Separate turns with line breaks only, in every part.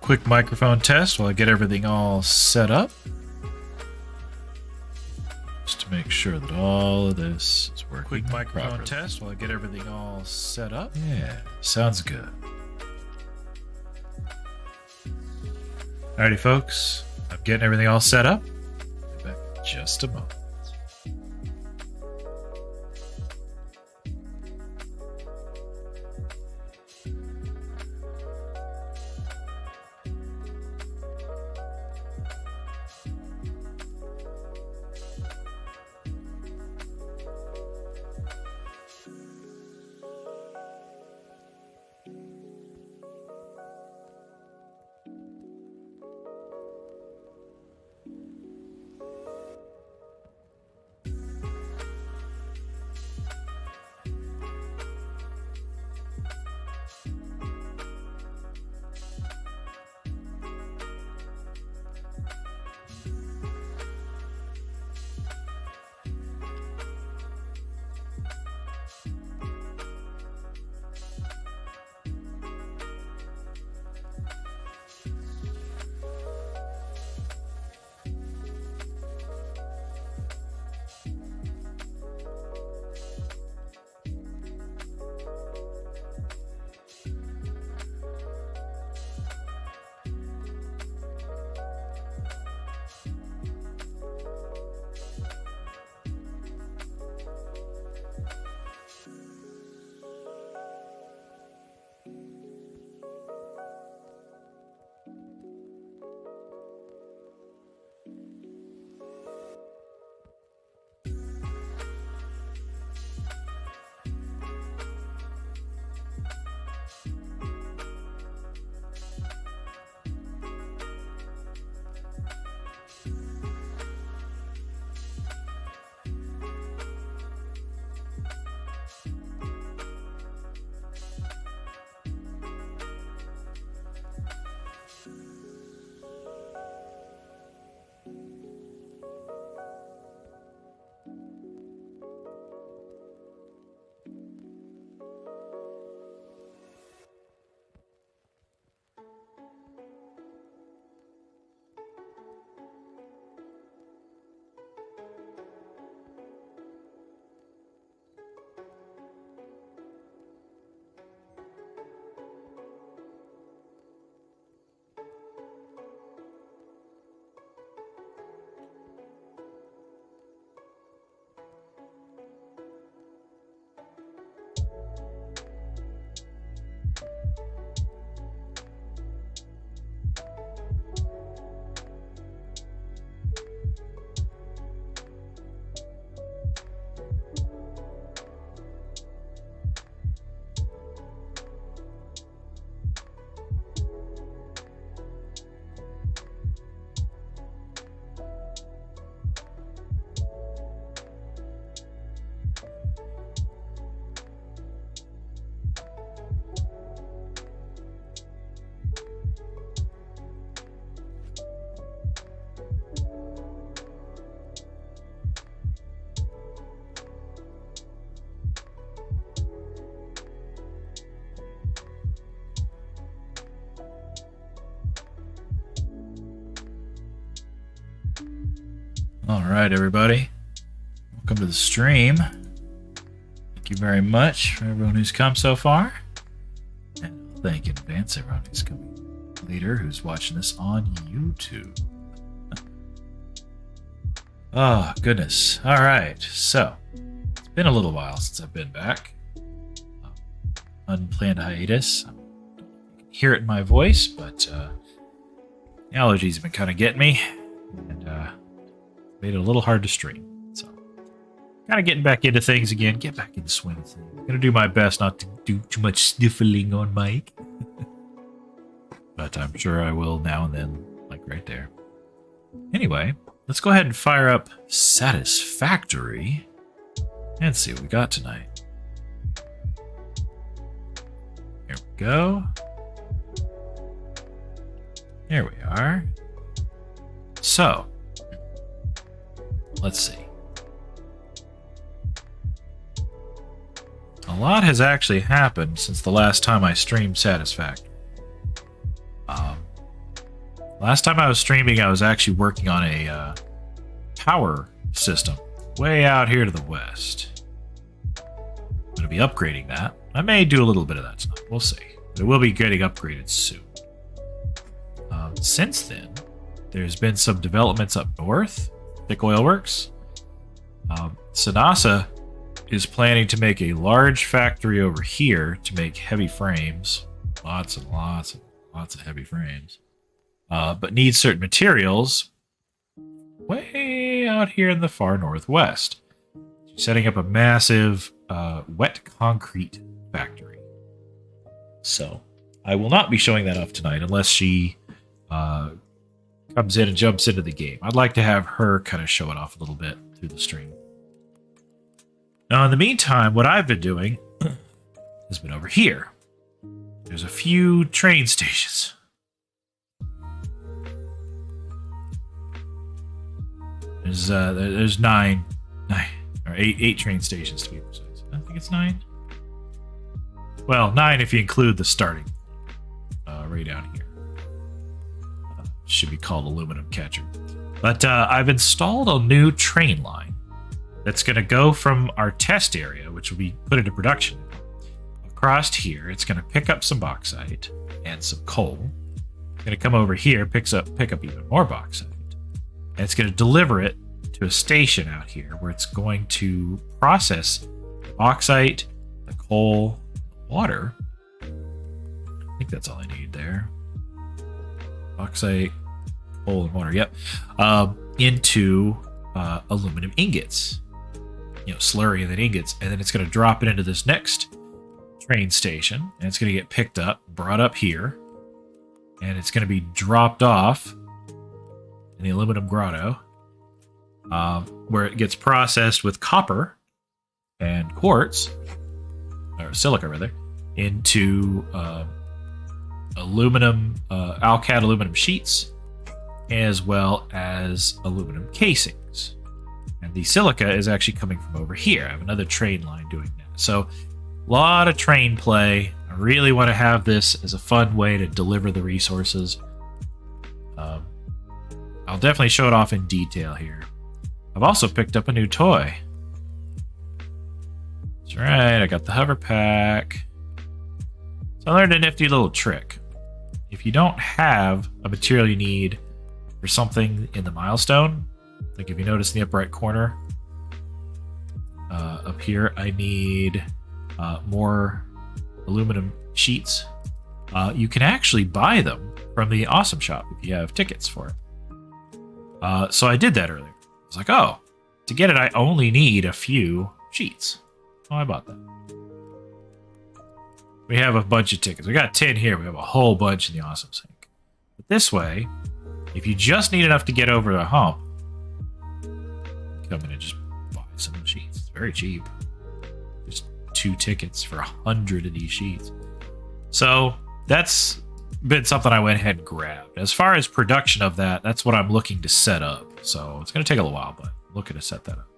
Quick microphone test while I get everything all set up. Just to make sure that all of this is working. Quick microphone test while I get everything all set up. Yeah, sounds good. Alrighty, folks. I'm getting everything all set up. Be back in just a moment. Alright, everybody. Welcome to the stream. Thank you very much for everyone who's come so far. And thank you in advance everyone who's coming later, who's watching this on YouTube. Oh, goodness. Alright, so it's been a little while since I've been back. Unplanned hiatus. I don't know if you can hear it in my voice, but the allergies have been kind of getting me. And made it a little hard to stream. So, kind of getting back into things again. Get back in the swing of things. Gonna do my best not to do too much sniffling on mic. But I'm sure I will now and then, like right there. Anyway, let's go ahead and fire up Satisfactory and see what we got tonight. Here we go. Here we are. So, let's see. A lot has actually happened since the last time I streamed Satisfactory. Last time I was streaming, I was actually working on a power system way out here to the west. I'm going to be upgrading that. I may do a little bit of that tonight. We'll see. But it will be getting upgraded soon. Since then, there's been some developments up north. Thick Oil Works. Sanasa is planning to make a large factory over here to make heavy frames. Lots and lots and lots of heavy frames. But needs certain materials way out here in the far northwest. She's setting up a massive wet concrete factory. So I will not be showing that off tonight unless she comes in and jumps into the game. I'd like to have her kind of show it off a little bit through the stream. Now, in the meantime, what I've been doing has been over here. There's a few train stations. There's nine or eight train stations to be precise. I think it's 9. Well, 9 if you include the starting right down here. Should be called aluminum catcher. But I've installed a new train line that's going to go from our test area, which will be put into production, across here. It's going to pick up some bauxite and some coal. It's going to come over here, pick up even more bauxite. And it's going to deliver it to a station out here where it's going to process the bauxite, the coal, the water. I think that's all I need there. Bauxite, coal, and water. Yep. Into aluminum ingots. Slurry and then ingots. And then it's going to drop it into this next train station. And it's going to get picked up, brought up here. And it's going to be dropped off in the aluminum grotto, where it gets processed with copper and quartz, or silica rather, into aluminum, Alcat aluminum sheets, as well as aluminum casings. And the silica is actually coming from over here. I have another train line doing that. So a lot of train play. I really want to have this as a fun way to deliver the resources. I'll definitely show it off in detail here. I've also picked up a new toy. That's right, I got the hover pack. So I learned a nifty little trick. If you don't have a material you need for something in the milestone, like if you notice in the upper right corner, up here, I need more aluminum sheets. You can actually buy them from the Awesome Shop if you have tickets for it. So I did that earlier. I was like, oh, to get it, I only need a few sheets. Oh, I bought that. We have a bunch of tickets. We got 10 here. We have a whole bunch in the Awesome Sink. But this way, if you just need enough to get over the hump, come in and just buy some sheets. It's very cheap. Just 2 tickets for 100 of these sheets. So that's been something I went ahead and grabbed. As far as production of that, that's what I'm looking to set up. So it's going to take a little while, but I'm looking to set that up.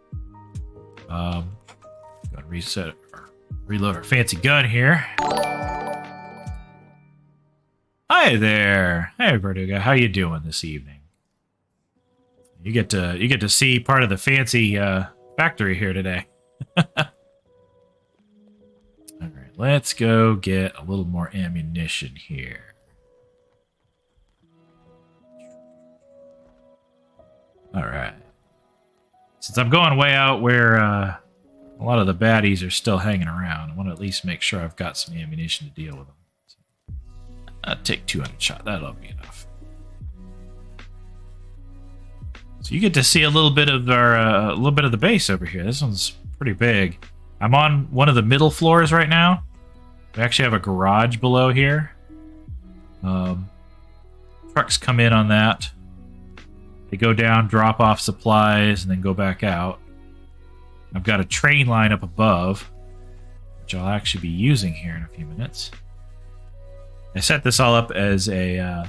Going to reset or reload our fancy gun here. Hi there. Hey, Verdugo. How you doing this evening? You get to see part of the fancy factory here today. All right, let's go get a little more ammunition here. All right. Since I'm going way out where a lot of the baddies are still hanging around, I want to at least make sure I've got some ammunition to deal with them. So, I'll take 200 shots. That'll be enough. So you get to see a little bit of our the base over here. This one's pretty big. I'm on one of the middle floors right now. We actually have a garage below here. Trucks come in on that. They go down, drop off supplies, and then go back out. I've got a train line up above, which I'll actually be using here in a few minutes. I set this all up as a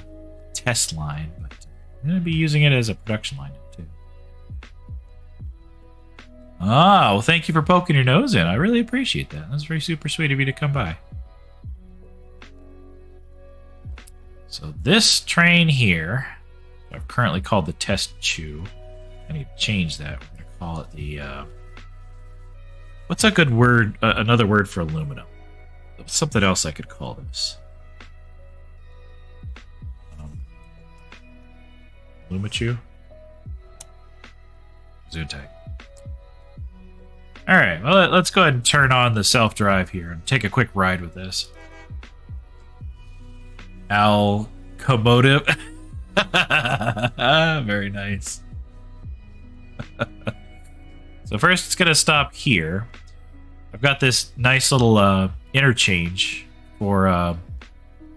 test line, but I'm going to be using it as a production line too. Ah, well, thank you for poking your nose in. I really appreciate that. That's very super sweet of you to come by. So this train here I've currently called the test chew. I need to change that. We're going to call it the... what's a good word? Another word for aluminum. Something else I could call this. Lumachew? Zoontag. Alright, well, let's go ahead and turn on the self-drive here and take a quick ride with this. Alcomotive. Very nice. So first it's going to stop here. I've got this nice little interchange for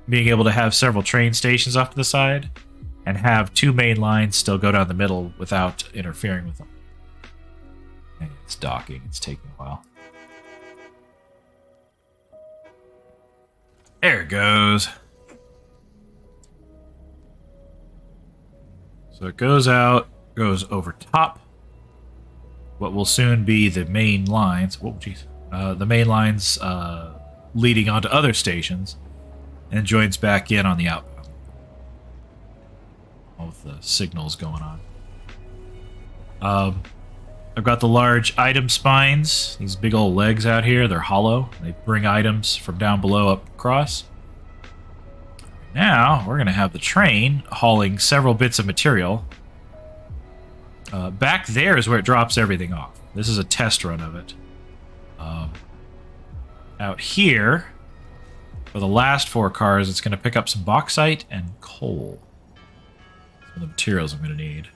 being able to have several train stations off to the side and have two main lines still go down the middle without interfering with them. And it's docking. It's taking a while. There it goes. So it goes out, goes over top what will soon be the main lines. Oh, jeez. The main lines leading onto other stations, and joins back in on the outbound. All of the signals going on. I've got the large item spines, these big old legs out here. They're hollow. They bring items from down below up across. Now, we're going to have the train hauling several bits of material. Back there is where it drops everything off. This is a test run of it. Out here, for the last 4 cars, it's going to pick up some bauxite and coal. Some of the materials I'm going to need.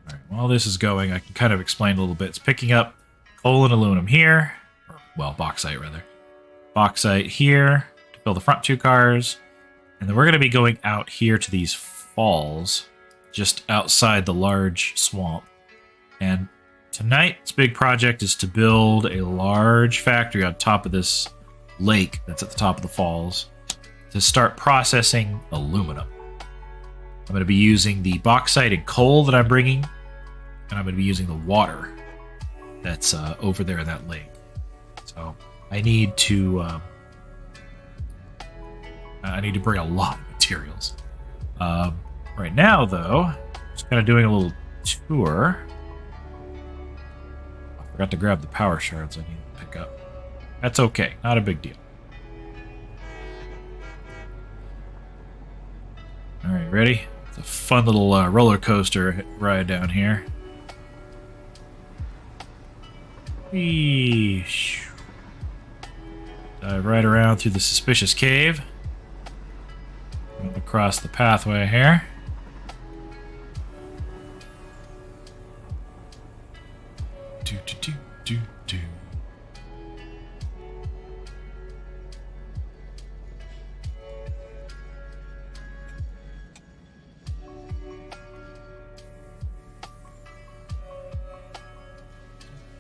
Alright, while this is going, I can kind of explain a little bit. It's picking up coal and aluminum here. Well, bauxite, rather. Bauxite here to fill the front 2 cars. And then we're going to be going out here to these falls, just outside the large swamp. And tonight's big project is to build a large factory on top of this lake that's at the top of the falls to start processing aluminum. I'm going to be using the bauxite and coal that I'm bringing, and I'm going to be using the water that's over there in that lake. So I need to bring a lot of materials. Right now, though, just kind of doing a little tour. I forgot to grab the power shards I need to pick up. That's okay, not a big deal. All right, ready? It's a fun little roller coaster ride down here. Eesh. Dive right around through the suspicious cave. Across the pathway here. Do, do, do, do, do.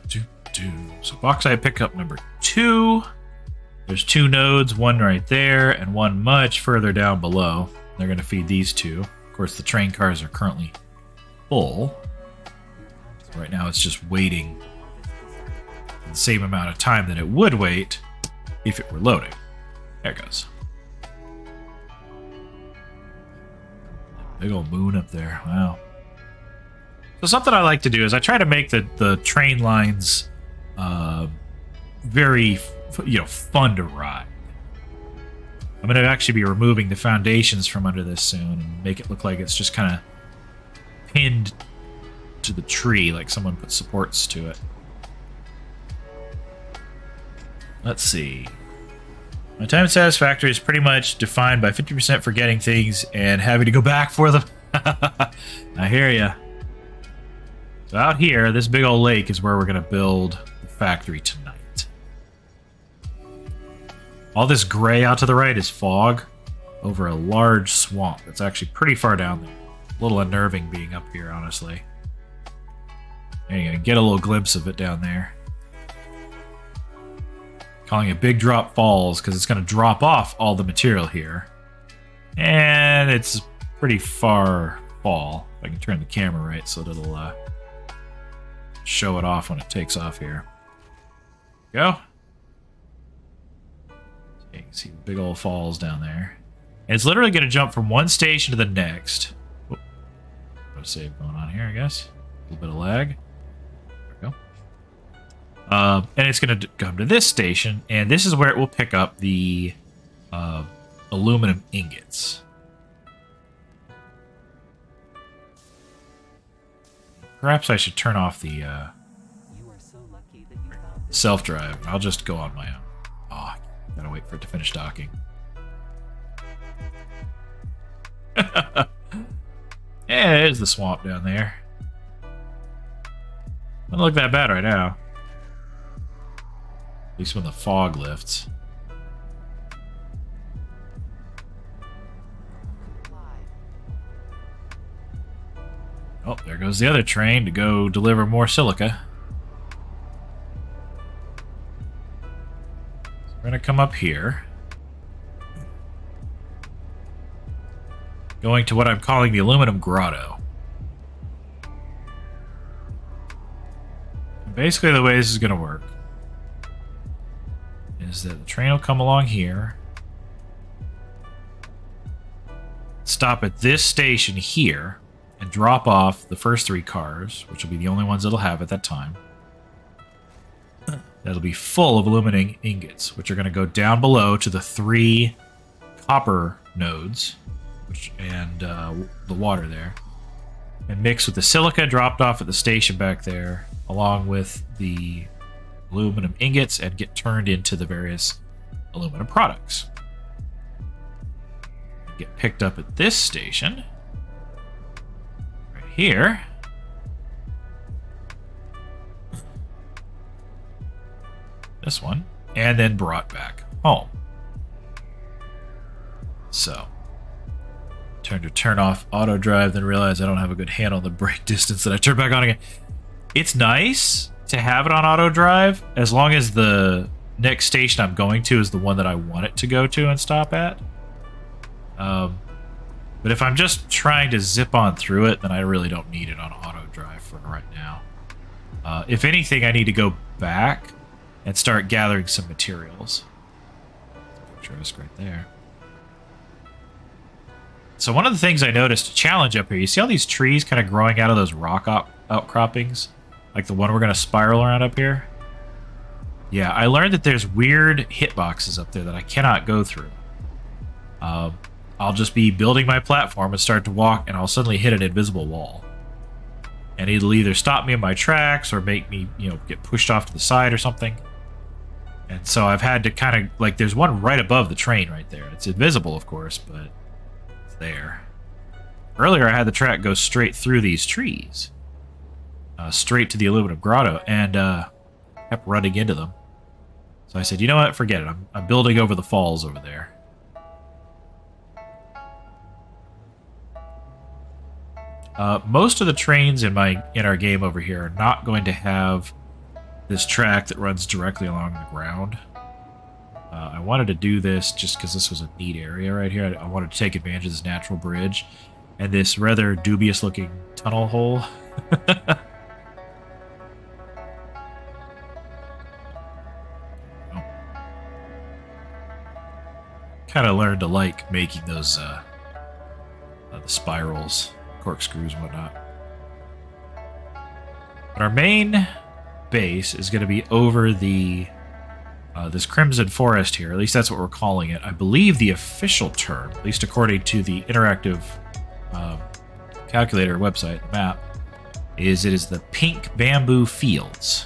Do, do. So bauxite pickup number 2. There's 2 nodes, one right there and one much further down below. They're going to feed these 2. Of course, the train cars are currently full. So right now it's just waiting the same amount of time that it would wait if it were loading. There it goes. Big old moon up there. Wow. So something I like to do is I try to make the train lines very, fun to ride. I'm going to actually be removing the foundations from under this soon and make it look like it's just kind of pinned to the tree, like someone put supports to it. Let's see. My time at Satisfactory is pretty much defined by 50% forgetting things and having to go back for them. I hear ya. So out here, this big old lake is where we're going to build the factory tonight. All this gray out to the right is fog over a large swamp that's actually pretty far down there. A little unnerving being up here, honestly. And you're going to get a little glimpse of it down there. Calling it Big Drop Falls because it's going to drop off all the material here. And it's pretty far fall. If I can turn the camera right so that it'll show it off when it takes off here. Go. can see big old falls down there. And it's literally going to jump from one station to the next. Oh, no save going on here, I guess. A little bit of lag. There we go. And it's going to come to this station, and this is where it will pick up the aluminum ingots. Perhaps I should turn off the self-drive. I'll just go on my own. Oh, gotta wait for it to finish docking. Yeah, there's the swamp down there. Doesn't look that bad right now. At least when the fog lifts. Oh, there goes the other train to go deliver more silica. So we're going to come up here. Going to what I'm calling the aluminum grotto. And basically the way this is going to work is that the train will come along here. Stop at this station here. And drop off the first 3 cars, which will be the only ones it'll have at that time. That'll be full of aluminum ingots, which are going to go down below to the 3 copper nodes, and the water there, and mix with the silica dropped off at the station back there, along with the aluminum ingots, and get turned into the various aluminum products. Get picked up at this station. Here. This one. And then brought back home. So. Turn off auto drive, then realize I don't have a good handle on the brake distance that I turn back on again. It's nice to have it on auto drive as long as the next station I'm going to is the one that I want it to go to and stop at. But if I'm just trying to zip on through it, then I really don't need it on auto drive for right now. If anything, I need to go back and start gathering some materials. Picturesque right there. So one of the things I noticed, a challenge up here, you see all these trees kind of growing out of those rock outcroppings? Like the one we're going to spiral around up here? Yeah, I learned that there's weird hitboxes up there that I cannot go through. I'll just be building my platform and start to walk, and I'll suddenly hit an invisible wall. And it'll either stop me in my tracks or make me, get pushed off to the side or something. And so I've had to kind of, like, there's one right above the train right there. It's invisible, of course, but it's there. Earlier, I had the track go straight through these trees. Straight to the aluminum grotto, and kept running into them. So I said, you know what, forget it. I'm building over the falls over there. Most of the trains in our game over here are not going to have this track that runs directly along the ground. I wanted to do this just because this was a neat area right here. I wanted to take advantage of this natural bridge and this rather dubious looking tunnel hole. Kind of learned to like making those the spirals, corkscrews and whatnot. But our main base is going to be over the this Crimson Forest here. At least that's what we're calling it. I believe the official term, at least according to the interactive calculator website, the map, is it is the Pink Bamboo Fields.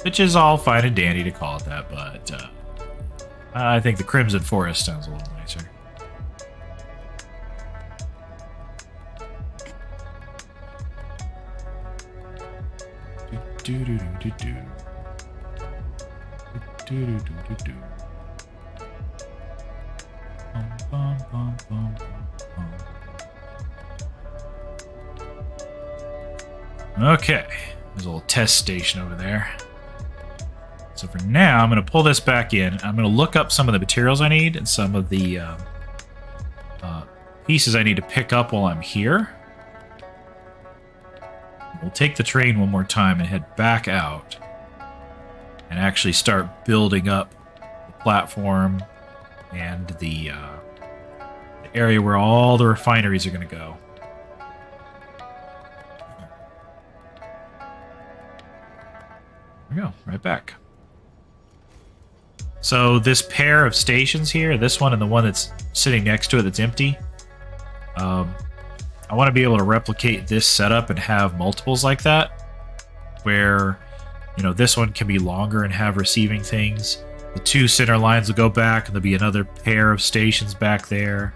Which is all fine and dandy to call it that, but I think the Crimson Forest sounds a little nicer. Okay, there's a little test station over there. So for now, I'm going to pull this back in. I'm going to look up some of the materials I need and some of the pieces I need to pick up while I'm here. We'll take the train one more time and head back out and actually start building up the platform and the area where all the refineries are going to go. There we go, right back. So this pair of stations here, this one and the one that's sitting next to it that's empty, I want to be able to replicate this setup and have multiples like that, where, you know, this one can be longer and have receiving things. The two center lines will go back, and there'll be another pair of stations back there.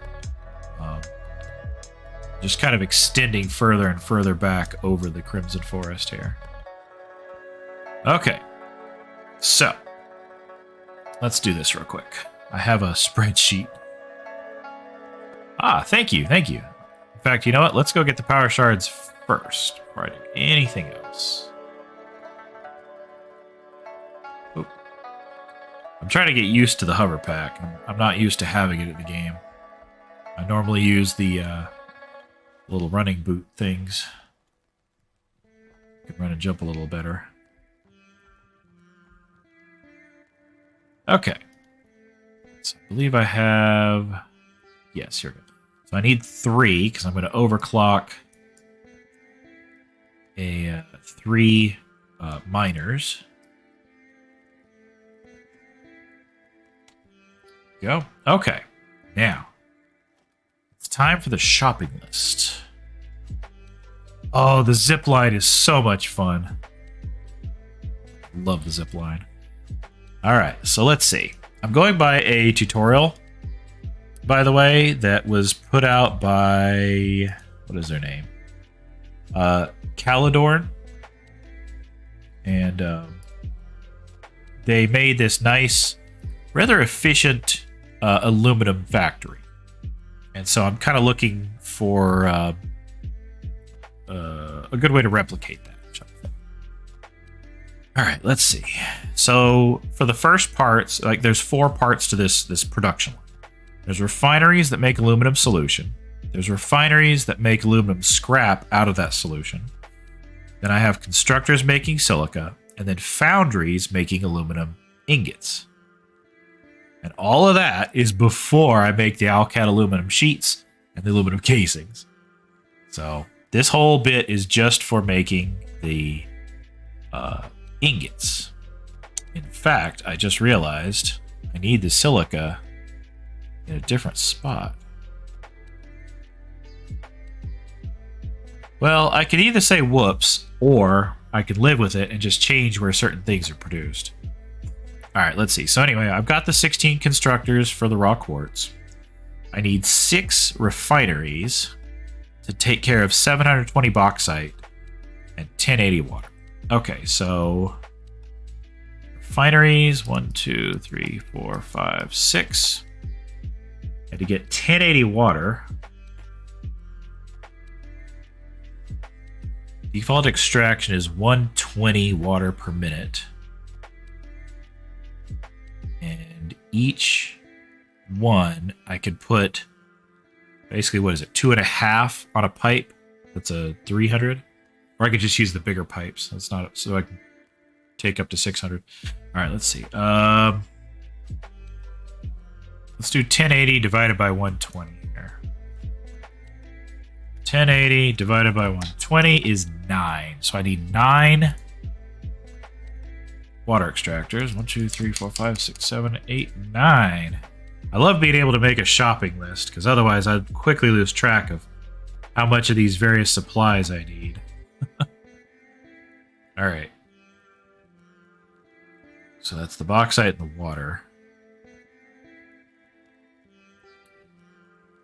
Just kind of extending further and further back over the Crimson Forest here. Okay, so let's do this real quick. I have a spreadsheet. Ah, thank you, thank you. In fact, you know what? Let's go get the power shards first before I do anything else. Oop. I'm trying to get used to the hover pack. I'm not used to having it in the game. I normally use the little running boot things. I can run and jump a little better. Okay. So I believe I have... Yes, here we go. So I need 3, because I'm going to overclock a 3 miners. Go. Okay. Now, it's time for the shopping list. Oh, the zip line is so much fun. Love the zip line. All right, so let's see. I'm going by a tutorial, by the way, that was put out by, what is their name? Calidorn. And they made this nice, rather efficient aluminum factory. And so I'm kind of looking for a good way to replicate that. All right, let's see. So for the first parts, like there's 4 parts to this production line. There's refineries that make aluminum solution. There's refineries that make aluminum scrap out of that solution. Then I have constructors making silica, and then foundries making aluminum ingots. And all of that is before I make the Alcat aluminum sheets and the aluminum casings. So this whole bit is just for making the ingots. In fact, I just realized I need the silica in a different spot. Well, I could either say whoops, or I could live with it and just change where certain things are produced. All right, let's see. So anyway, I've got the 16 constructors for the raw quartz. I need 6 refineries to take care of 720 bauxite and 1080 water. Okay, so refineries, 1, 2, 3, 4, 5, 6. And to get 1080 water, default extraction is 120 water per minute. And each one I could put, basically, what is it, 2.5 on a pipe? That's a 300. Or I could just use the bigger pipes. That's not, so I can take up to 600. All right, let's see. Let's do 1080 divided by 120 here. 1080 divided by 120 is 9. So I need 9 water extractors. 1, 2, 3, 4, 5, 6, 7, 8, 9. I love being able to make a shopping list, because otherwise I'd quickly lose track of how much of these various supplies I need. All right. So that's the bauxite and the water.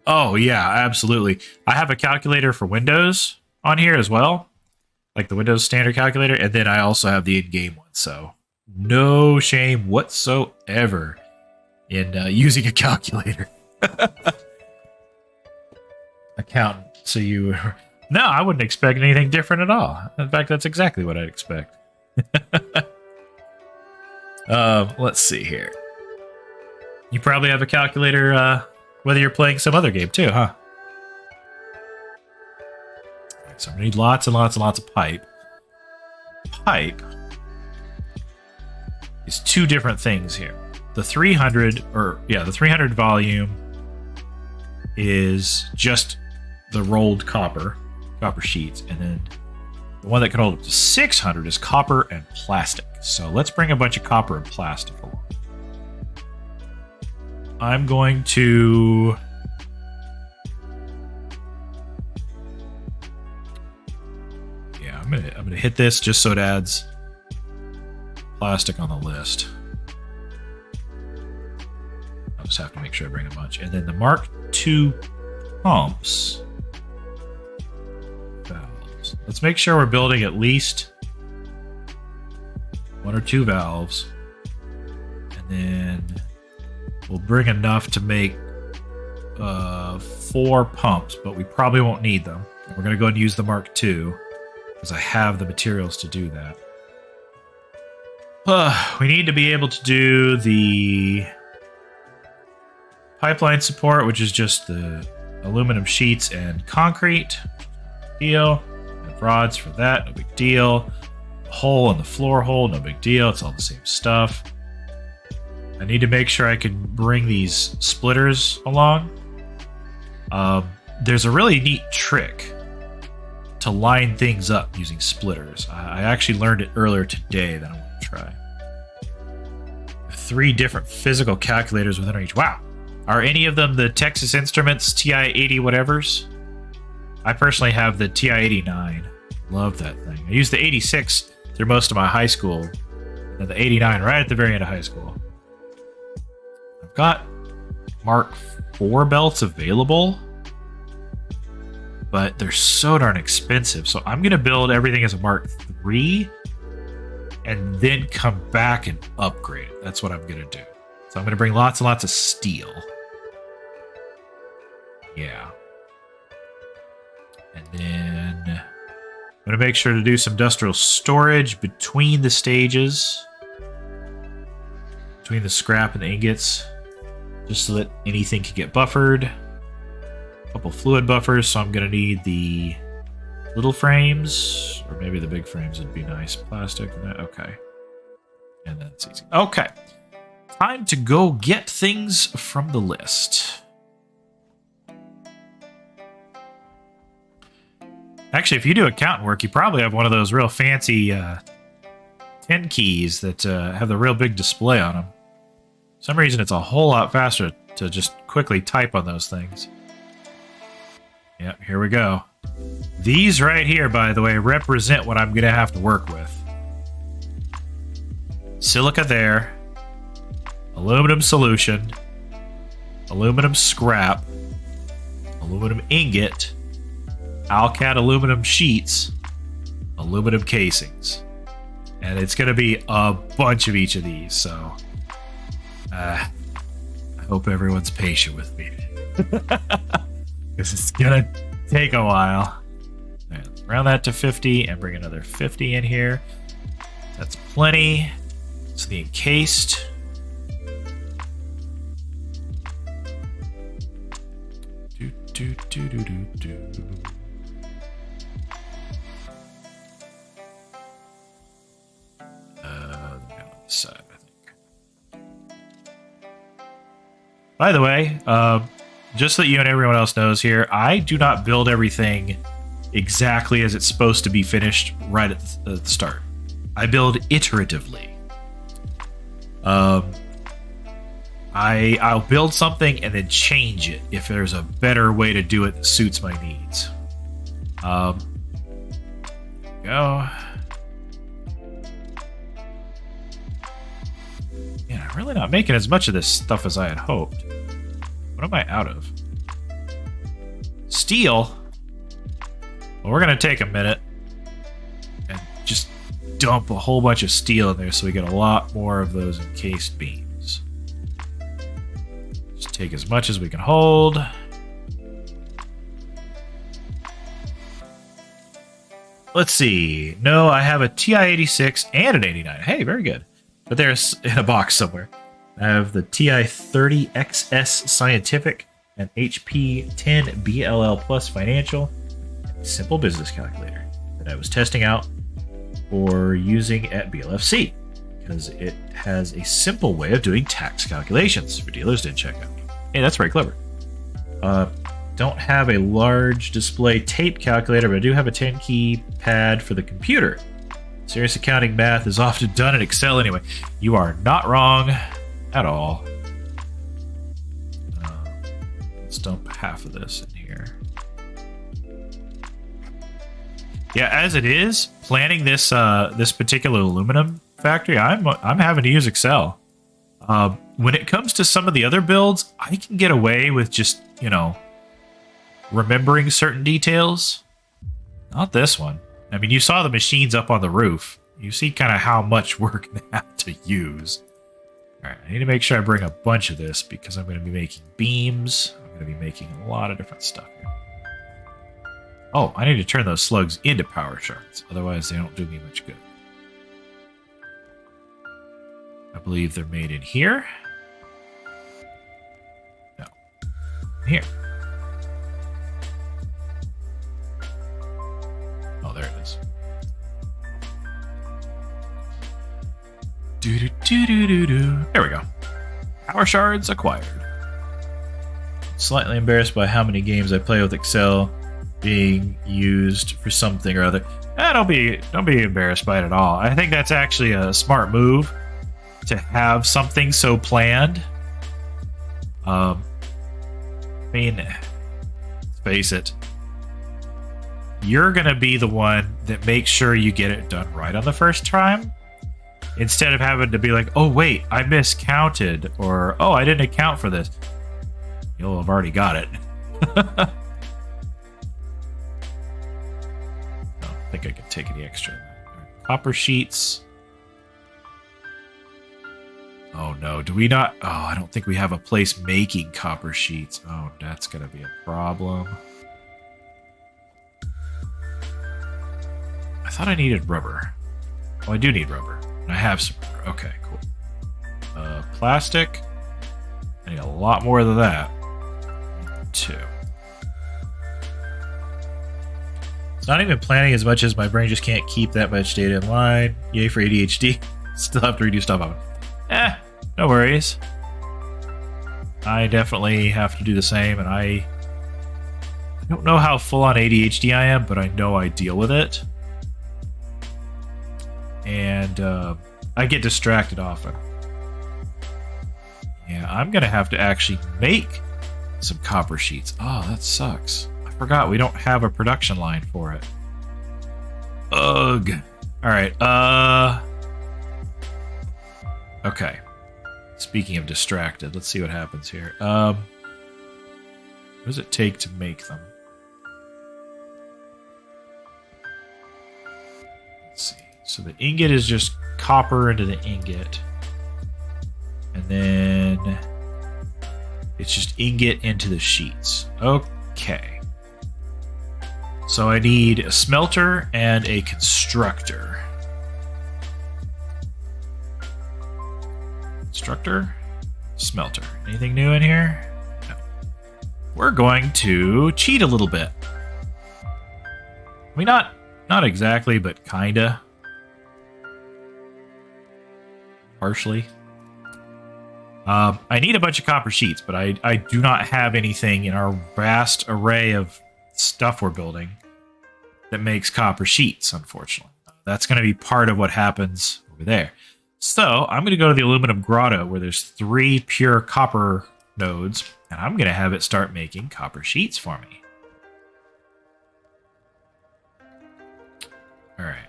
Oh, yeah, absolutely. I have a calculator for Windows on here as well, like the Windows standard calculator, and then I also have the in-game one, so no shame whatsoever in using a calculator. Accountant, so you... No, I wouldn't expect anything different at all. In fact, that's exactly what I'd expect. Let's see here. You probably have a calculator whether you're playing some other game too, huh? So I'm gonna need lots and lots and lots of pipe. Pipe two different things here. The 300, the 300 volume is just the rolled copper sheets, and then the one that can hold up to 600 is copper and plastic. So let's bring a bunch of copper and plastic along. I'm going to I'm gonna hit this just so it adds plastic on the list. I'll just have to make sure I bring a bunch. And then the Mark II pumps. Valves. Let's make sure we're building at least 1 or 2 valves. And then we'll bring enough to make 4 pumps, but we probably won't need them. And we're going to go and use the Mark II because I have the materials to do that. We need to be able to do the pipeline support, which is just the aluminum sheets and concrete. Deal. And rods for that, no big deal. The hole in the floor hole, no big deal. It's all the same stuff. I need to make sure I can bring these splitters along. There's a really neat trick to line things up using splitters. I actually learned it earlier today that I want to try. 3 different physical calculators within each. Wow. Are any of them the Texas Instruments TI-80 whatevers? I personally have the TI-89. Love that thing. I used the 86 through most of my high school, and the 89 right at the very end of high school. I've got Mark IV belts available, but they're so darn expensive. So I'm going to build everything as a Mark III and then come back and upgrade it. That's what I'm going to do. So I'm going to bring lots and lots of steel. Yeah. And then I'm going to make sure to do some industrial storage between the stages, between the scrap and the ingots, just so that anything can get buffered. A couple fluid buffers, so I'm going to need the little frames, or maybe the big frames would be nice. Plastic, okay. And then it's easy. Okay. Time to go get things from the list. Actually, if you do accountant work, you probably have one of those real fancy 10 keys that have the real big display on them. For some reason, it's a whole lot faster to just quickly type on those things. Yep, here we go. These right here, by the way, represent what I'm going to have to work with. Silica there. Aluminum solution. Aluminum scrap. Aluminum ingot. Alcat aluminum sheets. Aluminum casings. And it's going to be a bunch of each of these, so I hope everyone's patient with me. Because it's going to take a while. Right, let's round that to 50 and bring another 50 in here. That's plenty. It's the encased. Side, I think. By the way, just so that you and everyone else knows here, I do not build everything exactly as it's supposed to be finished right at the start. I build iteratively. I'll build something and then change it if there's a better way to do it that suits my needs. Go. Yeah, I'm really not making as much of this stuff as I had hoped. What am I out of? Steel? Well, we're going to take a minute and just dump a whole bunch of steel in there so we get a lot more of those encased beams. Just take as much as we can hold. Let's see. No, I have a TI-86 and an 89. Hey, very good. But there's in a box somewhere. I have the TI-30XS Scientific and HP-10 BLL Plus Financial simple business calculator that I was testing out for using at BLFC. because it has a simple way of doing tax calculations for dealers didn't check out. Hey, that's very clever. Don't have a large display tape calculator, but I do have a 10-key pad for the computer. Serious accounting math is often done in Excel anyway. You are not wrong at all. Let's dump half of this in here. Yeah, as it is, planning this this particular aluminum factory, I'm having to use Excel. When it comes to some of the other builds, I can get away with just, you know, remembering certain details. Not this one. I mean, you saw the machines up on the roof. You see kind of how much we're going to have to use. All right, I need to make sure I bring a bunch of this because I'm going to be making beams. I'm going to be making a lot of different stuff here. Oh, I need to turn those slugs into power shards. Otherwise, they don't do me much good. I believe they're made in here. No. Here. Oh, there it is. There we go. Power shards acquired. Slightly embarrassed by how many games I play with Excel being used for something or other. Don't be embarrassed by it at all. I think that's actually a smart move to have something so planned. I mean, let's face it. You're gonna be the one that makes sure you get it done right on the first time, instead of having to be like, oh wait, I miscounted, or oh, I didn't account for this. You'll have already got it. I don't think I can take any extra. Copper sheets. Oh no, do we not? Oh, I don't think we have a place making copper sheets. Oh, that's gonna be a problem. I thought I needed rubber. Oh, I do need rubber. And I have some rubber. Okay, cool. Plastic. I need a lot more than that. 2. It's not even planning as much as my brain just can't keep that much data in line. Yay for ADHD. Still have to redo stuff on it. No worries. I definitely have to do the same, and I don't know how full on ADHD I am, but I know I deal with it. And I get distracted often. Yeah, I'm gonna have to actually make some copper sheets. Oh, that sucks. I forgot we don't have a production line for it. Ugh. Alright, okay. Speaking of distracted, let's see what happens here. What does it take to make them? Let's see. So the ingot is just copper into the ingot. And then it's just ingot into the sheets. Okay. So I need a smelter and a constructor. Constructor, smelter. Anything new in here? No. We're going to cheat a little bit. I mean, not exactly, but kinda. Partially. I need a bunch of copper sheets, but I do not have anything in our vast array of stuff we're building that makes copper sheets, unfortunately. That's going to be part of what happens over there. So I'm going to go to the aluminum grotto where there's 3 pure copper nodes, and I'm going to have it start making copper sheets for me. All right.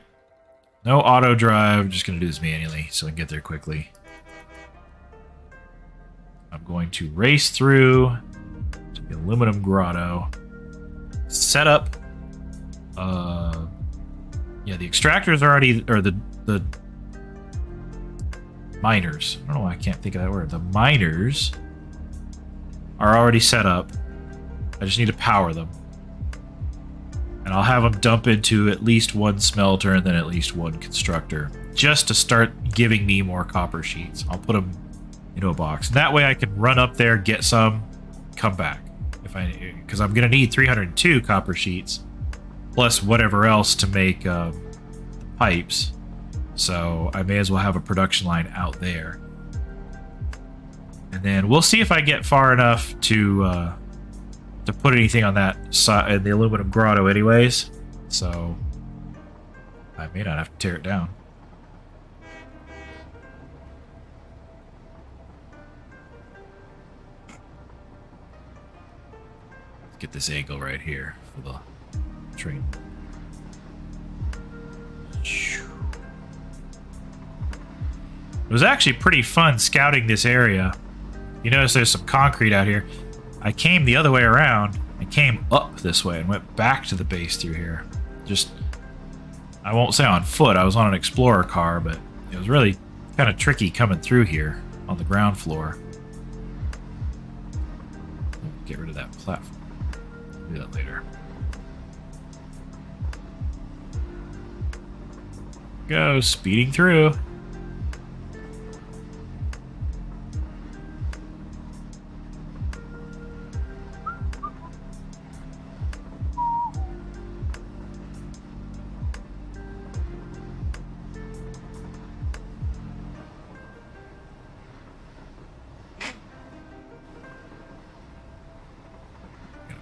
No auto drive. I'm just going to do this manually so I can get there quickly. I'm going to race through to the aluminum grotto. Set up. Yeah, the extractors are already, or the miners. I don't know why I can't think of that word. The miners are already set up. I just need to power them. And I'll have them dump into at least 1 smelter and then at least 1 constructor, just to start giving me more copper sheets. I'll put them into a box. And that way I can run up there, get some, come back. Because I'm going to need 302 copper sheets, plus whatever else to make pipes. So I may as well have a production line out there. And then we'll see if I get far enough to put anything on that side in the aluminum grotto anyways. So I may not have to tear it down. Let's get this angle right here for the train. It was actually pretty fun scouting this area. You notice there's some concrete out here. I came the other way around and came up this way and went back to the base through here. Just, I won't say on foot, I was on an Explorer car, but it was really kind of tricky coming through here on the ground floor. Get rid of that platform. Do that later. Go, speeding through.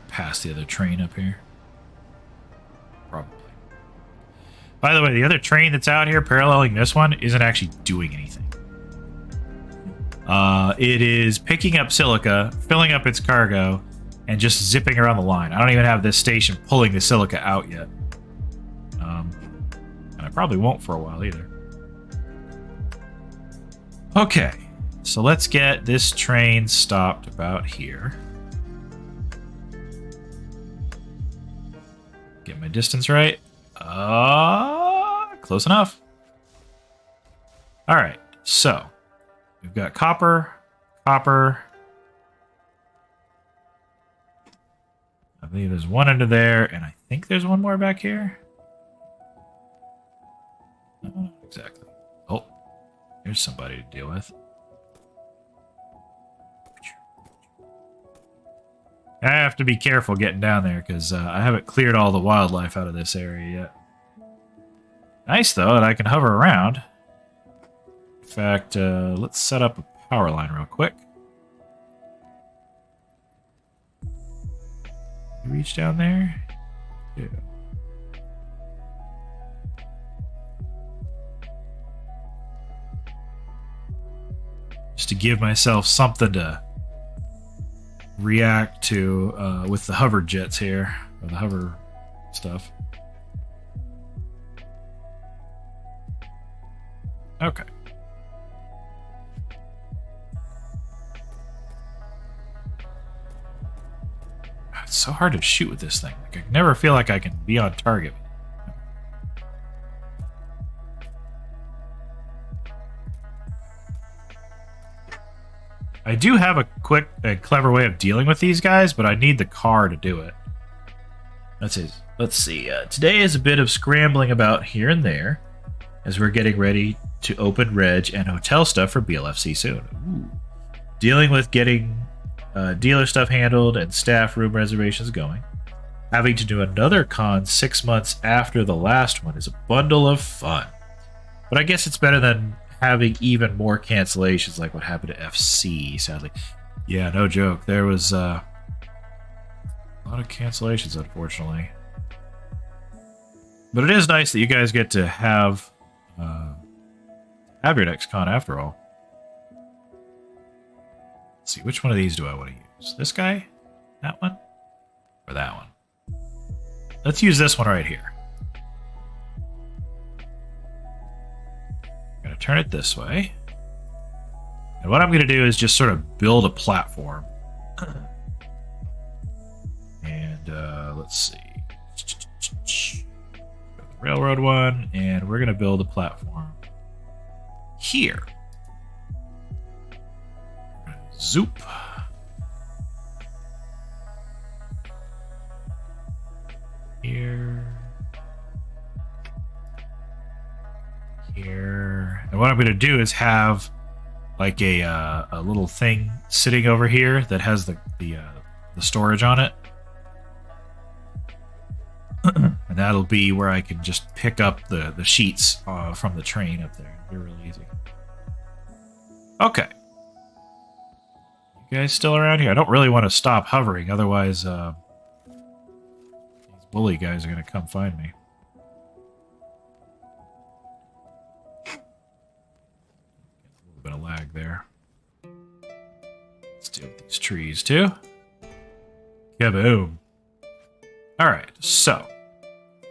Past the other train up here. Probably. By the way, the other train that's out here paralleling this one isn't actually doing anything. It is picking up silica, filling up its cargo, and just zipping around the line. I don't even have this station pulling the silica out yet. And I probably won't for a while either. Okay, so let's get this train stopped about here. Get my distance right. Close enough. All right, so we've got copper, copper. I believe there's one under there, and I think there's one more back here. No, exactly. Oh, here's somebody to deal with. I have to be careful getting down there because I haven't cleared all the wildlife out of this area yet. Nice, though, that I can hover around. In fact, let's set up a power line real quick. You reach down there? Yeah. Just to give myself something to react to with the hover jets here, or the hover stuff. Okay. It's so hard to shoot with this thing. Like, I never feel like I can be on target. I do have a quick and clever way of dealing with these guys, but I need the car to do it. Let's see. Today is a bit of scrambling about here and there as we're getting ready to open reg and hotel stuff for BLFC soon. Ooh. Dealing with getting dealer stuff handled and staff room reservations going. Having to do another con 6 months after the last one is a bundle of fun. But I guess it's better than having even more cancellations like what happened to FC, sadly. Yeah, no joke. There was a lot of cancellations, unfortunately. But it is nice that you guys get to have your next con after all. Let's see, which one of these do I want to use? This guy? That one? Or that one? Let's use this one right here. I'm going to turn it this way. And what I'm going to do is just sort of build a platform. And let's see. The railroad one, and we're going to build a platform here. Zoop. Here. Here. And what I'm going to do is have like a little thing sitting over here that has the storage on it. And And that'll be where I can just pick up the sheets from the train up there. They're really easy. Okay. You guys still around here? I don't really want to stop hovering, otherwise these bully guys are going to come find me. A little bit of lag there. Let's deal with these trees too. Kaboom. Alright, so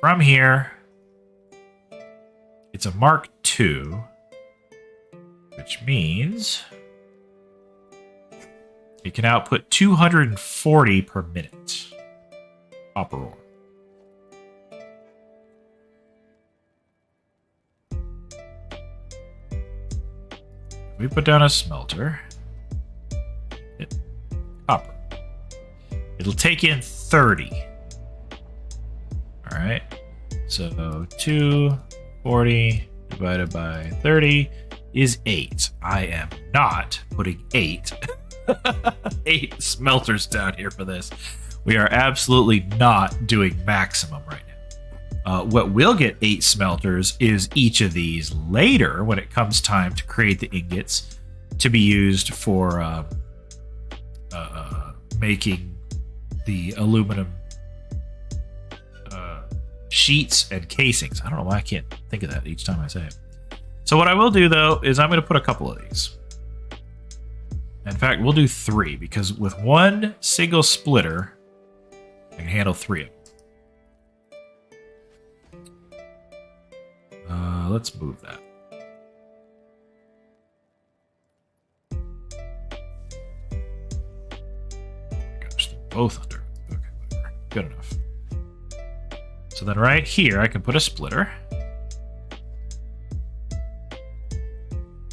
from here, it's a Mark II, which means it can output 240 per minute copper ore. If we put down a smelter, copper, it'll take in 30. All right, so 240 divided by 30 is 8. I am not putting 8 smelters down here for this. We are absolutely not doing maximum right now. What will get 8 smelters is each of these later when it comes time to create the ingots to be used for making the aluminum sheets and casings. I don't know why I can't think of that each time I say it. So what I will do, though, is I'm going to put a couple of these. In fact, we'll do 3, because with one single splitter, I can handle 3 of them. Let's move that. Oh my gosh, they're both under. Okay, whatever. Good enough. So then right here, I can put a splitter.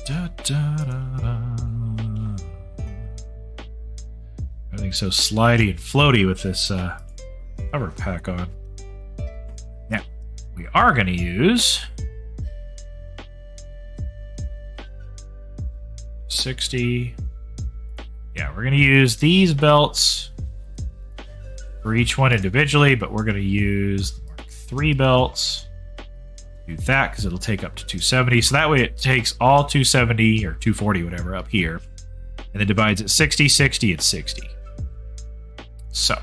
Da, da, da, da. Everything's so slidey and floaty with this cover pack on. Now, we are going to use 60. Yeah, we're going to use these belts for each one individually, but we're going to use the Mark III belts. Do that because it'll take up to 270. So that way it takes all 270 or 240, whatever, up here, and then divides it 60, 60, and 60. So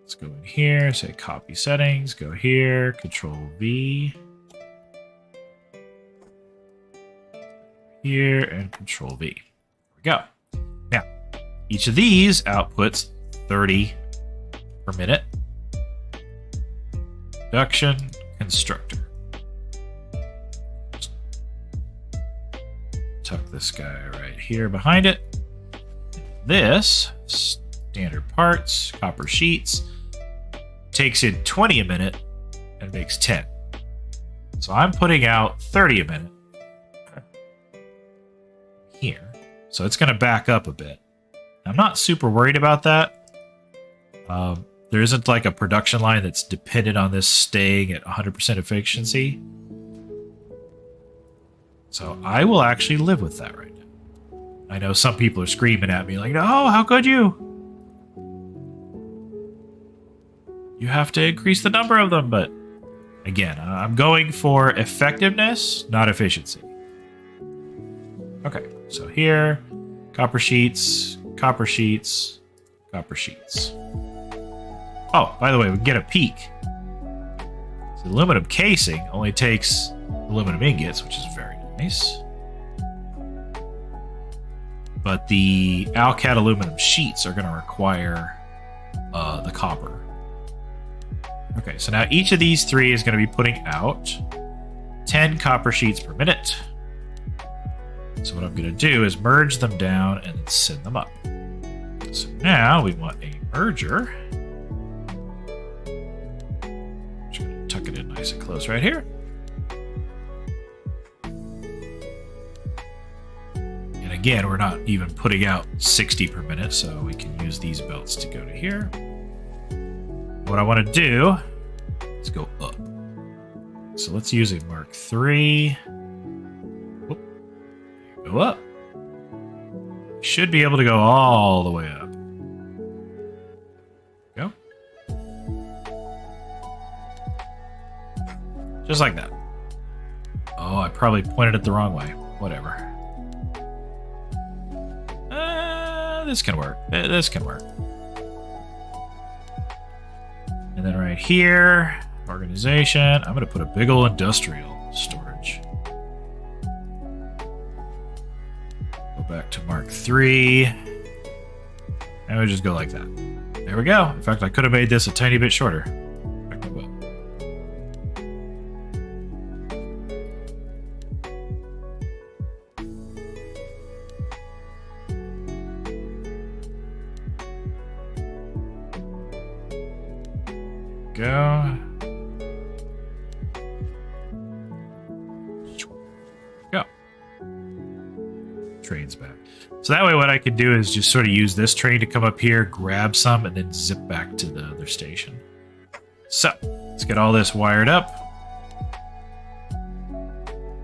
let's go in here, say copy settings, go here, Control V. Here and Control V. There we go. Now, each of these outputs 30 per minute. Production constructor. Just tuck this guy right here behind it. This standard parts, copper sheets, takes in 20 a minute and makes 10. So I'm putting out 30 a minute here. So it's going to back up a bit. I'm not super worried about that. There isn't like a production line that's dependent on this staying at 100% efficiency. So I will actually live with that right now. I know some people are screaming at me like, no, how could you? You have to increase the number of them. But again, I'm going for effectiveness, not efficiency. Okay, so here, copper sheets, copper sheets, copper sheets. Oh, by the way, we can get a peek. The aluminum casing only takes aluminum ingots, which is very nice. But the Akycha aluminum sheets are going to require the copper. Okay, so now each of these 3 is going to be putting out 10 copper sheets per minute. So what I'm going to do is merge them down and then send them up. So now we want a merger. Just going to tuck it in nice and close right here. And again, we're not even putting out 60 per minute, so we can use these belts to go to here. What I want to do is go up. So let's use a Mark III. Go up. Should be able to go all the way up. Go. Just like that. Oh, I probably pointed it the wrong way. Whatever. This can work. This can work. And then right here, organization. I'm going to put a big ol' industrial storage. Go back to Mark III. And we just go like that. There we go. In fact, I could have made this a tiny bit shorter. Go. Go. Train's back. So that way what I could do is just sort of use this train to come up here, grab some, and then zip back to the other station. So, let's get all this wired up.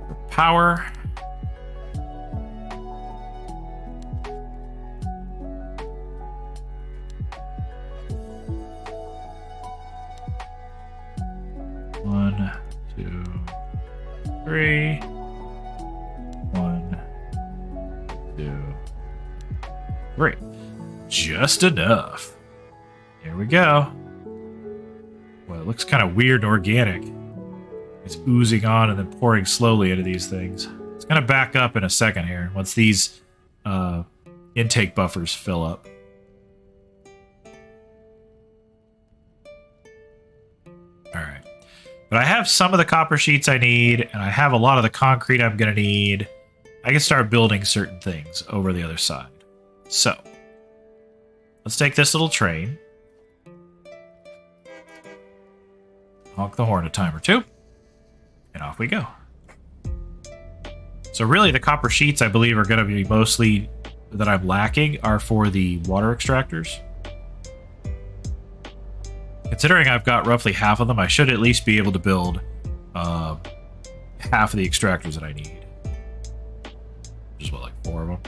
For power. One, two, three. 1, 2, 3. Just enough. There we go. Well, it looks kind of weird and organic. It's oozing on and then pouring slowly into these things. It's going to back up in a second here once these intake buffers fill up. All right. But I have some of the copper sheets I need, and I have a lot of the concrete I'm going to need. I can start building certain things over the other side. So, let's take this little train. Honk the horn a time or two. And off we go. So really, the copper sheets, I believe, are going to be mostly that I'm lacking are for the water extractors. Considering I've got roughly half of them, I should at least be able to build half of the extractors that I need. Which is what, like 4 of them?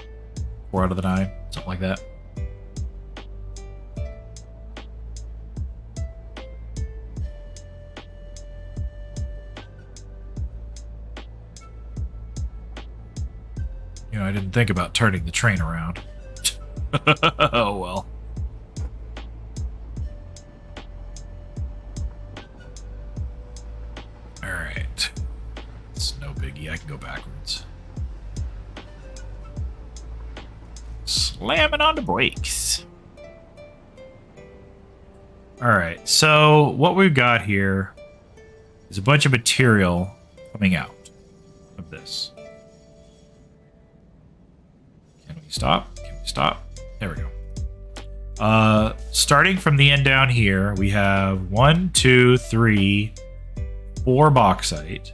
4 out of the 9? Something like that. You know, I didn't think about turning the train around. Oh well. Alright. It's no biggie, I can go backwards. Slamming on the brakes. Alright, so what we've got here is a bunch of material coming out of this. Can we stop? Can we stop? There we go. Starting from the end down here, we have 1, 2, 3, 4 bauxite,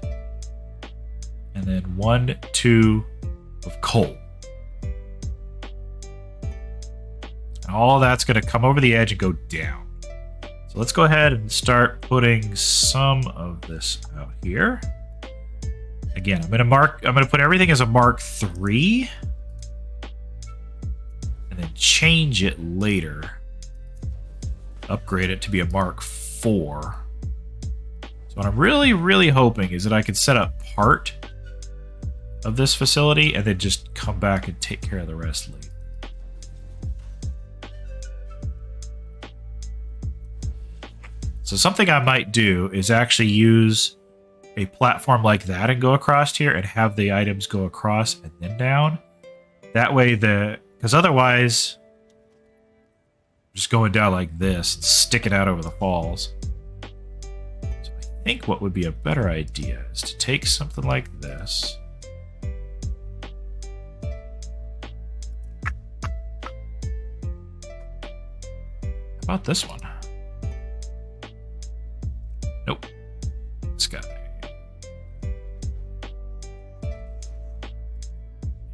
and then 1, 2 of coal. And all that's going to come over the edge and go down. So let's go ahead and start putting some of this out here. Again, I'm going to put everything as a Mark III, and then change it later. Upgrade it to be a Mark IV. So what I'm really, really hoping is that I can set up part of this facility and then just come back and take care of the rest later. So something I might do is actually use a platform like that and go across here and have the items go across and then down. That way because otherwise, just going down like this and sticking out over the falls. So I think what would be a better idea is to take something like this. How about this one? Nope. This guy.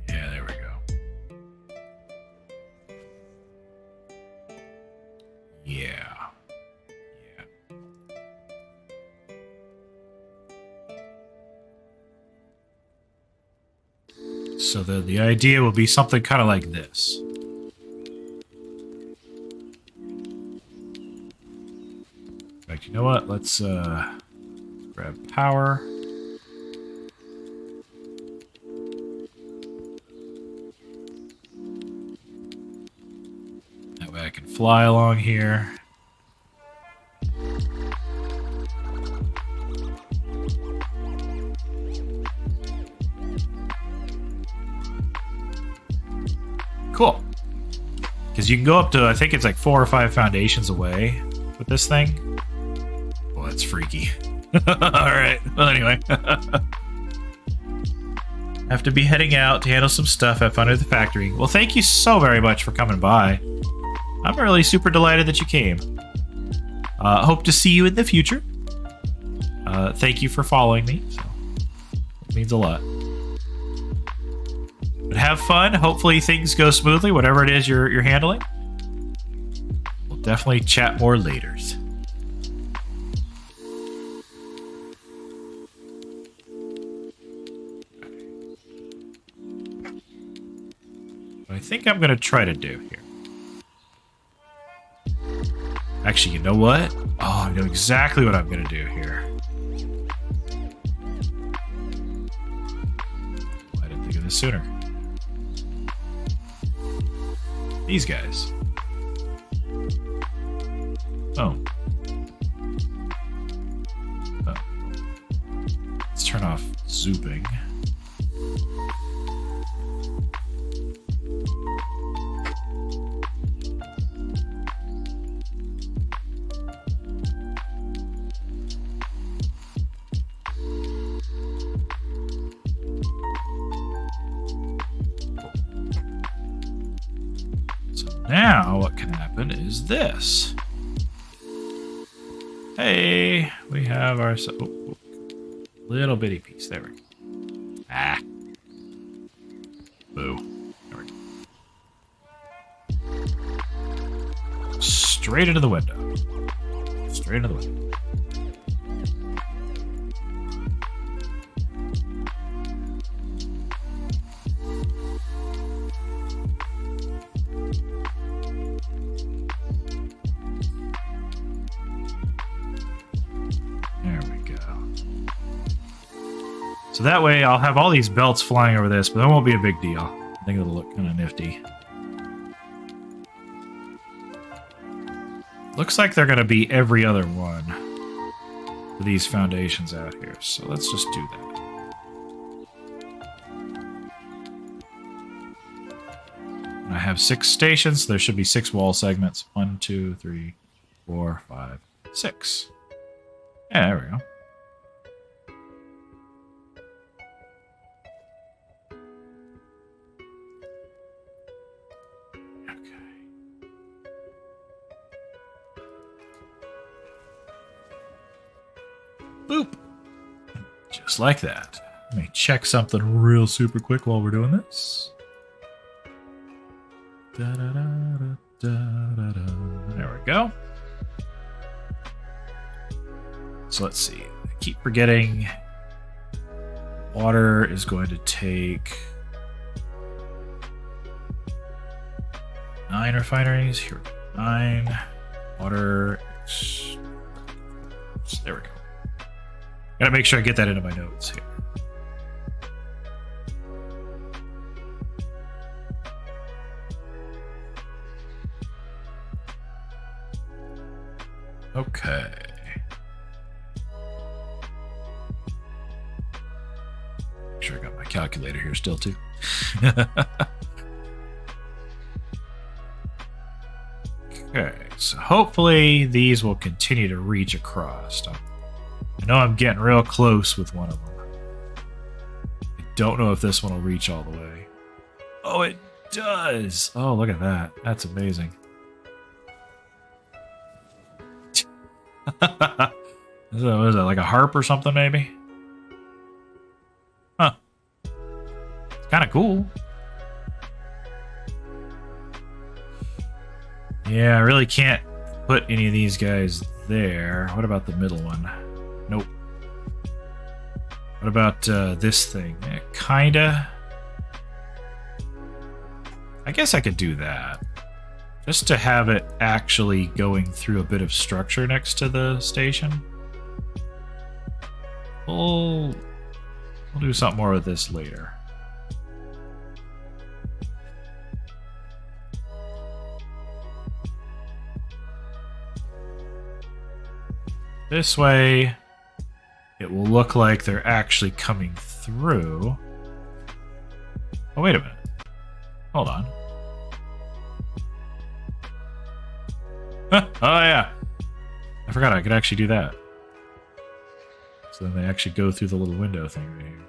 Yeah, there we go. Yeah. So the idea will be something kind of like this. In fact, you know what? Let's grab power. That way I can fly along here. Cool. Because you can go up to, I think it's like 4 or 5 foundations away with this thing. Well, that's freaky. Alright, well anyway. Have to be heading out to handle some stuff up under the factory. Well, thank you so very much for coming by. I'm really super delighted that you came. Hope to see you in the future. Thank you for following me. So, it means a lot. But have fun. Hopefully things go smoothly, whatever it is you're handling. We'll definitely chat more later. What I think I'm going to try to do here. Actually, you know what? Oh, I know exactly what I'm going to do here. I didn't think of this sooner. These guys. Oh. Oh. Let's turn off zooping. Now, what can happen is this. Hey, we have our little bitty piece. There we go. Ah. Boo. There we go. Straight into the window. Straight into the window. So that way I'll have all these belts flying over this, but that won't be a big deal. I think it'll look kind of nifty. Looks like they're going to be every other one for these foundations out here. So let's just do that. I have 6 stations, so there should be 6 wall segments. 1, 2, 3, 4, 5, 6. Yeah, there we go. Boop. Just like that. Let me check something real super quick while we're doing this. Da, da, da, da, da, da. There we go. So let's see. I keep forgetting water is going to take 9 refineries. Here, 9. Water. There we go. Gotta make sure I get that into my notes here. Okay. Make sure I got my calculator here still too. Okay, so hopefully these will continue to reach across. I know I'm getting real close with one of them. I don't know if this one will reach all the way. Oh, it does! Oh, look at that. That's amazing. What is that, like a harp or something, maybe? Huh. It's kind of cool. Yeah, I really can't put any of these guys there. What about the middle one? Nope. What about this thing? Kinda. I guess I could do that. just to have it actually going through a bit of structure next to the station. We'll do something more with this later. This way, it will look like they're actually coming through. Oh, wait a minute. Hold on. Huh. Oh, yeah. I forgot I could actually do that. So then they actually go through the little window thing right here.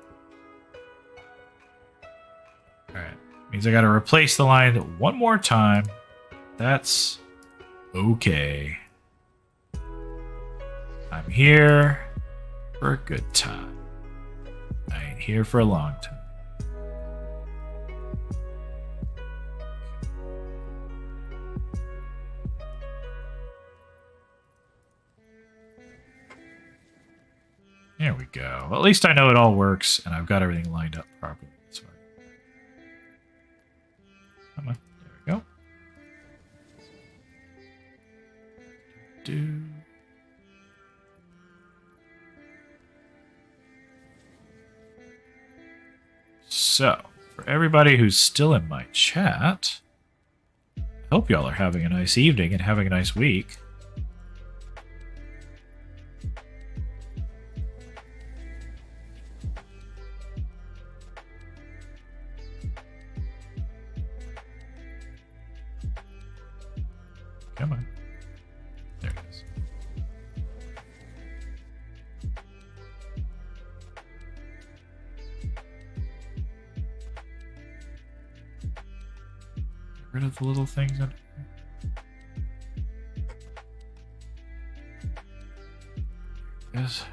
Alright. Means I gotta replace the line one more time. That's okay. I'm here for a good time. I ain't here for a long time. There we go. Well, at least I know it all works, and I've got everything lined up properly. That's right. Come on. There we go. Do. So, for everybody who's still in my chat, I hope y'all are having a nice evening and having a nice week. Come on. There it is. Get rid of the little things under here. Yes.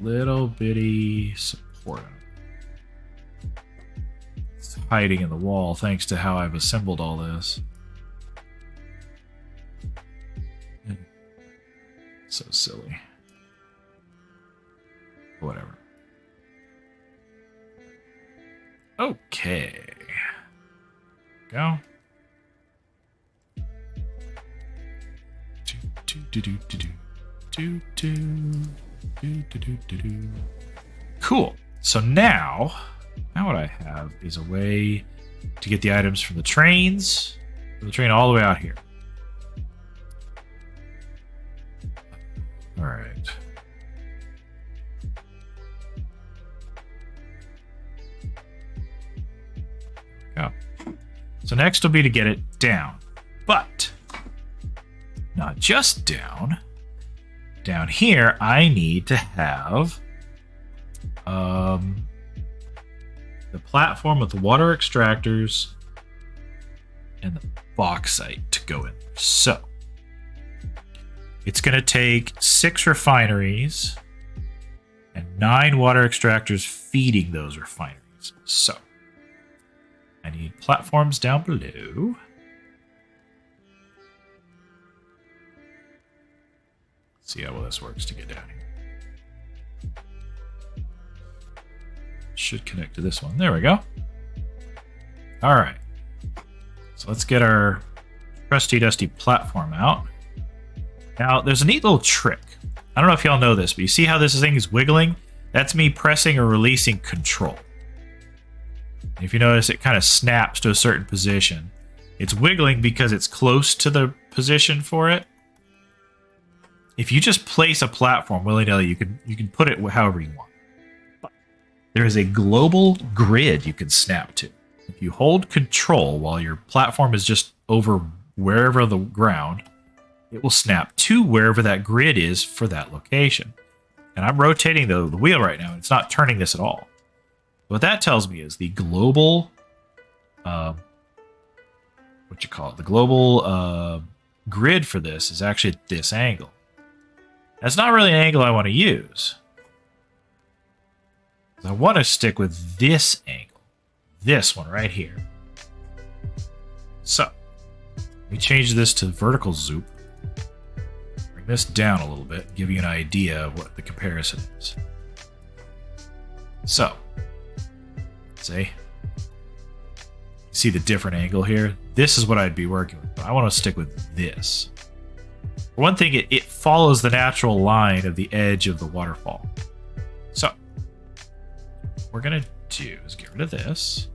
Little bitty support. It's hiding in the wall thanks to how I've assembled all this. So silly. Whatever. Okay. Go. Cool. So now what I have is a way to get the items from the trains, from the train all the way out here. All right. Go. So next will be to get it down, but not just down. Down here, I need to have the platform with the water extractors and the bauxite to go in. So it's going to take 6 refineries and 9 water extractors feeding those refineries. So I need platforms down below. Let's see how well this works to get down here. Should connect to this one. There we go. All right. So let's get our trusty dusty platform out. Now, there's a neat little trick. I don't know if y'all know this, but you see how this thing is wiggling? That's me pressing or releasing control. If you notice, it kind of snaps to a certain position. It's wiggling because it's close to the position for it. If you just place a platform willy-nilly, you can put it however you want. But there is a global grid you can snap to. If you hold control while your platform is just over wherever the ground, it will snap to wherever that grid is for that location. And I'm rotating the wheel right now, and it's not turning this at all. What that tells me is the global, the global grid for this is actually at this angle. That's not really an angle I want to use. I want to stick with this angle. This one right here. So, let me change this to vertical zoom. Bring this down a little bit, give you an idea of what the comparison is. So, see? See the different angle here? This is what I'd be working with, but I want to stick with this. For one thing, it follows the natural line of the edge of the waterfall. So, what we're going to do is get rid of this.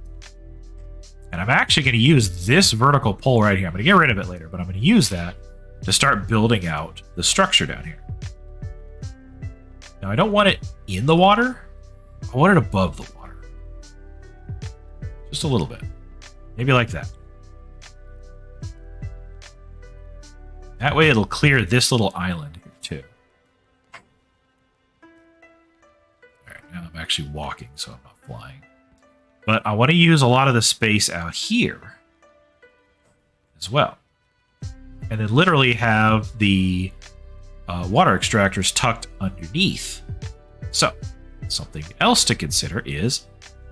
And I'm actually going to use this vertical pole right here. I'm going to get rid of it later, but I'm going to use that to start building out the structure down here. Now, I don't want it in the water. I want it above the water. Just a little bit. Maybe like that. That way it'll clear this little island here too. Alright, now I'm actually walking, so I'm not flying. But I want to use a lot of the space out here as well. And then literally have the water extractors tucked underneath. So, something else to consider is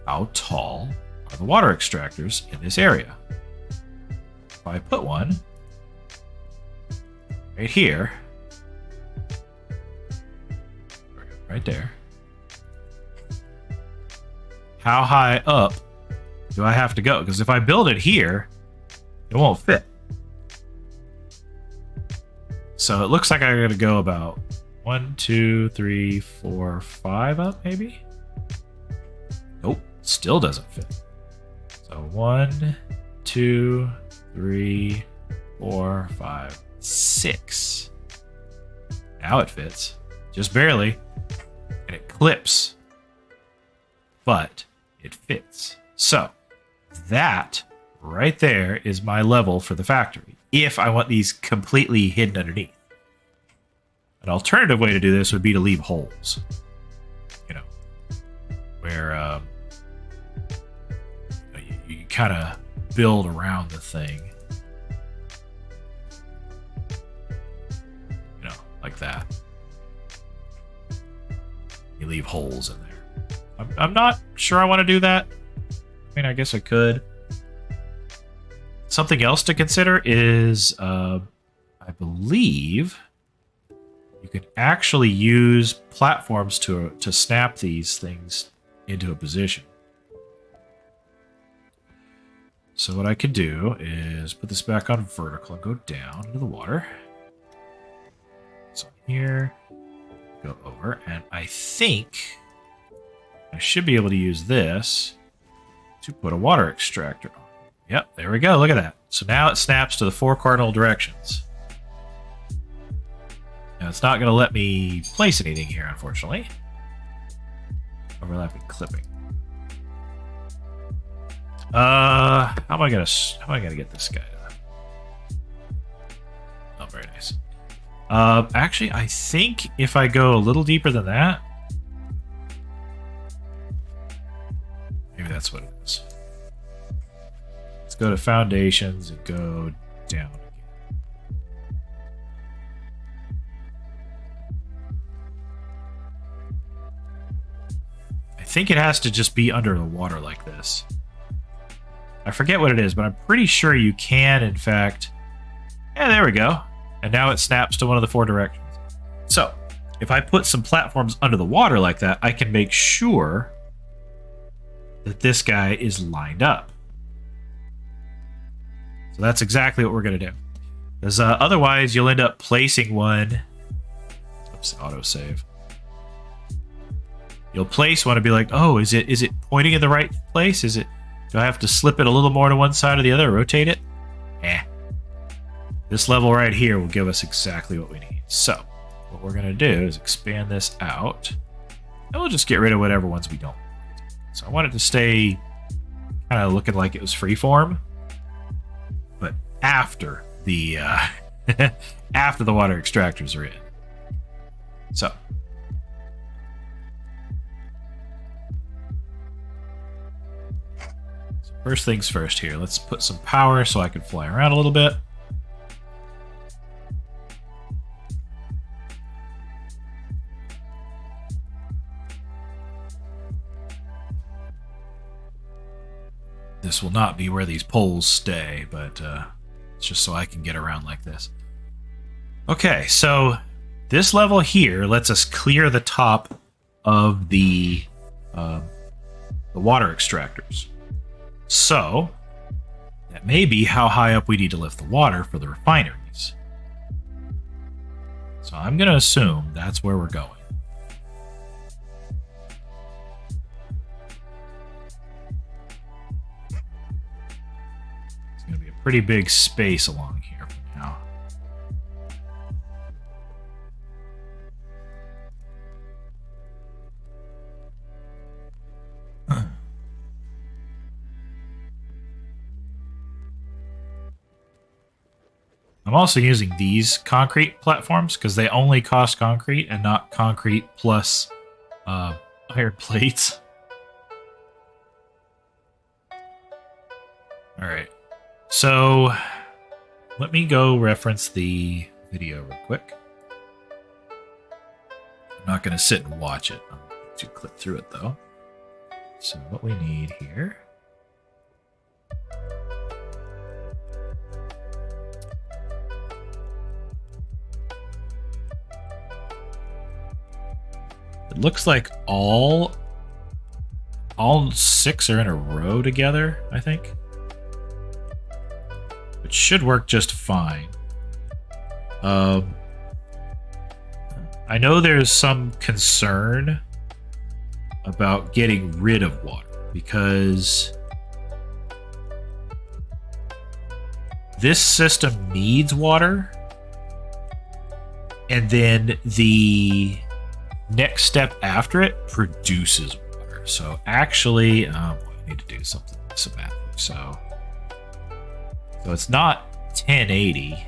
how tall are the water extractors in this area. If I put one right here, right there, how high up do I have to go? Because if I build it here, it won't fit. So it looks like I gotta go about 1, 2, 3, 4, 5 up, maybe? Nope, still doesn't fit. So 1, 2, 3, 4, 5, 6. Now it fits. Just barely. And it clips. But it fits. So that right there is my level for the factory. If I want these completely hidden underneath. An alternative way to do this would be to leave holes. You know, where you kind of build around the thing. You know, like that. You leave holes in there. I'm not sure I want to do that. I mean, I guess I could. Something else to consider is, I believe, you can actually use platforms to snap these things into a position. So what I could do is put this back on vertical and go down into the water. So here, go over, and I think I should be able to use this to put a water extractor on. Yep, there we go. Look at that. So now it snaps to the 4 cardinal directions. Now it's not going to let me place anything here, unfortunately. Overlapping clipping. How am I gonna get this guy done? Oh, very nice. Actually, I think if I go a little deeper than that, maybe that's what it is. Let's go to foundations and go down again. I think it has to just be under the water like this. I forget what it is, but I'm pretty sure you can, in fact... Yeah, there we go. And now it snaps to one of the 4 directions. So, if I put some platforms under the water like that, I can make sure that this guy is lined up. So that's exactly what we're going to do. Because otherwise, you'll end up placing one... Oops, autosave. You'll place one and be like, oh, is it pointing in the right place? Do I have to slip it a little more to one side or the other, rotate it? Eh. This level right here will give us exactly what we need. So, what we're going to do is expand this out. And we'll just get rid of whatever ones we don't want. So I want it to stay kind of looking like it was freeform. But after the, after the water extractors are in. So. First things first here. Let's put some power so I can fly around a little bit. This will not be where these poles stay, but it's just so I can get around like this. Okay, so this level here lets us clear the top of the water extractors. So, That may be how high up we need to lift the water for the refineries. So I'm going to assume that's where we're going. It's going to be a pretty big space along here for now. I'm also using these concrete platforms because they only cost concrete and not concrete plus iron plates. All right, so let me go reference the video real quick. I'm not going to sit and watch it. I'm going to click through it though. So what we need here. It looks like all 6 are in a row together, I think. It should work just fine. I know there's some concern about getting rid of water because this system needs water, and then the next step after it produces water. So actually, I need to do something semantic. So it's not 1080.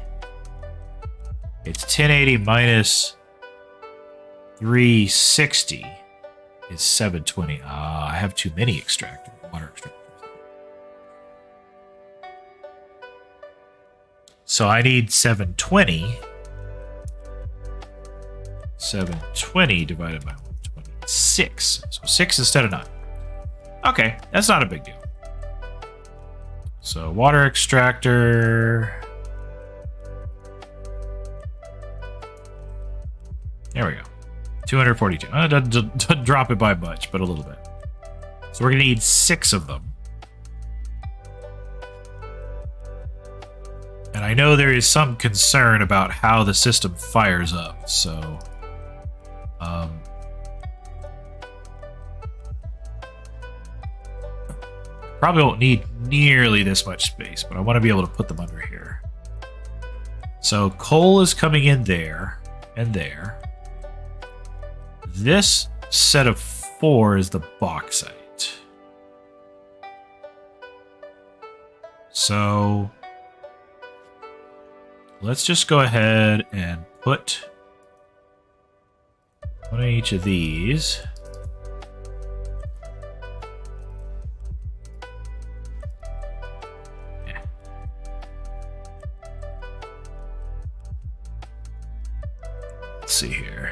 It's 1080 minus 360 is 720. I have too many water extractors. So I need 720. 720 divided by 126. So 6 instead of 9. Okay, that's not a big deal. So water extractor. There we go. 242. Doesn't drop it by much, but a little bit. So we're going to need 6 of them. And I know there is some concern about how the system fires up, so probably won't need nearly this much space, but I want to be able to put them under here. So coal is coming in there and there. This set of 4 is the bauxite. So let's just go ahead and put one of each of these. Yeah. Let's see here.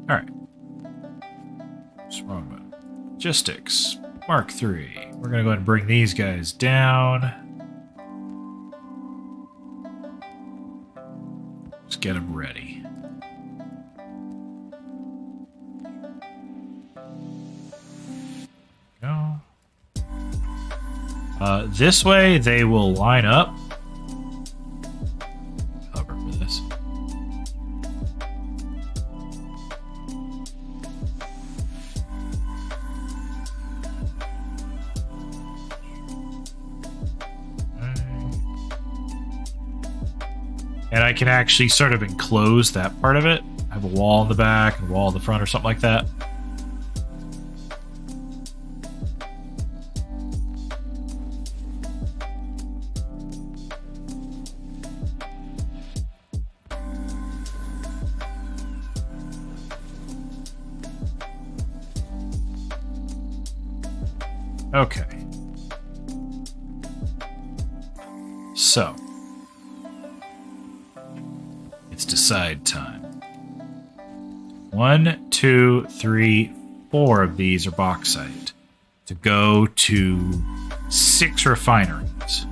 All right. What's wrong with it? Logistics Mark III. We're gonna go ahead and bring these guys down. Just get them ready. Go. This way they will line up. Cover for this. And I can actually sort of enclose that part of it. Have a wall in the back and a wall in the front or something like that. Okay. So, it's decide time. 1, 2, 3, 4 of these are bauxite to go to 6 refineries.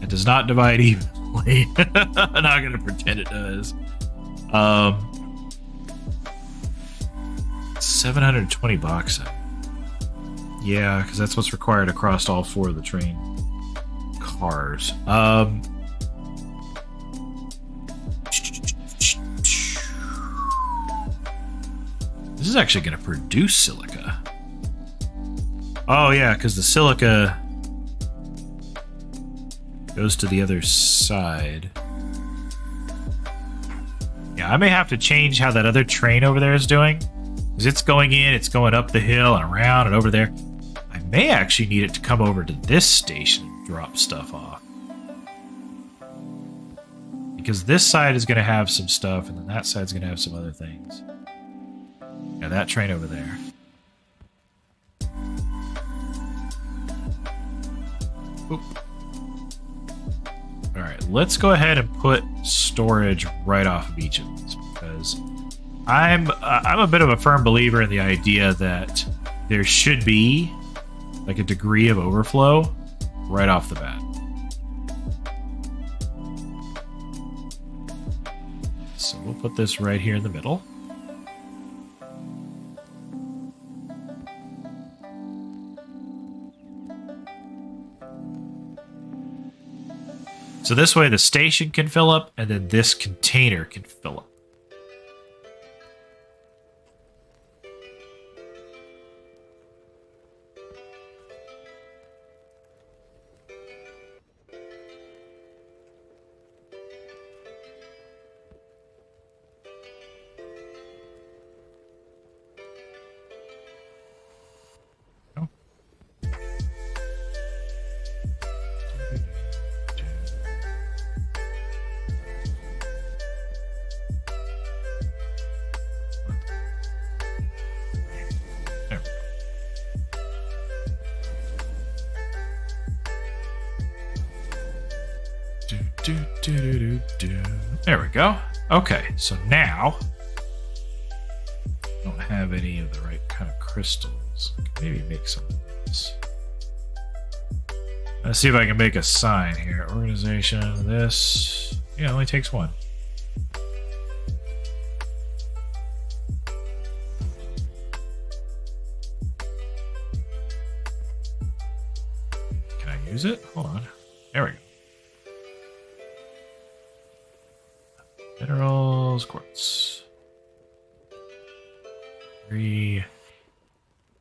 It does not divide evenly. I'm not going to pretend it does. 720 bauxite. Yeah, because that's what's required across all 4 of the train cars. This is actually going to produce silica. Oh, yeah, because the silica goes to the other side. Yeah, I may have to change how that other train over there is doing. Because it's going in, it's going up the hill and around and over there. I may actually need it to come over to this station and drop stuff off. Because this side is going to have some stuff, and then that side's going to have some other things. Yeah, that train over there. Oop. Alright, let's go ahead and put storage right off of each of these, because I'm a bit of a firm believer in the idea that there should be like a degree of overflow right off the bat. So we'll put this right here in the middle. So this way the station can fill up, and then this container can fill up. There we go. Okay, so now I don't have any of the right kind of crystals. I can maybe make some of this. Let's see if I can make a sign here. Organization, this. Yeah, it only takes 1. Can I use it? Hold on. There we go. Minerals, quartz. 3,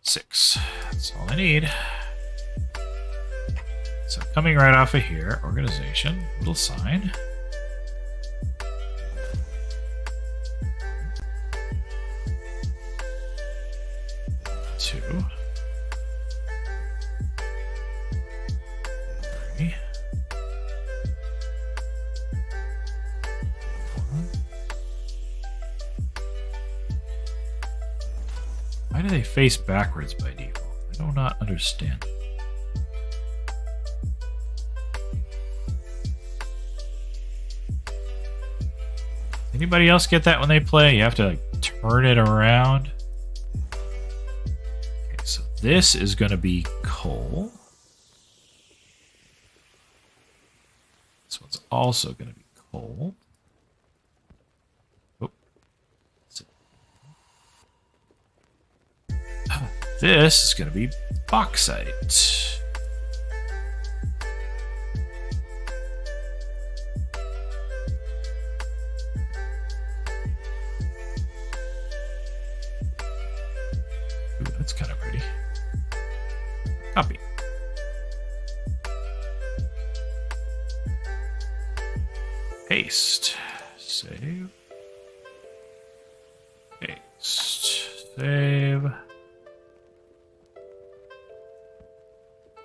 6. That's all I need. So coming right off of here, organization, little sign. Two. 3. Why do they face backwards by default? I do not understand. Anybody else get that when they play? You have to like turn it around. Okay, so this is going to be coal. This one's also going to be coal. This is going to be bauxite. Ooh, that's kind of pretty. Copy. Paste. Save. Paste. Save.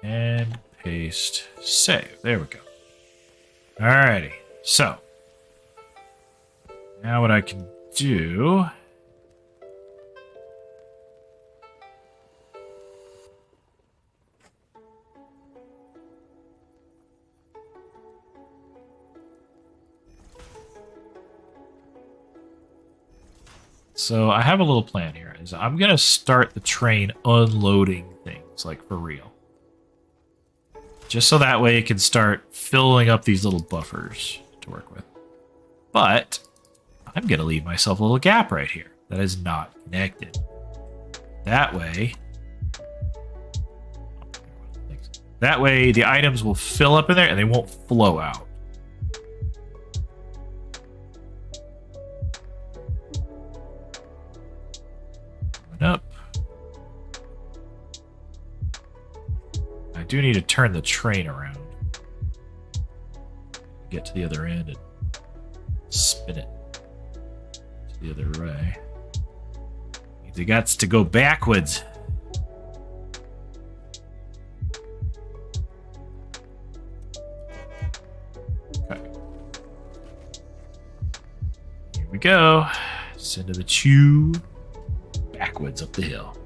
And paste, save. There we go. Alrighty. So, now what I can do... So I have a little plan here. Is I'm going to start the train unloading things, like for real. Just so that way it can start filling up these little buffers to work with. But I'm going to leave myself a little gap right here that is not connected. That way the items will fill up in there and they won't flow out. Up. I do need to turn the train around. Get to the other end and spin it to the other way. It got to go backwards. Okay. Here we go. Send to the chew. Backwards up the hill.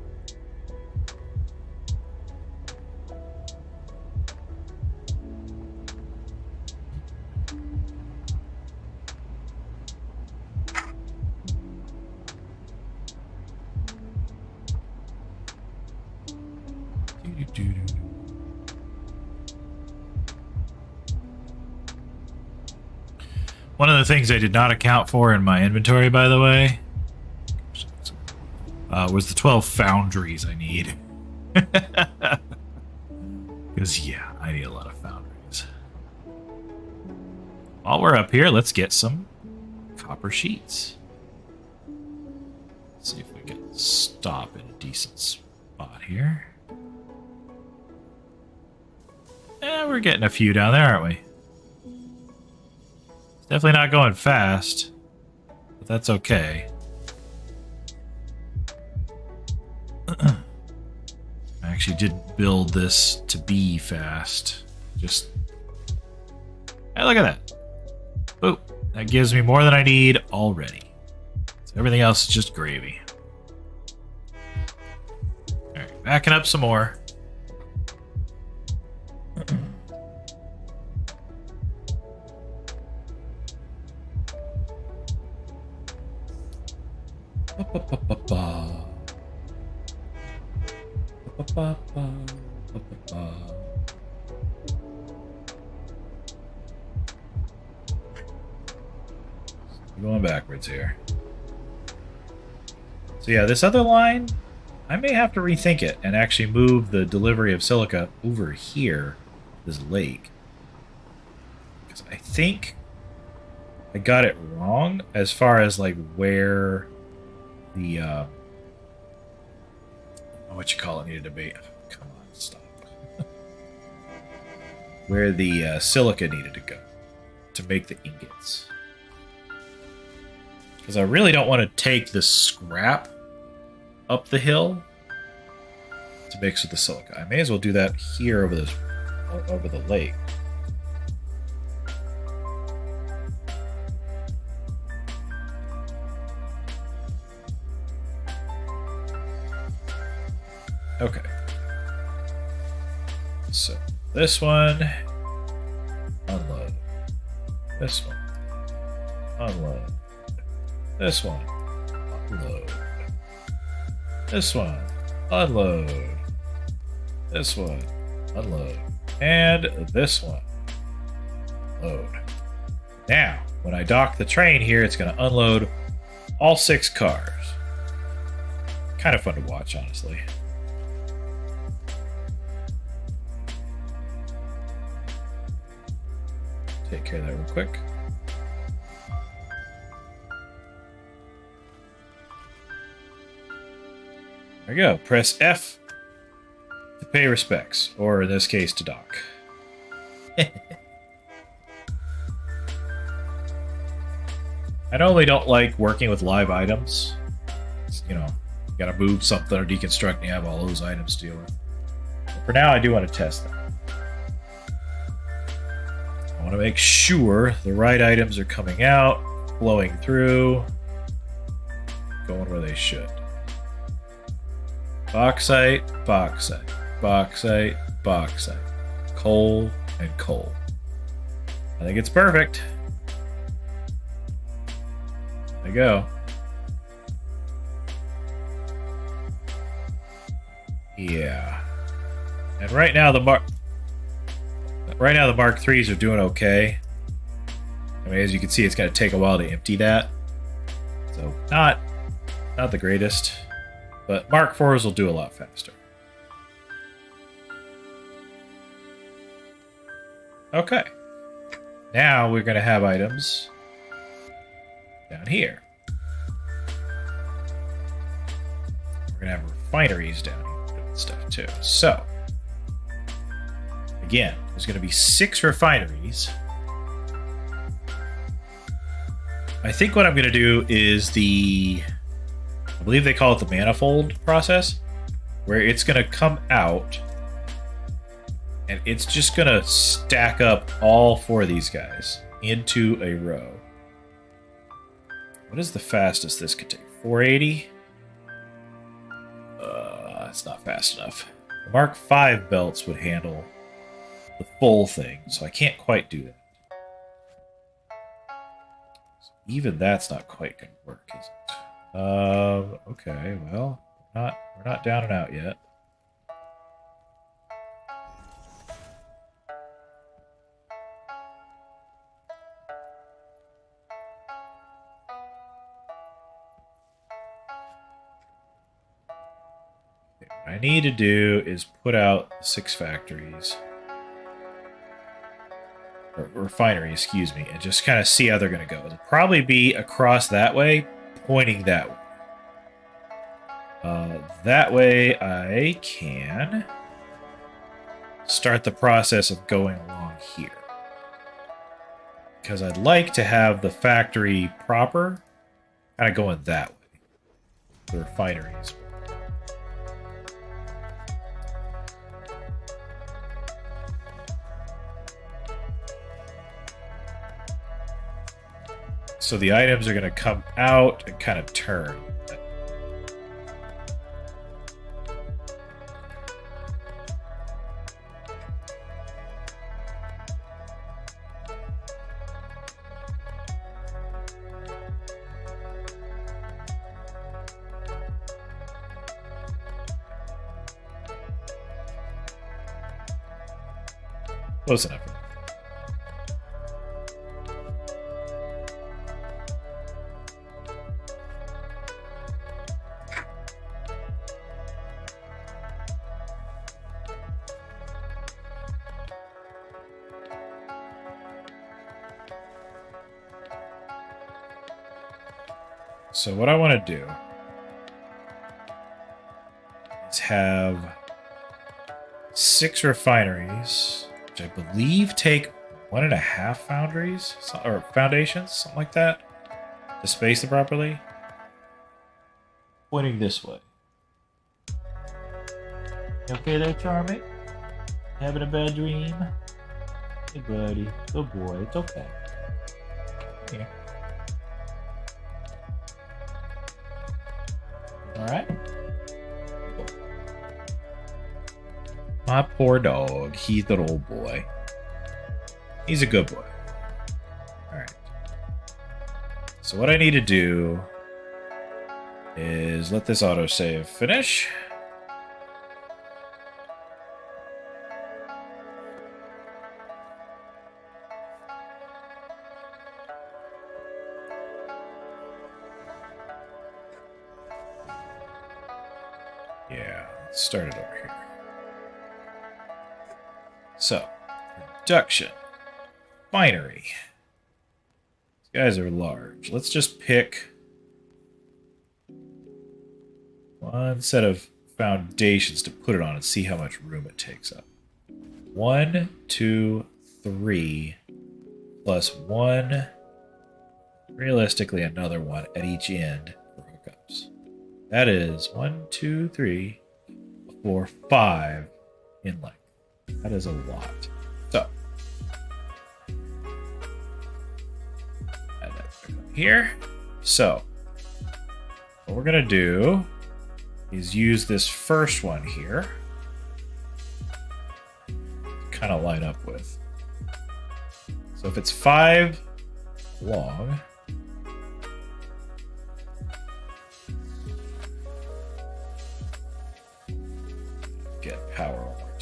One of the things I did not account for in my inventory, by the way, was the 12 foundries I need. Because, yeah, I need a lot of foundries. While we're up here, let's get some copper sheets. Let's see if we can stop in a decent spot here. We're getting a few down there, aren't we? It's definitely not going fast, but that's okay. I actually didn't build this to be fast. Just... Hey, look at that. Oh, that gives me more than I need already. So everything else is just gravy. Alright, backing up some more. Going backwards here. So yeah, this other line, I may have to rethink it and actually move the delivery of silica over here, this lake. Because I think I got it wrong as far as like where the what you call it needed to be. Come on, stop. Where the silica needed to go to make the ingots. Because I really don't want to take the scrap up the hill to mix with the silica. I may as well do that here over this, over the lake. Okay. So this one, unload. This one, unload. This one, unload. This one, unload. This one, unload. And this one, load. Now, when I dock the train here, it's going to unload all 6 cars. Kind of fun to watch, honestly. Take care of that real quick. There we go. Press F to pay respects, or in this case, to dock. I normally don't like working with live items. You know, you gotta move something or deconstruct and you have all those items to deal with. But for now, I do want to test them. I want to make sure the right items are coming out, flowing through, going where they should. Bauxite, bauxite, bauxite, bauxite, coal, and coal. I think it's perfect. There you go. Yeah. And right now the Mark IIIs are doing okay. I mean, as you can see, it's going to take a while to empty that. So not the greatest, but Mark IVs will do a lot faster. Okay. Now we're going to have items down here. We're going to have refineries down here doing stuff too. So, again, there's going to be 6 refineries. I think what I'm going to do is I believe they call it the manifold process, where it's going to come out and it's just going to stack up all 4 of these guys into a row. What is the fastest this could take? 480? That's not fast enough. The Mark V belts would handle the full thing, so I can't quite do that. So even that's not quite going to work, is it? Okay, well, we're not down and out yet. What I need to do is put out 6 factories. Or refinery, excuse me, and just kind of see how they're going to go. It'll probably be across that way, pointing that way. That way I can start the process of going along here. Because I'd like to have the factory proper kind of going that way. The refineries. So the items are going to come out and kind of turn. Close enough. So what I want to do is have 6 refineries, which I believe take 1.5 foundries or foundations, something like that, to space it properly. Pointing this way. Okay there, Charming? Having a bad dream? Hey, buddy. Good boy. It's okay. Yeah. Alright. My poor dog. He's an old boy. He's a good boy. Alright. So what I need to do is let this autosave finish. Yeah, let's start it over here. So, production. Binary. These guys are large. Let's just pick one set of foundations to put it on and see how much room it takes up. 1, 2, 3, plus 1, realistically another one at each end for hookups. That is 1, 2, 3, 4, 5 in length. That is a lot. So, add that here. So, what we're going to do is use this first one here to kind of line up with. So if it's 5 long,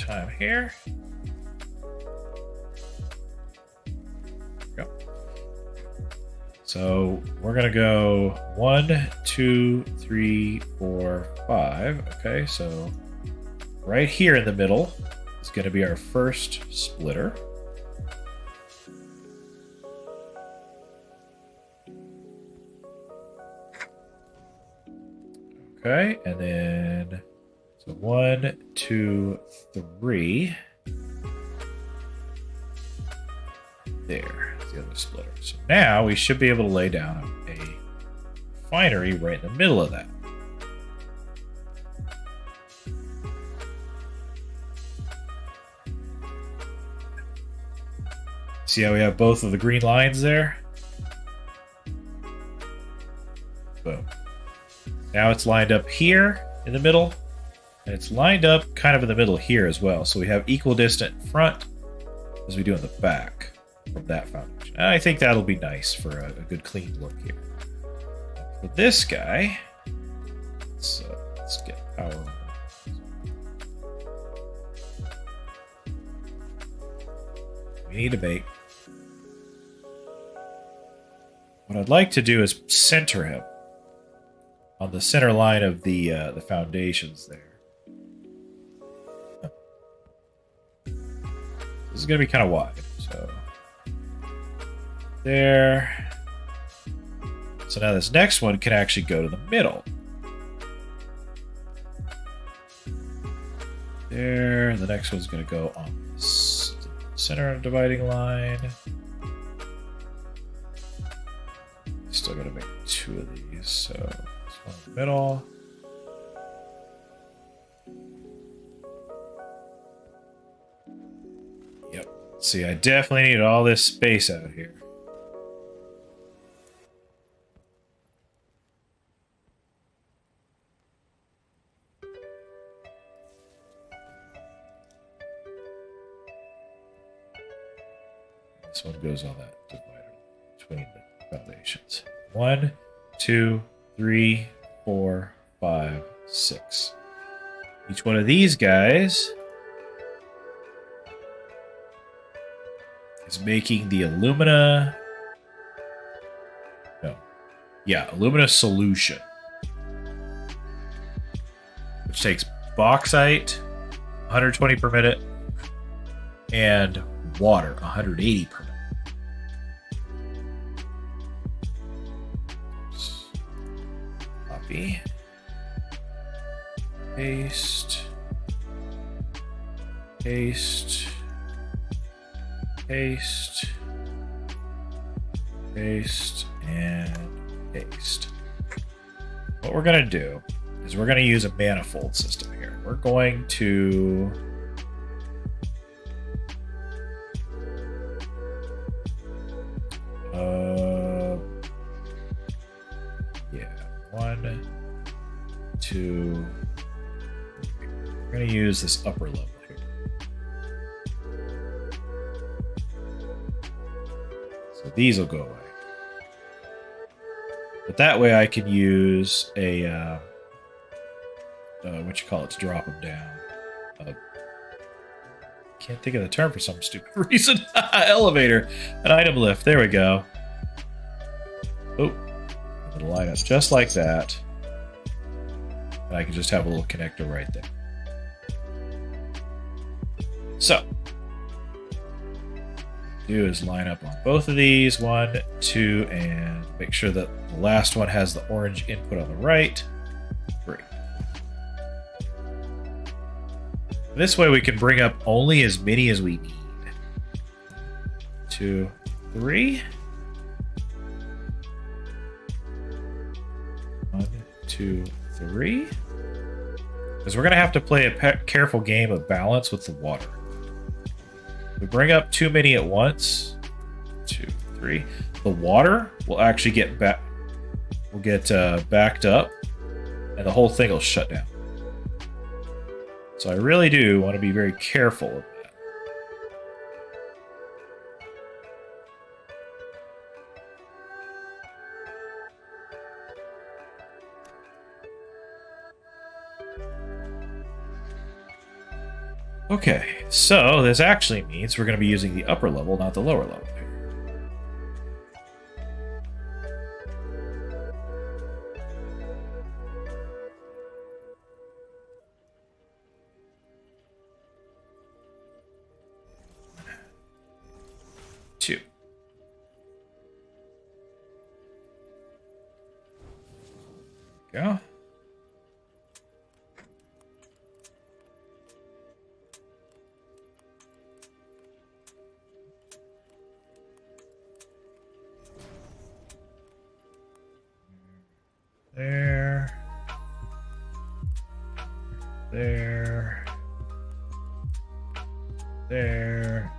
time here. Go. So we're gonna go 1, 2, 3, 4, 5. Okay, so right here in the middle is gonna be our first splitter. Okay, and then so 1, 2, 3. There's the other splitter. So now we should be able to lay down a refinery right in the middle of that. See how we have both of the green lines there? Boom. Now it's lined up here in the middle, and it's lined up kind of in the middle here as well. So we have equal distant front as we do in the back from that foundation. And I think that'll be nice for a good clean look here. For this guy, let's get power on. We need a bait. What I'd like to do is center him on the center line of the foundations there. This is going to be kind of wide, so there. So now this next one can actually go to the middle. There. The next one's going to go on the center dividing line. Still got to make 2 of these, so this one in the middle. Yep. See, I definitely need all this space out here. This one goes on that divider between the foundations. 1, 2, 3, 4, 5, 6. Each one of these guys is making the alumina. No. Yeah, alumina solution. Which takes bauxite, 120 per minute, and water, 180 per minute. Copy. Paste. Paste. Paste. Paste. And paste. What we're going to do is we're going to use a manifold system here. We're going to yeah, 1, 2, 3. We're going to use this upper level here. So these will go away. But that way I can use a, what you call it, to drop them down. Can't think of the term for some stupid reason. Elevator. An item lift. There we go. Oh. It'll line up just like that. And I can just have a little connector right there. So. Do is line up on both of these. 1, 2, and make sure that the last one has the orange input on the right. 3. This way we can bring up only as many as we need. 2, 3. 1, 2, 3. Because we're going to have to play a careful game of balance with the water. If we bring up too many at once, 2, 3, the water will actually get back. Will get backed up, and the whole thing will shut down. So I really do want to be very careful of that. Okay, so this actually means we're going to be using the upper level, not the lower level here. Two. Go. There. There. There.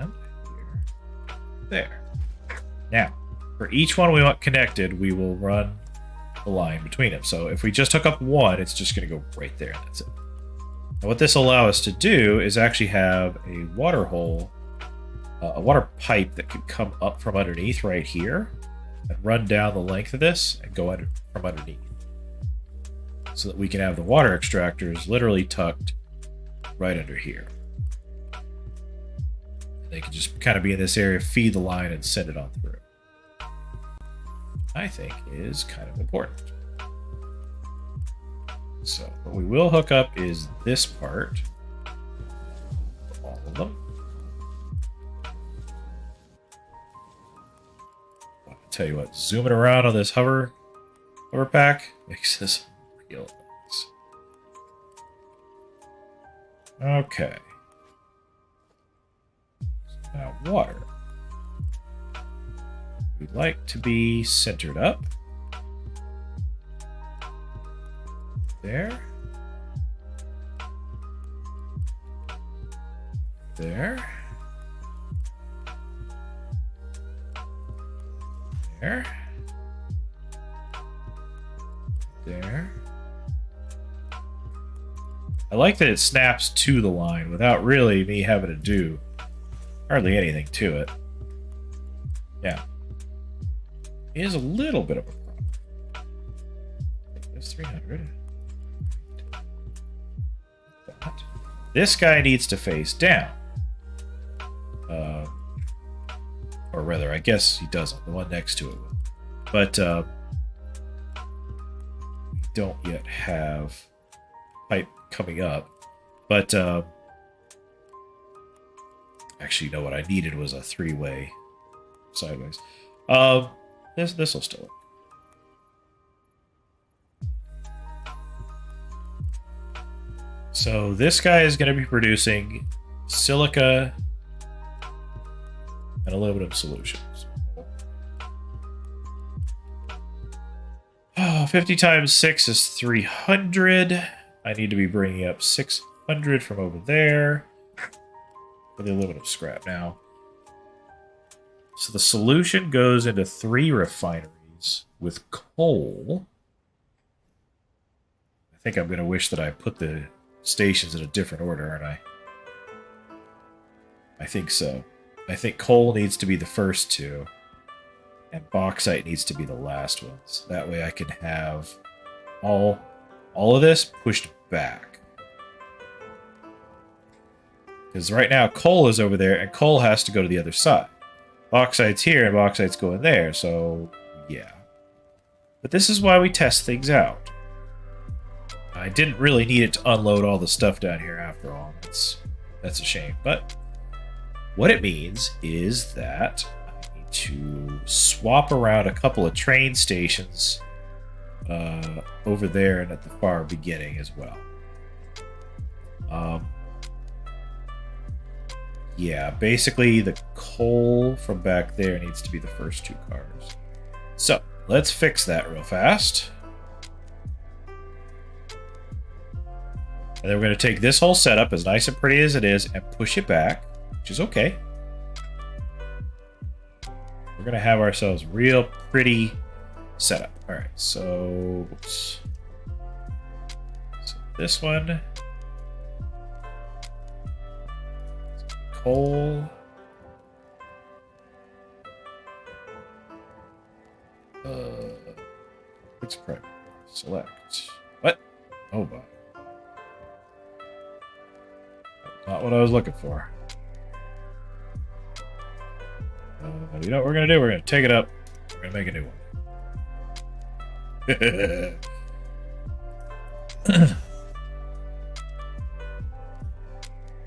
And here. There. Now, for each one we want connected, we will run a line between them. So if we just hook up one, it's just going to go right there, and that's it. Now what this will allow us to do is actually have a water hole, a water pipe that could come up from underneath right here and run down the length of this and go from underneath. So that we can have the water extractors literally tucked right under here. And they can just kind of be in this area, feed the line, and send it on through. I think is kind of important. So what we will hook up is this part. All of them. I'll tell you what, zooming around on this hover pack makes this real nice. Okay. So now water. We'd like to be centered up. There. There. There. There. I like that it snaps to the line without really me having to do hardly anything to it. Yeah. It is a little bit of a problem. There's 300. That. This guy needs to face down. Or rather, I guess he doesn't. The one next to it will. But we don't yet have pipe coming up. But actually, you know what I needed was a three-way sideways. This will still work. So this guy is going to be producing silica and aluminum solutions. 50 times 6 is 300. I need to be bringing up 600 from over there for the aluminum scrap now. So the solution goes into 3 refineries with coal. I think I'm going to wish that I put the stations in a different order, aren't I? I think so. I think coal needs to be the first 2, and bauxite needs to be the last ones. That way I can have all of this pushed back. Because right now coal is over there, and coal has to go to the other side. Bauxite's here, and bauxite's going there, so yeah. But this is why we test things out. I didn't really need it to unload all the stuff down here after all. That's a shame. But what it means is that I need to swap around a couple of train stations over there and at the far beginning as well. Yeah, basically the coal from back there needs to be the first 2 cars. So let's fix that real fast. And then we're going to take this whole setup, as nice and pretty as it is, and push it back, which is okay. We're going to have ourselves real pretty setup. All right, so, oops. So this one. Coal. It's private. Select. What? Oh, my. Not what I was looking for. You know what we're going to do? We're going to take it up. We're going to make a new one.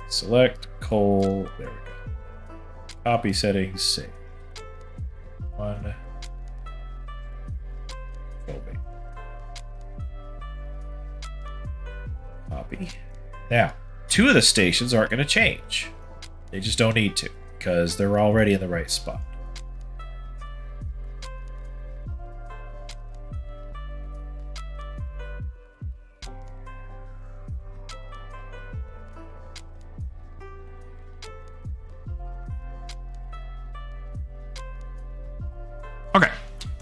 Select coal. There we go. Copy settings. Save. One. Copy. Now, 2 of the stations aren't going to change. They just don't need to, because they're already in the right spot. Okay.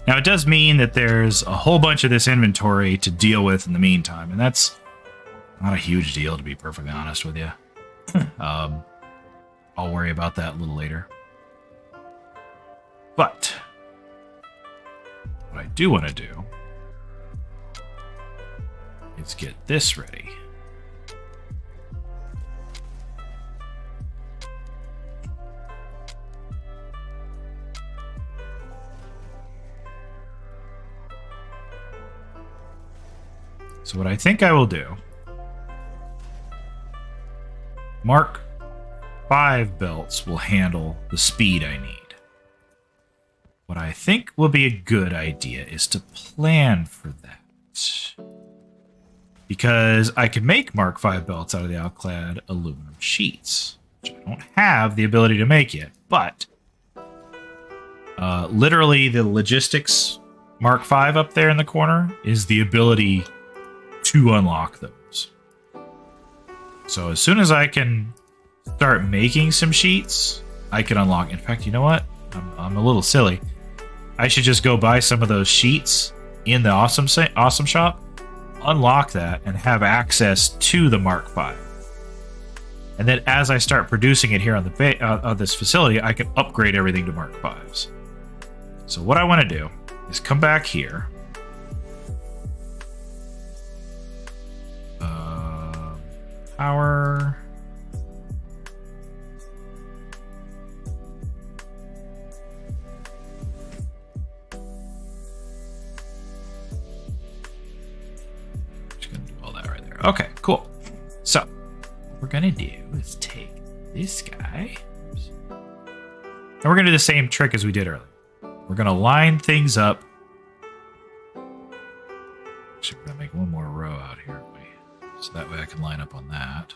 Now, it does mean that there's a whole bunch of this inventory to deal with in the meantime, and that's not a huge deal, to be perfectly honest with you. I'll worry about that a little later. But what I do want to do is get this ready. So what I think I will do, Mark 5 belts will handle the speed I need. What I think will be a good idea is to plan for that. Because I can make Mark 5 belts out of the outclad aluminum sheets, which I don't have the ability to make yet, but literally the logistics Mark 5 up there in the corner is the ability to unlock those. So as soon as I can start making some sheets, I can unlock. In fact, you know what? I'm a little silly. I should just go buy some of those sheets in the awesome shop, unlock that, and have access to the Mark V. And then as I start producing it here on the this facility, I can upgrade everything to Mark Vs. So what I want to do is come back here. Power. Just gonna do all that right there. Okay, cool. So what we're gonna do is take this guy, and we're gonna do the same trick as we did earlier. We're gonna line things up. Actually, we're gonna make one more row out here. So that way I can line up on that.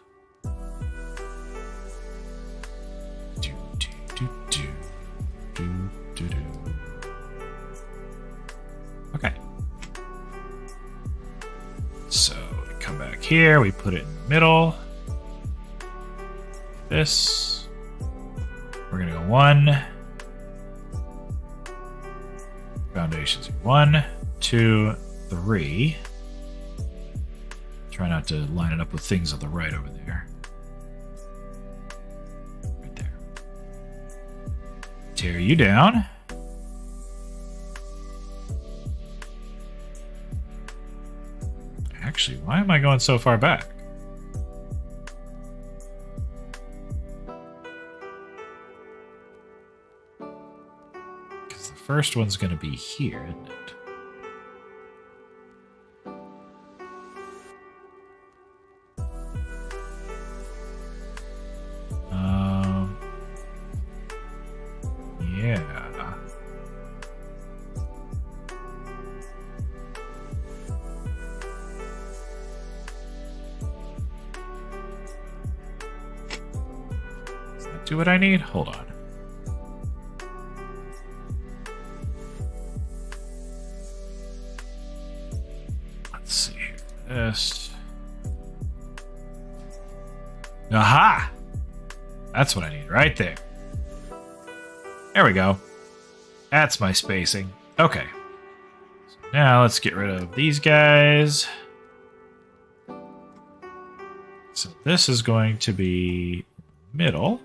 Okay. So we come back here, we put it in the middle. This. We're gonna go 1. Foundations. 1, 2, 3. Try not to line it up with things on the right over there. Right there. Tear you down. Actually, why am I going so far back? Because the first one's going to be here, isn't it? Yeah. Does that do what I need? Hold on. Let's see here. This. Aha! That's what I need right there. There we go. That's my spacing. Okay. So now let's get rid of these guys. So this is going to be middle.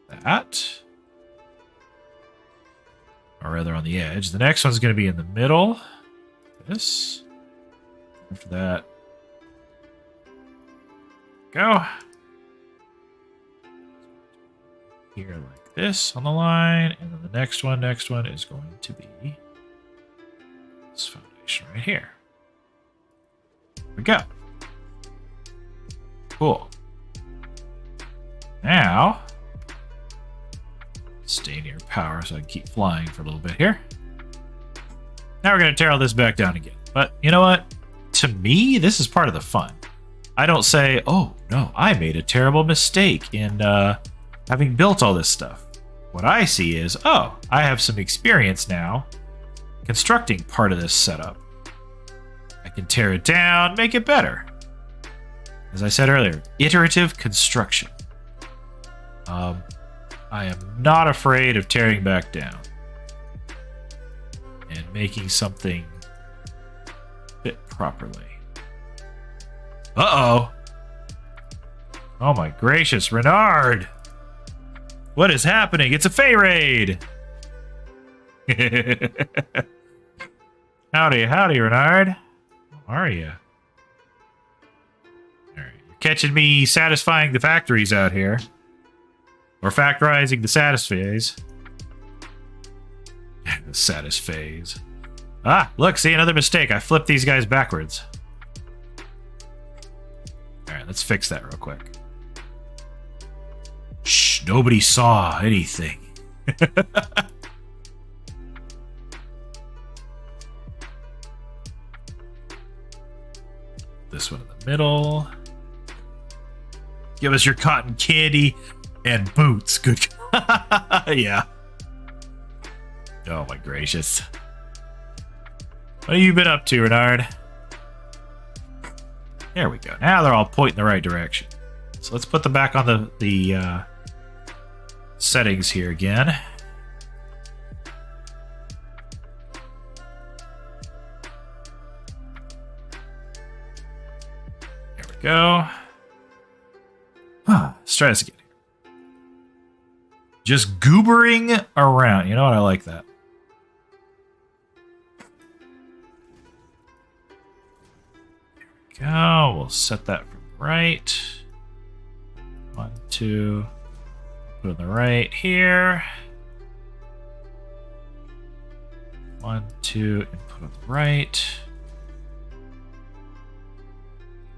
That. Or rather on the edge. The next one's going to be in the middle. This. After that. Go. Here like this on the line, and then the next one is going to be this foundation right here. There we go. Cool. Now, stay near power so I can keep flying for a little bit here. Now we're going to tear all this back down again. But you know what? To me, this is part of the fun. I don't say, oh, no, I made a terrible mistake in having built all this stuff. What I see is, oh, I have some experience now constructing part of this setup. I can tear it down, make it better. As I said earlier, iterative construction. I am not afraid of tearing back down and making something fit properly. Uh-oh. Oh my gracious, Renard! What is happening? It's a Fey raid! Howdy, Renard. How are you? Alright, you're catching me satisfying the factories out here. Or factorizing the Satis phase. The Satis phase. Ah, look, see, another mistake. I flipped these guys backwards. Alright, let's fix that real quick. Shh, nobody saw anything. This one in the middle. Give us your cotton candy and boots. Good. Yeah. Oh my gracious. What have you been up to, Renard? There we go. Now they're all pointing the right direction. So let's put them back on the settings here again. There we go. Let's try this again. Just goobering around. You know what? I like that. There we go. We'll set that from right. 1, 2. Put on the right here. 1, 2, and put on the right.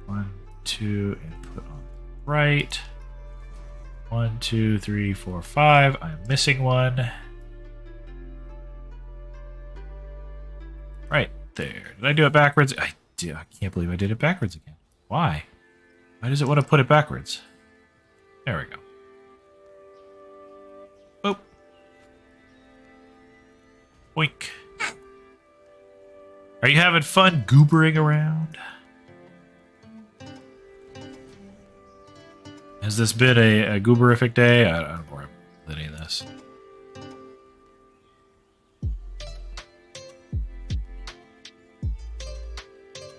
1, 2, and put on the right. 1, 2, 3, 4, 5. I'm missing one. Right there. Did I do it backwards? I can't believe I did it backwards again. Why? Why does it want to put it backwards? There we go. Boop. Boink. Are you having fun goobering around? Has this been a gooberific day? I don't know with any of this.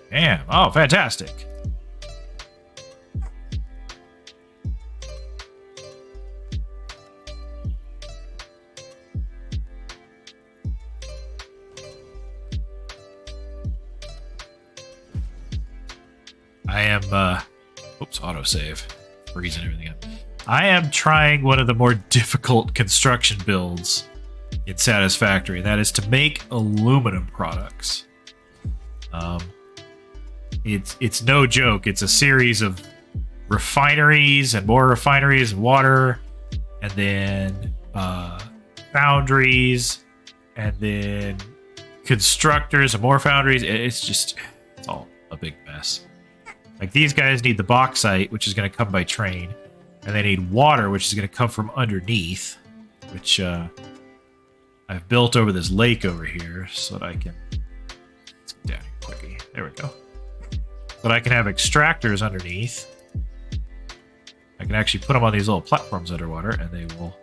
Damn. Oh, fantastic. I am, oops, autosave. Freezing everything up. I am trying one of the more difficult construction builds in Satisfactory. That is to make aluminum products. It's no joke. It's a series of refineries and more refineries and water, and then foundries, and then constructors and more foundries. It's all a big mess. Like, these guys need the bauxite, which is going to come by train, and they need water, which is going to come from underneath, which I've built over this lake over here so that I can... Let's get down here quickly. There we go. So that I can have extractors underneath. I can actually put them on these little platforms underwater, and they will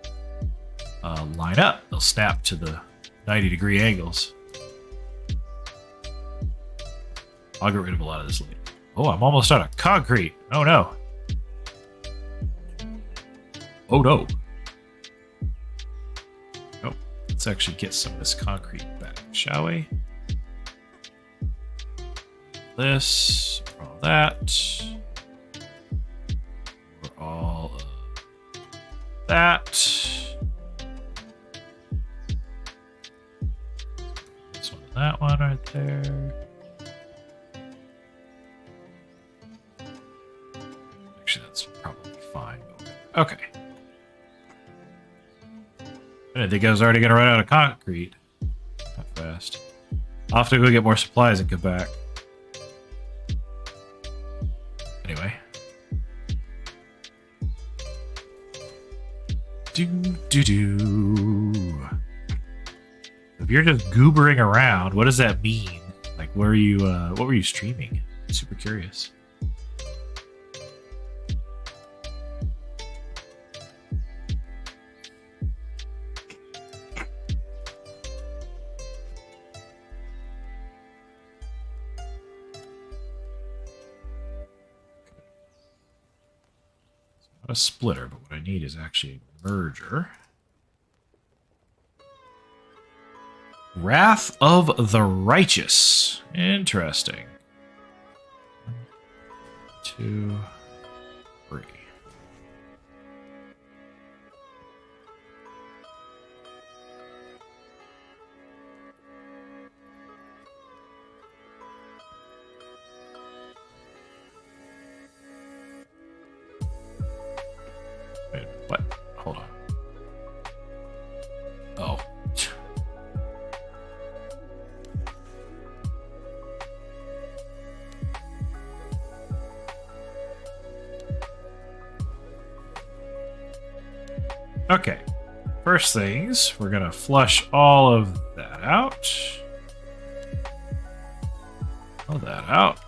line up. They'll snap to the 90-degree angles. I'll get rid of a lot of this later. Oh, I'm almost out of concrete. Oh, no. Oh, no. Oh, let's actually get some of this concrete back, shall we? This, all that. that. This one, that one right there. Actually, that's probably fine. Okay. I didn't think I was already going to run out of concrete. Not fast. I'll have to go get more supplies and come back. Anyway. If you're just goobering around, what does that mean? Like, what were you streaming? I'm super curious. A splitter, but what I need is actually a merger. Wrath of the Righteous. Interesting. 1, 2, 3. Wait, what? Hold on. Oh. Okay. First things, we're gonna flush all of that out. All that out.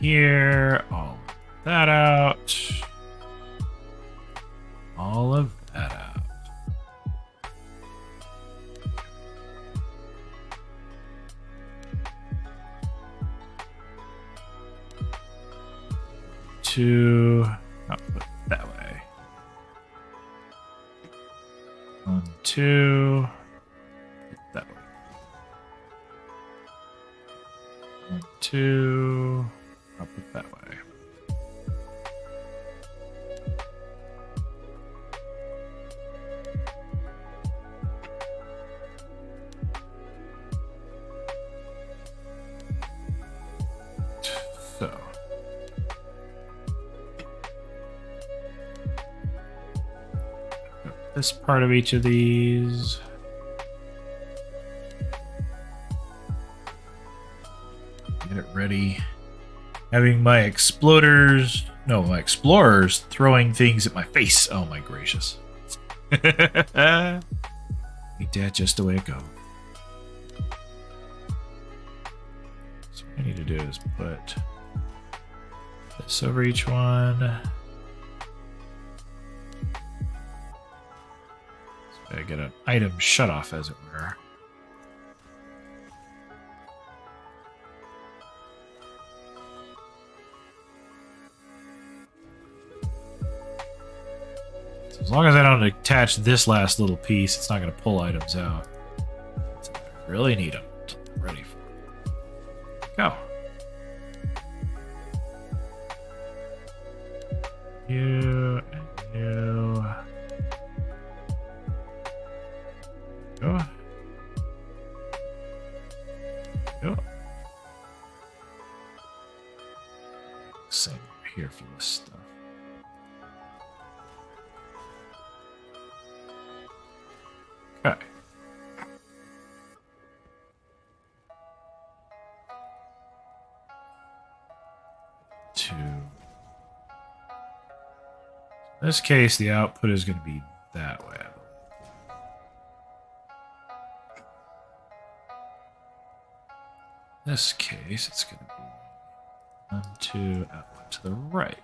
Here, all of that out. All of that out. Output that way. 1, 2. That way. 1, 2. Output that way. So. This part of each of these. Get it ready. Having my explorers throwing things at my face. Oh my gracious. Ain't that just the way it goes? So what I need to do is put this over each one. I get an item shut off, as it were. So as long as I don't attach this last little piece, it's not going to pull items out. So I really need them ready for it. Go. You and you. Go. Go. Same here for this stuff. Okay. Two. In this case, the output is going to be that way. In this case, it's going to be 1, 2, output to the right.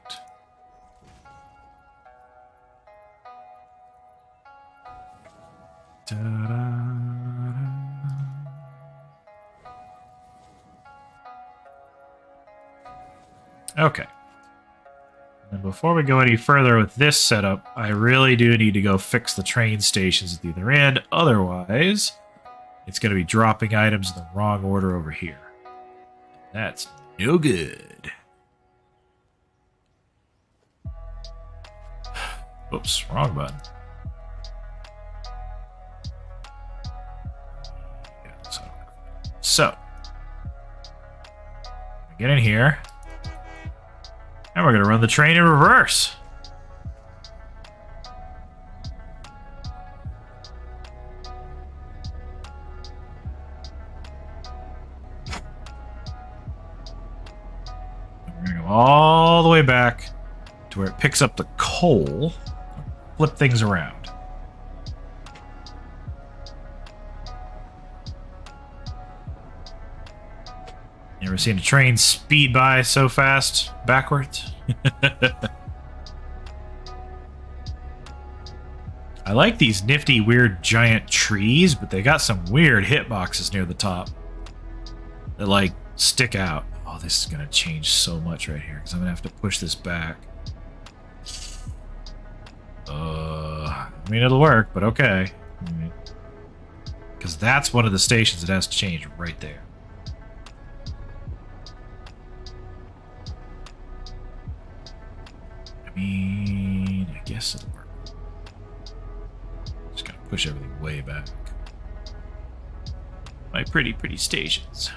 Okay. And before we go any further with this setup, I really do need to go fix the train stations at the other end. Otherwise, it's going to be dropping items in the wrong order over here. That's no good. Oops, wrong button. Yeah, so, get in here. And we're going to run the train in reverse. We're going to go all the way back to where it picks up the coal. Flip things around. You ever seen a train speed by so fast backwards? I like these nifty, weird, giant trees, but they got some weird hitboxes near the top that, like, stick out. Oh, this is going to change so much right here, because I'm going to have to push this back. I mean, it'll work, but okay. Because that's one of the stations that has to change right there. I mean, I guess it'll work. Just gotta push everything way back. My pretty stations.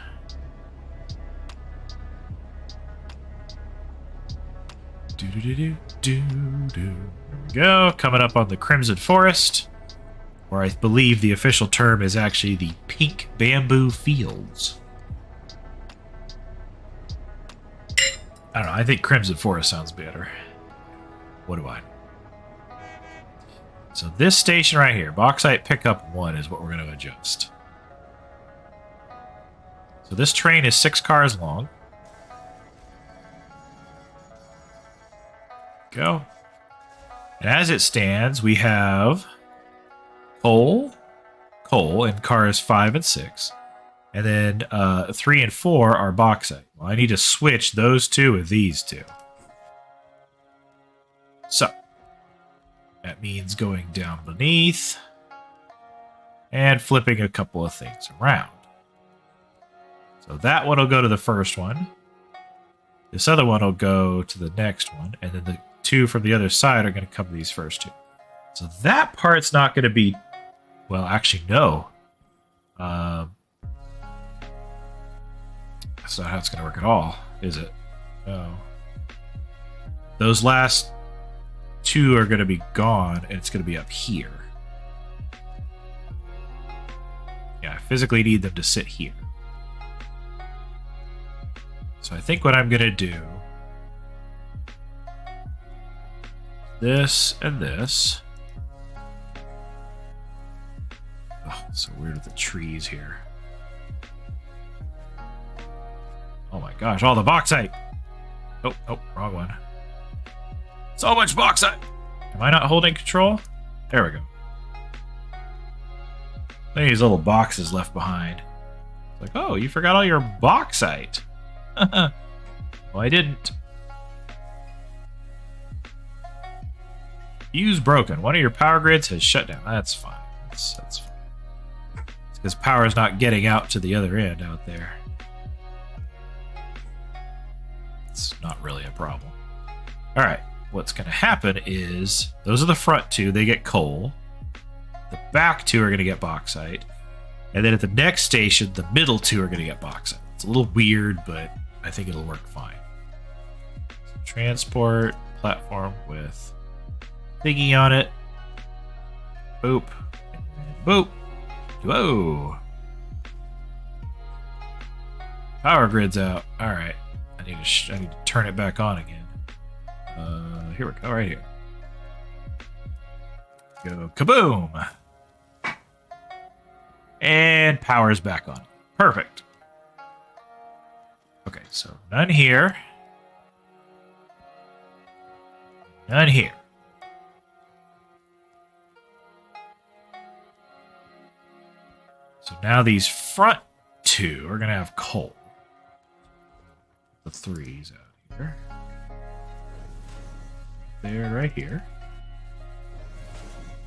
There we go. Coming up on the Crimson Forest, or I believe the official term is actually the Pink Bamboo Fields. I don't know. I think Crimson Forest sounds better. What do I? So this station right here, Bauxite Pickup 1, is what we're going to adjust. So this train is 6 cars long. Go. And as it stands, we have coal in cars 5 and 6. And then 3 and 4 are bauxite. Well, I need to switch those two with these two. So, that means going down beneath and flipping a couple of things around. So that one will go to the first one. This other one will go to the next one. And then the 2 from the other side are going to come to these first 2. So that part's not going to be... Well, actually, no. That's not how it's going to work at all, is it? No. Those last 2 are going to be gone, and it's going to be up here. Yeah, I physically need them to sit here. So I think what I'm going to do... This and this. Oh, it's so weird with the trees here. Oh my gosh, all the bauxite! Oh, wrong one. So much bauxite! Am I not holding control? There we go. Look at these little boxes left behind. It's like, oh, you forgot all your bauxite. Well, I didn't. Fuse broken. One of your power grids has shut down. That's fine. That's fine. It's because power is not getting out to the other end out there. It's not really a problem. All right. What's going to happen is those are the front 2. They get coal. The back 2 are going to get bauxite. And then at the next station, the middle 2 are going to get bauxite. It's a little weird, but I think it'll work fine. So transport platform with thingy on it. Boop. And boop. Whoa. Power grid's out. All right. I need to turn it back on again. Here we go, right here. Go kaboom! And power's back on. Perfect. Okay, so none here. None here. So now these front 2 are going to have coal. The 3's out here. There, right here.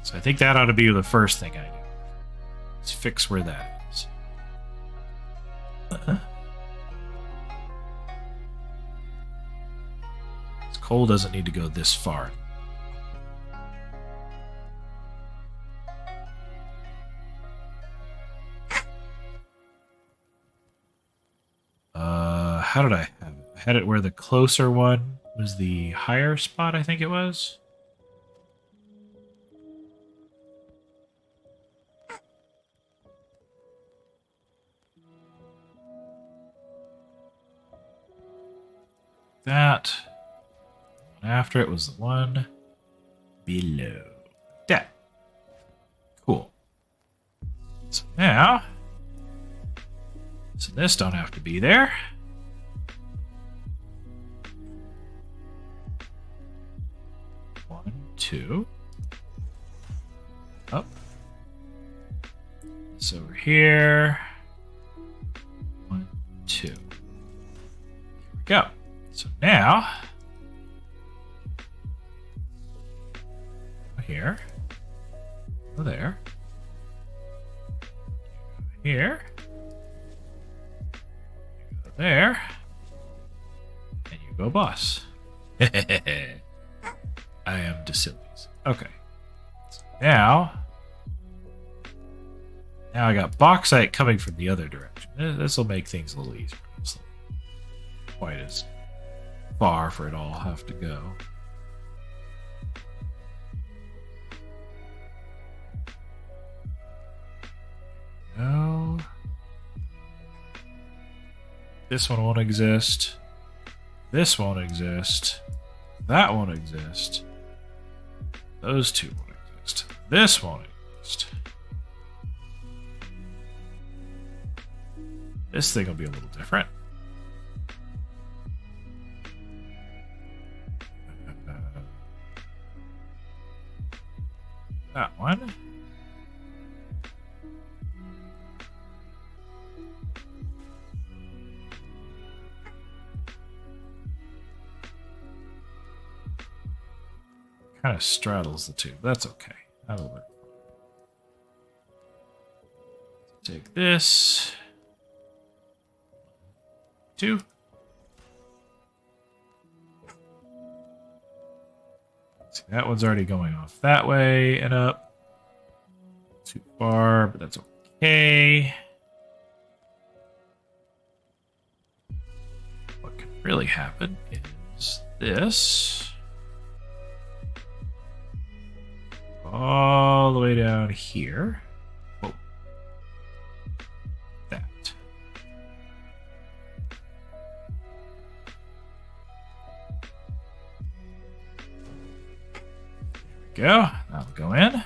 So I think that ought to be the first thing I do. Let's fix where that is. This coal doesn't need to go this far. how did I have it? I had it where the closer one was the higher spot, I think it was. That. After it was the one below. That. Cool. So now, so this don't have to be there. One, two. Up. This over here. One, two. Here we go. So now, here, go there, here, go there, and you go boss. I am DeSillies. Okay. So now I got Bauxite coming from the other direction. This will make things a little easier. It's not quite as far for it all have to go. No. This one won't exist. This won't exist. That won't exist. Those two won't exist. This won't exist. This thing will be a little different. That one. Kind of straddles the two. That's okay. That'll work. Take this. Two. See, that one's already going off that way and up. Too far, but that's okay. What can really happen is this. All the way down here. Whoa. That. There we go. That'll go in.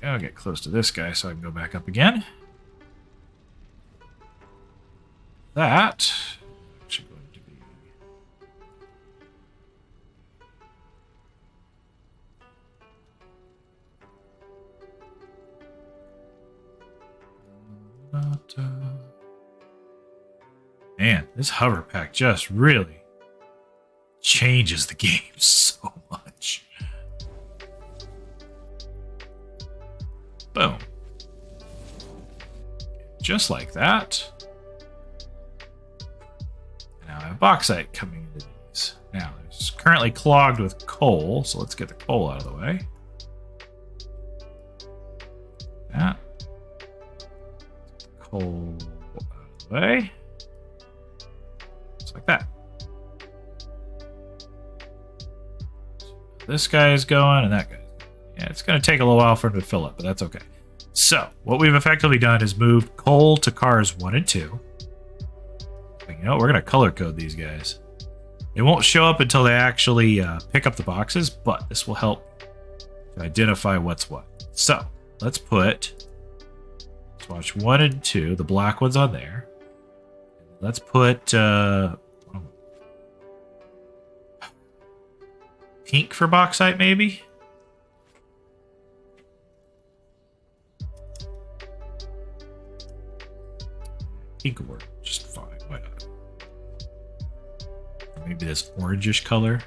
I'll get close to this guy so I can go back up again. That actually going to be man, this hover pack just really changes the game so much. Boom. Just like that. And now I have Bauxite coming into these. Now, it's currently clogged with coal, so let's get the coal out of the way. That. Coal out of the way. Just like that. This guy is going, and that guy. Yeah, it's going to take a little while for him to fill up, but that's okay. So, what we've effectively done is moved coal to cars 1 and 2. But, you know, we're going to color code these guys. They won't show up until they actually pick up the boxes, but this will help to identify what's what. So, let's watch 1 and 2. The black one's on there. Let's put pink for Bauxite, maybe? Pink will work just fine. Why not? Maybe this orangish color.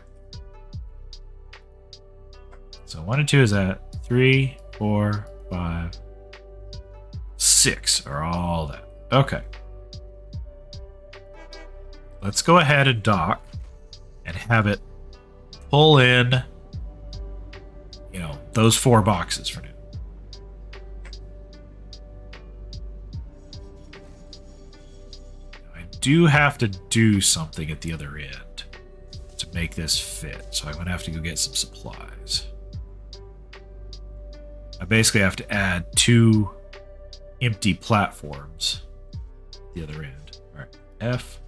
So 1 and 2 is that. 3, 4, 5, 6 are all that. Okay. Let's go ahead and dock and have it pull in, you know, those 4 boxes for now. do have to do something at the other end to make this fit. So I'm going to have to go get some supplies. I basically have to add 2 empty platforms at the other end. All right, F.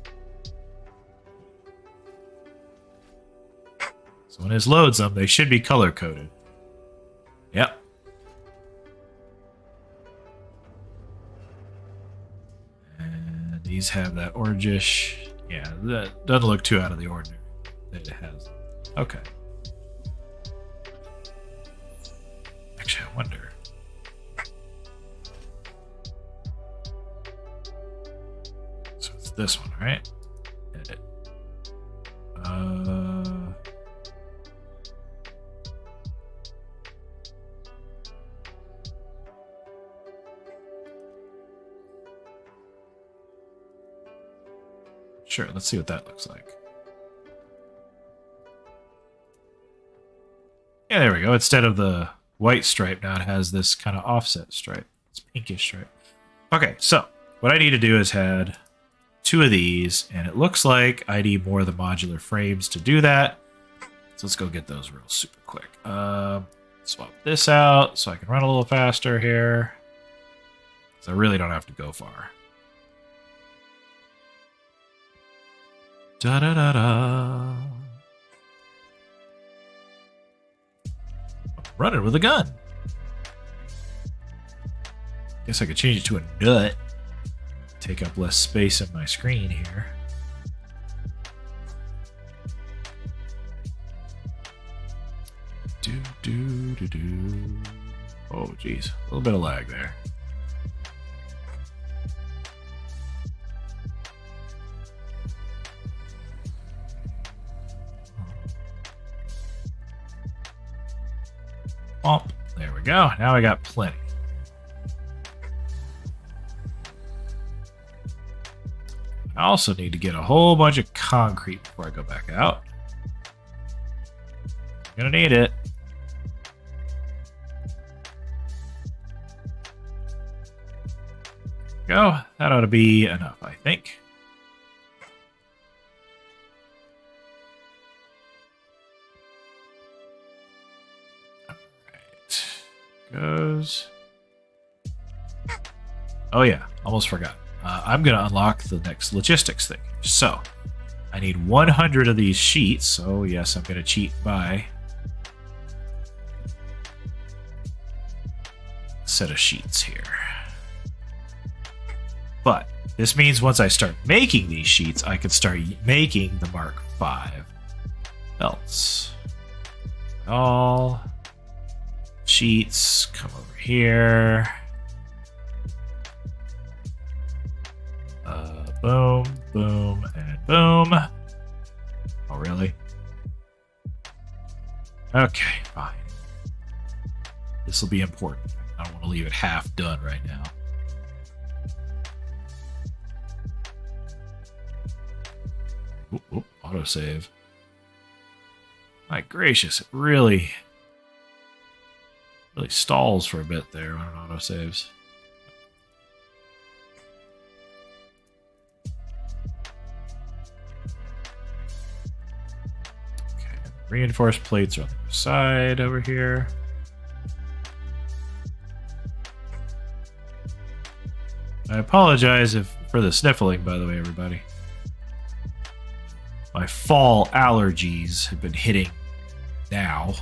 So when it loads them, they should be color-coded. Yep. And these have that orangish. Yeah, that doesn't look too out of the ordinary. It has. Okay. Actually, I wonder. So it's this one, right? Edit. Sure, let's see what that looks like. Yeah, there we go. Instead of the white stripe, now it has this kind of offset stripe. It's pinkish stripe. Okay, so what I need to do is add 2 of these, and it looks like I need more of the modular frames to do that. So let's go get those real super quick. Swap this out so I can run a little faster here. So I really don't have to go far. Da-da-da-da. Running with a gun. Guess I could change it to a nut. Take up less space on my screen here. Do. Oh, geez. A little bit of lag there. Bump. There we go. Now I got plenty. I also need to get a whole bunch of concrete before I go back out. I'm gonna need it. Go. That ought to be enough, I think. Goes. Oh yeah, almost forgot. I'm going to unlock the next logistics thing. So, I need 100 of these sheets. So yes, I'm going to cheat by a set of sheets here. But this means once I start making these sheets, I can start making the Mark V belts. All sheets, come over here. Boom, boom, and boom. Oh, really? Okay, fine. This will be important. I don't want to leave it half done right now. Oop, autosave. My gracious, it really stalls for a bit there on autosaves. Okay, reinforced plates are on the other side over here. I apologize for the sniffling, by the way, everybody. My fall allergies have been hitting now.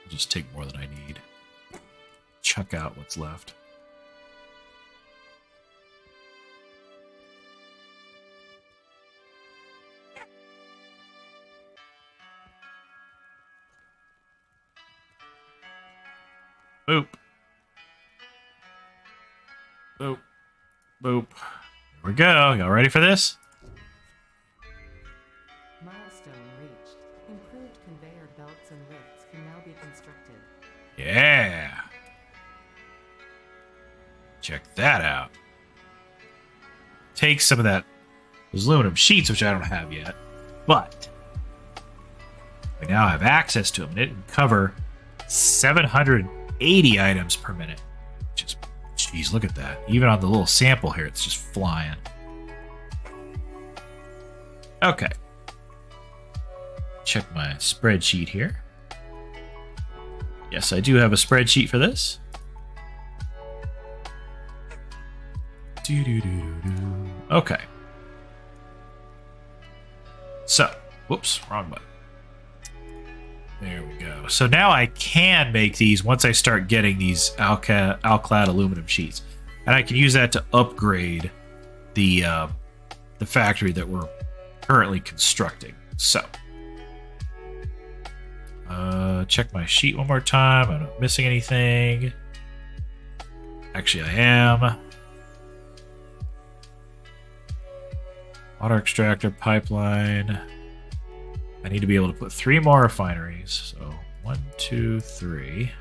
Just take more than I need. Chuck out what's left. Boop. Boop. Boop. Here we go. Y'all ready for this?
Milestone reached. Improved conveyor belts and lifts can now be constructed.
Yeah. Check that out. Take some of those aluminum sheets, which I don't have yet, but we now have access to them. It can cover 780 items per minute, which is Jeez, look at that. Even on the little sample here, it's just flying. Okay. Check my spreadsheet here. Yes, I do have a spreadsheet for this. Okay. So, whoops, wrong button. There we go. So now I can make these once I start getting these alclad aluminum sheets. And I can use that to upgrade the factory that we're currently constructing. So, check my sheet one more time. I'm not missing anything. Actually, I am. Water extractor pipeline. I need to be able to put 3 more refineries. So 1, 2, 3.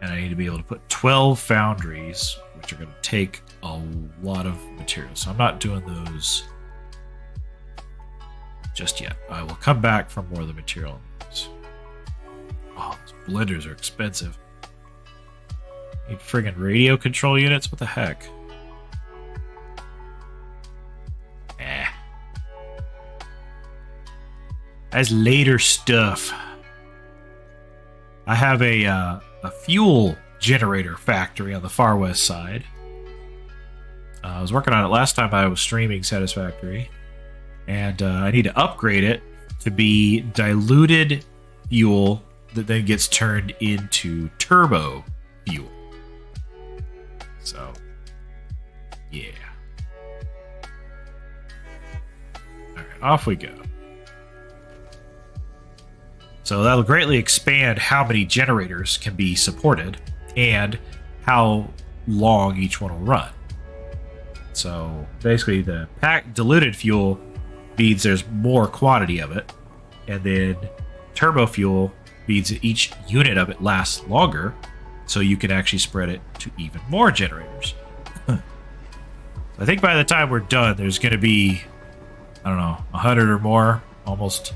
And I need to be able to put 12 foundries, which are going to take a lot of material. So I'm not doing those just yet. I will come back for more of the material on those. Oh, those blenders are expensive. Need friggin' radio control units? What the heck? That's later stuff. I have a fuel generator factory on the far west side. I was working on it last time I was streaming Satisfactory. And I need to upgrade it to be diluted fuel that then gets turned into turbo fuel. So, yeah. Alright, off we go. So that'll greatly expand how many generators can be supported and how long each one will run. So basically the diluted fuel means there's more quantity of it, and then turbo fuel means that each unit of it lasts longer, so you can actually spread it to even more generators. I think by the time we're done, there's going to be, I don't know, 100 or more, almost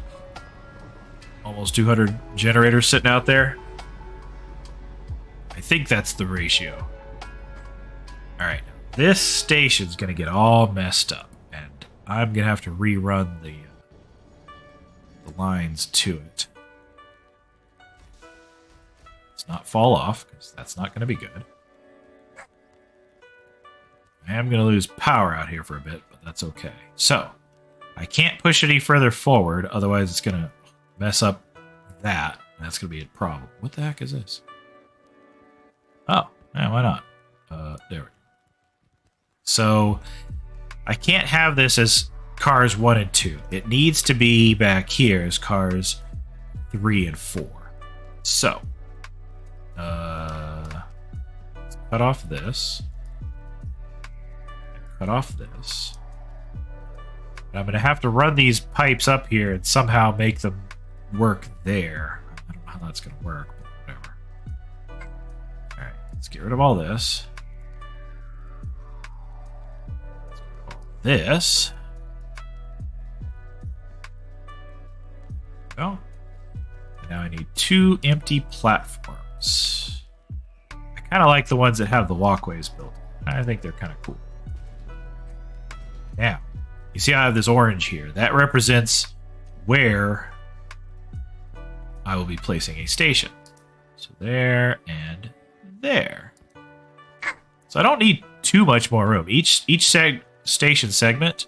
200 generators sitting out there. I think that's the ratio. All right, this station's going to get all messed up, and I'm going to have to rerun the lines to it. Let's not fall off, because that's not going to be good. I am going to lose power out here for a bit, but that's okay. So, I can't push any further forward, otherwise it's going to mess up that, and that's going to be a problem. What the heck is this? Oh, yeah, why not? There we go. So, I can't have this as cars 1 and 2. It needs to be back here as cars 3 and 4. So, let's cut off this. Cut off this. And I'm going to have to run these pipes up here and somehow make them work there. I don't know how that's going to work, but whatever. Alright, let's get rid of all this. This. Oh. Now I need 2 empty platforms. I kind of like the ones that have the walkways built. I think they're kind of cool. Now, you see I have this orange here. That represents where I will be placing a station. So there and there. So I don't need too much more room. Each station segment,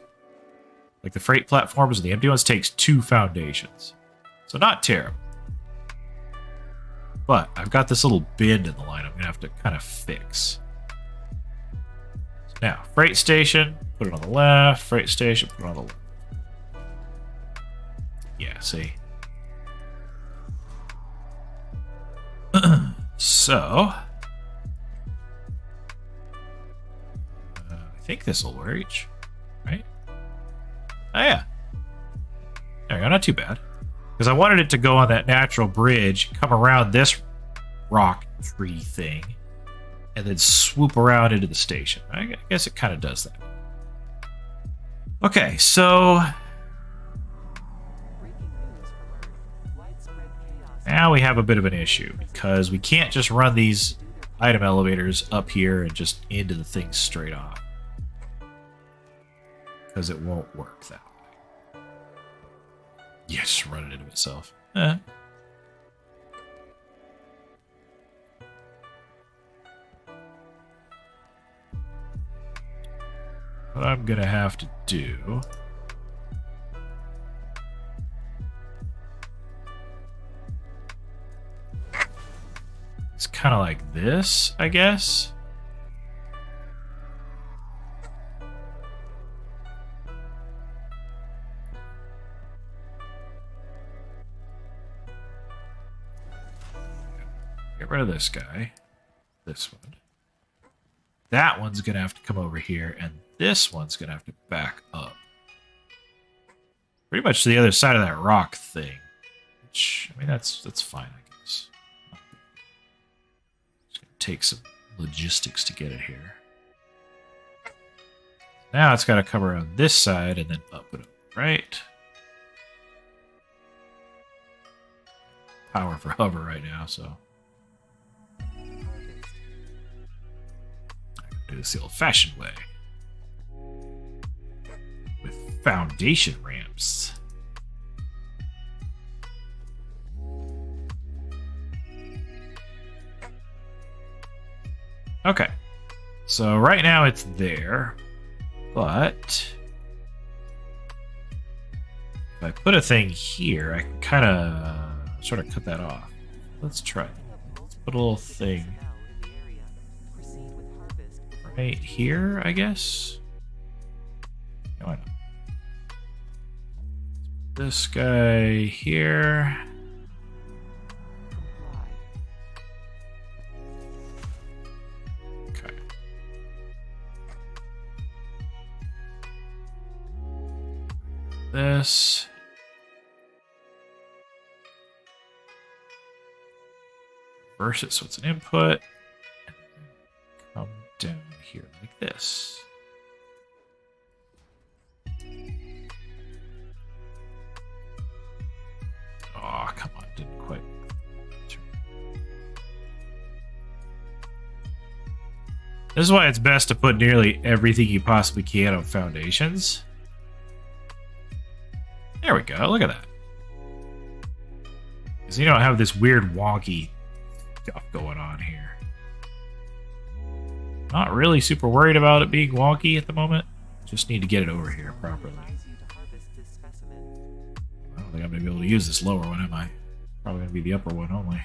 like the freight platforms and the empty ones, takes 2 foundations. So not terrible. But I've got this little bend in the line I'm going to have to kind of fix. So now, freight station, put it on the left. Freight station, put it on the left. Yeah, see? So, I think this will reach, right? Oh, yeah. There we go, not too bad. Because I wanted it to go on that natural bridge, come around this rock tree thing, and then swoop around into the station. I guess it kind of does that. Okay, so...
Breaking news from Earth. Widespread chaos
Now we have a bit of an issue because we can't just run these item elevators up here and just into the thing straight off. Because it won't work that way. Yes, run it into itself. What I'm gonna have to do is kind of like this, I guess. Get rid of this guy. This one. That one's gonna have to come over here, and this one's gonna have to back up. Pretty much to the other side of that rock thing. Which, I mean, that's fine, I guess. It's gonna take some logistics to get it here. Now it's gotta come around this side and then up and up, right? Power for hover right now, so. Do this the old-fashioned way. With foundation ramps. Okay. So right now it's there. But if I put a thing here, I can kind of sort of cut that off. Let's try it. Let's put a little thing right here, I guess. Yeah, why not? This guy here. Okay. This. Reverse it so it's an input. Come down here like this. Oh, come on, didn't quite. This is why it's best to put nearly everything you possibly can on foundations. There we go, look at that. Because you don't have this weird wonky stuff going on here. Not really super worried about it being wonky at the moment. Just need to get it over here properly. I don't think I'm going to be able to use this lower one, am I? Probably going to be the upper one only.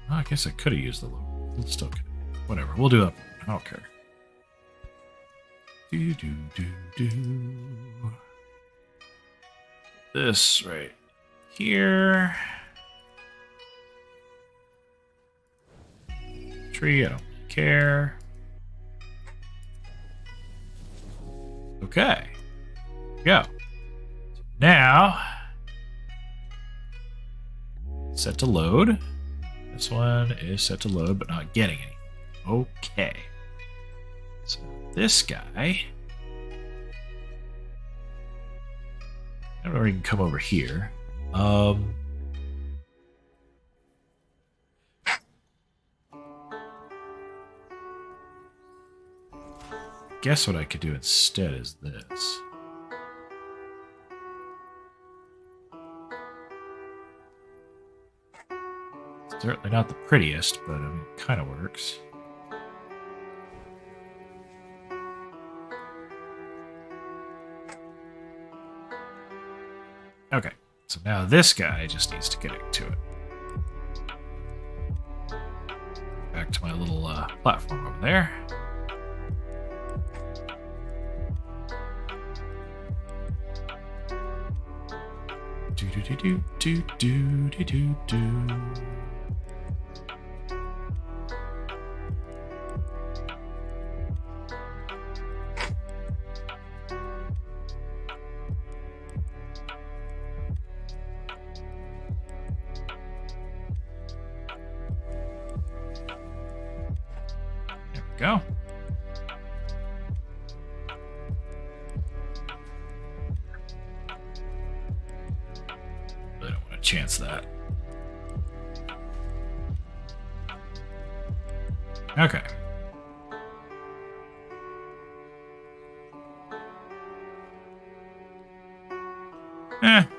Well, I guess I could have used the lower. Let's still could. Whatever, we'll do up. I don't care. Do do do do. This right here. Tree, I don't care. Okay. Go. Now, set to load. This one is set to load, but not getting any. Okay. So this guy. I don't know where he can come over here. Guess what I could do instead is this. Certainly not the prettiest, but I mean, it kind of works. Okay, so now this guy just needs to connect to it. Back to my little platform over there. Do do do do do do do do do. go. Really don't want to chance that. Okay.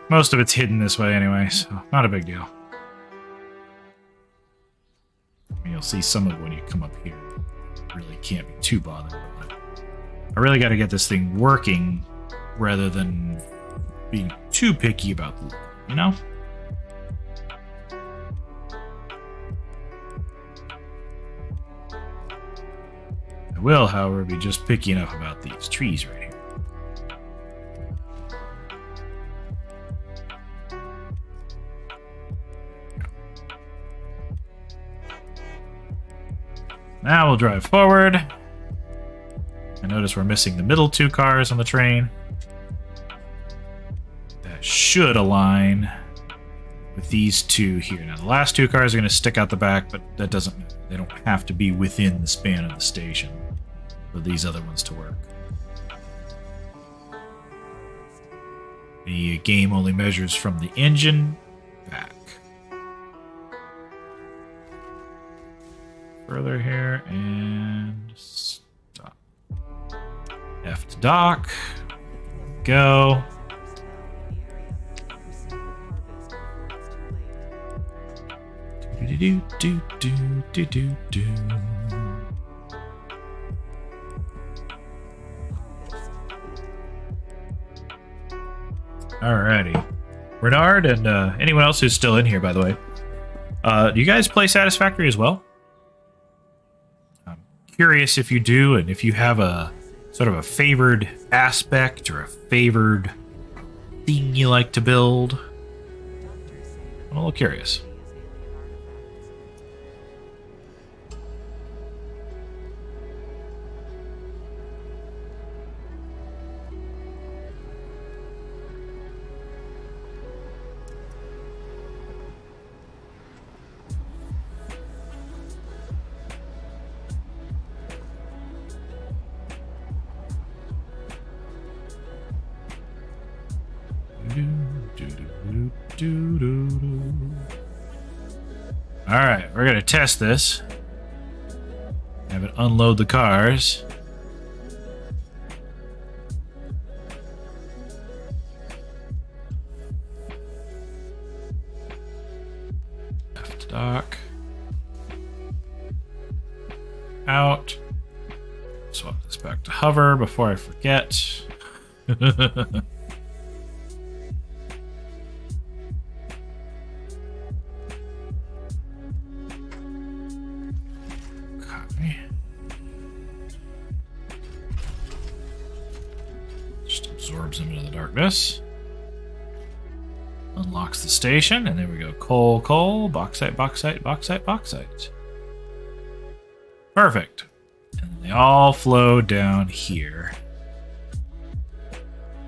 Most of it's hidden this way anyway, so not a big deal. You'll see some of it when you come up here. Really can't be too bothered about it. I really got to get this thing working rather than being too picky about the look, you know? I will, however, be just picky enough about these trees right here. Now we'll drive forward. I notice we're missing the middle two cars on the train. That should align with these two here. Now the last two cars are going to stick out the back, but that doesn't matter. They don't have to be within the span of the station for these other ones to work. The game only measures from the engine back. Further here and stop. F to dock. Go. Do do do do do do. Alrighty, Renard and anyone else who's still in here, by the way. Do you guys play Satisfactory as well? Curious if you do, and if you have a sort of a favored aspect or a favored thing you like to build. I'm a little curious. Alright, we're gonna test this. Have it unload the cars. Left dock. Out. Swap this back to hover before I forget. Absorbs him into the darkness. Unlocks the station, and there we go. Coal, coal, bauxite, bauxite, bauxite, bauxite. Perfect. And they all flow down here.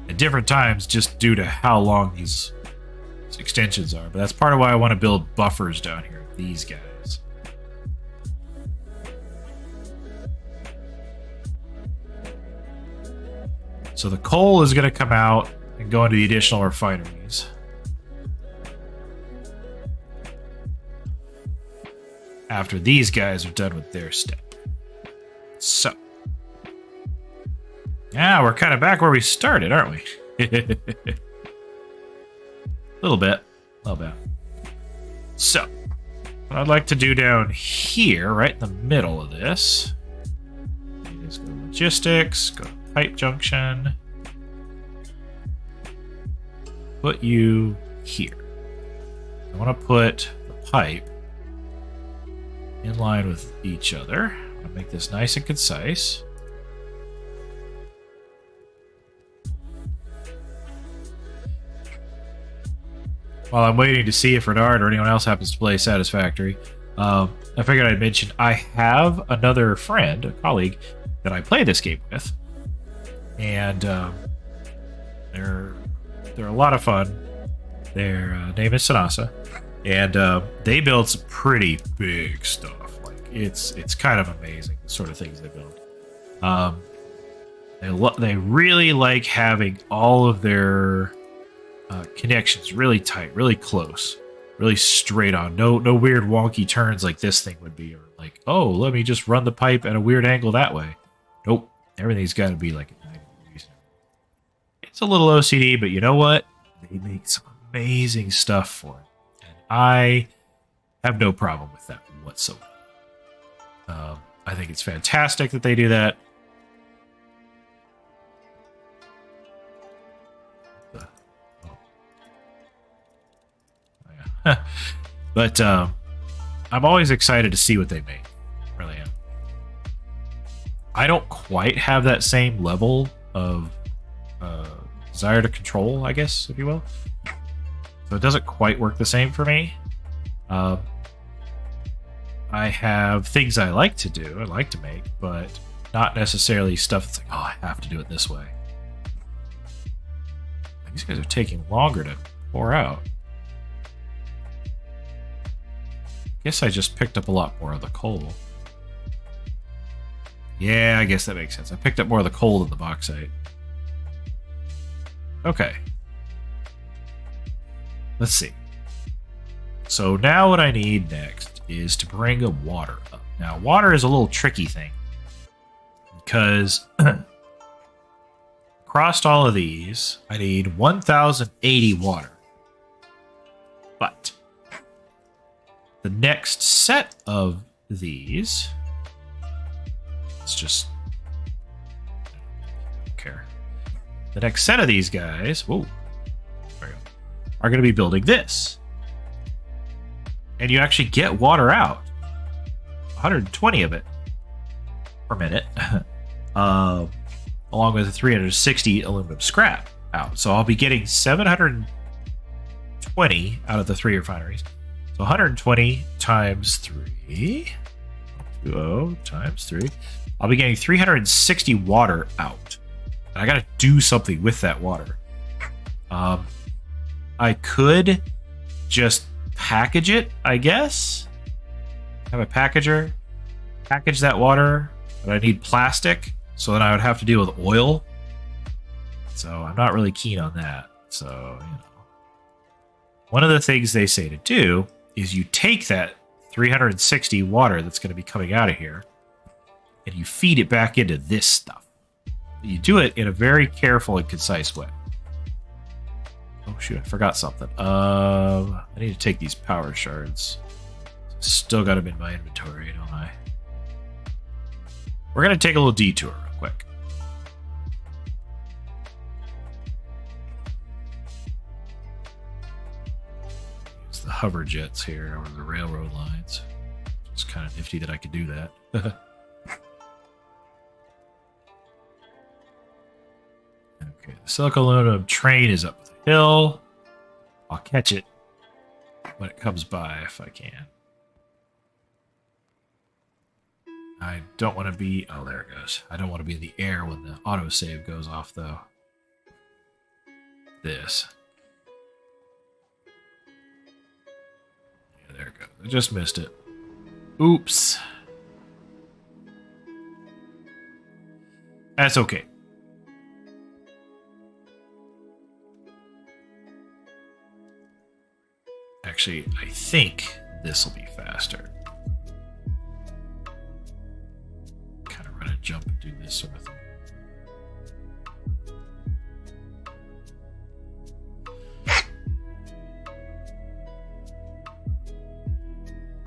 At different times, just due to how long these extensions are. But that's part of why I want to build buffers down here. These guys. So the coal is going to come out and go into the additional refineries. After these guys are done with their step. So. Yeah, we're kind of back where we started, aren't we? A little bit. A little bit. So. What I'd like to do down here, right in the middle of this, is go to logistics, go to pipe junction. Put you here. I want to put the pipe in line with each other. I'm going to make this nice and concise. While I'm waiting to see if Renard or anyone else happens to play Satisfactory, I figured I'd mention I have another friend, a colleague, that I play this game with. And they're a lot of fun. Their name is Sanasa. And they build some pretty big stuff. Like, it's kind of amazing the sort of things they build. They really like having all of their connections really tight, really close, really straight on. No weird wonky turns like this thing would be, or like, oh, let me just run the pipe at a weird angle that way. Nope, everything's got to be like at 90 degrees. It's a little OCD, but you know what? They make some amazing stuff for it, and I have no problem with that whatsoever. I think it's fantastic that they do that. But I'm always excited to see what they make. Really am. I don't quite have that same level of desire to control, I guess, if you will. So it doesn't quite work the same for me. I have things I like to do, I like to make, but not necessarily stuff that's like, oh, I have to do it this way. These guys are taking longer to pour out. Guess I just picked up a lot more of the coal. Yeah, I guess that makes sense. I picked up more of the coal than the bauxite. Okay. Let's see. So now what I need next is to bring a water up. Now, water is a little tricky thing, because across all of these, I need 1,080 water. But the next set of these, let's just, I don't care. The next set of these guys, whoa, there we go, are going to be building this. And you actually get water out. 120 of it per minute. Along with the 360 aluminum scrap out. So I'll be getting 720 out of the 3 refineries. So 120 times 3. 20 times 3. I'll be getting 360 water out. And I gotta do something with that water. I could just package it, I guess. Have a packager. Package that water. But I need plastic. So then I would have to deal with oil. So I'm not really keen on that. So, you know. One of the things they say to do is you take that 360 water that's going to be coming out of here and you feed it back into this stuff. You do it in a very careful and concise way. Oh shoot, I forgot something. I need to take these power shards. Still got them in my inventory, don't I? We're going to take a little detour real quick. Use the hover jets here over the railroad lines. It's kind of nifty that I could do that. Okay, the silica aluminum train is up the hill. I'll catch it when it comes by if I can. I don't want to be... Oh, there it goes. I don't want to be in the air when the autosave goes off, though. This. Yeah, there it goes. I just missed it. Oops. That's okay. Actually, I think this will be faster. Kind of run and jump and do this sort of thing.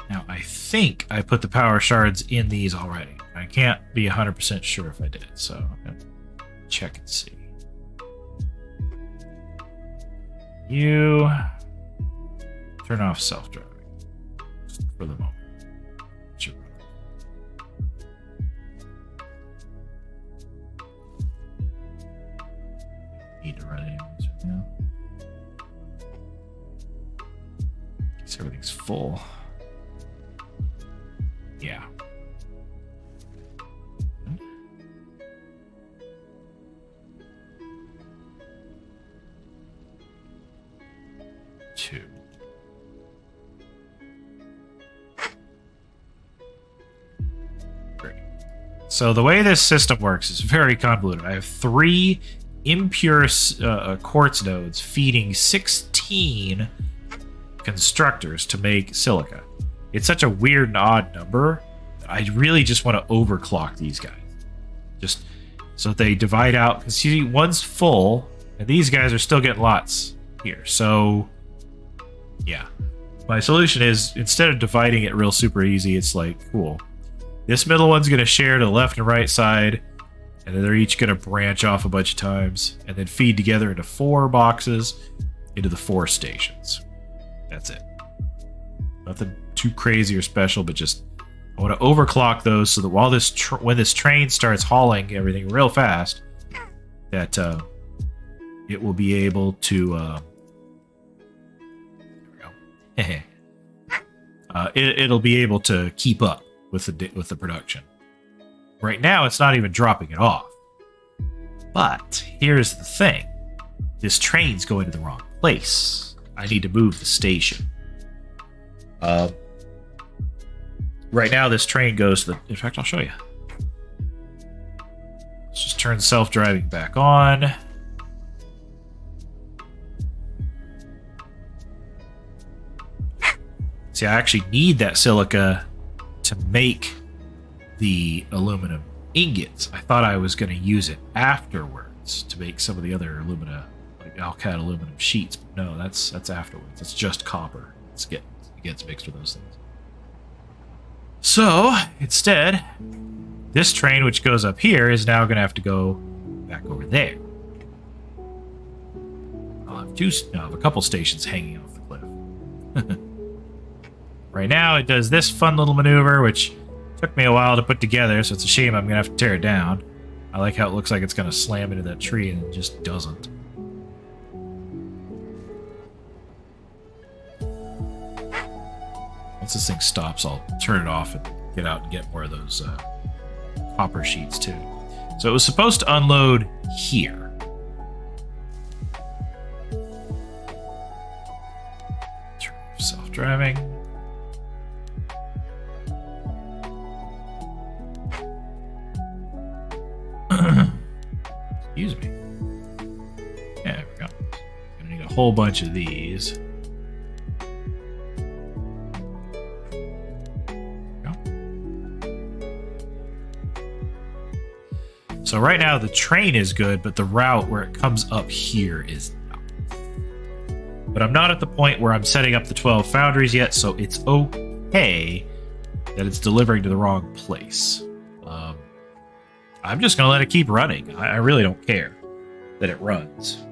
Now, I think I put the power shards in these already. I can't be 100% sure if I did, so I'm going to check and see. You... Turn off self-driving just for the moment. Sure. Need to run anyways right now. Guess everything's full. Yeah. Two. So the way this system works is very convoluted. I have 3 impure quartz nodes feeding 16 constructors to make silica. It's such a weird and odd number. I really just want to overclock these guys. Just so they divide out. Because see, one's full, and these guys are still getting lots here. So, yeah. My solution is, instead of dividing it real super easy, it's like, cool. This middle one's going to share to the left and right side, and then they're each going to branch off a bunch of times, and then feed together into 4 boxes into the 4 stations. That's it. Nothing too crazy or special, but just I want to overclock those so that while when this train starts hauling everything real fast, that it will be able to. There we go. It'll be able to keep up with the production. Right now, it's not even dropping it off. But here's the thing: this train's going to the wrong place. I need to move the station. Right now, this train goes to the... In fact, I'll show you. Let's just turn self-driving back on. See, I actually need that silica to make the aluminum ingots. I thought I was going to use it afterwards to make some of the other alumina, like Alcat aluminum sheets. But no, that's afterwards. It's just copper. It gets mixed with those things. So, instead, this train, which goes up here, is now going to have to go back over there. I'll have a couple stations hanging off the cliff. Right now, it does this fun little maneuver, which took me a while to put together, so it's a shame I'm going to have to tear it down. I like how it looks like it's going to slam into that tree, and it just doesn't. Once this thing stops, I'll turn it off and get out and get more of those copper sheets too. So it was supposed to unload here. Turn off self-driving. Excuse me. Yeah, there we go. Gonna need a whole bunch of these. So right now the train is good, but the route where it comes up here is not. But I'm not at the point where I'm setting up the 12 foundries yet, so it's okay that it's delivering to the wrong place. I'm just going to let it keep running. I really don't care that it runs.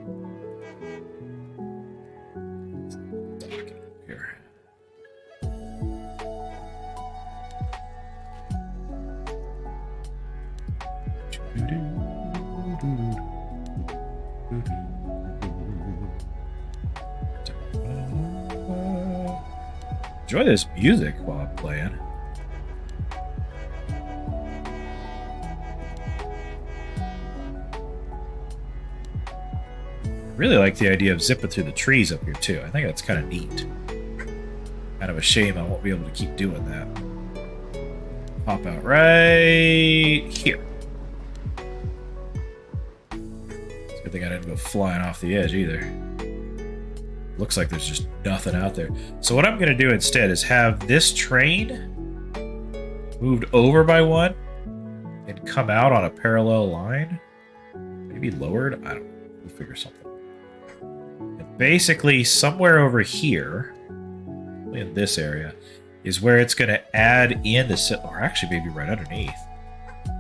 Here. Enjoy this music while I'm playing. I really like the idea of zipping through the trees up here too. I think that's kind of neat. Kind of a shame I won't be able to keep doing that. Pop out right here. It's a good thing I didn't go flying off the edge either. Looks like there's just nothing out there. So what I'm going to do instead is have this train moved over by one and come out on a parallel line. Maybe lowered? I don't know. We'll figure something. And basically, somewhere over here, in this area, is where it's going to add in the silica, or actually maybe right underneath.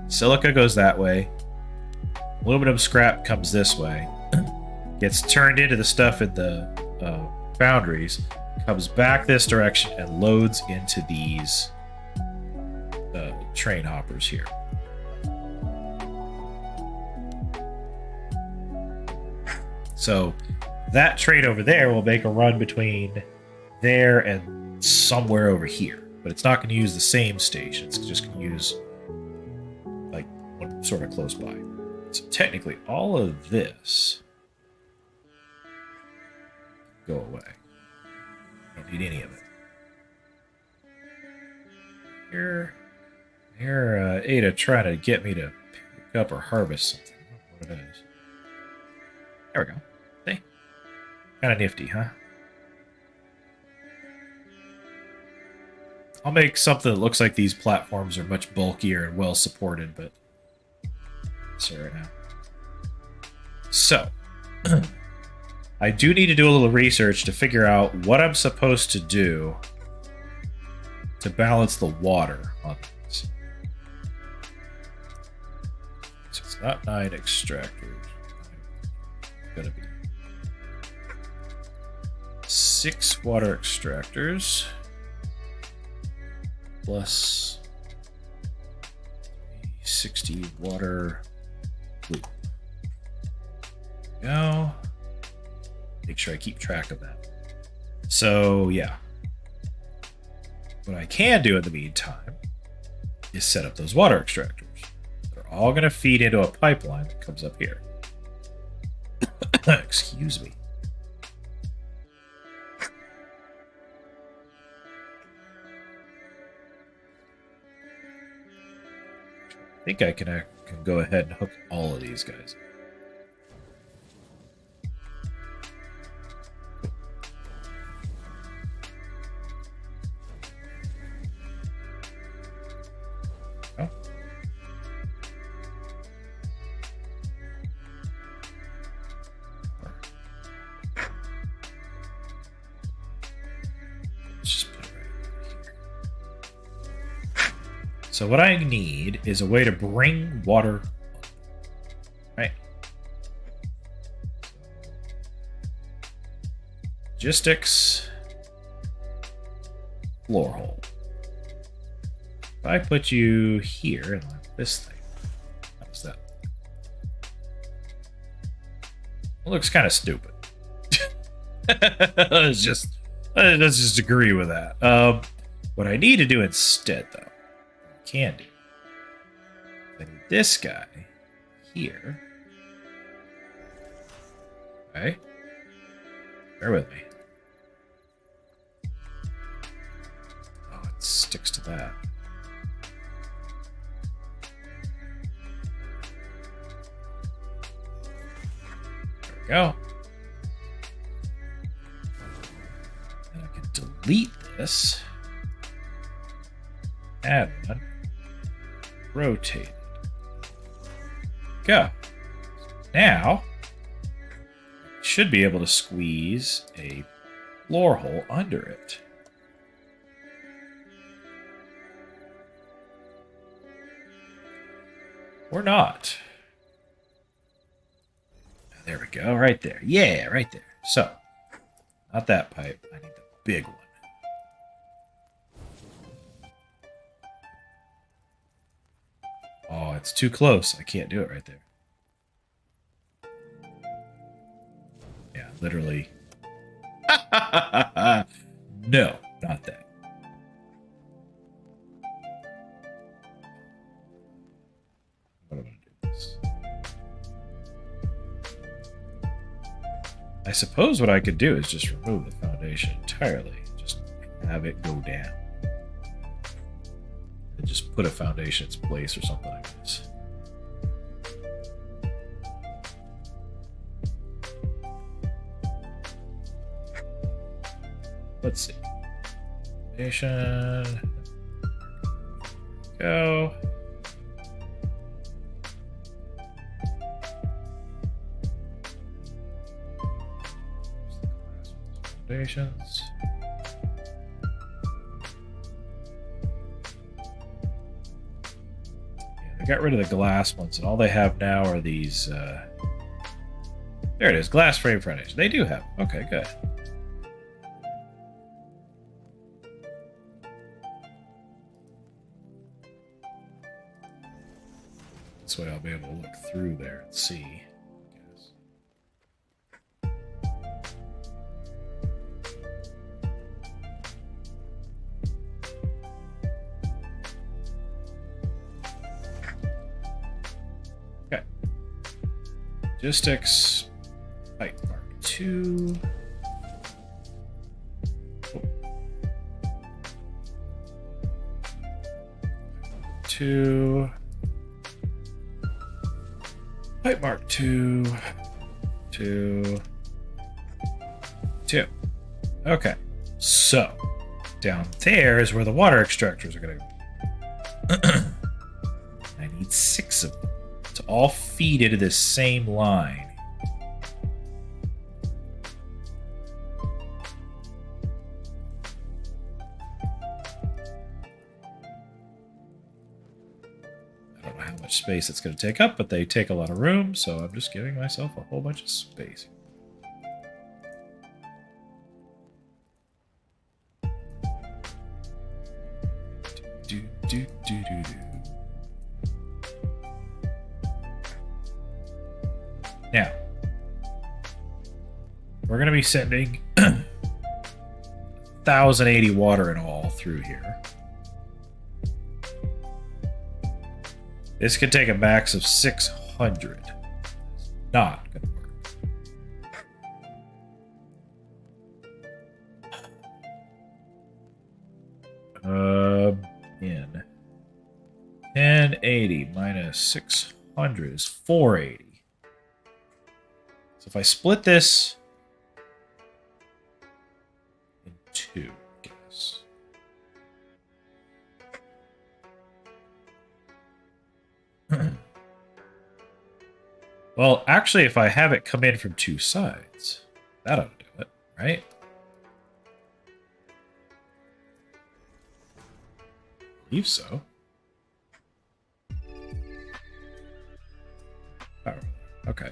Silica goes that way. Aluminum scrap comes this way. Gets turned into the stuff in the foundries, comes back this direction, and loads into these train hoppers here. So that train over there will make a run between there and somewhere over here. But it's not going to use the same station. It's just going to use like one sort of close by. So technically all of this go away. Don't need any of it. Here. Here, Ada trying to get me to pick up or harvest something. I don't know what it is. There we go. See? Kind of nifty, huh? I'll make something that looks like these platforms are much bulkier and well supported, but see right now. So, I do need to do a little research to figure out what I'm supposed to do to balance the water on these. So it's not 9 extractors. It's gonna be 6 water extractors. Plus 60 water loop. Go. Make sure I keep track of that. So, yeah. What I can do in the meantime is set up those water extractors. They're all going to feed into a pipeline that comes up here. Excuse me. I think I can go ahead and hook all of these guys. Oh. Let's just put it right here. So what I need is a way to bring water up. Right. Logistics. Floor hole. If I put you here and like this thing, how's that? It looks kind of stupid. Let's just agree with that. What I need to do instead, though, can do. I need this guy here. Okay. Bear with me. Oh, it sticks to that. There we go. And I can delete this. Add one. Rotate it. Go. Now, should be able to squeeze a floor hole under it. Or not. There we go, right there. Yeah, right there. So, not that pipe. I need the big one. Oh, it's too close. I can't do it right there. Yeah, literally. No, not that. What am I going to do this? I suppose what I could do is just remove the foundation entirely. Just have it go down. And just put a foundation in its place or something like this. Let's see. Foundation. Go. Foundations. I got rid of the glass ones, and all they have now are these. There it is, glass frame foundation. They do have. Okay, good. This way I'll be able to look through there and see. Logistics, pipe mark 2. Oh. 2. Pipe mark 2. 2. 2. Okay. So, down there is where the water extractors are going to go. I need 6 of them to all feed into this same line. I don't know how much space it's going to take up, but they take a lot of room, so I'm just giving myself a whole bunch of space. Now, we're going to be sending 1,080 water in all through here. This could take a max of 600. It's not going to work. In 1080 minus 600 is 480. So if I split this in 2, I guess. Well, actually, if I have it come in from 2 sides, that ought to do it, right? I believe so. Oh, okay.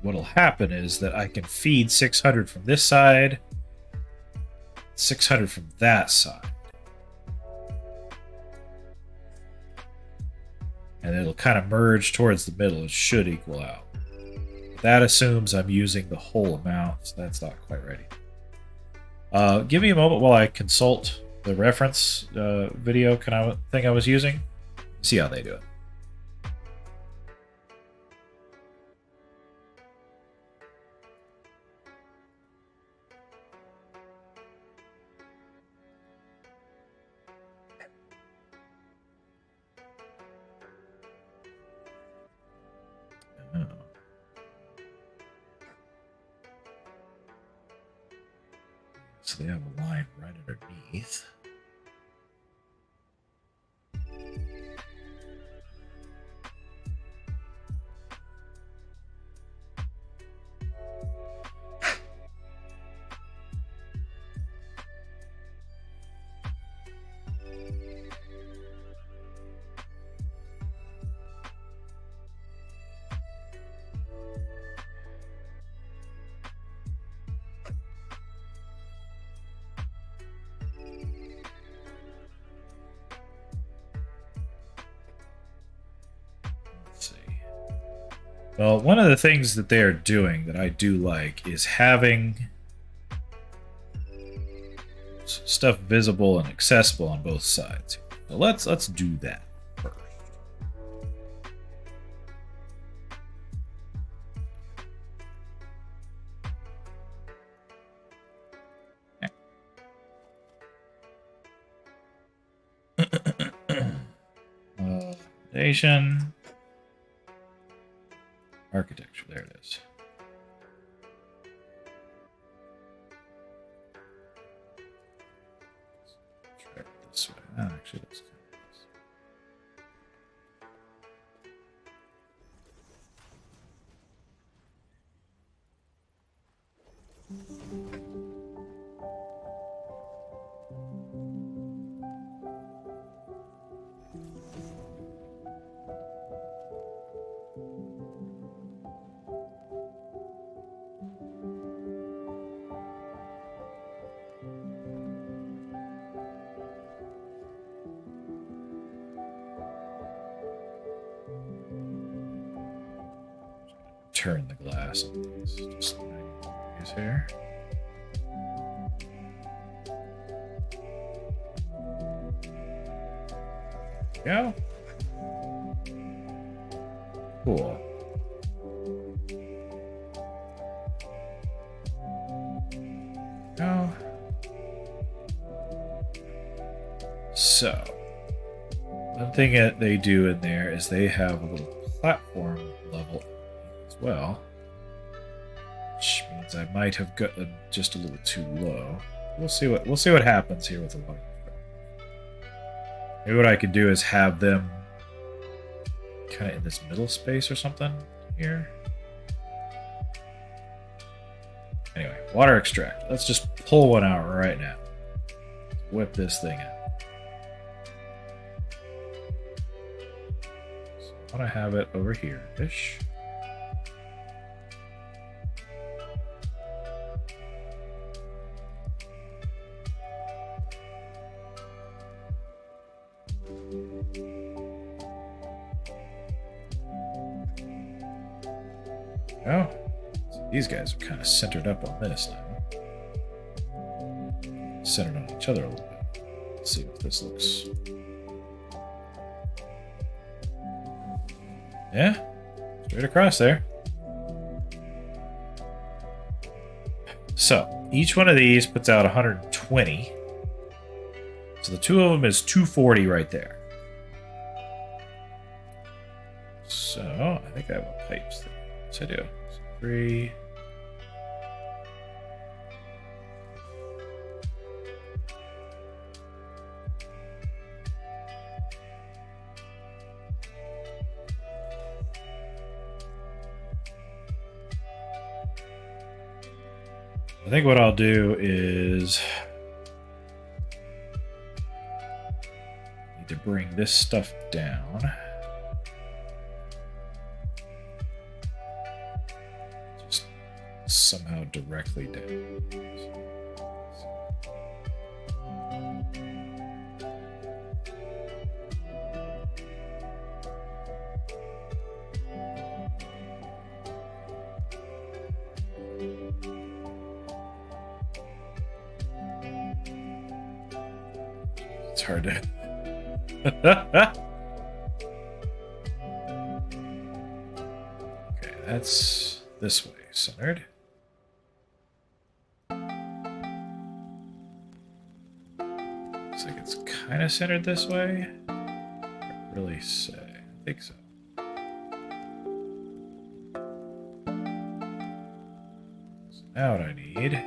What'll happen is that I can feed 600 from this side, 600 from that side. And it'll kind of merge towards the middle. It should equal out. That assumes I'm using the whole amount, so that's not quite ready. Give me a moment while I consult the reference video thing I was using. See how they do it. So they have a line right underneath. Well, one of the things that they are doing that I do like is having stuff visible and accessible on both sides. So let's do that first. Foundation. Architecture, there it is. Try it this way. Oh, actually, that's kind turn the glass on these. Just use here. Go. Cool. Go. So, one thing that they do in there is they have a little platform level as well, which means I might have gotten just a little too low. We'll see what happens here with the water. Maybe what I could do is have them kind of in this middle space or something here. Anyway, water extract. Let's just pull one out right now. Whip this thing out. So I want to have it over here-ish. Oh, so these guys are kind of centered up on this now. Centered on each other a little bit. Let's see if this looks. Yeah, straight across there. So each one of these puts out 120. So the two of them is 240 right there. So I think I have a pipes there. Yes, I do. So 3. I think what I'll do is need to bring this stuff down. Just somehow directly down. It's hard to. Okay, that's this way, centered. Looks like it's kind of centered this way. Can't really say. I think so. So now what I need.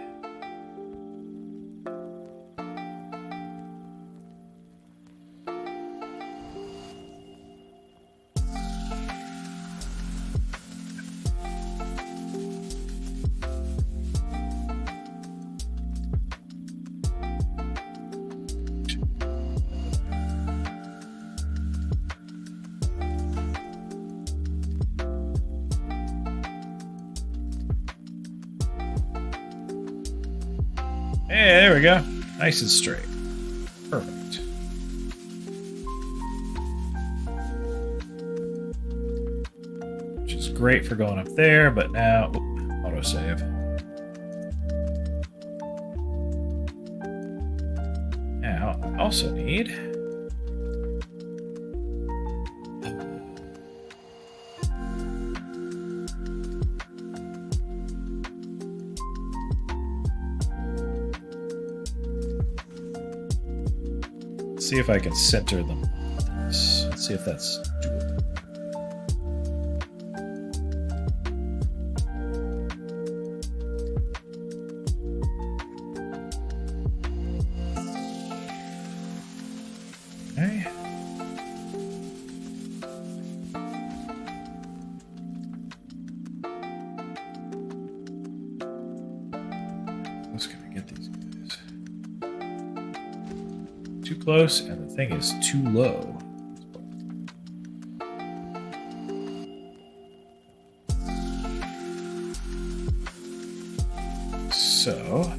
Hey, there we go. Nice and straight. Perfect. Which is great for going up there, but now autosave. Now I also need see if I can center them. Let's see if that's doable. Okay. What's gonna get these guys? Too close, and the thing is too low. So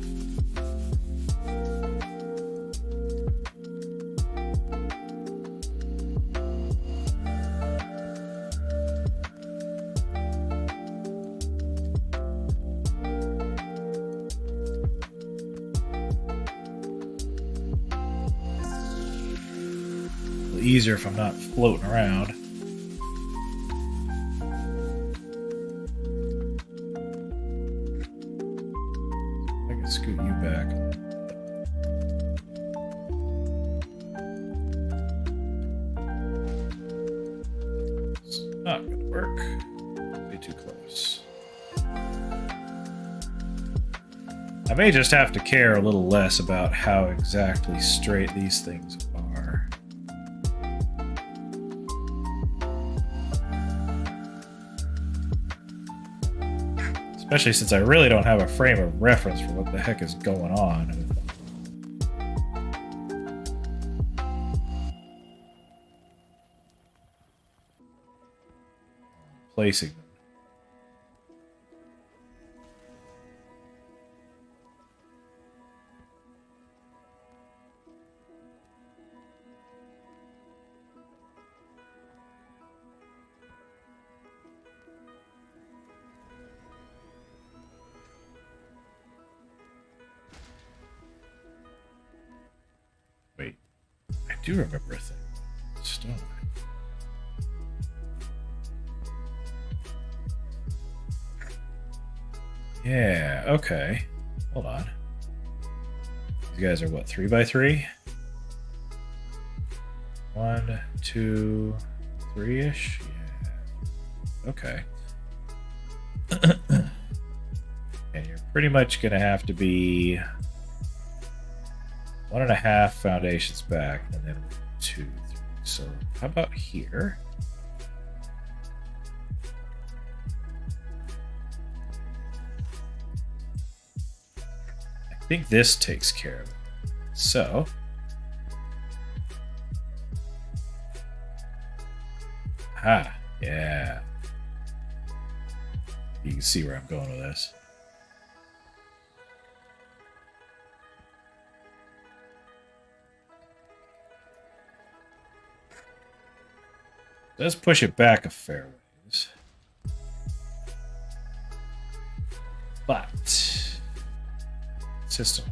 little easier if I'm not floating around. I can scoot you back. It's not gonna work. Way too close. I may just have to care a little less about how exactly straight these things are. Especially since I really don't have a frame of reference for what the heck is going on. Placing them. Wait, I do remember a thing. Stone. Yeah, okay. Hold on. These guys are what, 3x3? 1, 2, 3-ish? Yeah. Okay. And you're pretty much gonna have to be 1.5 foundations back, and then 2, 3. So how about here? I think this takes care of it. So yeah. You can see where I'm going with this. Does push it back a fair ways. But system.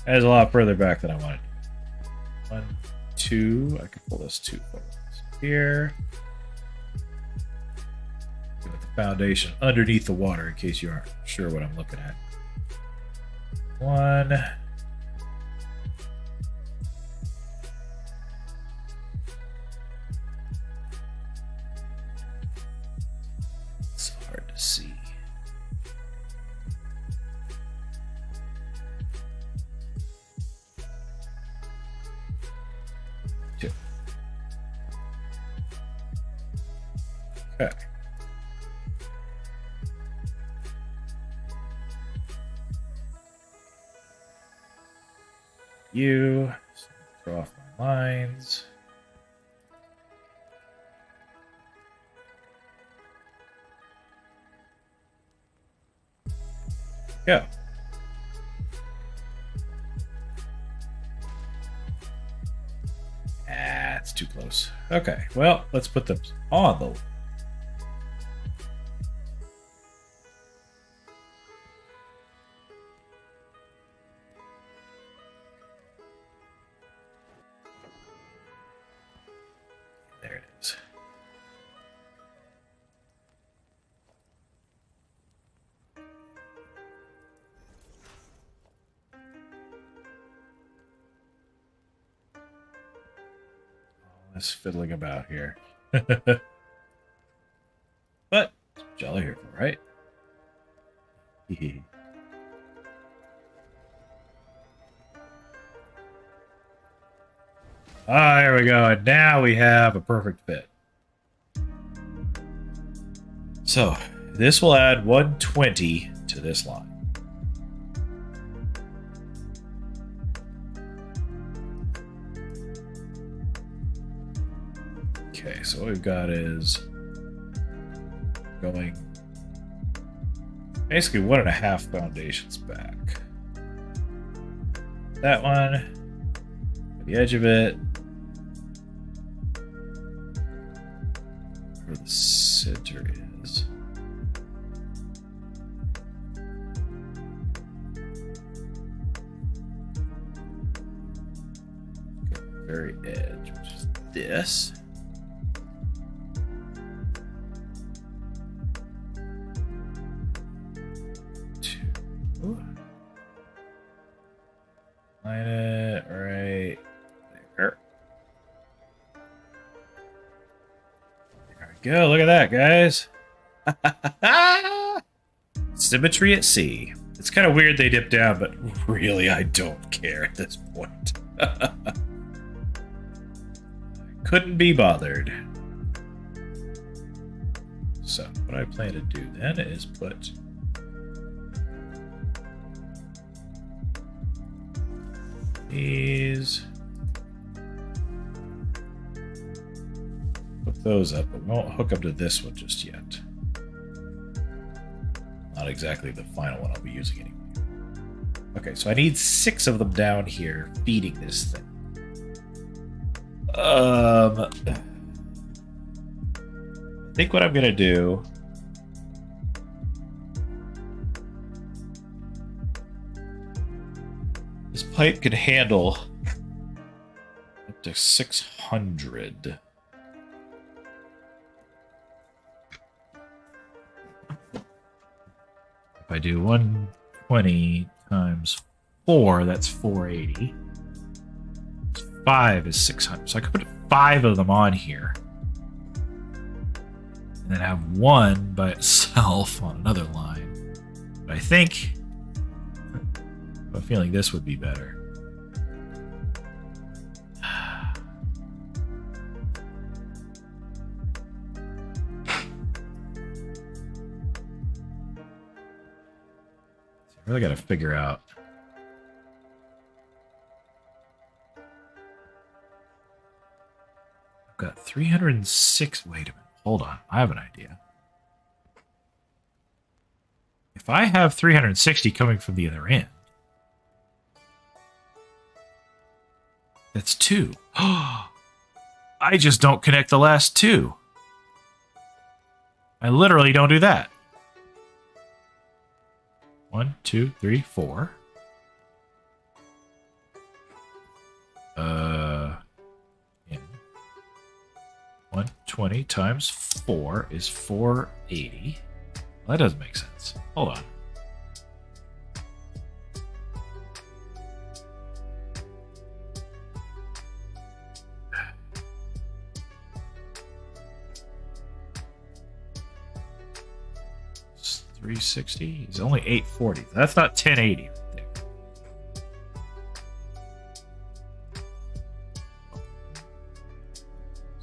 That is a lot further back than I wanted. 1, 2. I can pull this 2 forward. Here. With the foundation underneath the water in case you aren't sure what I'm looking at. 1. It's hard to see. Okay. You throw off my lines. Go. It's too close. Okay, well, let's put them on the. There it is. All this fiddling about here. But that's what y'all are here for, right? Ah, there we go. And now we have a perfect fit. So this will add 120 to this line. Okay, so what we've got is going basically 1.5 foundations back. That one, the edge of it, where the center is. very edge, which is this. Line it right there. There we go. Look at that, guys. Symmetry at sea. It's kind of weird they dip down, but really, I don't care at this point. Couldn't be bothered. So, what I plan to do then is put these, hook those up, but we won't hook up to this one just yet. Not exactly the final one I'll be using anyway. Okay, so I need 6 of them down here feeding this thing. I think what I'm gonna do this pipe could handle up to 600. If I do 120 times 4, that's 480. 5 is 600. So I could put 5 of them on here. And then have one by itself on another line. But I think I'm feeling this would be better. I really got to figure out. I've got 306. Wait a minute. Hold on. I have an idea. If I have 360 coming from the other end, that's 2. I just don't connect the last 2. I literally don't do that. 1, 2, 3, 4. Yeah. 120 times 4 is 480. Well, that doesn't make sense. Hold on. It's 360. He's only 840. That's not 1080 right there.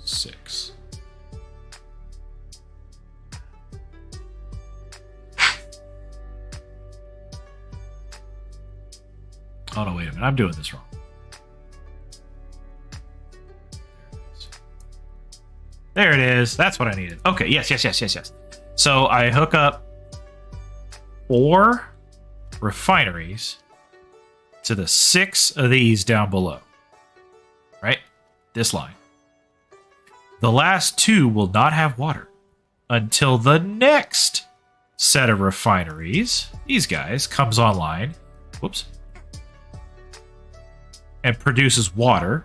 Six. Oh no, wait a minute. I'm doing this wrong. There it is. That's what I needed. Okay, yes. So I hook up 4 refineries to the 6 of these down below. Right? This line. The last 2 will not have water until the next set of refineries, these guys, comes online. Whoops. And produces water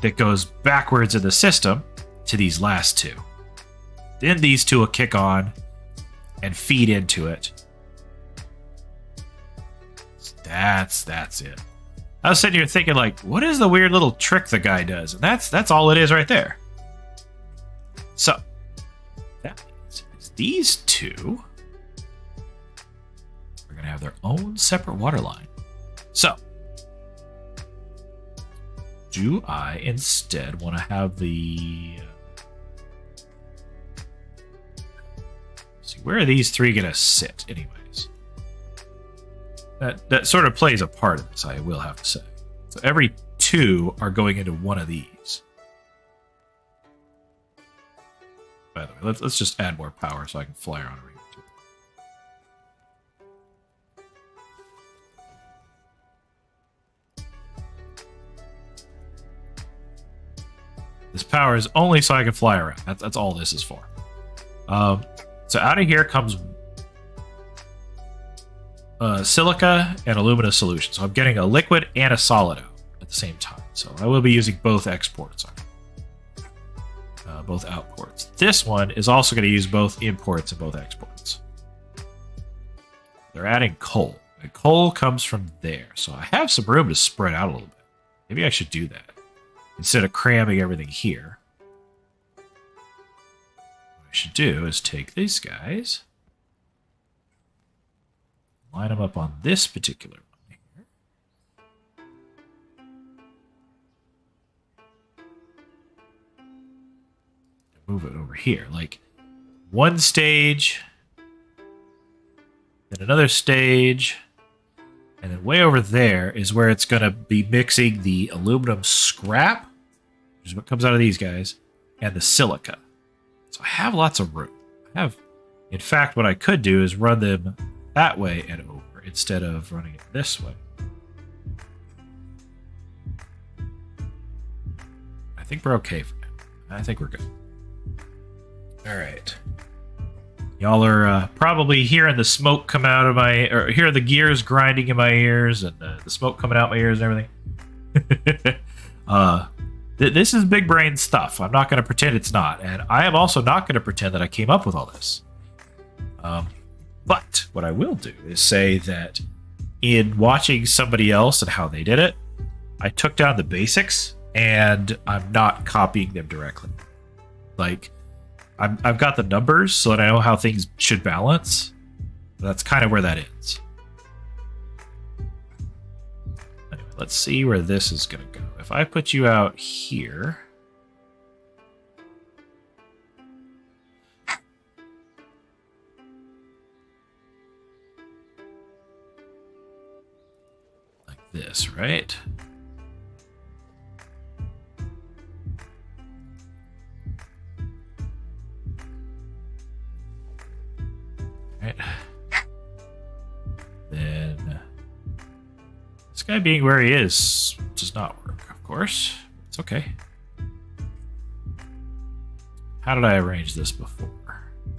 that goes backwards in the system to these last 2. Then these 2 will kick on and feed into it. That's it. I was sitting here thinking, like, what is the weird little trick the guy does? And that's all it is right there. So that means these 2 are going to have their own separate water line. So do I instead want to have the... see, where are these 3 going to sit anyways? That sort of plays a part of this, I will have to say. So every 2 are going into one of these. By the way, let's just add more power so I can fly around a ring. This power is only so I can fly around. That's all this is for. So out of here comes silica and alumina solution. So I'm getting a liquid and a solid out at the same time. So I will be using both exports on both outports. This one is also going to use both imports and both exports. They're adding coal. And coal comes from there. So I have some room to spread out a little bit. Maybe I should do that instead of cramming everything here. What I should do is take these guys, line them up on this particular one here. Move it over here, like one stage, then another stage, and then way over there is where it's going to be mixing the aluminum scrap, which is what comes out of these guys, and the silica. So I have lots of room. In fact, what I could do is run them that way and over instead of running it this way. I think we're okay for now. I think we're good. All right. Y'all are probably hearing the smoke come out of or hear the gears grinding in my ears and the smoke coming out my ears and everything. This is big brain stuff. I'm not going to pretend it's not. And I am also not going to pretend that I came up with all this. But what I will do is say that in watching somebody else and how they did it, I took down the basics and I'm not copying them directly. Like, I've got the numbers so that I know how things should balance. That's kind of where that ends. Anyway, let's see where this is going to go. If I put you out here, like this, right? Right. Then this guy being where he is does not work, of course. It's okay. How did I arrange this before? What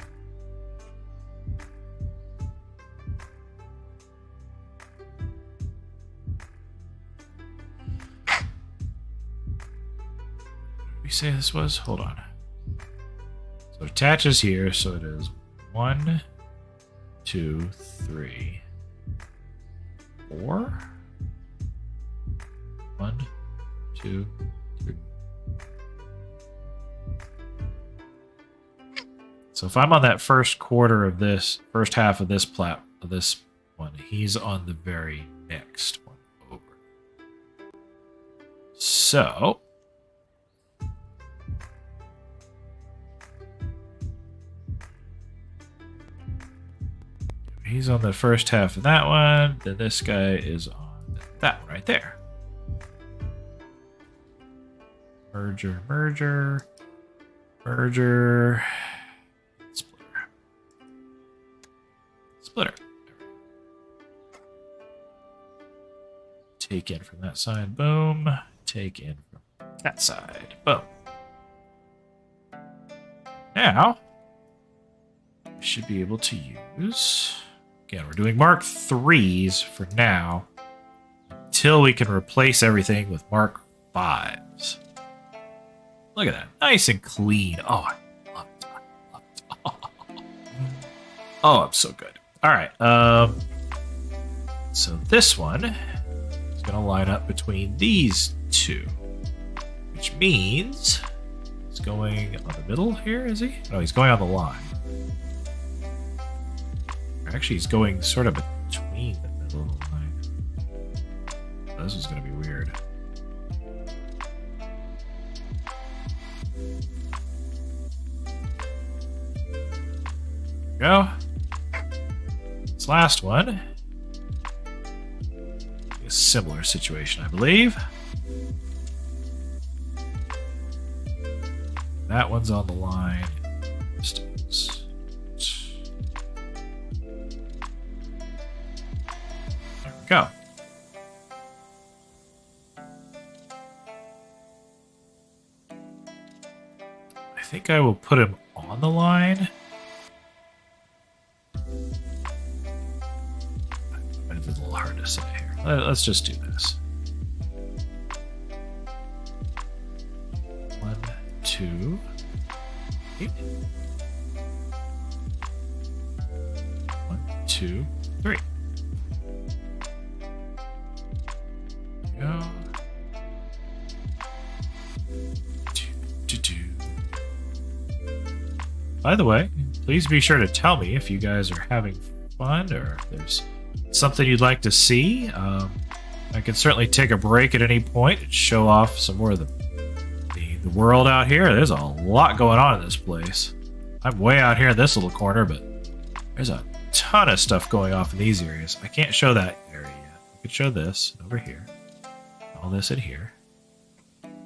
did we say this was? Hold on. So it attaches here, so it is 1, 2, 3, 4. 1, 2, 3. So if I'm on that first quarter of this, first half of this one, he's on the very next one over. So he's on the first half of that one, then this guy is on that one right there. Merger, merger, merger, splitter. Splitter. Take in from that side, boom. Take in from that side, boom. Now, we should be able to use... Again, we're doing Mark 3s for now, until we can replace everything with Mark 5s. Look at that. Nice and clean. Oh, I love it. I love it. Oh, I'm so good. All right. So this one is going to line up between these two, which means he's going on the middle here, is he? No, he's going on the line. Actually, he's going sort of between the middle of the line. Oh, this is going to be weird. There we go. This last one. A similar situation, I believe. That one's on the line. Distance. There we go. I think I will put him on the line. It's a little hard to say here. Let's just do this. 1, 2, 8. 1, 2, 3. Go. 2, 2, 2. By the way, please be sure to tell me if you guys are having fun or if there's something you'd like to see. I can certainly take a break at any point and show off some more of the world out here. There's a lot going on in this place. I'm way out here in this little corner, but there's a ton of stuff going off in these areas. I can't show that area yet. I could show this over here. All this in here.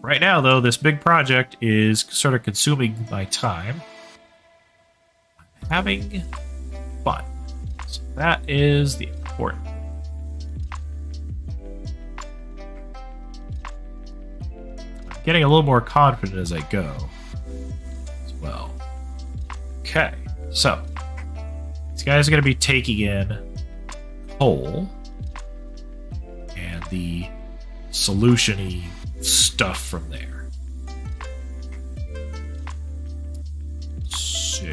Right now, though, this big project is sort of consuming my time. I'm having fun. So that is the important. I'm getting a little more confident as I go as well. Okay, so these guys are going to be taking in coal and the solution-y stuff from there. So, I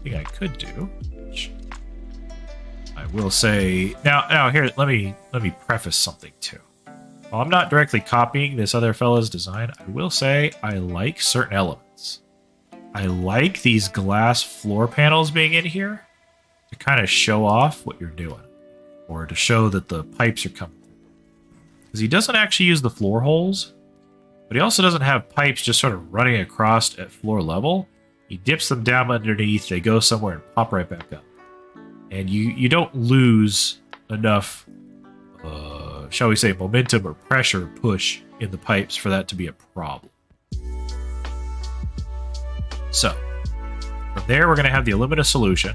think I could do, which I will say now here let me preface something too. While I'm not directly copying this other fella's design, I will say I like certain elements. I like these glass floor panels being in here to kind of show off what you're doing, or to show that the pipes are coming through. Because he doesn't actually use the floor holes, but he also doesn't have pipes just sort of running across at floor level. He dips them down underneath, they go somewhere and pop right back up. And you don't lose enough, shall we say, momentum or pressure push in the pipes for that to be a problem. So, from there we're going to have the alumina solution.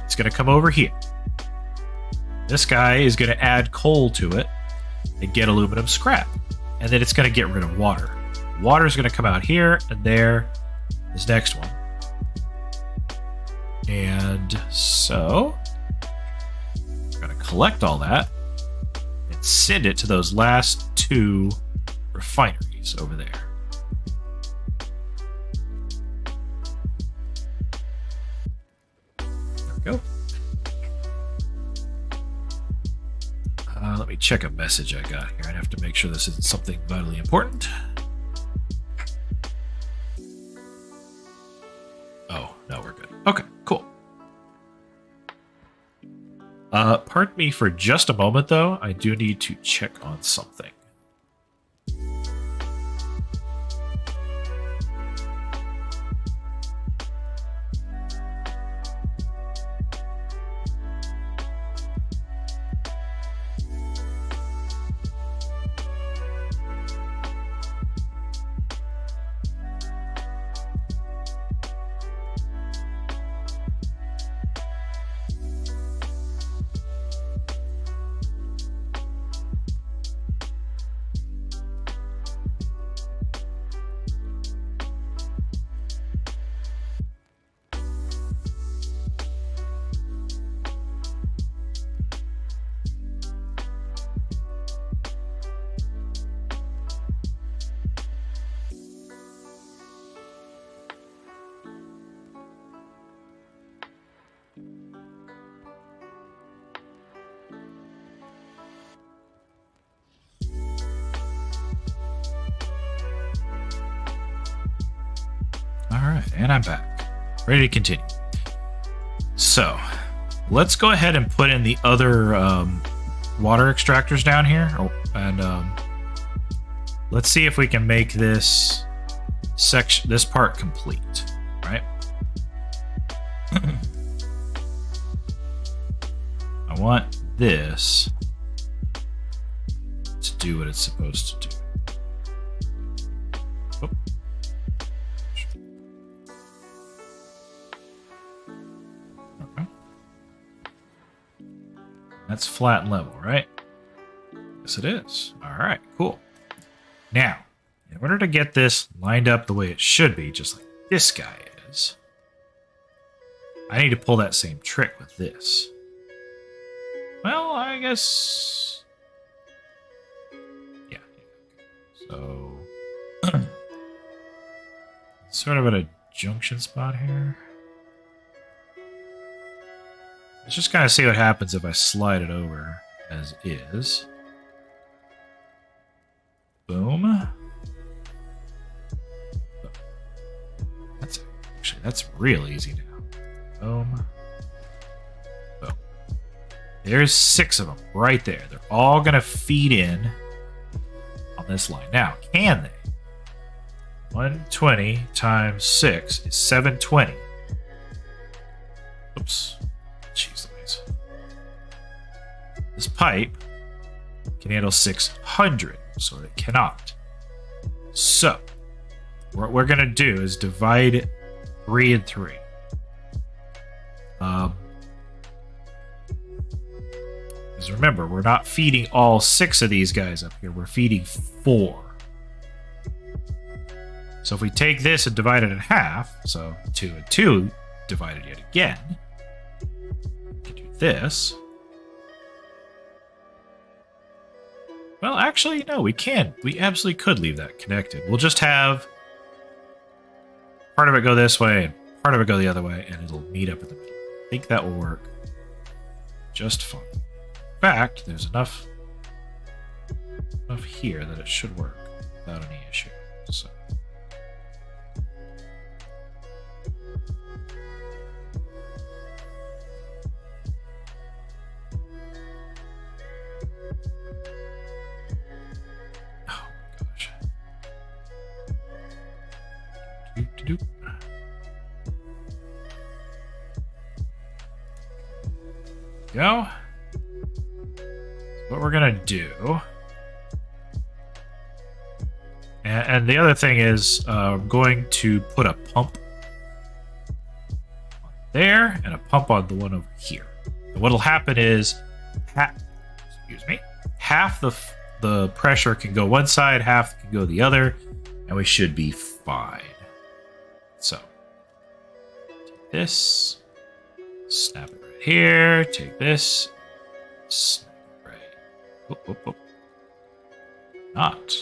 It's going to come over here. This guy is going to add coal to it and get aluminum scrap. And then it's going to get rid of water. Water is going to come out here and there. This next one. And so we're going to collect all that and send it to those last two refineries over there. There we go. Let me check a message I got here. I'd have to make sure this isn't something vitally important. Oh, no, we're good. Okay, cool. Pardon me for just a moment, though. I do need to check on something. Alright, and I'm back. Ready to continue. So, let's go ahead and put in the other water extractors down here. And let's see if we can make this section, this part complete. Right? I want this to do what it's supposed to do. Oh. Okay. That's flat and level, right? Yes, it is. All right, cool. Now, in order to get this lined up the way it should be, just like this guy is, I need to pull that same trick with this. Well, I guess... Yeah. So, sort of at a junction spot here. Let's just kind of see what happens if I slide it over as is. Boom. That's real easy now. Boom. Boom. There's 6 of them right there. They're all going to feed in on this line. Now, can they? 120 times 6 is 720. Oops. Jeez Louise. This pipe can handle 600, so it cannot. So, what we're going to do is divide 3 and 3. Because remember, we're not feeding all 6 of these guys up here. We're feeding 4. So if we take this and divide it in half, so 2 and 2 divided yet again, we can do this. Well, actually, no, we can. We absolutely could leave that connected. We'll just have part of it go this way and part of it go the other way, and it'll meet up in the middle. I think that will work just fine. In fact, there's enough here that it should work without any issue. So. Oh my gosh. Doop-de-doop. Go. What we're gonna do, and the other thing is, I'm going to put a pump on there and a pump on the one over here. And what'll happen is, half the pressure can go one side, half can go the other, and we should be fine. So, take this, snap it right here, take this, snap it right. Oh, oh, oh. Not.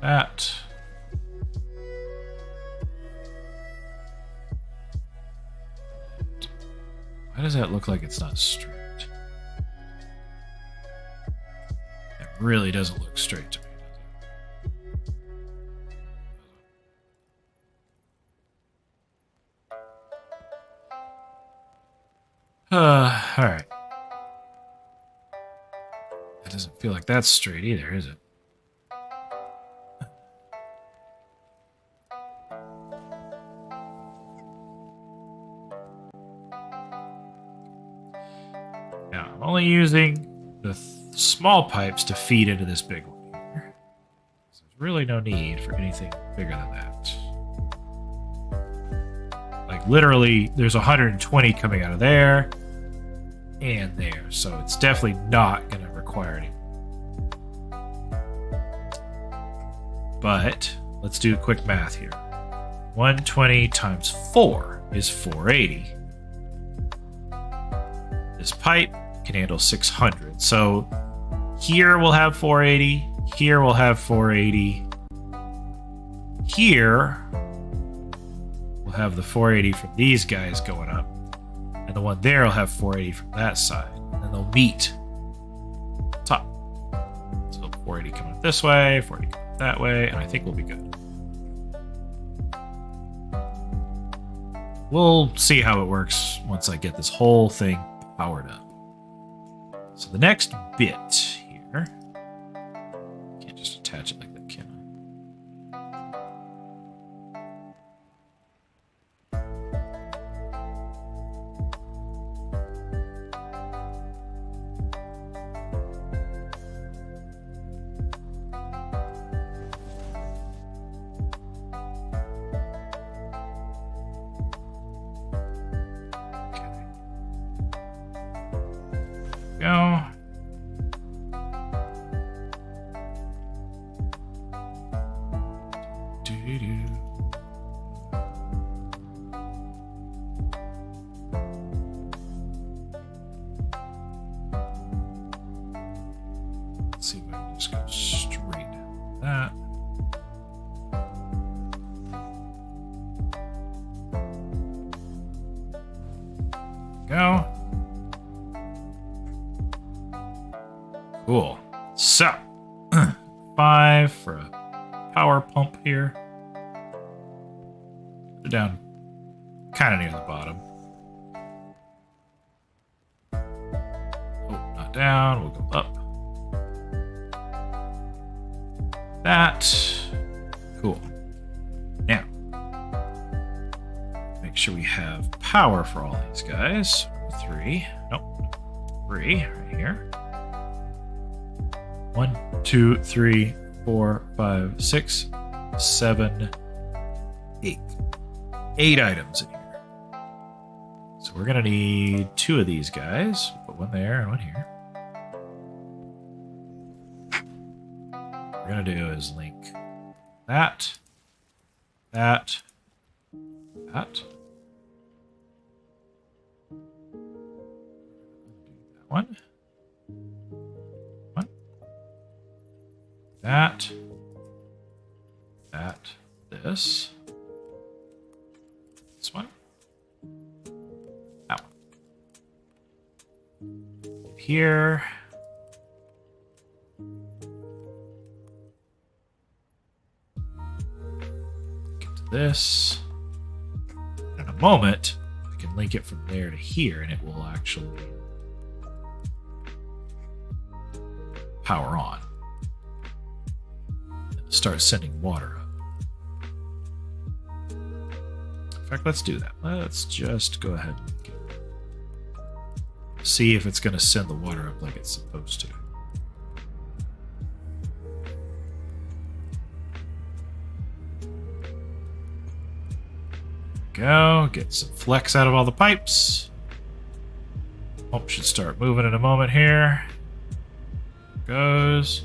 That. Why does that look like it's not straight? It really doesn't look straight to me, does it? Alright. That doesn't feel like that's straight either, is it? Now, I'm only using the small pipes to feed into this big one here. So there's really no need for anything bigger than that. Like, literally, there's 120 coming out of there and there, so it's definitely not going to require any. But let's do quick math here. 120 times 4 is 480. This pipe can handle 600. So here we'll have 480. Here we'll have 480. Here we'll have the 480 from these guys going up. And the one there will have 480 from that side. And they'll meet top. So 480 coming up this way, 480 coming up that way, and I think we'll be good. We'll see how it works once I get this whole thing powered up. So the next bit here, can't just attach it like that, can I? Go. go. Cool. So, 5 for a power pump here. Put it down kind of near the bottom. Oh, not down. We'll go up. That. Cool. Now, make sure we have power for all these guys. 3. Nope. 3 right here. 1, 2, 3, 4, 5, 6, 7, 8. 8 items in here. So we're gonna need 2 of these guys. Put one there and one here. What we're gonna do is link that, that, that. One. One. That. That. This. This one. That one. Here. Get to this. In a moment, I can link it from there to here, and it will actually power on. And start sending water up. In fact, let's do that. Let's just go ahead and link it. See if it's going to send the water up like it's supposed to. Go. Get some flex out of all the pipes. Pump should start moving in a moment here. Goes.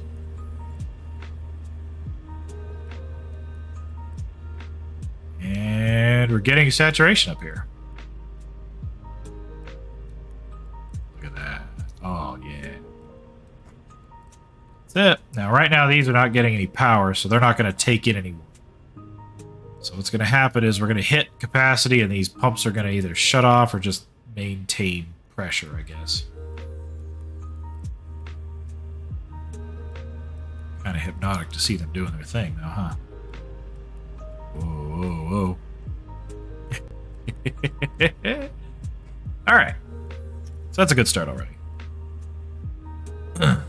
And we're getting saturation up here. Look at that. Oh, yeah. That's it. Now, right now, these are not getting any power, so they're not going to take in any water. So what's going to happen is we're going to hit capacity, and these pumps are going to either shut off or just maintain pressure, I guess. Kind of hypnotic to see them doing their thing now, huh? Whoa, whoa, whoa. All right. So that's a good start already. Yeah.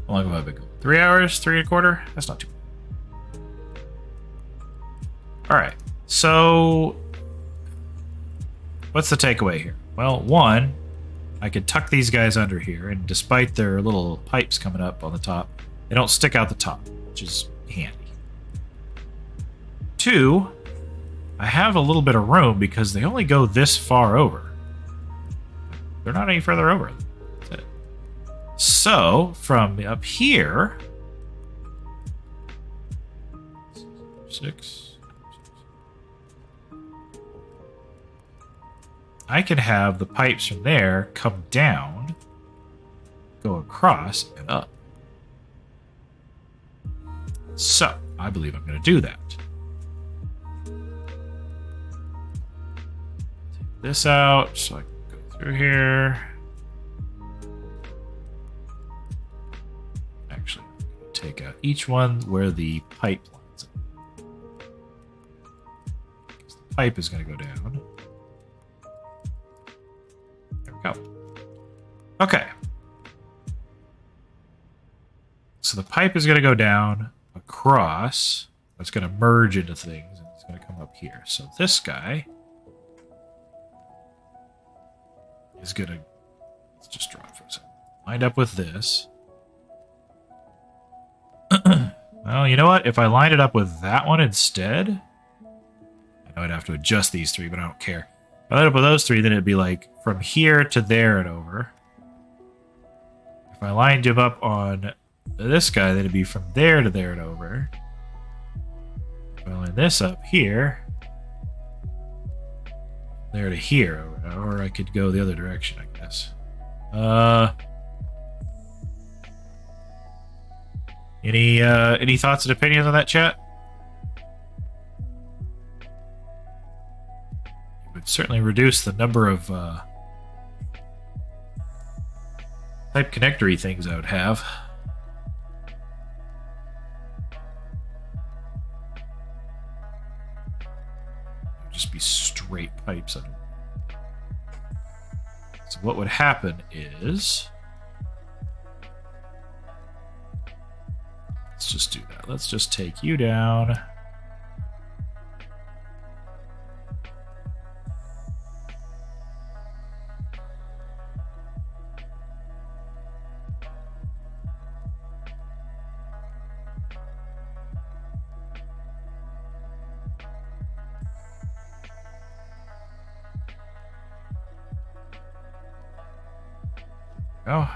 How long have I been going? 3 hours? 3 1/4? That's not too bad. All right. So what's the takeaway here? Well, one, I could tuck these guys under here, and despite their little pipes coming up on the top, they don't stick out the top, which is handy. 2, I have a little bit of room because they only go this far over. They're not any further over. That's it. So, from up here... 6... I can have the pipes from there come down, go across, and up. So, I believe I'm going to do that. Take this out so I can go through here. Actually, I'm going to take out each one where the pipe lines up. Because the pipe is going to go down. Go. Okay. So the pipe is going to go down across. It's going to merge into things, and it's going to come up here. So this guy is going to... Let's just draw it for a second. Lined up with this. Well, you know what? If I lined it up with that one instead... I know I'd have to adjust these 3, but I don't care. If I line up with those 3, then it'd be like from here to there and over. If I lined him up on this guy, then it'd be from there to there and over. If I line this up here, there to here, or I could go the other direction, I guess. Any thoughts and opinions on that, chat? would certainly reduce the number of type connectory things I would have. It would just be straight pipes under. So what would happen is, let's just do that. Let's just take you down. Go.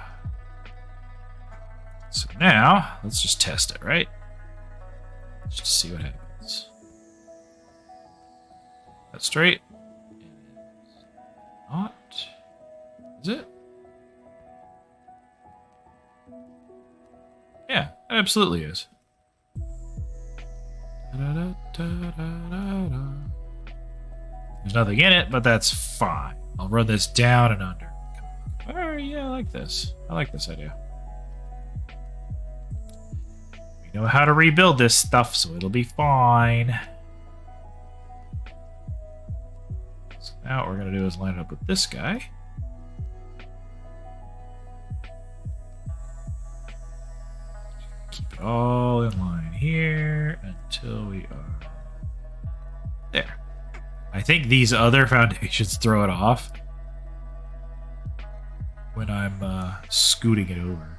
So now, let's just test it, right? Just to see what happens. That's straight. It is not. Is it? Yeah, it absolutely is. There's nothing in it, but that's fine. I'll run this down and under. Oh, yeah, I like this. I like this idea. We know how to rebuild this stuff, so it'll be fine. So now what we're going to do is line it up with this guy. Keep it all in line here until we are there. I think these other foundations throw it off when I'm scooting it over.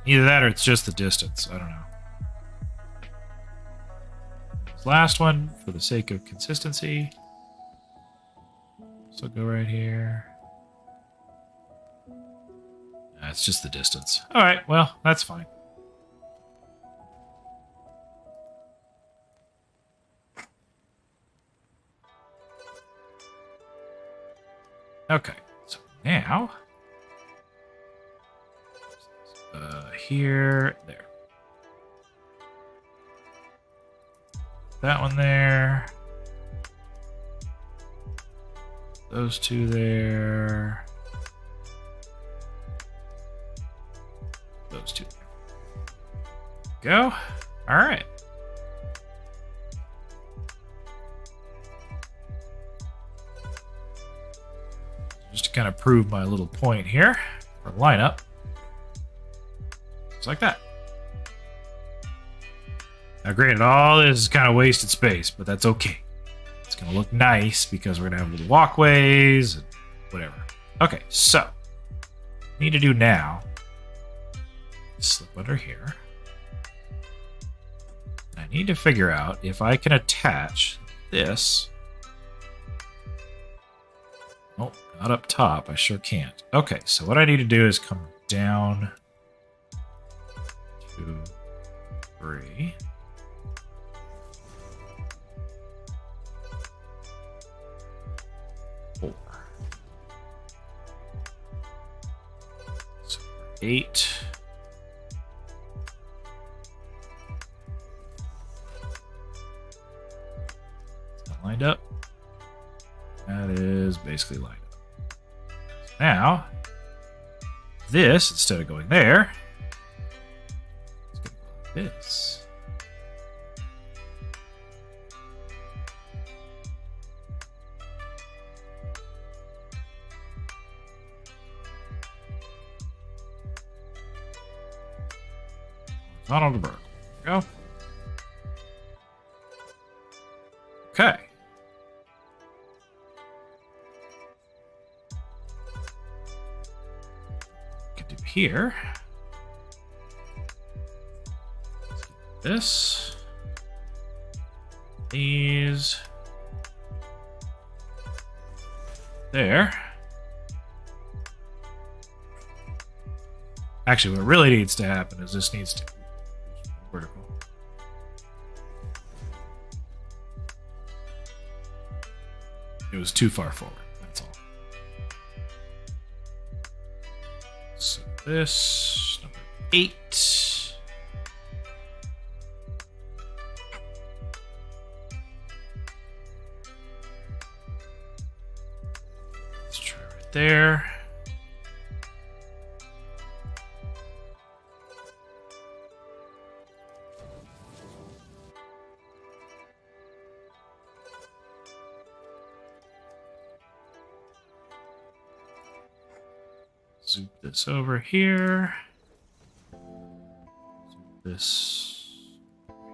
Either that or it's just the distance. I don't know. This last one, for the sake of consistency. So go right here. It's just the distance. Alright, well, that's fine. Okay, so now, here, there. That one there. Those two there. Those two there. Go. All right. Just to kind of prove my little point here for lineup. Just like that. Now granted, all this is kind of wasted space, but that's okay. It's going to look nice because we're going to have little walkways and whatever. Okay, so what I need to do now is slip under here. I need to figure out if I can attach this. Oh, not up top. I sure can't. Okay, so what I need to do is come down 2, 3. So 8. Is that lined up? That is basically lined up. So now, this, instead of going there, it's going to go like this. Horizontal to vertical. There we go. Okay. Can do here. This. These. There. Actually, what really needs to happen is this needs to vertical. It was too far forward, that's all. So this, number 8. there. Zoop this over here. Zoop this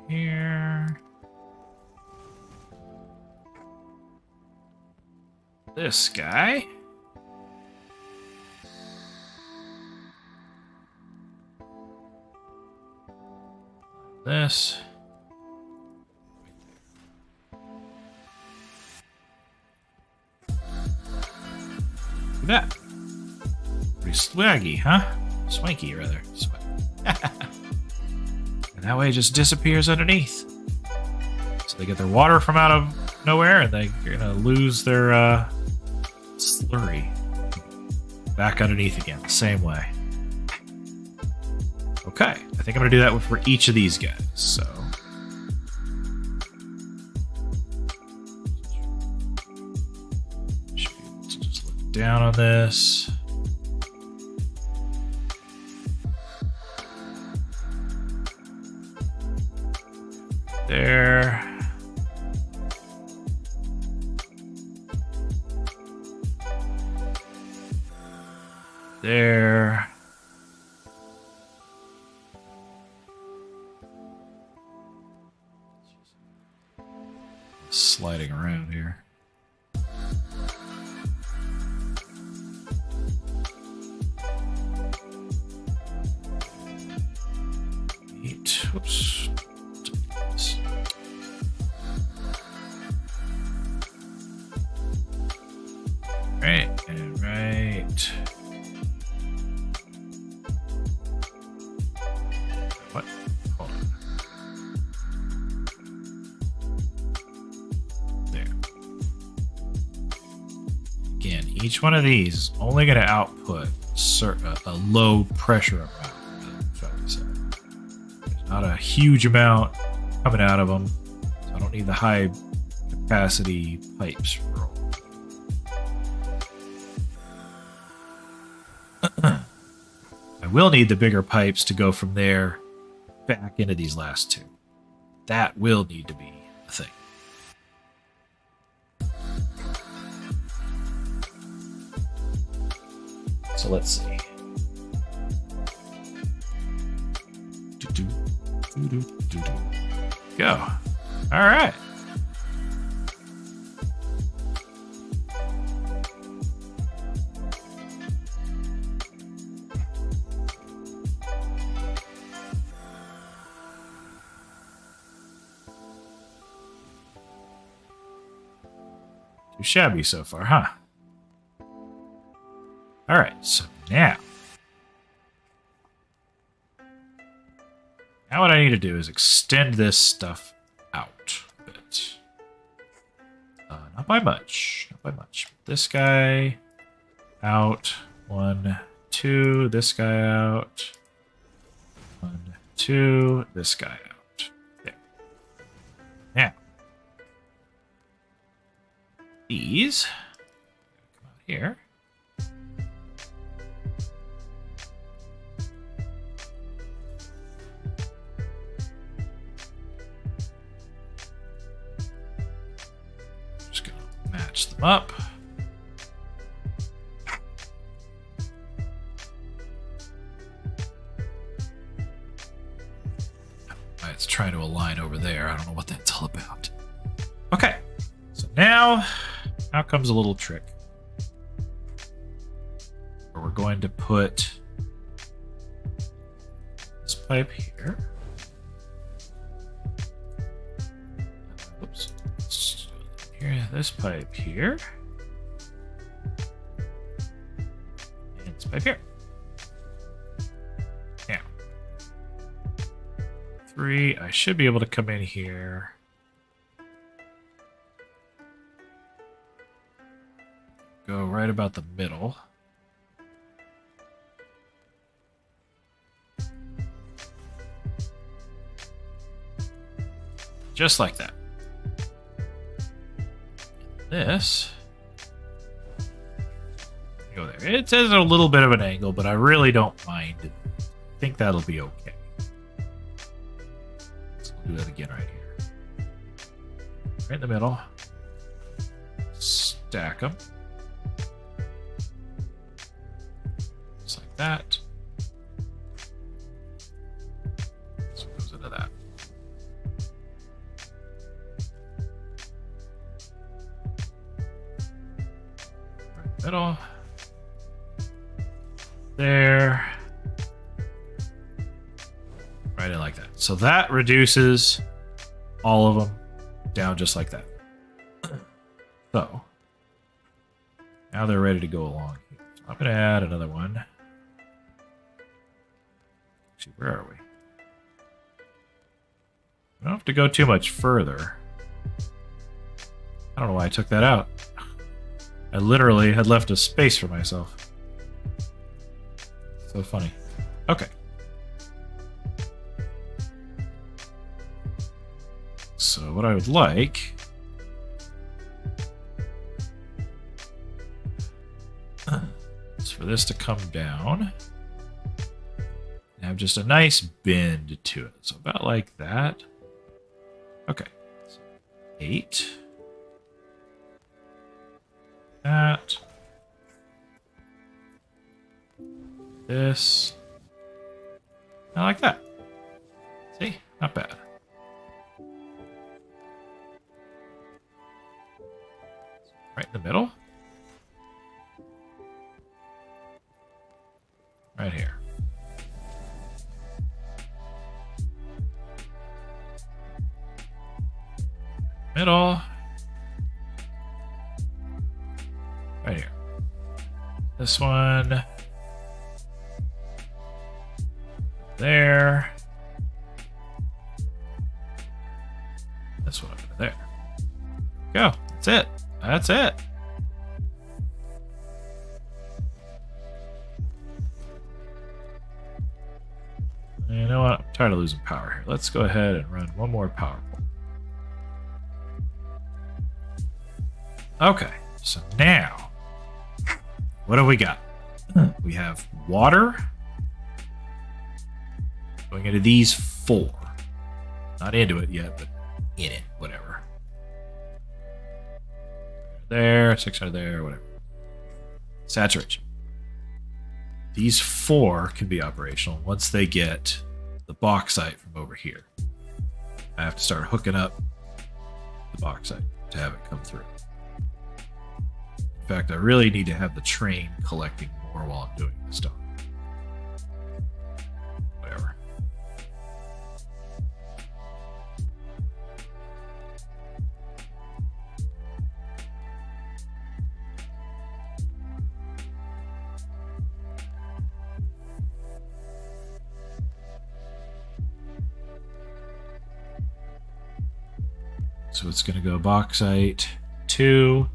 here. This guy. This. Look at that. Pretty swaggy, huh? Swanky, rather. And that way it just disappears underneath. So they get their water from out of nowhere, and they're gonna lose their slurry back underneath again, the same way. Okay, I think I'm gonna do that for each of these guys. So should be able to just look down on this. There. There. Sliding around here. Oops. Right and right. What? Hold on. There. Again, each one of these is only going to output a low pressure amount. There's not a huge amount coming out of them, so I don't need the high capacity pipes for all. I will need the bigger pipes to go from there back into these last two. That will need to be a thing. So let's see. Go. All right. Too shabby so far, huh? All right, so now what I need to do is extend this stuff out a bit. Not by much, not by much. This guy out, 1, 2. This guy out, 1, 2. This guy out. There. Now, these come out here. Just gonna match them up. It's trying to align over there. I don't know what that's all about. Okay, so now comes a little trick. Where we're going to put this pipe here. Oops. Here, this pipe here. And this pipe here. Now, 3, I should be able to come in here. Go right about the middle. Just like that. This there. It says a little bit of an angle, but I really don't mind it. I think that'll be okay. So we'll do that again right here. Right in the middle. Stack them. Just like that. So it goes into that. Right middle. There. Right in like that. So that reduces all of them down just like that. So now they're ready to go along here. So I'm going to add another one. Actually, where are we? I don't have to go too much further. I don't know why I took that out. I literally had left a space for myself. So funny. Okay. So what I would like is for this to come down and have just a nice bend to it. So about like that. Okay. So 8. That. This. I like that. See? Not bad. Right in the middle. Right here. Middle. Right here. This one. There. This one over there. Go. That's it. That's it. You know what? I'm tired of losing power here. Let's go ahead and run one more power pole. Okay, so now, what do we got? We have water going into these 4. Not into it yet, but in it, whatever. There, 600 there, whatever. Saturation. These 4 can be operational once they get the bauxite from over here. I have to start hooking up the bauxite to have it come through. In fact, I really need to have the train collecting more while I'm doing this stuff. Whatever. So it's going to go bauxite 2,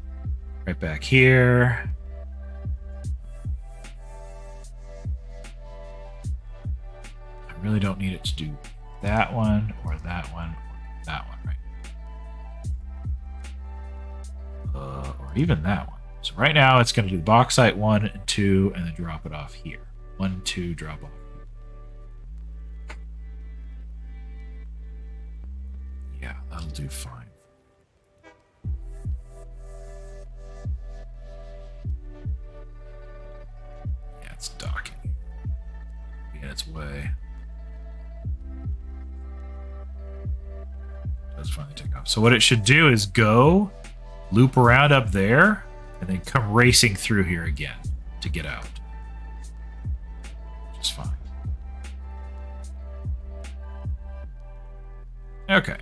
right back here. I really don't need it to do that one or that one or that one right. Or even that one. So right now it's going to do bauxite 1 and 2 and then drop it off here. 1, 2, drop off. Yeah, that'll do fine. Yeah, it's docking. Be in its way. It does finally take off. So what it should do is go, loop around up there, and then come racing through here again to get out. Which is fine. Okay.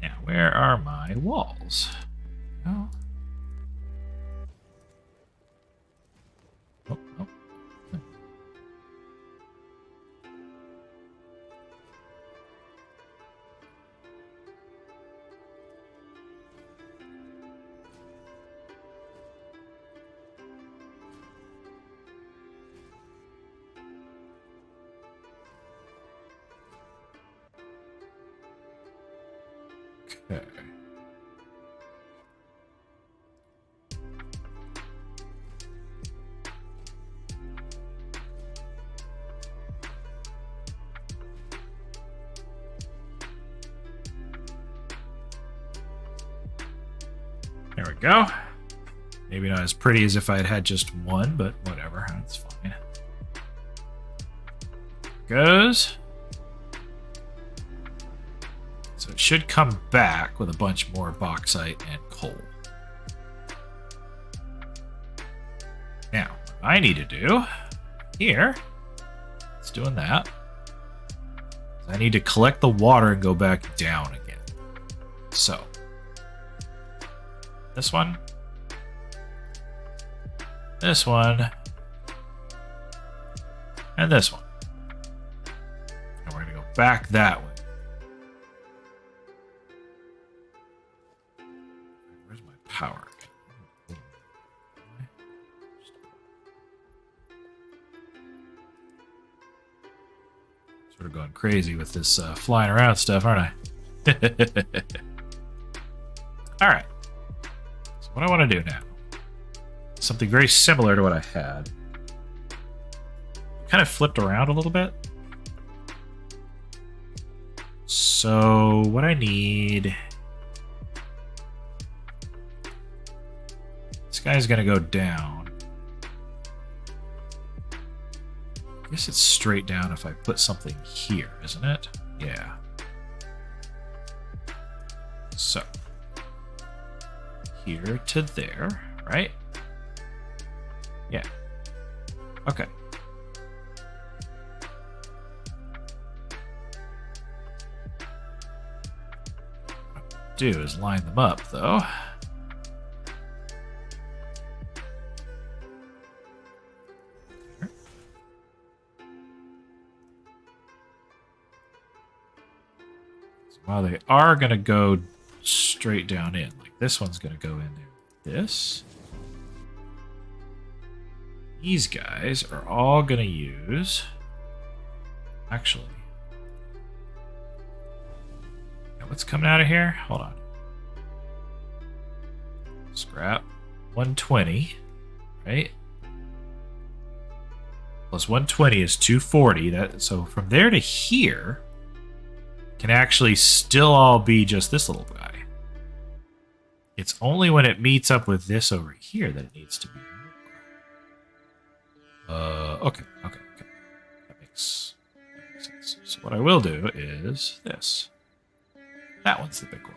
Now, where are my walls? Oh. Oh, oh. Okay. There we go. Maybe not as pretty as if I had had just one, but whatever. That's fine. Goes. So it should come back with a bunch more bauxite and coal. Now, what I need to do here, it's doing that. I need to collect the water and go back down again. So, this one, and this one. And we're going to go back that way. Where's my power? Sort of going crazy with this flying around stuff, aren't I? Alright. So what I want to do now, something very similar to what I had. Kind of flipped around a little bit. So what I need... This guy's going to go down. I guess it's straight down if I put something here, isn't it? Yeah. So, here to there, right? Yeah. Okay. What I'll do is line them up, though. While they are going to go straight down in, like this one's going to go in there. This. These guys are all going to use... Actually. Now what's coming out of here? Hold on. Scrap. 120. Right? Plus 120 is 240. So from there to here... can actually still all be just this little guy. It's only when it meets up with this over here that it needs to be more. Okay. That makes sense. So what I will do is this. That one's the big one.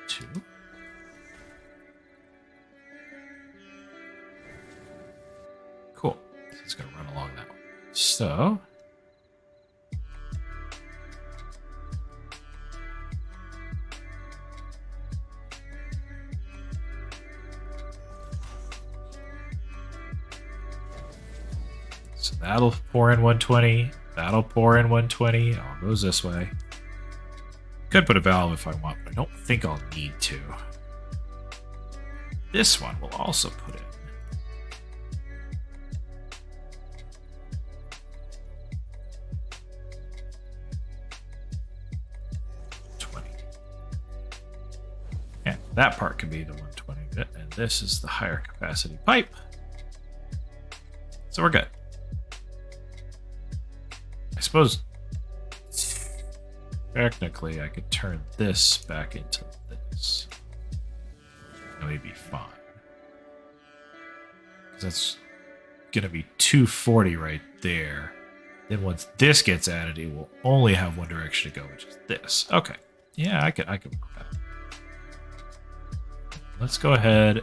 Two. Cool. It's going to run along that one. So, that'll pour in 120. That'll pour in 120. All goes this way. Could put a valve if I want, but I don't think I'll need to. This one will also put in. That part can be the 120 bit, and this is the higher capacity pipe. So we're good. I suppose technically I could turn this back into this. And we'd be fine. Because that's going to be 240 right there. Then once this gets added, it will only have one direction to go, which is this. Okay. Yeah, I could work with that. Let's go ahead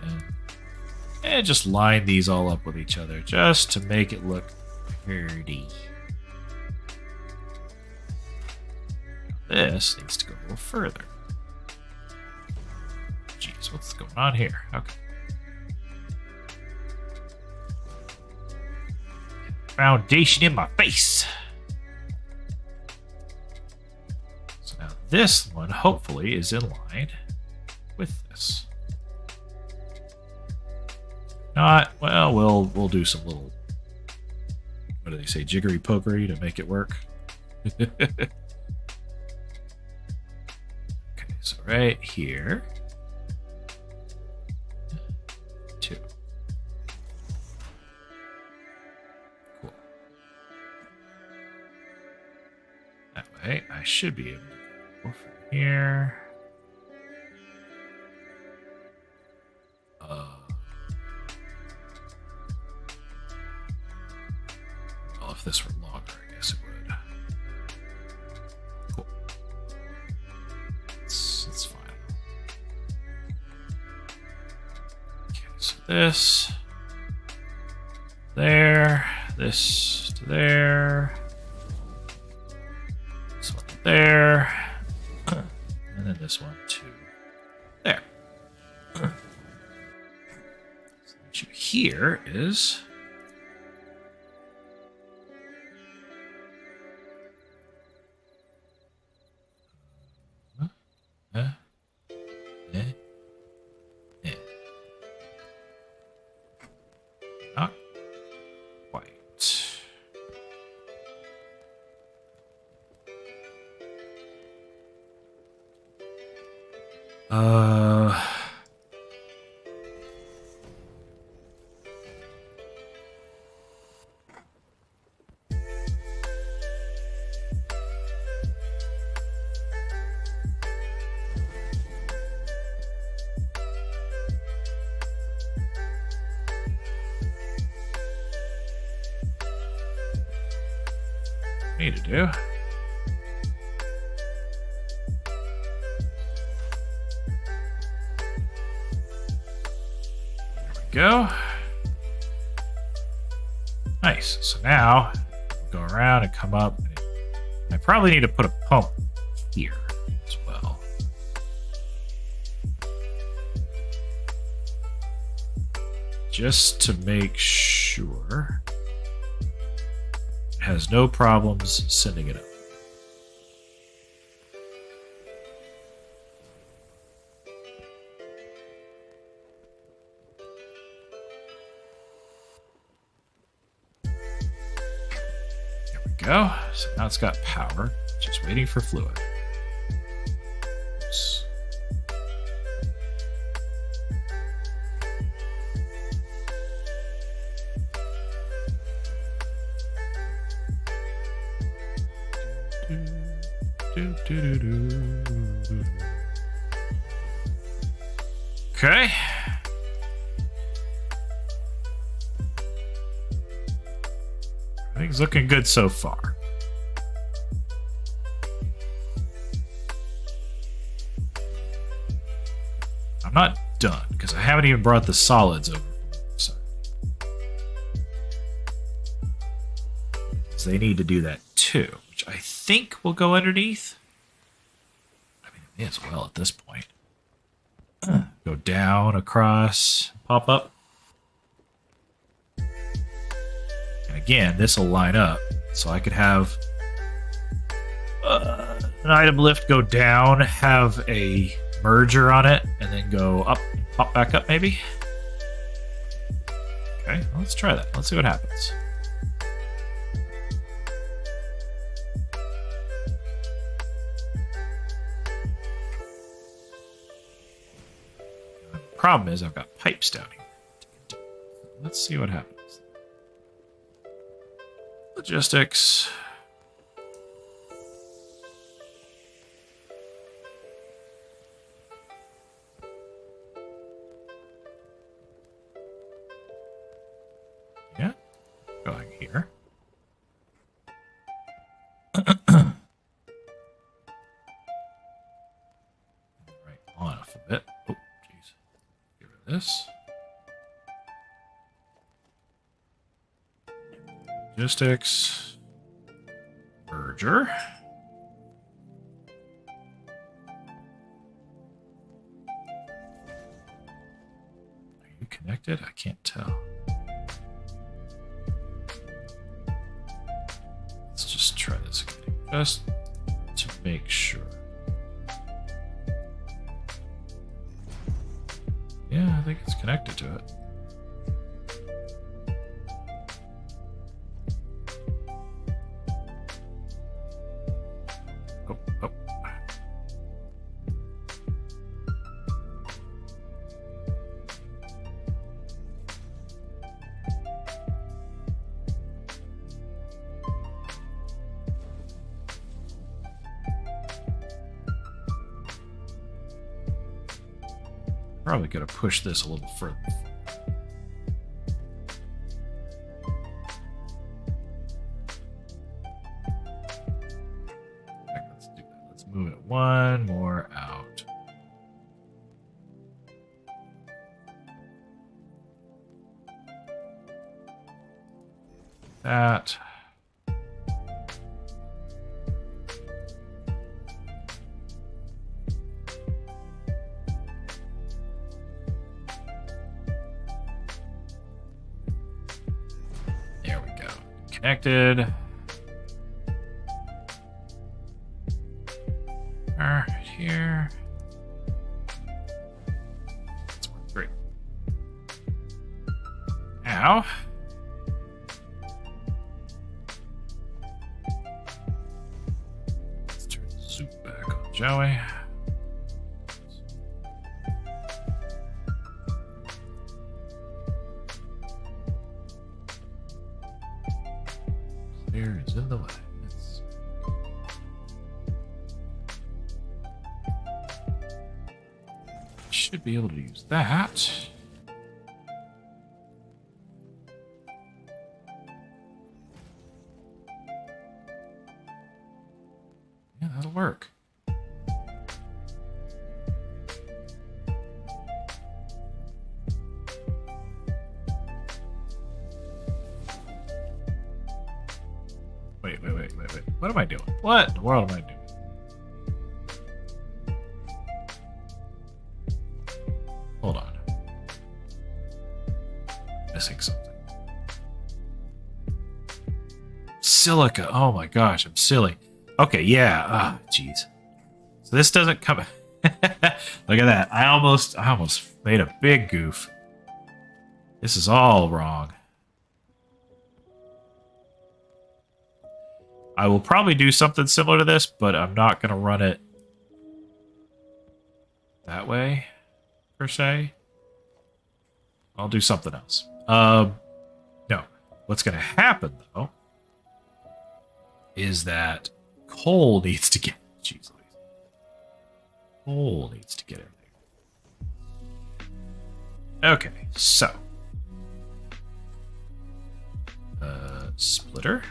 and just line these all up with each other just to make it look pretty. This needs to go a little further. Jeez, what's going on here? Okay. Foundation in my face. So now this one hopefully is in line with this. Not well. We'll do some little, what do they say, jiggery pokery to make it work. Okay, so right here, 2. Cool. That way, I should be able to go here. Well, if this were longer, I guess it would. Cool. It's fine. Okay, so this, there, this to there, this one to there, and then this one to there. So the issue here is not quite. Need to do. There we go. Nice. So now go around and come up. I probably need to put a pump here as well. Just to make sure it has no problems sending it up. There we go. So now it's got power, just waiting for fluid. Oops. Okay. Everything's looking good so far. I'm not done because I haven't even brought the solids over. So they need to do that too, which I think will go underneath. I mean, it may as well at this point. Go down, across, pop up. And again, this will line up. So I could have an item lift go down, have a merger on it, and then go up, pop back up maybe. Okay, let's try that. Let's see what happens. Problem is I've got pipes down here. Let's see what happens. Logistics. Yeah, going here. Right on a bit. Oh, jeez. Get rid of this. Logistics. Merger. Are you connected? I can't tell. Let's just try this again. Just to make sure. Yeah, I think it's connected to it. Oh, oh. Probably gonna push this a little further. Let's do that. Let's move it one more out. That. There we go. Connected. Right here. That's 1, 3. Now. Let's turn the soup back on, shall we? Clear is in the way. Yes. Should be able to use that. Yeah, that'll work. Wait. What am I doing? What in the world am I doing? Hold on. Missing something. Silica. Oh my gosh, I'm silly. Okay, yeah. Ah, jeez. So this doesn't come. Look at that. I almost made a big goof. This is all wrong. I will probably do something similar to this, but I'm not going to run it that way, per se. I'll do something else. No. What's going to happen, though, is that coal needs to get... Jeez Louise. Coal needs to get in there. Okay, so. Splitter.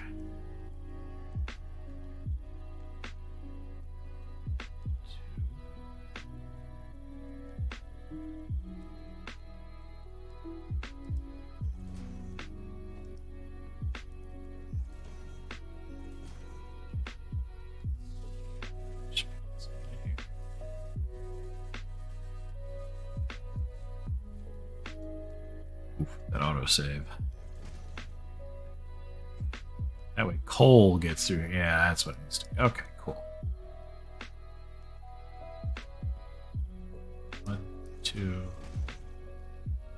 That autosave. That way coal gets through. Yeah, that's what it needs to be. Okay, cool. 1, 2,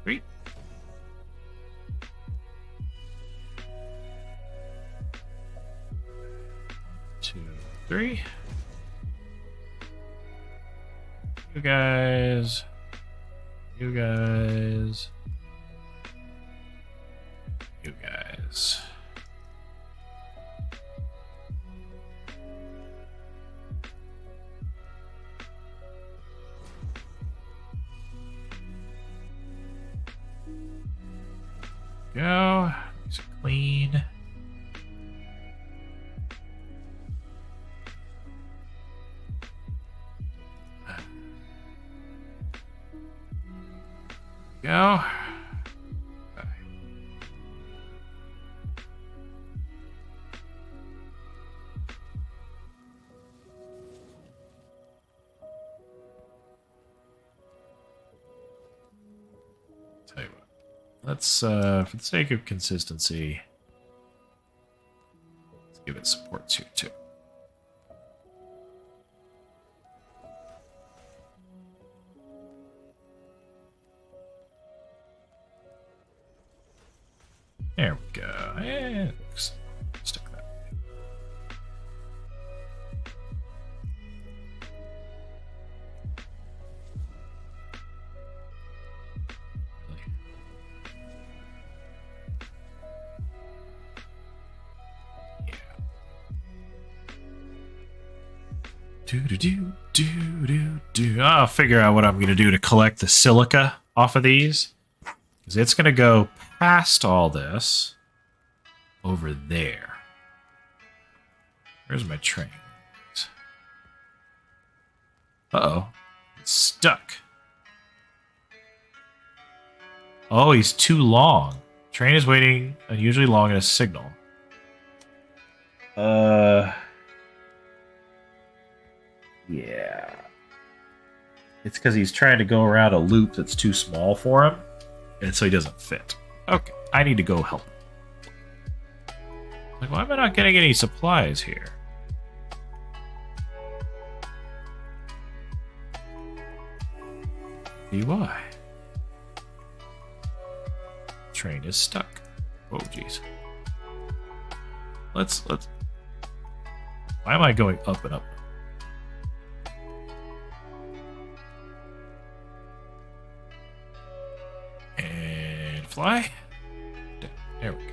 3. Two, 3. You guys. You guys. You guys. Go. These are clean. Go. Okay. Tell you what. Let's, for the sake of consistency, let's give it supports here too. There we go. And stick that. Yeah. Do. I'll figure out what I'm going to do to collect the silica off of these. Because it's going to go past all this over there. Where's my train? Uh-oh. It's stuck. Oh, he's too long. Train is waiting unusually long at a signal. Yeah. It's because he's trying to go around a loop that's too small for him, and so he doesn't fit. Okay, I need to go help him. Like, why am I not getting any supplies here? See why? Train is stuck. Oh, jeez. Let's. Why am I going up and up? And fly. There we go.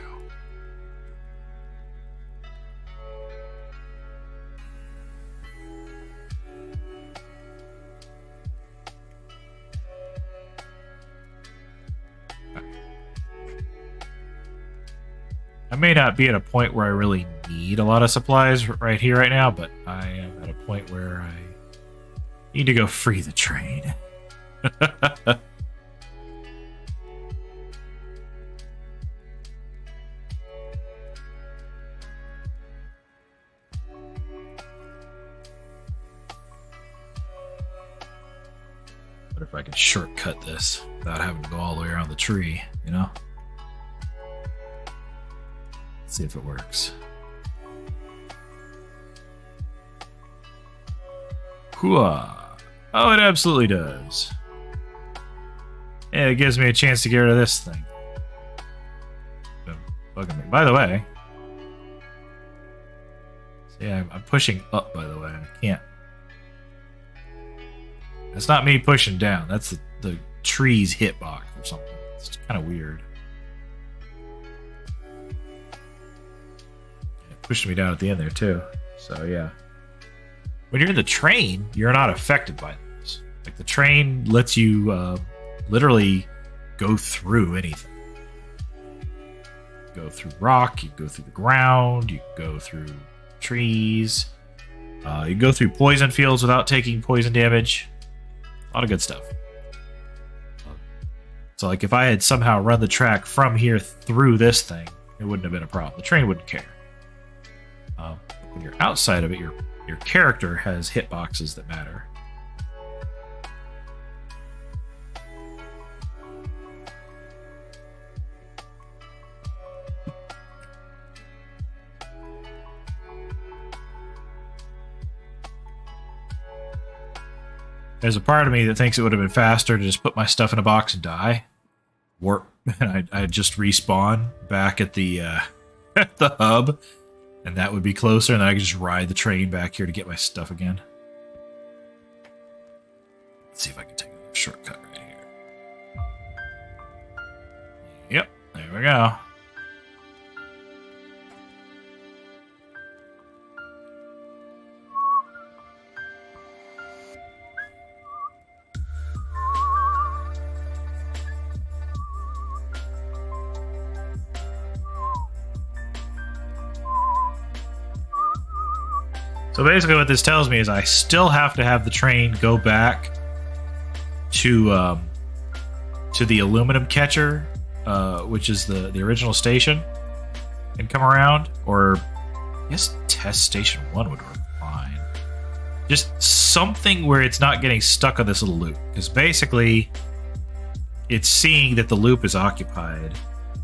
I may not be at a point where I really need a lot of supplies right here, right now, but I am at a point where I need to go free the train. What if I could shortcut this without having to go all the way around the tree, you know? Let's see if it works. Hooah! Oh, it absolutely does. Yeah, it gives me a chance to get rid of this thing. Bugging me. By the way, see, I'm pushing up, by the way. I can't. That's not me pushing down. That's the tree's hitbox or something. It's kind of weird. Pushed me down at the end there too. So yeah, when you're in the train, you're not affected by this. Like the train lets you literally go through anything. Go through rock, you go through the ground, you go through trees, you go through poison fields without taking poison damage. A lot of good stuff. So like if I had somehow run the track from here through this thing, it wouldn't have been a problem. The train wouldn't care. When you're outside of it, your character has hitboxes that matter. There's a part of me that thinks it would have been faster to just put my stuff in a box and die. Warp, and I'd just respawn back at the at the hub. And that would be closer, and then I could just ride the train back here to get my stuff again. Let's see if I can take a shortcut right here. Yep, there we go. So basically what this tells me is I still have to have the train go back to the aluminum catcher, which is the original station, and come around, or I guess test station 1 would work fine. Just something where it's not getting stuck on this little loop, because basically it's seeing that the loop is occupied,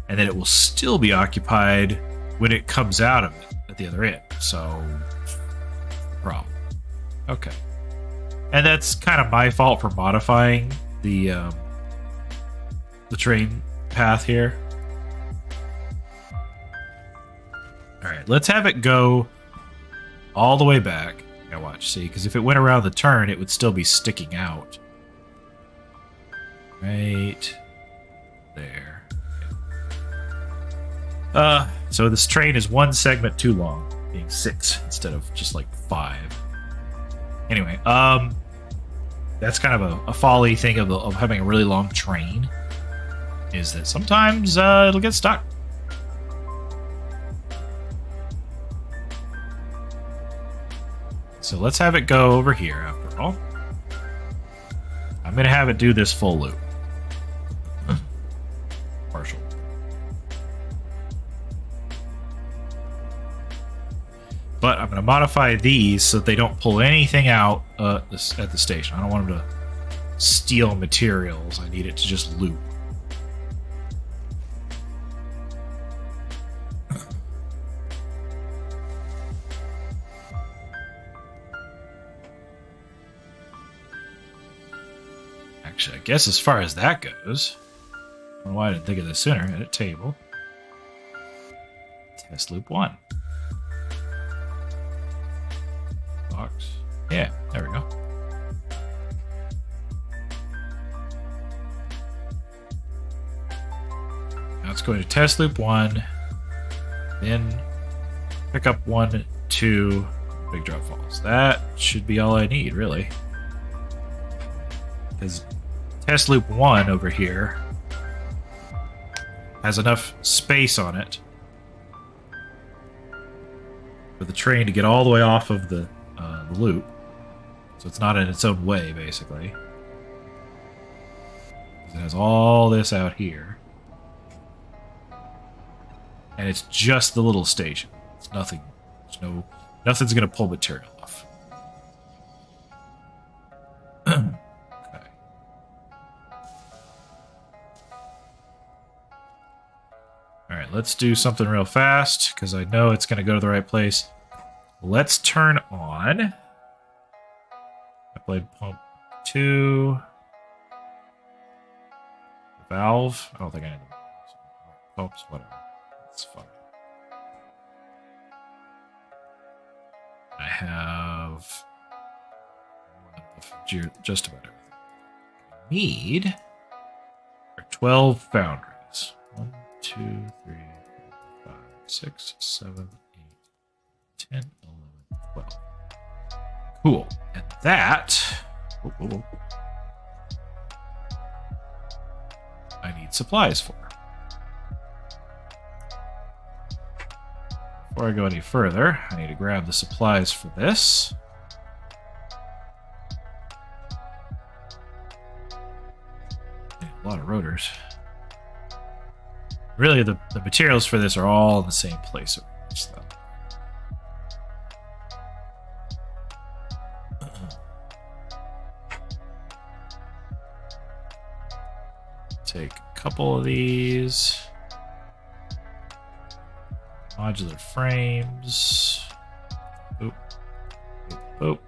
and that it will still be occupied when it comes out of it at the other end. So problem. Okay. And that's kind of my fault for modifying the train path here. Alright, let's have it go all the way back. Now watch, see, because if it went around the turn, it would still be sticking out. Right there. Okay. So this train is one segment too long, being 6 instead of just like 5. Anyway, that's kind of a folly thing of having a really long train, is that sometimes it'll get stuck. So let's have it go over here after all. I'm going to have it do this full loop. Partial. But I'm going to modify these so that they don't pull anything out at the station. I don't want them to steal materials. I need it to just loop. Actually, I guess as far as that goes, I don't know why I didn't think of this sooner. Edit table. Test loop 1. Box. Yeah, there we go. Now it's going to test loop 1, then pick up 1, 2 big drop falls. That should be all I need, really. Because test loop 1 over here has enough space on it for the train to get all the way off of the loop. So it's not in its own way, basically. It has all this out here. And it's just the little station. It's nothing. Nothing's going to pull material off. Okay. Alright, let's do something real fast, because I know it's going to go to the right place. Let's turn on... I played pump 2. Valve. I don't think I need the pumps, whatever. It's fine. I have just about everything. I need 12 foundries. 1, 2, 3, 4, 5, 6, 7, 8, 10, 11, 12. Cool. And that... I need supplies for. Before I go any further, I need to grab the supplies for this. A lot of rotors. Really, the materials for this are all in the same place. So. Take a couple of these. Modular frames. Boop. Boop. Boop.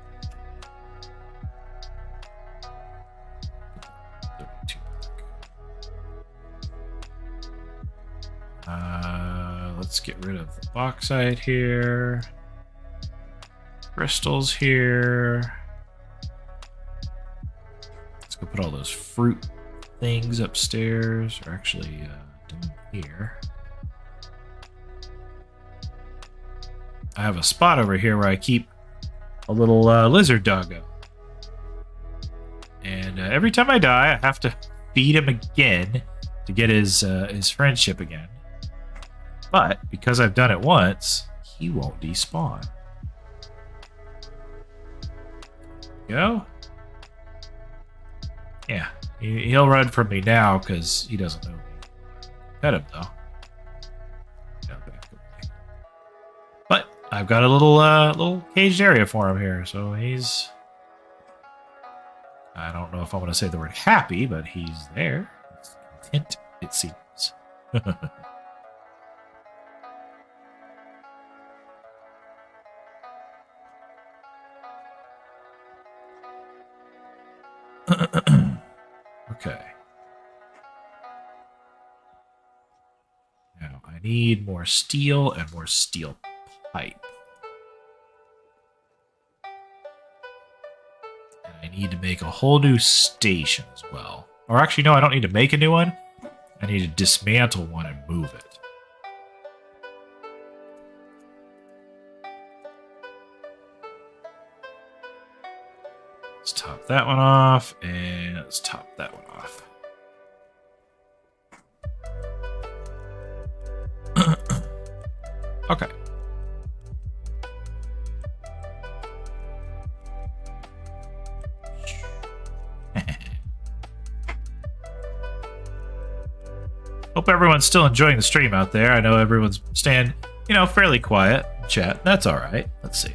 32. Let's get rid of the bauxite here. Crystals here. Let's go put all those fruit things upstairs, or actually down here. I have a spot over here where I keep a little lizard doggo. And every time I die, I have to feed him again to get his friendship again. But because I've done it once, he won't despawn. Go. Yeah, he'll run from me now because he doesn't know me. Pet him though. But I've got a little caged area for him here, so he's... I don't know if I want to say the word happy, but he's there. He's content, it seems. Okay. Now I need more steel and more steel pipe. And I need to make a whole new station as well. Or actually, no, I don't need to make a new one. I need to dismantle one and move it. top that one off, and let's top that one off. Okay. Hope everyone's still enjoying the stream out there. I know everyone's staying, fairly quiet in chat. That's all right. Let's see.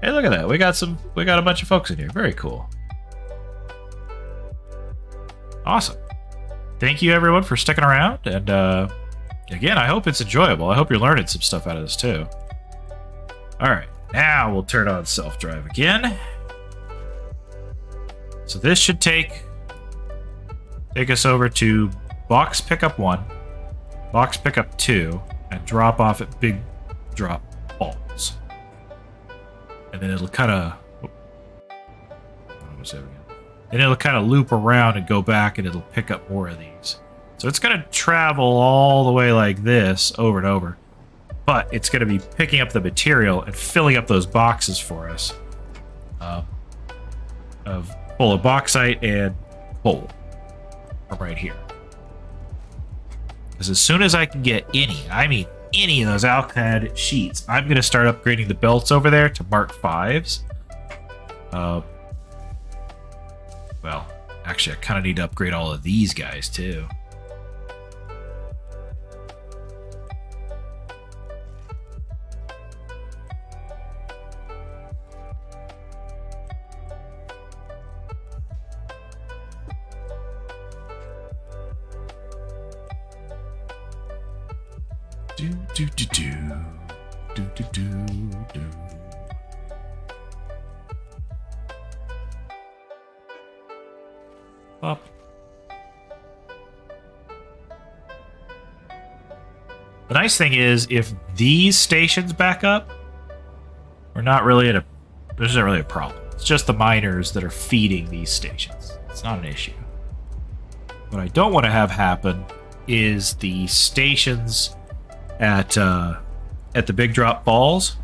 Hey, look at that. We got a bunch of folks in here. Very cool. Awesome. Thank you everyone for sticking around, and again, I hope it's enjoyable. I hope you're learning some stuff out of this too. All right, now we'll turn on self-drive again. So this should take us over to box pickup 1, box pickup 2, and drop off at big drop balls. And then it'll kind of... Then it'll kind of loop around and go back, and it'll pick up more of these. So it's going to travel all the way like this over and over. But it's going to be picking up the material and filling up those boxes for us. Full of bauxite and coal. From right here. Because as soon as I can get any of those alclad sheets, I'm going to start upgrading the belts over there to Mark 5s. Well, actually, I kind of need to upgrade all of these guys, too. Do. Up. The nice thing is, if these stations back up, there's not really a problem. It's just the miners that are feeding these stations. It's not an issue. What I don't want to have happen is the stations at the big drop falls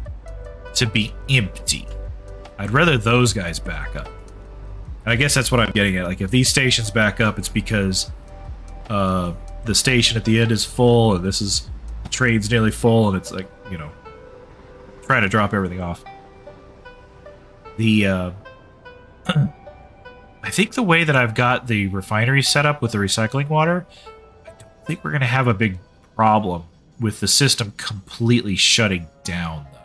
to be empty. I'd rather those guys back up. And I guess that's what I'm getting at. Like, if these stations back up, it's because the station at the end is full, and the train's nearly full, and it's like, trying to drop everything off. I think the way that I've got the refinery set up with the recycling water, I don't think we're going to have a big problem with the system completely shutting down, though,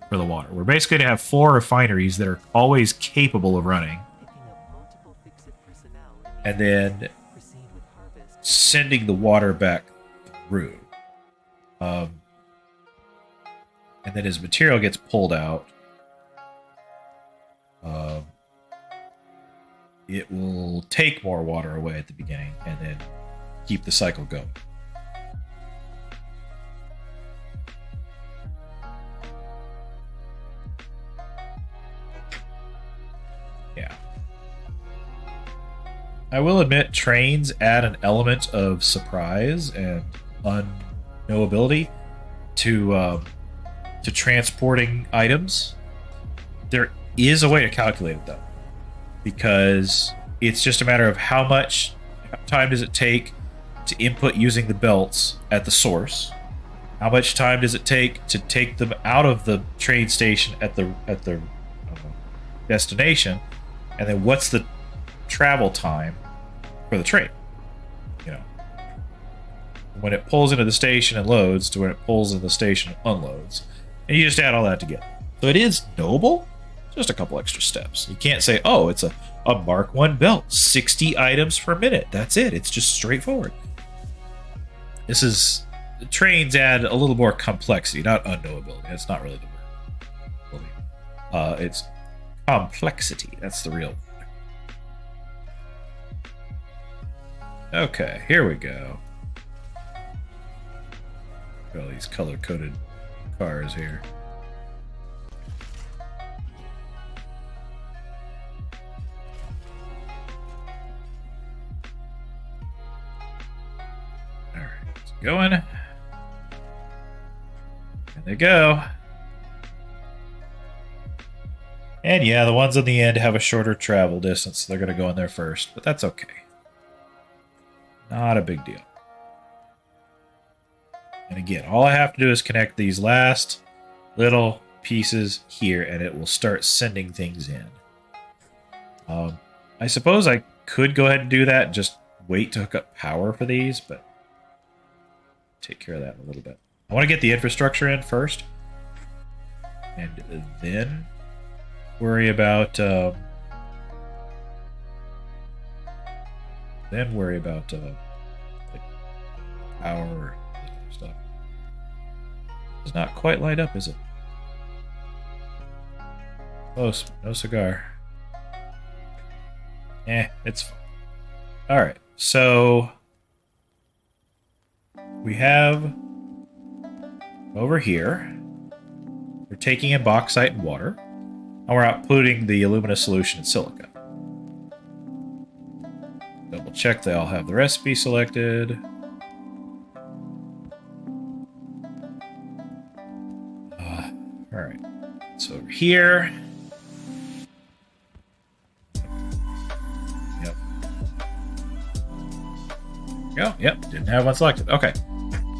for the water. We're basically going to have 4 refineries that are always capable of running, and then sending the water back through. And then as material gets pulled out, it will take more water away at the beginning and then keep the cycle going. Yeah. I will admit, trains add an element of surprise and unknowability to transporting items. There is a way to calculate it, though, because it's just a matter of how much time does it take to input using the belts at the source, how much time does it take to take them out of the train station at the destination, and then what's the travel time for the train, when it pulls into the station and loads to when it pulls in the station and unloads, and you just add all that together. So it is knowable, just a couple extra steps. You can't say, oh, it's a Mark 1 belt, 60 items per minute. That's it. It's just straightforward. Trains add a little more complexity, not unknowability. That's not really the word. It's complexity. That's the real word. Okay, here we go. Got all these color-coded cars here. Alright, it's going. And they go. And yeah, the ones on the end have a shorter travel distance, so they're going to go in there first, but that's okay. Not a big deal. And again, all I have to do is connect these last little pieces here, and it will start sending things in. I suppose I could go ahead and do that and just wait to hook up power for these, but take care of that in a little bit. I want to get the infrastructure in first, and then worry about like power or stuff. It's not quite light up, is it? Close. No cigar. It's fine. Alright, so we have over here, we're taking in bauxite and water, and we're outputting the alumina solution in silica. Double check they all have the recipe selected. Alright, so over here. Yep. Oh, yep, didn't have one selected. Okay.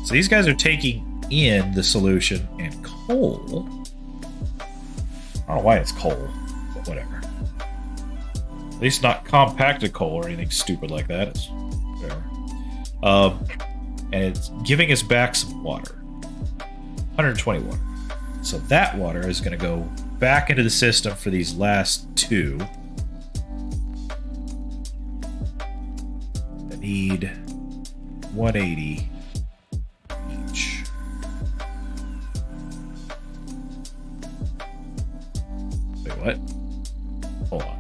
So these guys are taking in the solution, and coal. I don't know why it's coal, but whatever. At least not compacted coal or anything stupid like that. It's whatever. And it's giving us back some water. 120 water. So that water is going to go back into the system for these last two. I need 180 each. Wait, what? Hold on.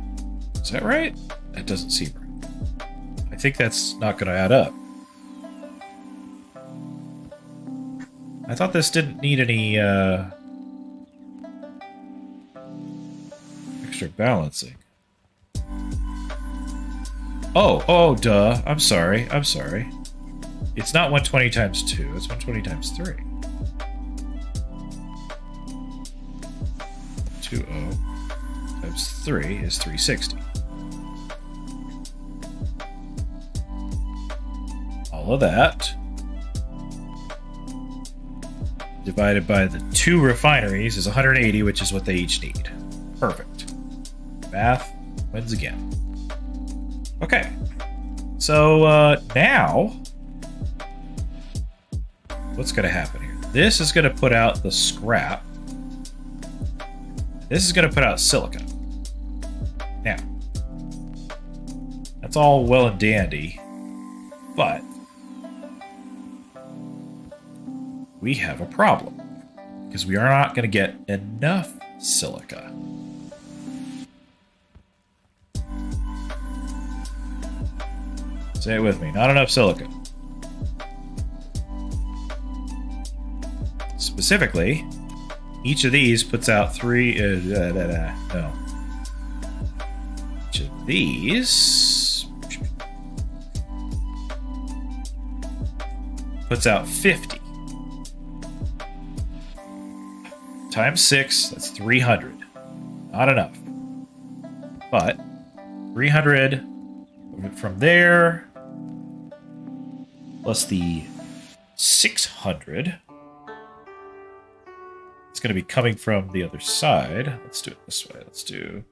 Is that right? That doesn't seem right. I think that's not going to add up. I thought this didn't need any extra balancing. Oh, duh. I'm sorry. It's not 120 times 2, it's 120 times 3. 20 times 3 is 360. All of that divided by the 2 refineries is 180, which is what they each need. Perfect. Math wins again. Okay. So now what's going to happen here? This is going to put out the scrap. This is going to put out silica. Now, that's all well and dandy, but we have a problem because we are not going to get enough silica. Say it with me. Not enough silica. Specifically, each of these puts out 3... no. Each of these puts out 50. Times 6, that's 300. Not enough. But 300 from there, plus the 600. It's going to be coming from the other side. Let's do it this way. Let's do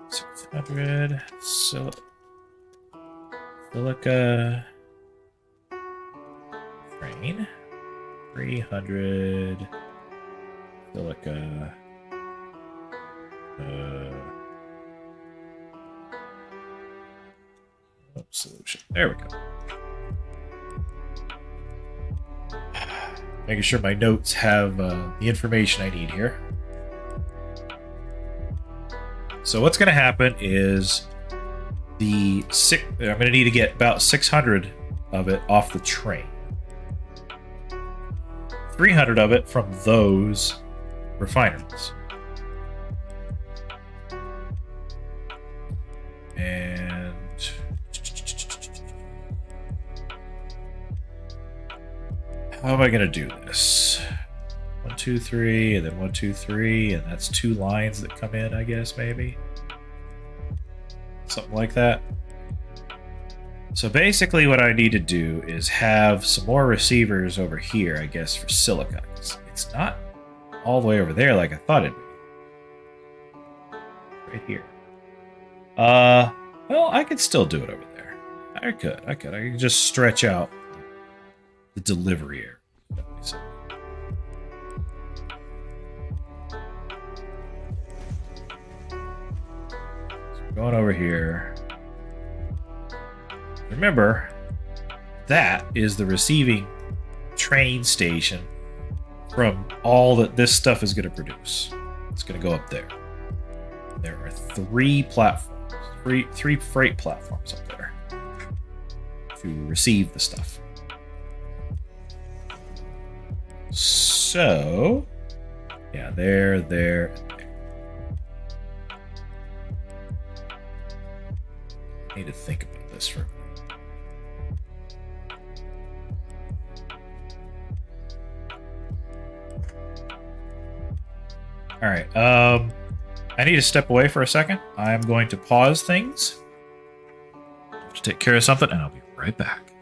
600 silica train. 300 silica solution. There we go. Making sure my notes have the information I need here. So what's going to happen is I'm going to need to get about 600 of it off the train. 300 of it from those refineries. And how am I going to do this? 1, 2, 3, and then 1, 2, 3, and that's 2 lines that come in, I guess, maybe. Something like that. So basically what I need to do is have some more receivers over here, I guess, for silica. It's not all the way over there like I thought it'd be. Right here. Well, I could still do it over there. I could just stretch out the delivery area. So going over here. Remember, that is the receiving train station from all that this stuff is going to produce. It's going to go up there. There are 3 platforms, three freight platforms up there to receive the stuff. So, yeah, there, and there. I need to think about this for a minute. All right, I need to step away for a second. I'm going to pause things to take care of something, and I'll be right back.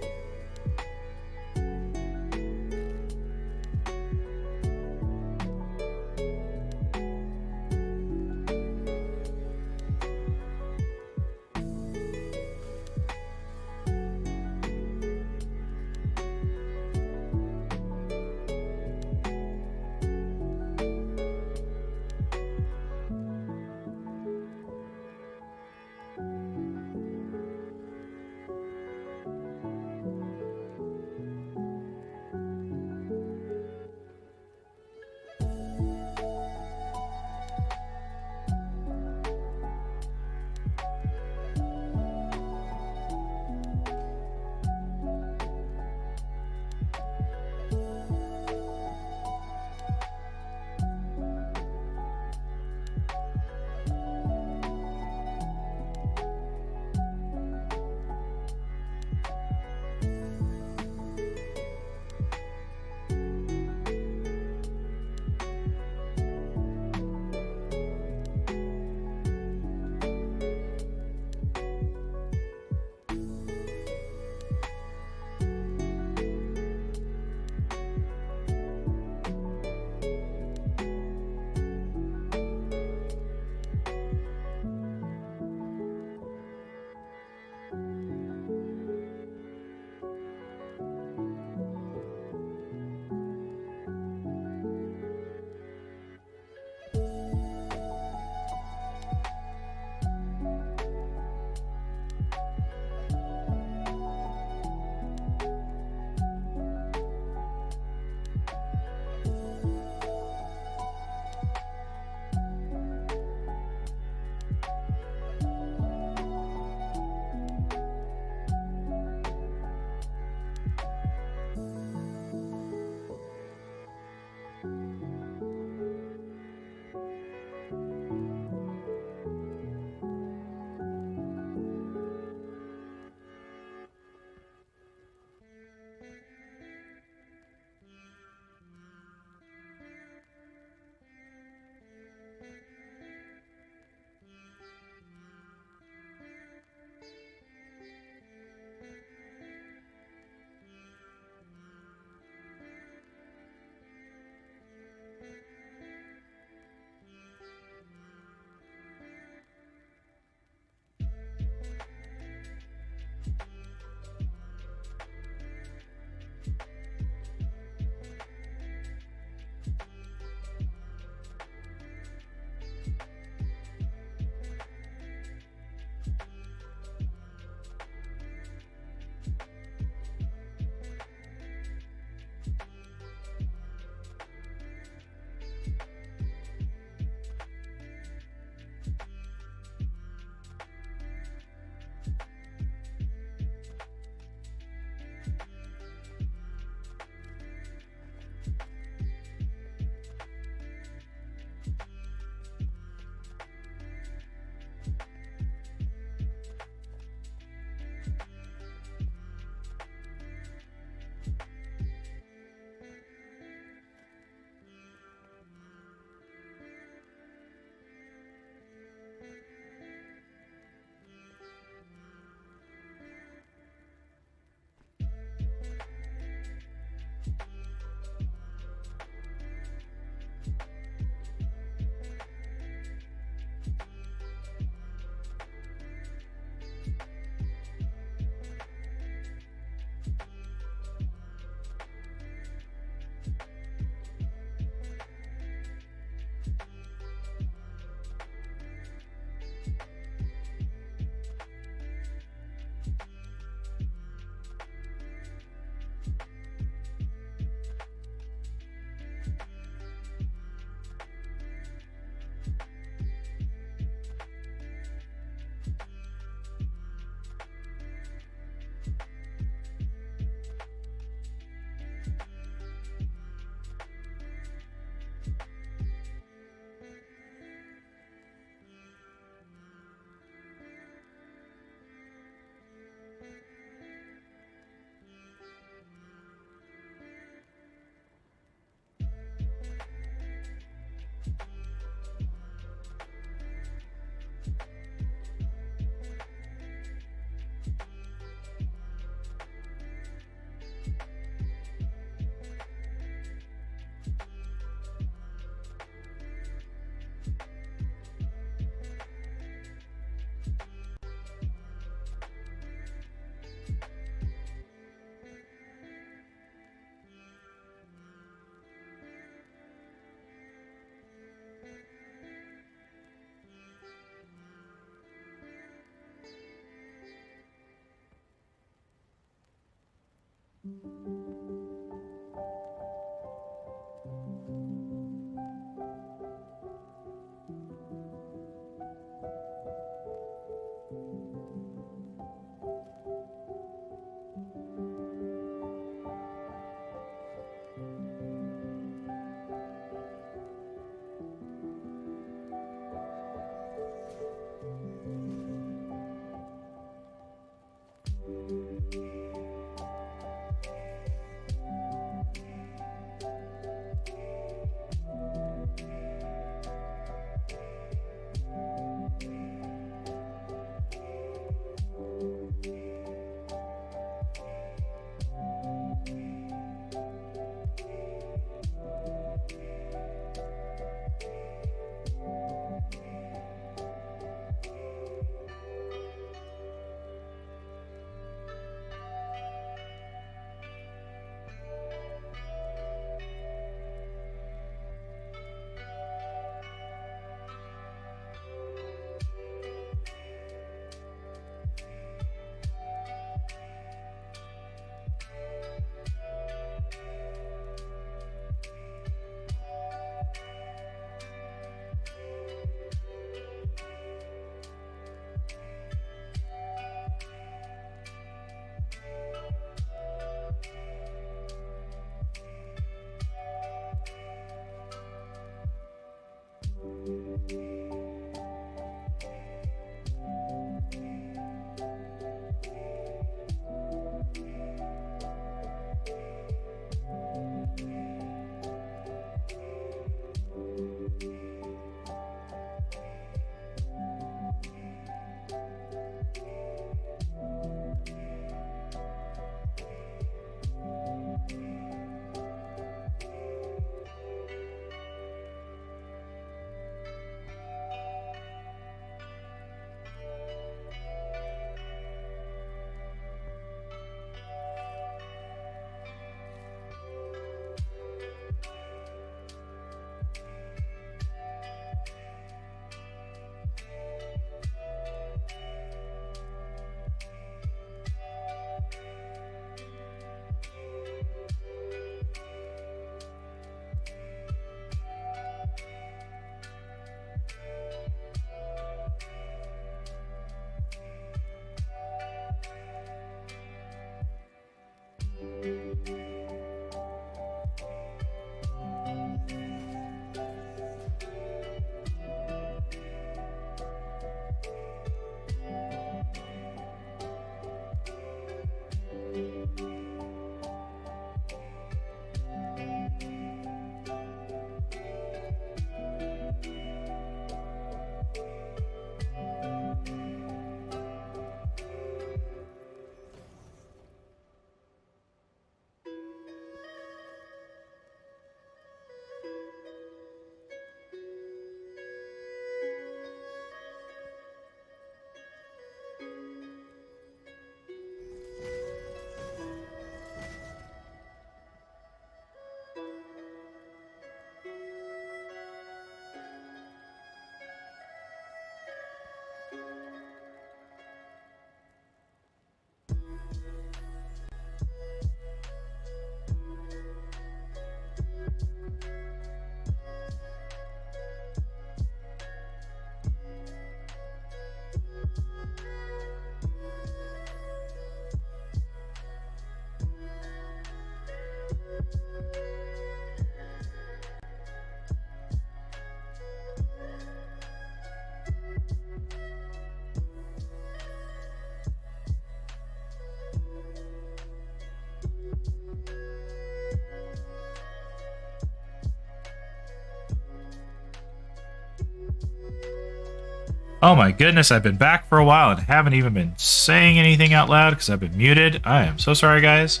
Oh my goodness, I've been back for a while and haven't even been saying anything out loud because I've been muted. I am so sorry, guys.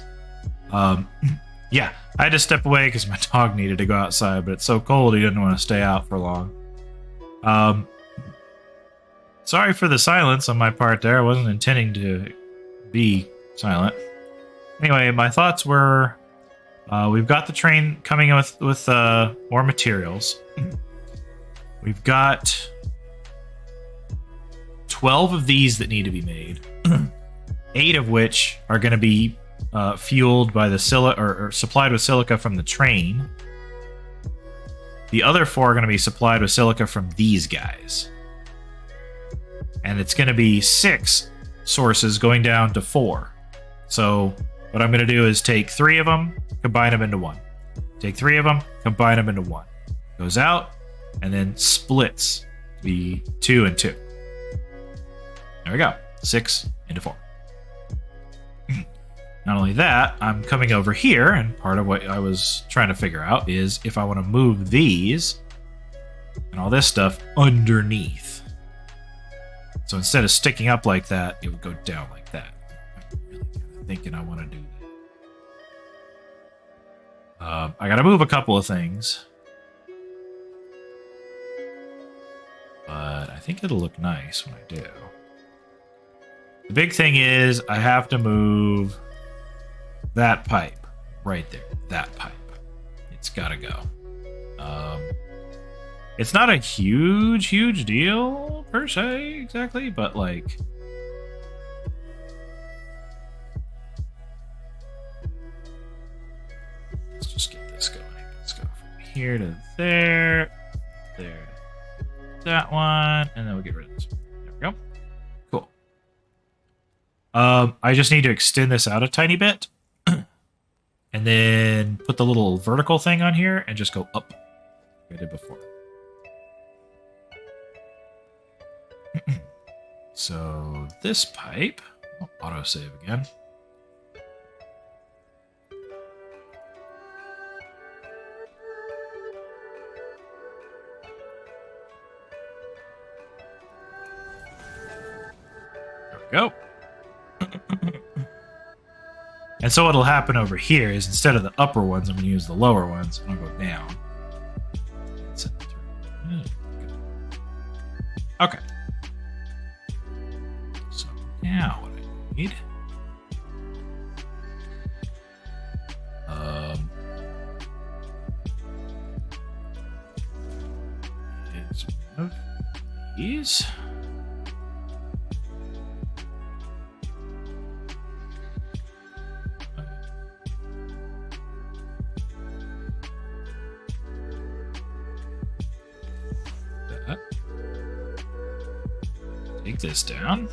Yeah, I had to step away because my dog needed to go outside, but it's so cold he didn't want to stay out for long. Sorry for the silence on my part there. I wasn't intending to be silent. Anyway, my thoughts were, we've got the train coming in with more materials. We've got 12 of these that need to be made, 8 of which are going to be fueled by the or supplied with silica from the train. The other 4 are going to be supplied with silica from these guys. And it's going to be 6 sources going down to 4. So what I'm going to do is take 3 of them, combine them into 1. Take 3 of them, combine them into 1. Goes out, and then splits to be 2 and 2. There we go. 6 into 4. Not only that, I'm coming over here, and part of what I was trying to figure out is if I want to move these and all this stuff underneath. So instead of sticking up like that, it would go down like that. I'm really kind of thinking I want to do that. I got to move a couple of things. But I think it'll look nice when I do. The big thing is I have to move that pipe right there. That pipe. It's got to go. It's not a huge deal per se, exactly, but like... Let's just get this going. Let's go from here to there. There. That one. And then we'll get rid of this one. There we go. Cool. I just need to extend this out a tiny bit. And then put the little vertical thing on here and just go up like I did before. So this pipe, autosave again. There we go. And so what'll happen over here is instead of the upper ones, I'm going to use the lower ones, and I'll go down. Okay. So now what I need is one of these. Take this down.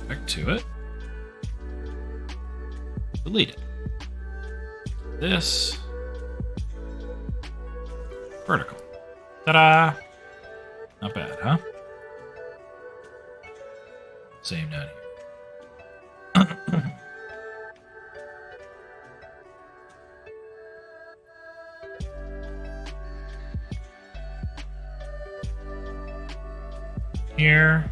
Back to it. Delete it. This. Vertical. Ta-da! Not bad, huh? Same down here. Here.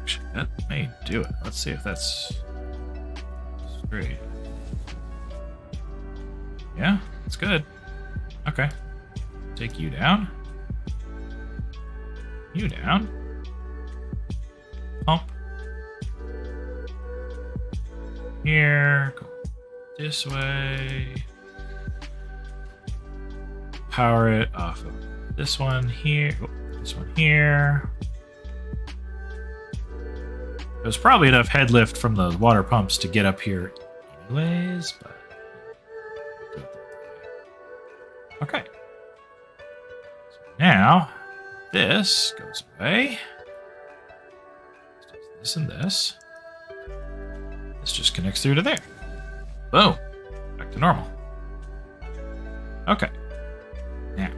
Actually, that may do it. Let's see if that's straight. Yeah, that's good. Okay. Take you down. You down. Pump. Here. Go this way. Power it off of this one here. Oh, this one here. There's probably enough head lift from those water pumps to get up here anyways, but... Okay. So now, this goes away. This and this. This just connects through to there. Boom. Back to normal. Okay. Now.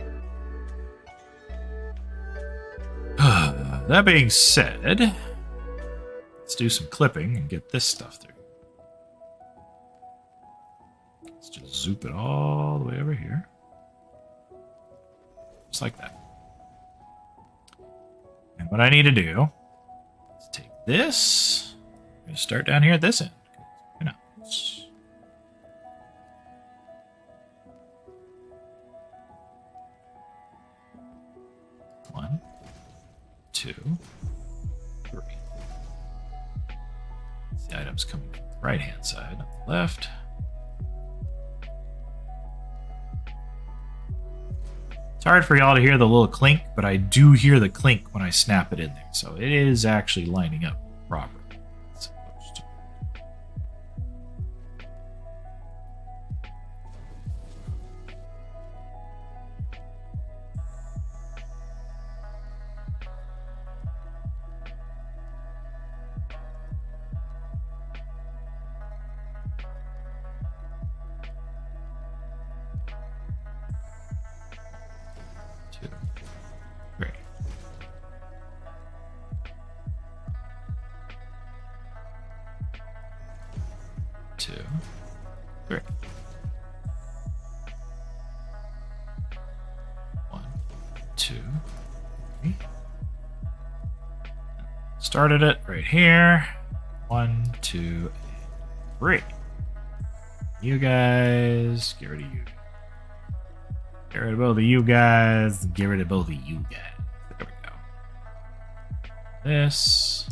That being said, let's do some clipping and get this stuff through. Let's just zoop it all the way over here. Just like that. And what I need to do is take this. I'm going to start down here at this end. Why not? One, two, three. The items coming from the right-hand side, not the left. It's hard for y'all to hear the little clink, but I do hear the clink when I snap it in there. So it is actually lining up properly. It's supposed to. Two, three. Two, three. One, two, three. Started it right here. 1, 2, 3. You guys, get rid of you. Get rid of both of you guys. Get rid of both of you guys. There we go. This.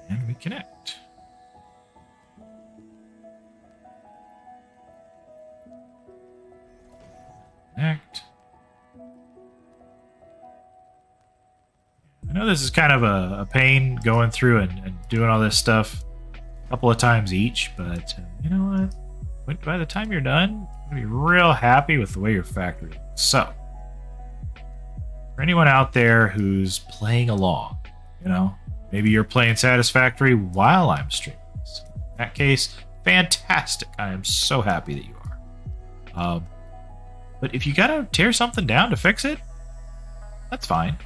And we connect. Connect. I know this is kind of a pain going through and doing all this stuff a couple of times each, but you know what? By the time you're done, you're going to be real happy with the way your factory looks. So, for anyone out there who's playing along, you know, maybe you're playing Satisfactory while I'm streaming this. In that case, fantastic. I am so happy that you are. But if you got to tear something down to fix it, that's fine.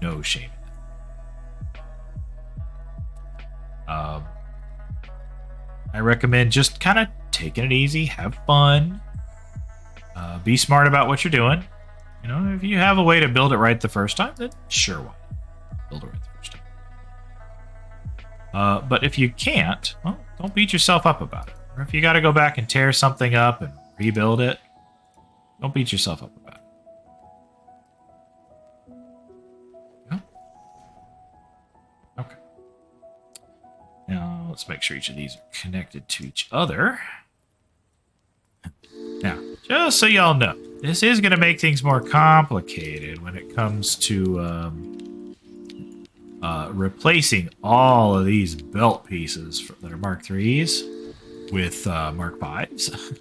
No shame in that. I recommend just kind of taking it easy, have fun, be smart about what you're doing. You know, if you have a way to build it right the first time, then sure, why not? Build it right the first time. But if you can't, well, don't beat yourself up about it. Or if you got to go back and tear something up and rebuild it, don't beat yourself up about it. Okay. Now, let's make sure each of these are connected to each other. Now, just so y'all know, this is going to make things more complicated when it comes to replacing all of these belt pieces that are Mark IIIs with Mark Vs.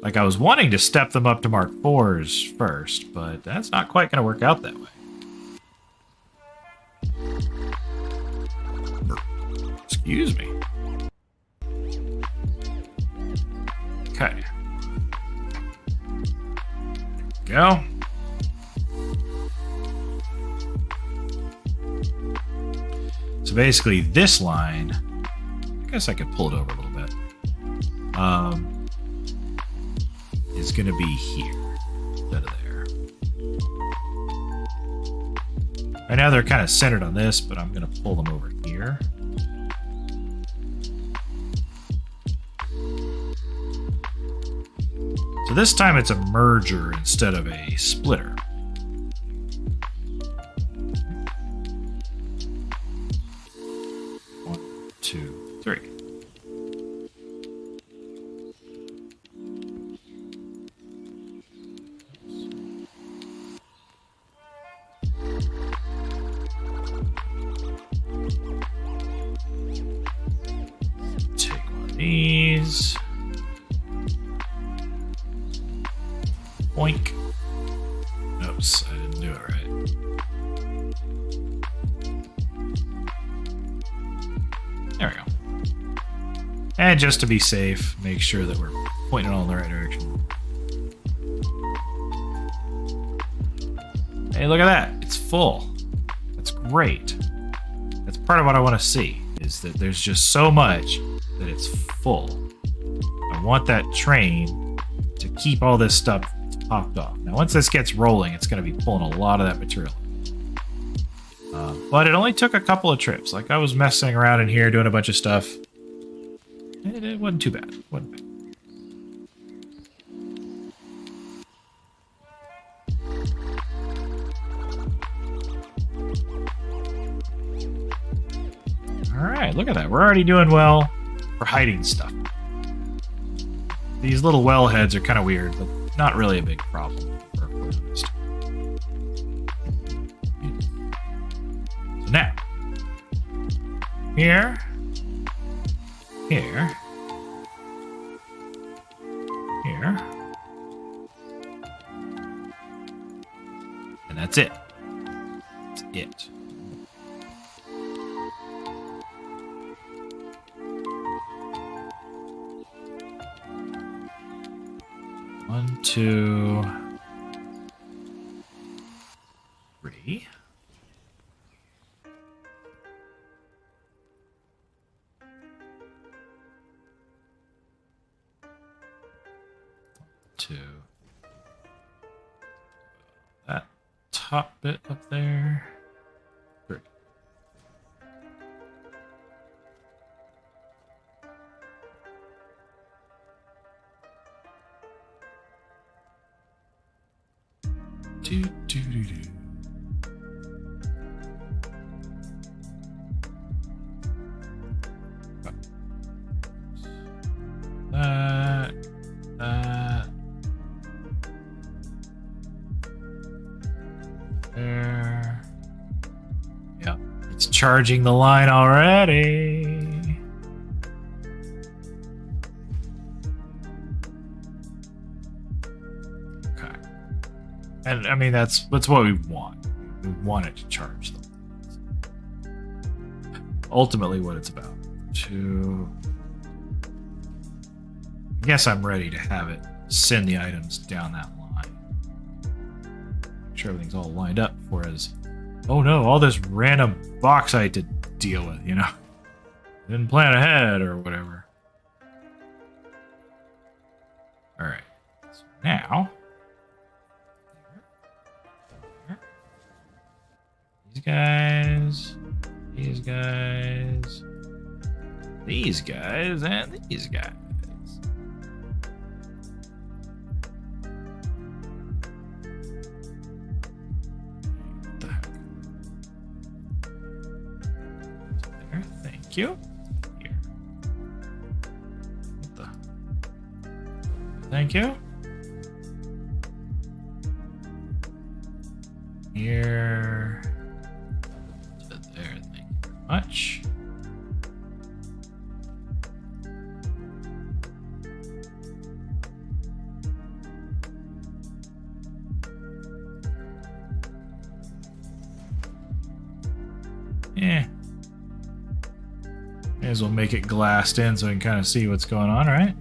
Like, I was wanting to step them up to Mark IVs first, but that's not quite going to work out that way. Excuse me. Okay. Go. So basically this line, I guess I could pull it over a little bit, is going to be here instead of there. Right now they're kind of centered on this, but I'm going to pull them over here. So this time it's a merger instead of a splitter. One, two, three. Take one of these. Boink. Oops, I didn't do it right. There we go. And just to be safe, make sure that we're pointing it all in the right direction. Hey, look at that. It's full. That's great. That's part of what I want to see, is that there's just so much that it's full. I want that train to keep all this stuff topped off. Now, once this gets rolling, it's going to be pulling a lot of that material. But it only took a couple of trips. Like, I was messing around in here doing a bunch of stuff. It wasn't too bad. It wasn't bad. right, look at that. We're already doing well for hiding stuff. These little well heads are kind of weird, but not really a big problem. For honest. So now, here, here, here, and that's it. That's it. One, two, three. Two. That top bit up there. Three. Do, do, do, do. That. There. Yep. It's charging the line already. Okay. And I mean that's what we want. We want it to charge them. Ultimately what it's about. I guess I'm ready to have it send the items down that line. Make sure everything's all lined up for us. Oh no, all this random bauxite to deal with, you know. Didn't plan ahead or whatever. Alright. So now these guys, these guys, these guys, and these guys. What the heck? There, thank you. Here. What the? Thank you. Here. To there, thank you very much. Yeah. May as well make it glassed in so we can kind of see what's going on, right?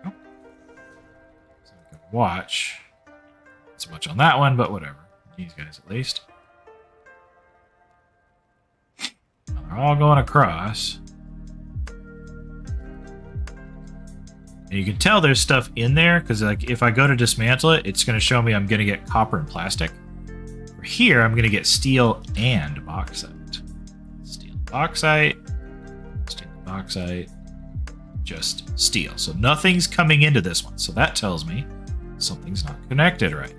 Oh. So we can watch. Not so much on that one, but whatever. These guys at least. Now they're all going across. And you can tell there's stuff in there because like if I go to dismantle it, it's going to show me I'm going to get copper and plastic. Here, I'm going to get steel and bauxite. Steel, bauxite, steel, bauxite, just steel. So nothing's coming into this one. So that tells me something's not connected right.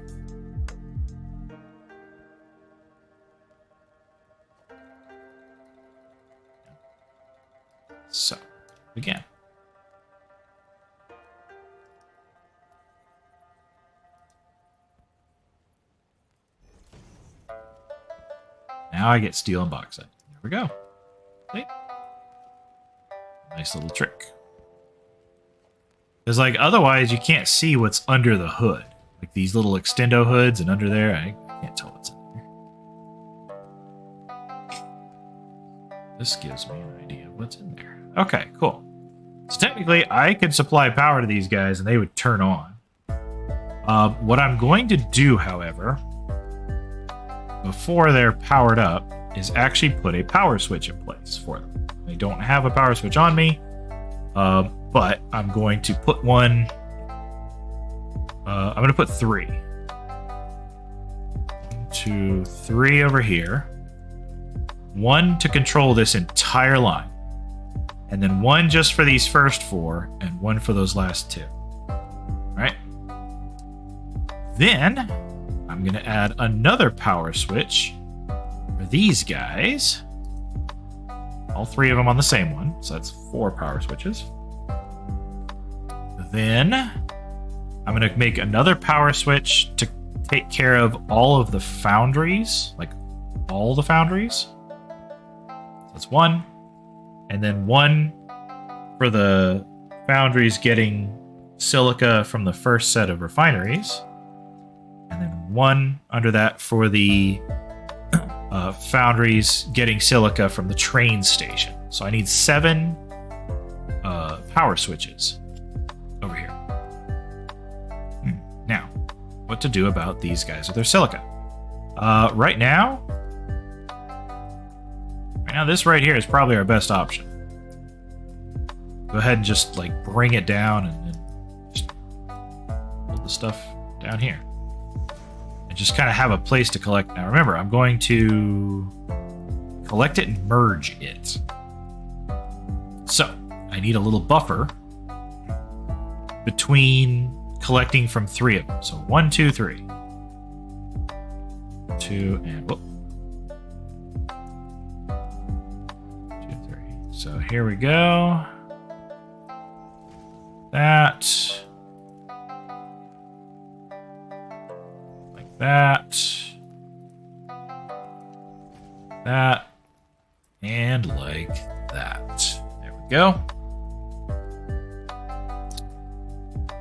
So, again. Now I get steel and bauxite. There we go. See? Nice little trick. Because like otherwise you can't see what's under the hood. Like these little extendo hoods and under there, I can't tell what's in there. This gives me an idea of what's in there. Okay, cool. So technically I could supply power to these guys and they would turn on. What I'm going to do, however, before they're powered up, is actually put a power switch in place for them. I don't have a power switch on me, but I'm going to put one. I'm going to put 3. 1, 2, 3 over here. 1 to control this entire line. And then 1 just for these first 4, and 1 for those last 2. All right? Then I'm going to add another power switch for have these guys. All 3 of them on the same one. So that's 4 power switches. Then I'm going to make another power switch to take care of all of the foundries. Like all the foundries. So that's 1. And then 1 for the foundries getting silica from the first set of refineries. And then 1 under that for the foundries getting silica from the train station. So I need 7 power switches over here. Now, what to do about these guys with their silica? Right now, this right here is probably our best option. Go ahead and just like bring it down and then just put the stuff down here. And just kind of have a place to collect. Now remember, I'm going to collect it and merge it. So I need a little buffer between collecting from 3 of them. So 1, 2, 3. 2 and whoop. 2, 3. So here we go. That. Like that. That. And like that. There we go.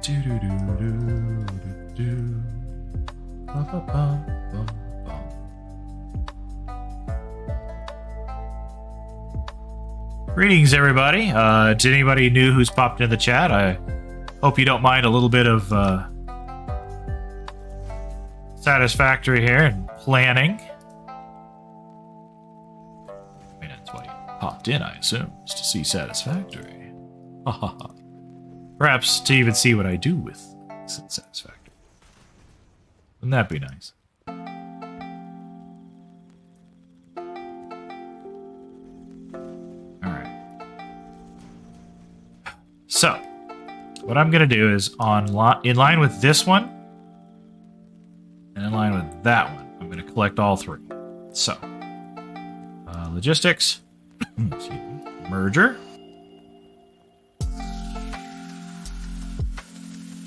Do-do-do-do-do-do. Ba-ba-bum-bum-bum. Greetings, everybody. To anybody new who's popped in the chat, I hope you don't mind a little bit of Satisfactory here and planning. I mean, that's why you popped in, I assume, is to see Satisfactory. Perhaps to even see what I do with Satisfactory. Wouldn't that be nice? So, what I'm going to do is in line with this one, and in line with that one, I'm going to collect all 3. So, logistics, excuse me, merger,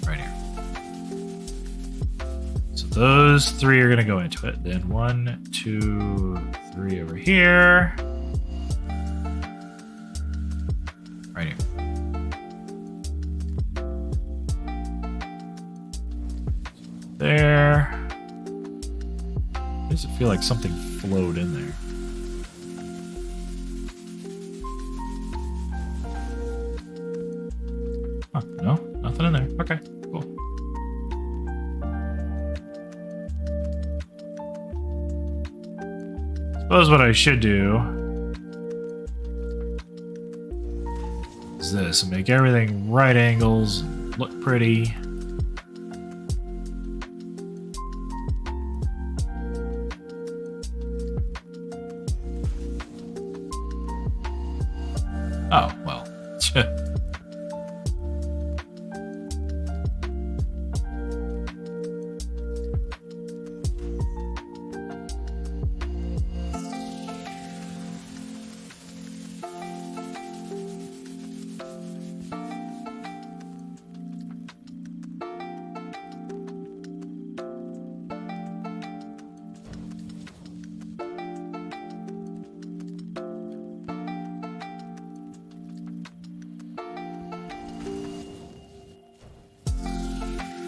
right here. So those 3 are going to go into it. Then 1, 2, 3 over here, right here. There. Why does it feel like something flowed in there? Huh, no? Nothing in there. Okay, cool. Suppose what I should do is this, and make everything right angles and look pretty. Oh, well.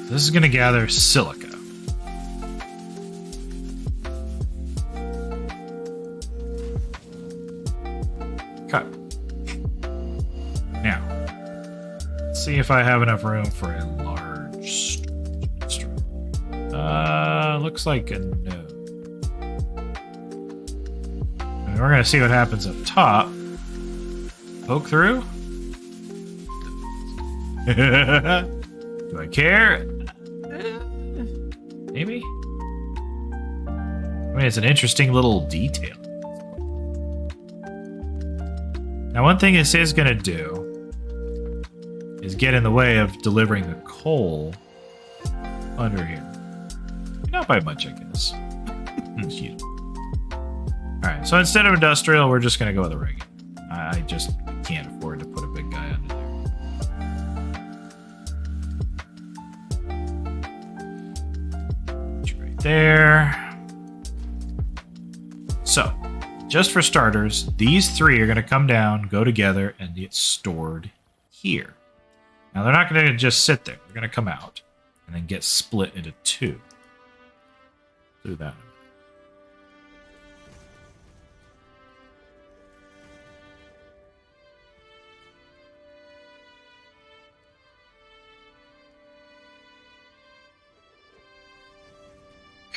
This is going to gather silica. Cut. Now, let's see if I have enough room for a large instrument. Looks like a no. And we're going to see what happens up top. Poke through. Do I care? Maybe? I mean, it's an interesting little detail. Now, one thing this is going to do is get in the way of delivering the coal under here. Not by much, I guess. Excuse me. Alright, Alright, so instead of industrial, we're just going to go with a regular. I just can't afford to put a big guy under there. Right there. So, just for starters, these three are going to come down, go together, and get stored here. Now, they're not going to just sit there. They're going to come out and then get split into two. Do that.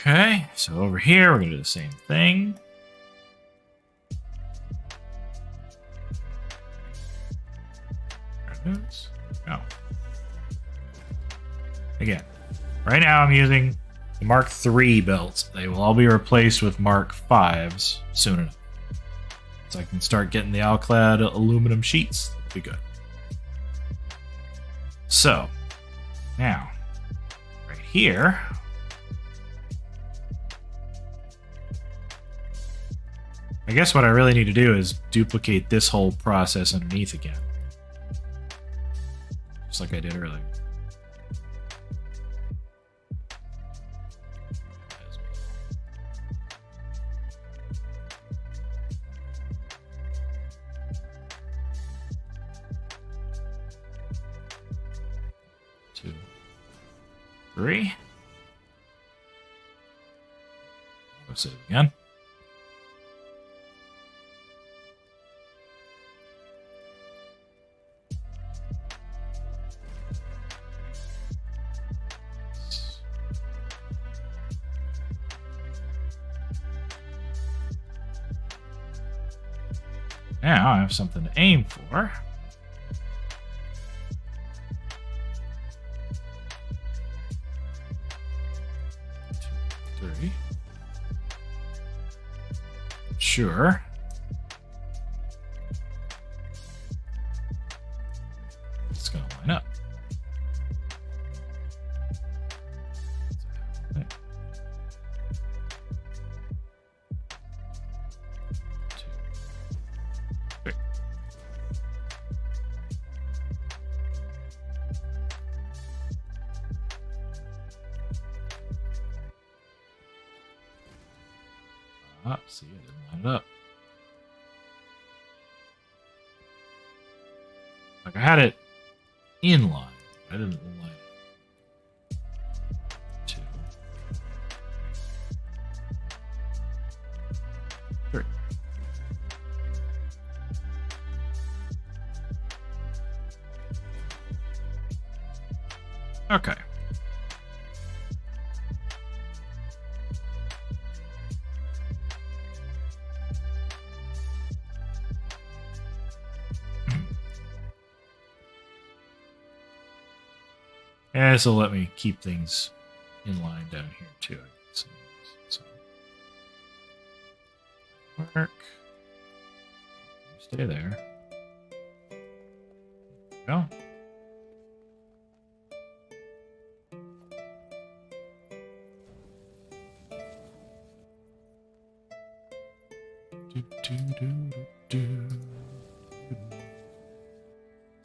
Okay, so over here, we're going to do the same thing. There it is. Go. Again, right now I'm using the Mark III belts. They will all be replaced with Mark V's soon enough. So I can start getting the alclad aluminum sheets. That'll be good. So, now, right here, I guess what I really need to do is duplicate this whole process underneath again. Just like I did earlier. Two, three. Let's do it again. Now I have something to aim for. Two, three. Sure. It's going to line up. See, I didn't line it up. Like I had it in line. I didn't line it. Two. Three. Okay. Yeah, this will let me keep things in line down here too. So, work. Stay there. Go.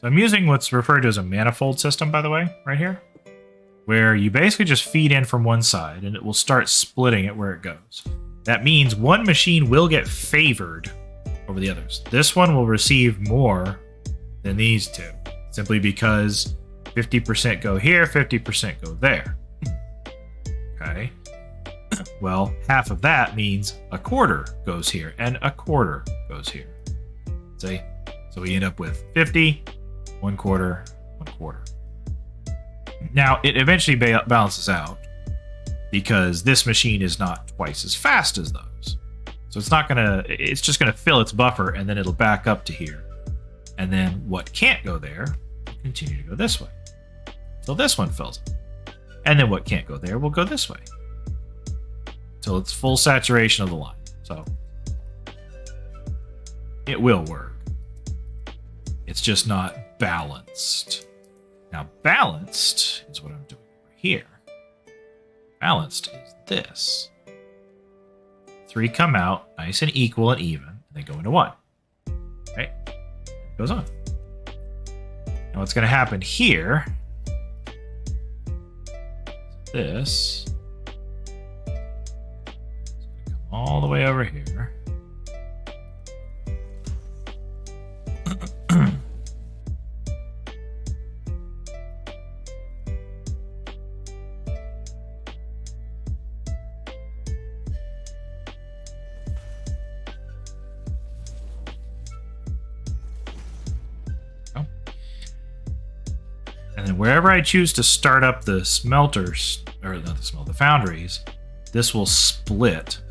So I'm using what's referred to as a manifold system, by the way, right here, where you basically just feed in from one side and it will start splitting it where it goes. That means one machine will get favored over the others. This one will receive more than these two, simply because 50% go here, 50% go there. Okay. Well, half of that means a quarter goes here and a quarter goes here. See? So we end up with 50, 1 quarter, 1 quarter. Now, it eventually balances out because this machine is not twice as fast as those. So it's just gonna fill its buffer and then it'll back up to here. And then what can't go there will continue to go this way. So this one fills it. And then what can't go there will go this way. Till it's full saturation of the line. So it will work. It's just not balanced. Now, balanced is what I'm doing over here. Balanced is this. 3 come out nice and equal and even, and they go into 1. Right? It goes on. Now what's going to happen here, this is going to come all the way over here. And then wherever I choose to start up the smelters, or not the smelter, the foundries, this will split.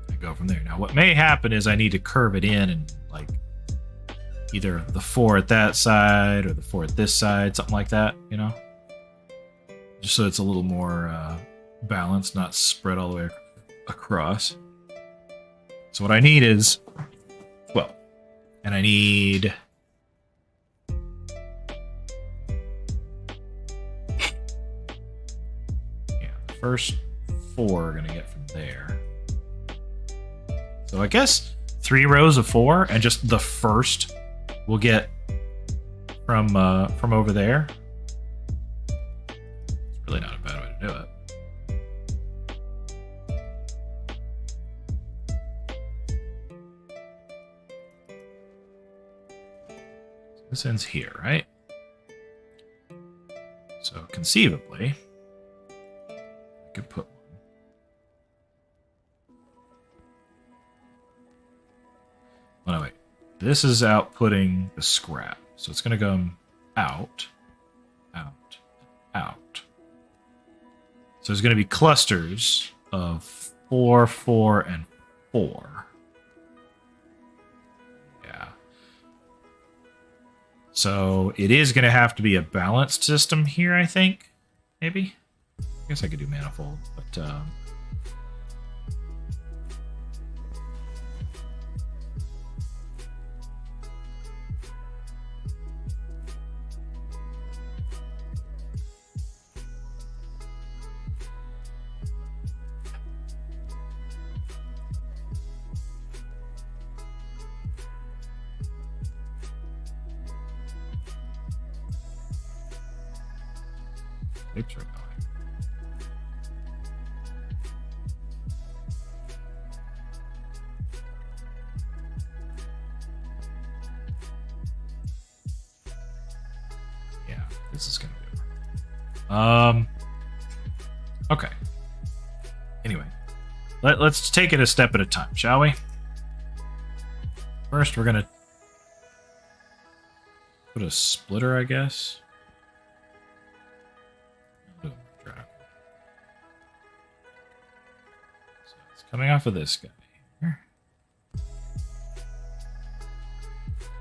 I go from there. Now what may happen is I need to curve it in and like either the 4 at that side or the 4 at this side, something like that, you know? Just so it's a little more balanced, not spread all the way across. So what I need is 12. And I need... first 4 are going to get from there. So I guess 3 rows of 4, and just the first will get from over there. It's really not a bad way to do it. So this ends here, right? So conceivably, could put one. Oh, no, wait. This is outputting the scrap. So it's going to go out, out, out. So there's going to be clusters of 4, 4, and 4. Yeah. So it is going to have to be a balanced system here, I think. Maybe. I guess I could do manifold, but it's right. This is going to be okay. Anyway, let's take it a step at a time, shall we? First, we're going to put a splitter, I guess. So it's coming off of this guy here.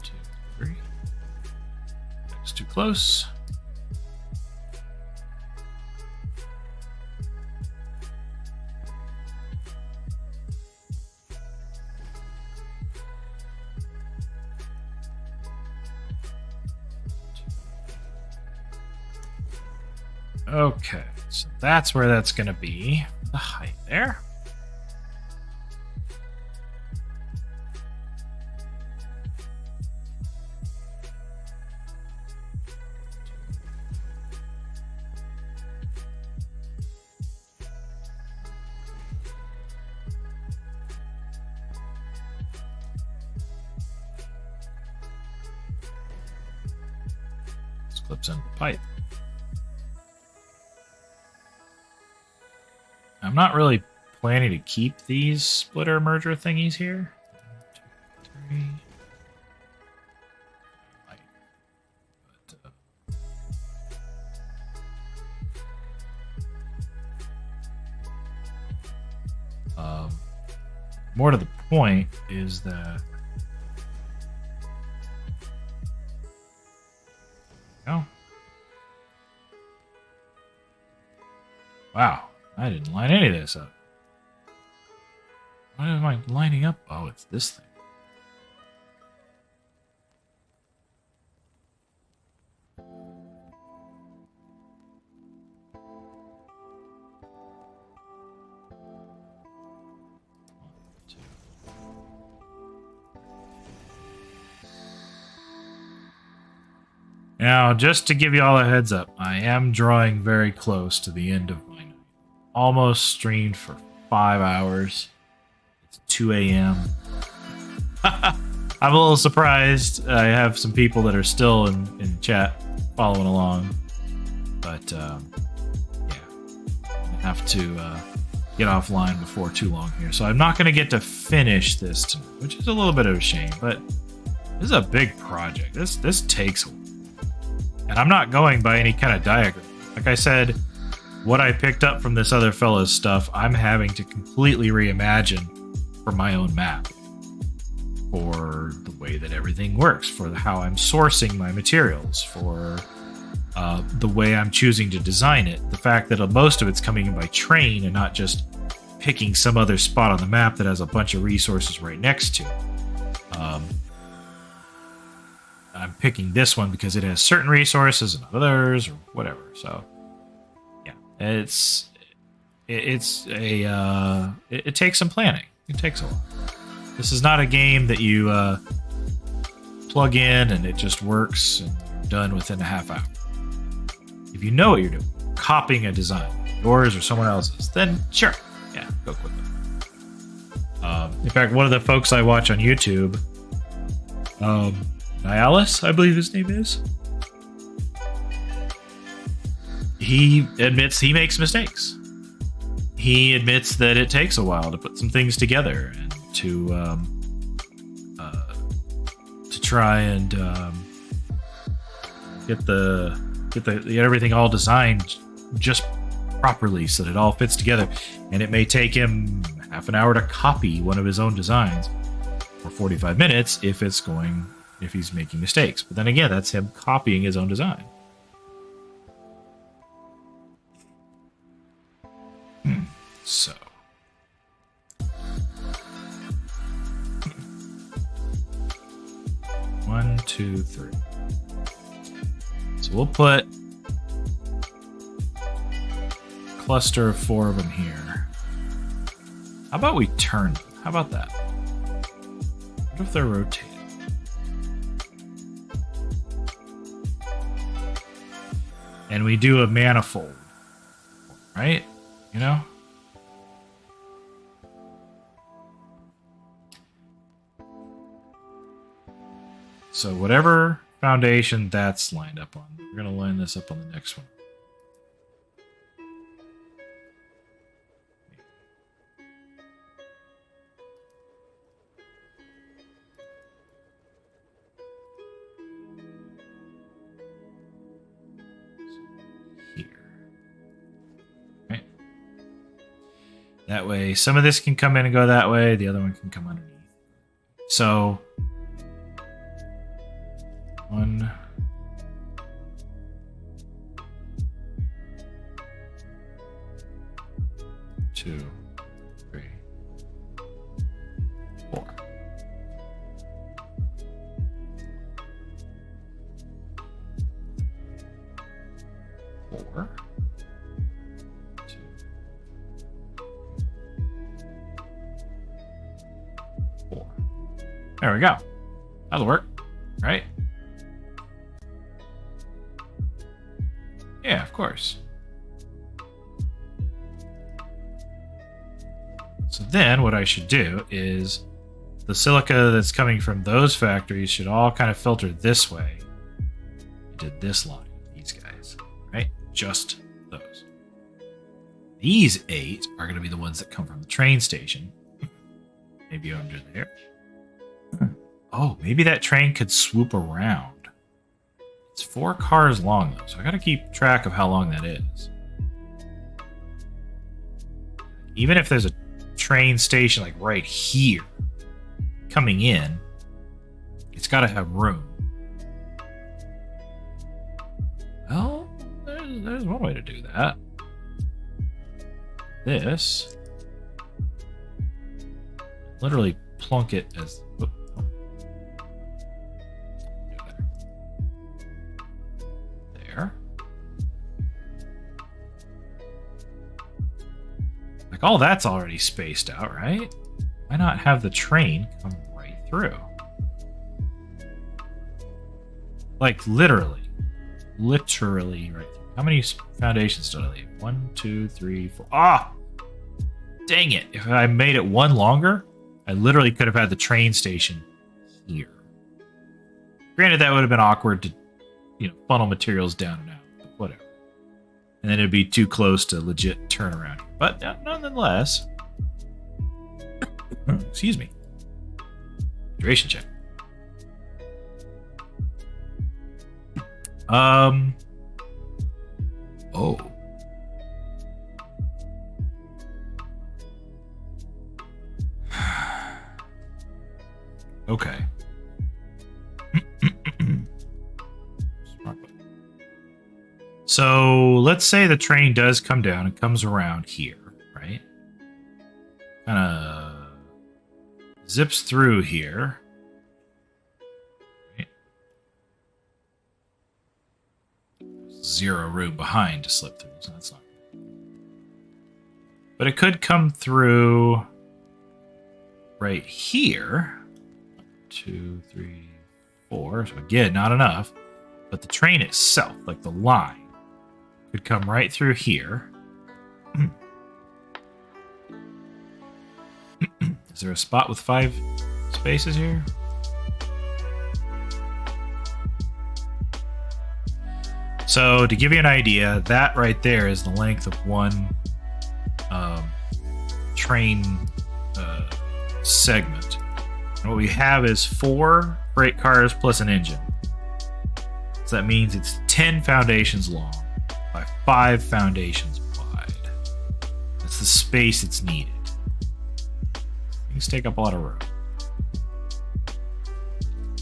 2, 3. That's too close. Okay, so that's where that's going to be. The height there. This clips into the pipe. I'm not really planning to keep these splitter merger thingies here. 1, 2, 3. But, more to the point is that... Oh. Wow. I didn't line any of this up. Why am I lining up? Oh, it's this thing. Now, just to give you all a heads up, I am drawing very close to the end of my night. Almost streamed for 5 hours. It's 2 a.m. I'm a little surprised. I have some people that are still in chat following along. But, yeah. I have to get offline before too long here. So I'm not going to get to finish this tonight, which is a little bit of a shame. But this is a big project. This takes a while. And I'm not going by any kind of diagram. Like I said, what I picked up from this other fellow's stuff, I'm having to completely reimagine for my own map. For the way that everything works, for how I'm sourcing my materials, for the way I'm choosing to design it. The fact that most of it's coming in by train and not just picking some other spot on the map that has a bunch of resources right next to it. I'm picking this one because it has certain resources and others or whatever. So yeah, it takes some planning. It takes a while. This is not a game that you plug in and it just works and you're done within a half hour. If you know what you're doing, copying a design, yours or someone else's, then sure, yeah, go quickly. In fact, one of the folks I watch on YouTube, Nialis, I believe his name is. He admits he makes mistakes. He admits that it takes a while to put some things together and to try and get everything all designed just properly so that it all fits together. And it may take him half an hour to copy one of his own designs, or 45 minutes if he's making mistakes. But then again, that's him copying his own design. So. One, two, three. So we'll put a cluster of 4 of them here. How about we turn them? How about that? What if they're rotated? And we do a manifold, right? You know? So whatever foundation that's lined up on, we're going to line this up on the next one. That way, some of this can come in and go that way. The other one can come underneath. So, 1, 2, 3, 4. There we go. That'll work, right? Yeah, of course. So then what I should do is the silica that's coming from those factories should all kind of filter this way into this line, these guys, right? Just those. These 8 are going to be the ones that come from the train station. Maybe under there. Oh, maybe that train could swoop around. It's 4 cars long, though, so I gotta keep track of how long that is. Even if there's a train station, like, right here, coming in, it's gotta have room. Well, there's one way to do that. This. Literally plunk it as... There. Like, all that's already spaced out, right? Why not have the train come right through? Like, literally. literally right through. How many foundations did I leave? 1, 2, 3, 4. Ah! Dang it. If I made it one longer, I literally could have had the train station here. Granted, that would have been awkward to, funnel materials down and out. But whatever. And then it'd be too close to legit turnaround. But nonetheless... Excuse me. Hydration check. Oh. Okay. So let's say the train does come down and comes around here, right? Kind of zips through here. Right? Zero room behind to slip through, so that's not good. But it could come through right here. 1, 2, 3, 4. So again, not enough. But the train itself, like the line, could come right through here. Is there a spot with 5 spaces here? So to give you an idea, that right there is the length of one train segment. And what we have is 4 freight cars plus an engine. So that means it's 10 foundations long by 5 foundations wide. That's the space that's needed. Things take up a lot of room.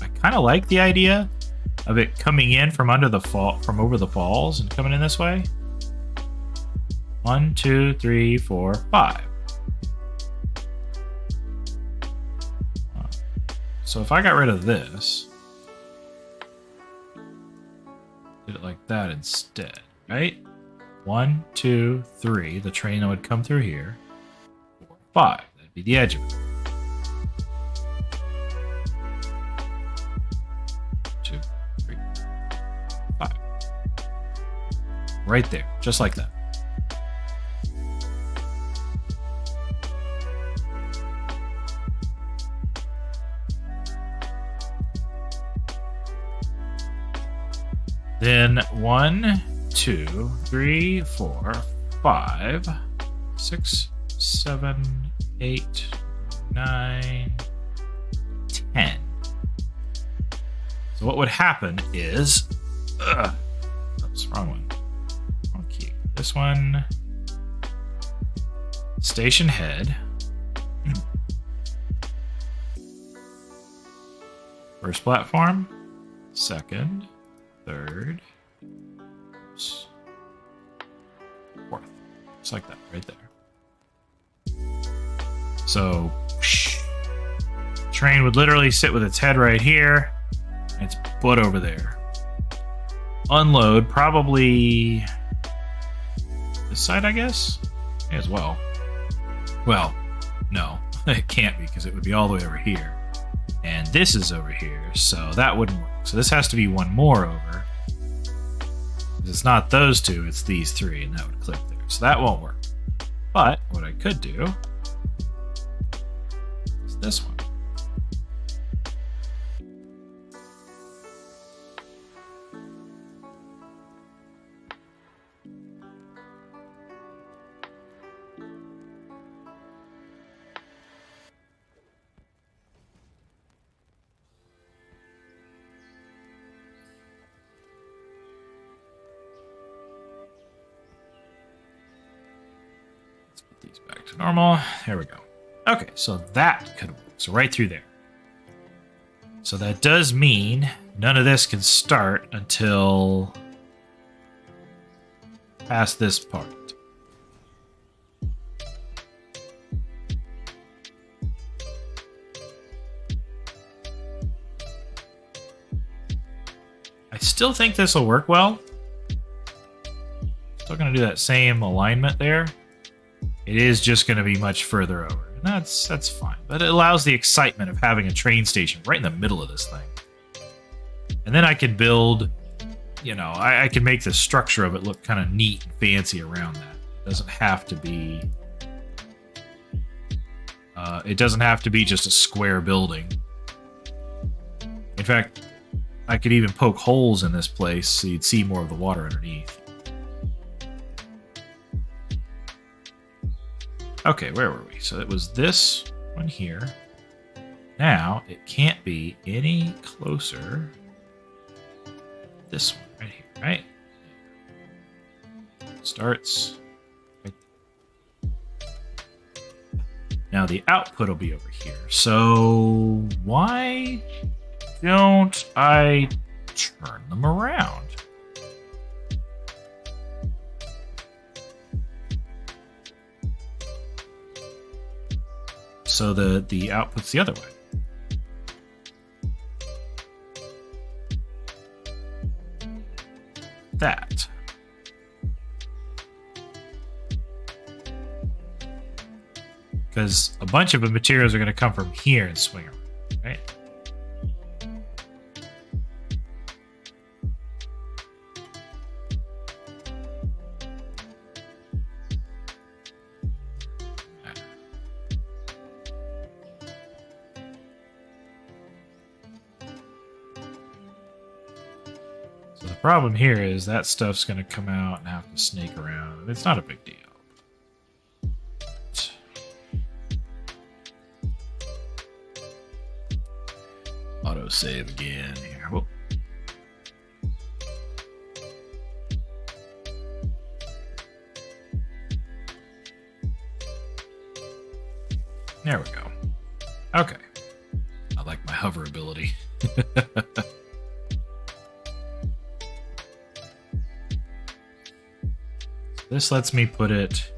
I kind of like the idea of it coming in from over the falls and coming in this way. 1, 2, 3, 4, 5. So if I got rid of this, did it like that instead, right? 1, 2, 3. The train would come through here. 4, 5. That'd be the edge of it. 2, 3, 5. Right there, just like that. Then 1, 2, 3, 4, 5, 6, 7, 8, 9, 10. So what would happen is... oops, wrong one. Wrong key. This one... Station head. First platform. Second. Third. Fourth. Just like that, right there. So, train would literally sit with its head right here, and its butt over there. Unload, probably this side, I guess? May as well. Well, no, it can't be, because it would be all the way over here. And this is over here, so that wouldn't work. So this has to be one more over. It's not those two, it's these 3, and that would clip there. So that won't work. But what I could do is this one. These back to normal. There we go. Okay, so that could work. So right through there. So that does mean none of this can start until past this part. I still think this will work well. Still going to do that same alignment there. It is just going to be much further over. And that's fine. But it allows the excitement of having a train station right in the middle of this thing. And then I can build you know, I can make the structure of it look kind of neat and fancy around that. It doesn't have to be. It doesn't have to be just a square building. In fact, I could even poke holes in this place so you'd see more of the water underneath. Okay, where were we? So it was this one here. Now, it can't be any closer. This one right here, right? Starts. Right. Now the output will be over here. So why don't I turn them around? So the output's the other way. That. Because a bunch of the materials are going to come from here and swing around, right? The problem here is that stuff's going to come out and have to snake around. It's not a big deal. Auto save again here. Whoop. There we go. Okay. I like my hover ability. This lets me put it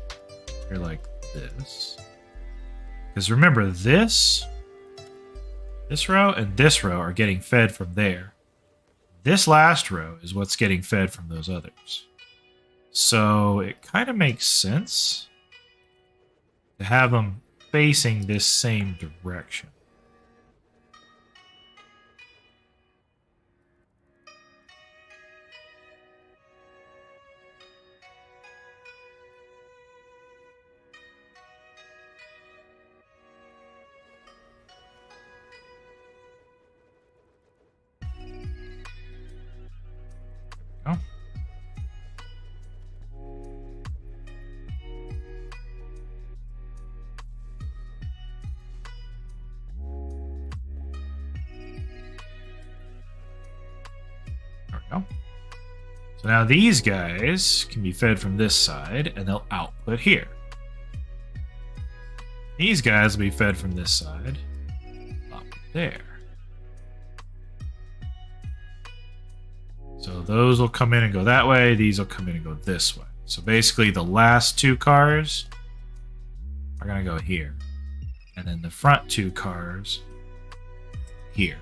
here like this. Because remember, this row and this row are getting fed from there. This last row is what's getting fed from those others. So it kind of makes sense to have them facing this same direction. So now these guys can be fed from this side, and they'll output here. These guys will be fed from this side, up there. So those will come in and go that way, these will come in and go this way. So basically the last two cars are going to go here. And then the front two cars here.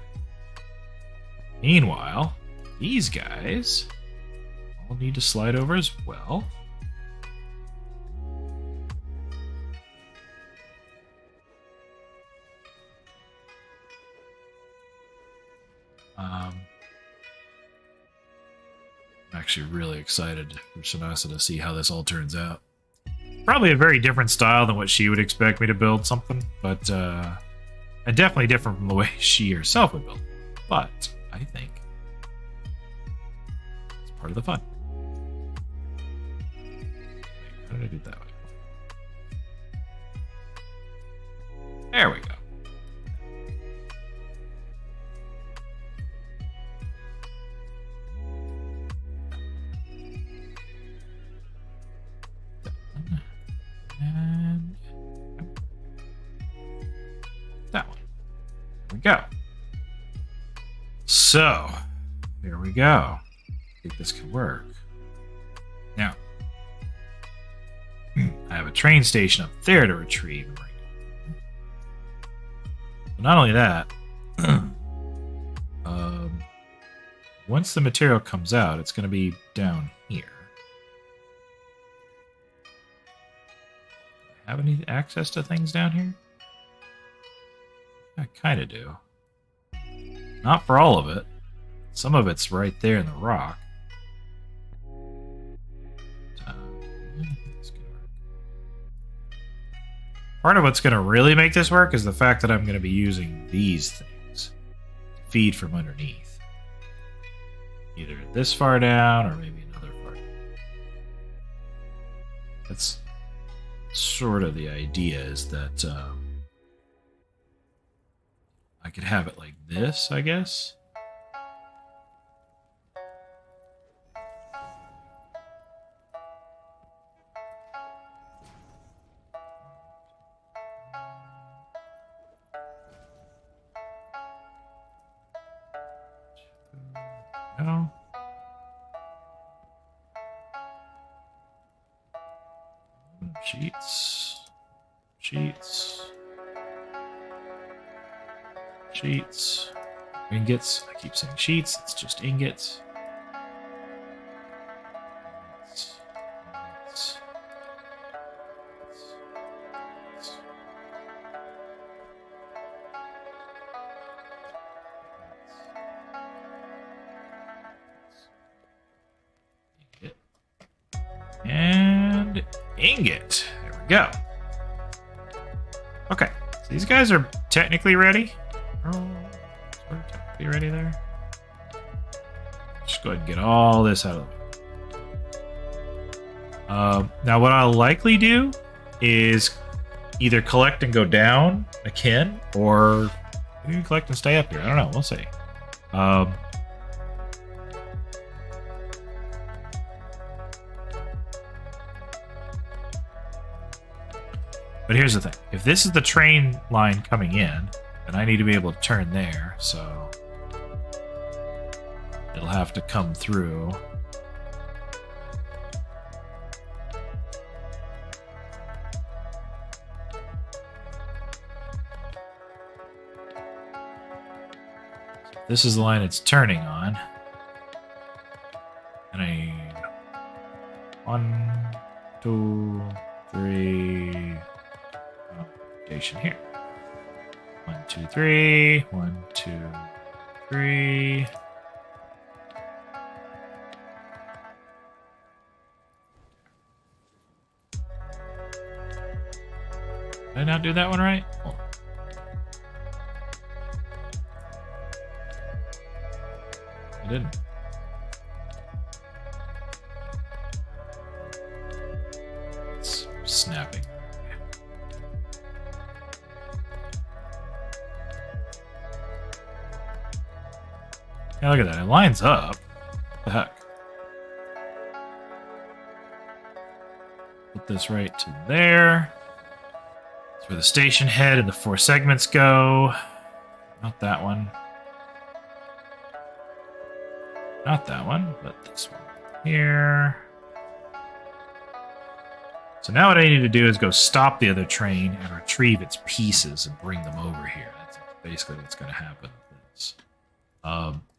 Meanwhile, these guys all need to slide over as well. I'm actually really excited for Shanasa to see how this all turns out. Probably a very different style than what she would expect me to build something, but and definitely different from the way she herself would build. But I think it's part of the fun. How did I do it that way? There we go. And that one. There we go. So, here we go. I think this could work. Now, I have a train station up there to retrieve right now. But not only that, once the material comes out, it's going to be down here. Have any access to things down here? I kind of do. Not for all of it. Some of it's right there in the rock. Part of what's going to really make this work is the fact that I'm going to be using these things to feed from underneath. Either this far down or maybe another far down. That's sort of the idea, is that I could have it like this, I guess. No. Sheets. Ingots. I keep saying sheets. It's just ingots. And ingot. There we go. Okay, so these guys are technically ready. Oh, sort of technically ready there. Just go ahead and get all this out of the way. Now, what I'll likely do is either collect and go down again, or maybe collect and stay up here. I don't know. We'll see. But here's the thing. If this is the train line coming in, then I need to be able to turn there, so it'll have to come through. So this is the line it's turning on. And I need 1, 2, 3... station here. 1, 2, 3. 1, 2, 3. Did I not do that one right? Oh. I didn't. It's snapping. Yeah, look at that. It lines up. What the heck? Put this right to there. That's where the station head and the 4 segments go. Not that one. Not that one, but this one here. So now what I need to do is go stop the other train and retrieve its pieces and bring them over here. That's basically what's going to happen.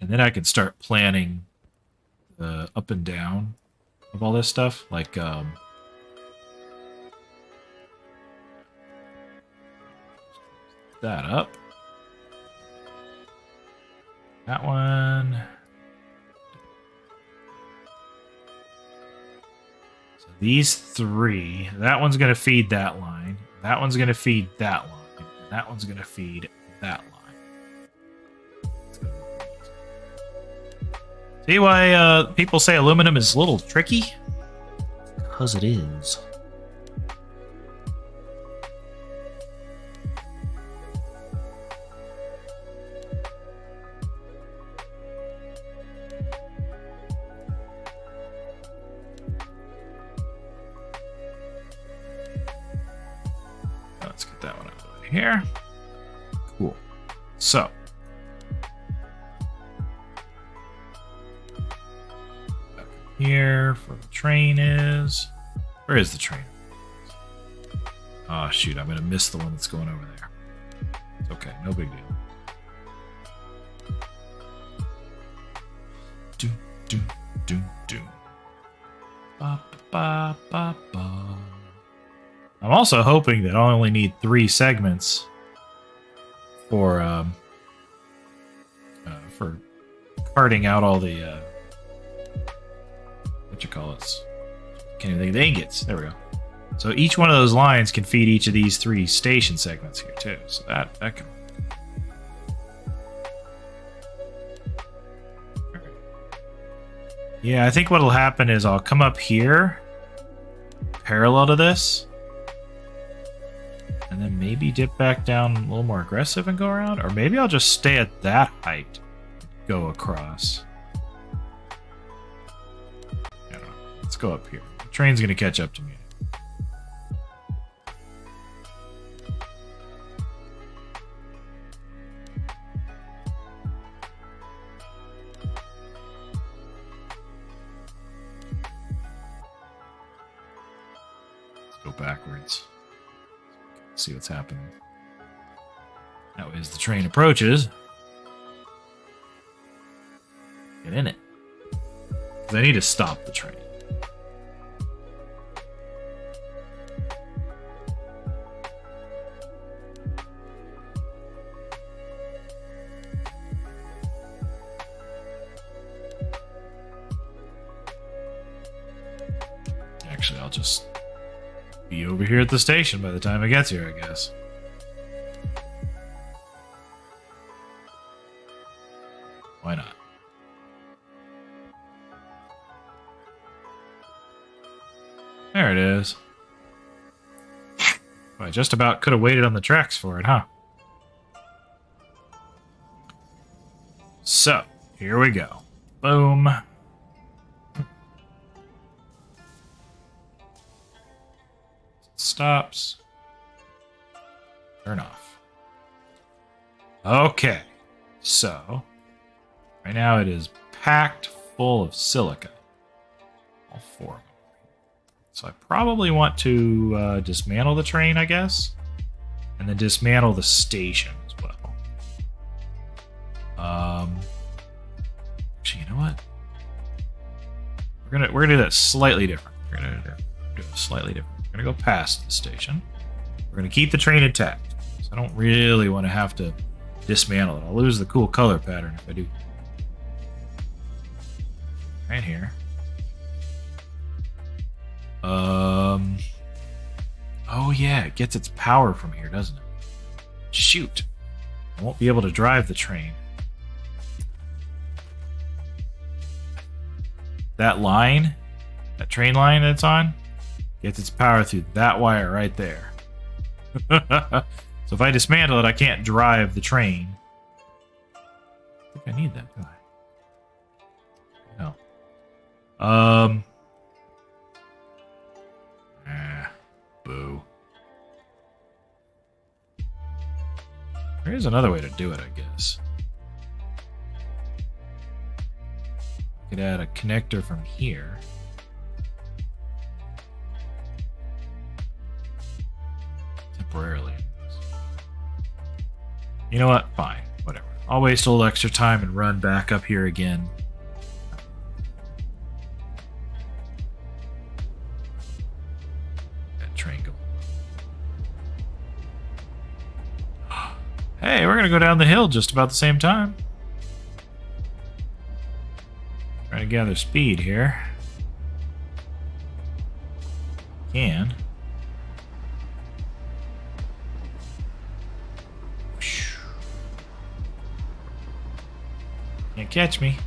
And then I can start planning the up and down of all this stuff. Like, that up. That one. So these 3. That one's going to feed that line. That one's going to feed that line. And that one's going to feed that line. See why people say aluminum is a little tricky? Because it is. Let's get that one out of the way here. Cool. So. Here for the train is. Where is the train? Oh shoot, I'm gonna miss the one that's going over there. It's okay, no big deal. Do do do do. Ba ba ba ba. I'm also hoping that I only need 3 segments for carting out all the what you call it? Can't even think of the ingots. There we go. So each one of those lines can feed each of these 3 station segments here too. So that can. Yeah, I think what'll happen is I'll come up here, parallel to this, and then maybe dip back down a little more aggressive and go around, or maybe I'll just stay at that height, go across. I don't know. Let's go up here. The train's gonna catch up to me. Go backwards. See what's happening. That way, as the train approaches, get in it. Because I need to stop the train. Actually, I'll just be over here at the station by the time it gets here, I guess. Why not? There it is. Well, I just about could have waited on the tracks for it, huh? So, here we go. Boom. Stops. Turn off. Okay. So, right now it is packed full of silica. All 4 of them. So I probably want to dismantle the train, I guess. And then dismantle the station as well. Actually, you know what? We're gonna do that slightly different. We're gonna do it slightly different. We're going to go past the station. We're going to keep the train intact. So I don't really want to have to dismantle it. I'll lose the cool color pattern if I do. Right here. Oh yeah, it gets its power from here, doesn't it? Shoot. I won't be able to drive the train. That line, that train line that's on, gets its power through that wire right there. So if I dismantle it, I can't drive the train. I think I need that, do I? No. Boo. There's another way to do it, I guess. I could add a connector from here. Temporarily. You know what? Fine. Whatever. I'll waste a little extra time and run back up here again. That train go. Hey, we're gonna go down the hill just about the same time. Trying to gather speed here. Can. Can't catch me.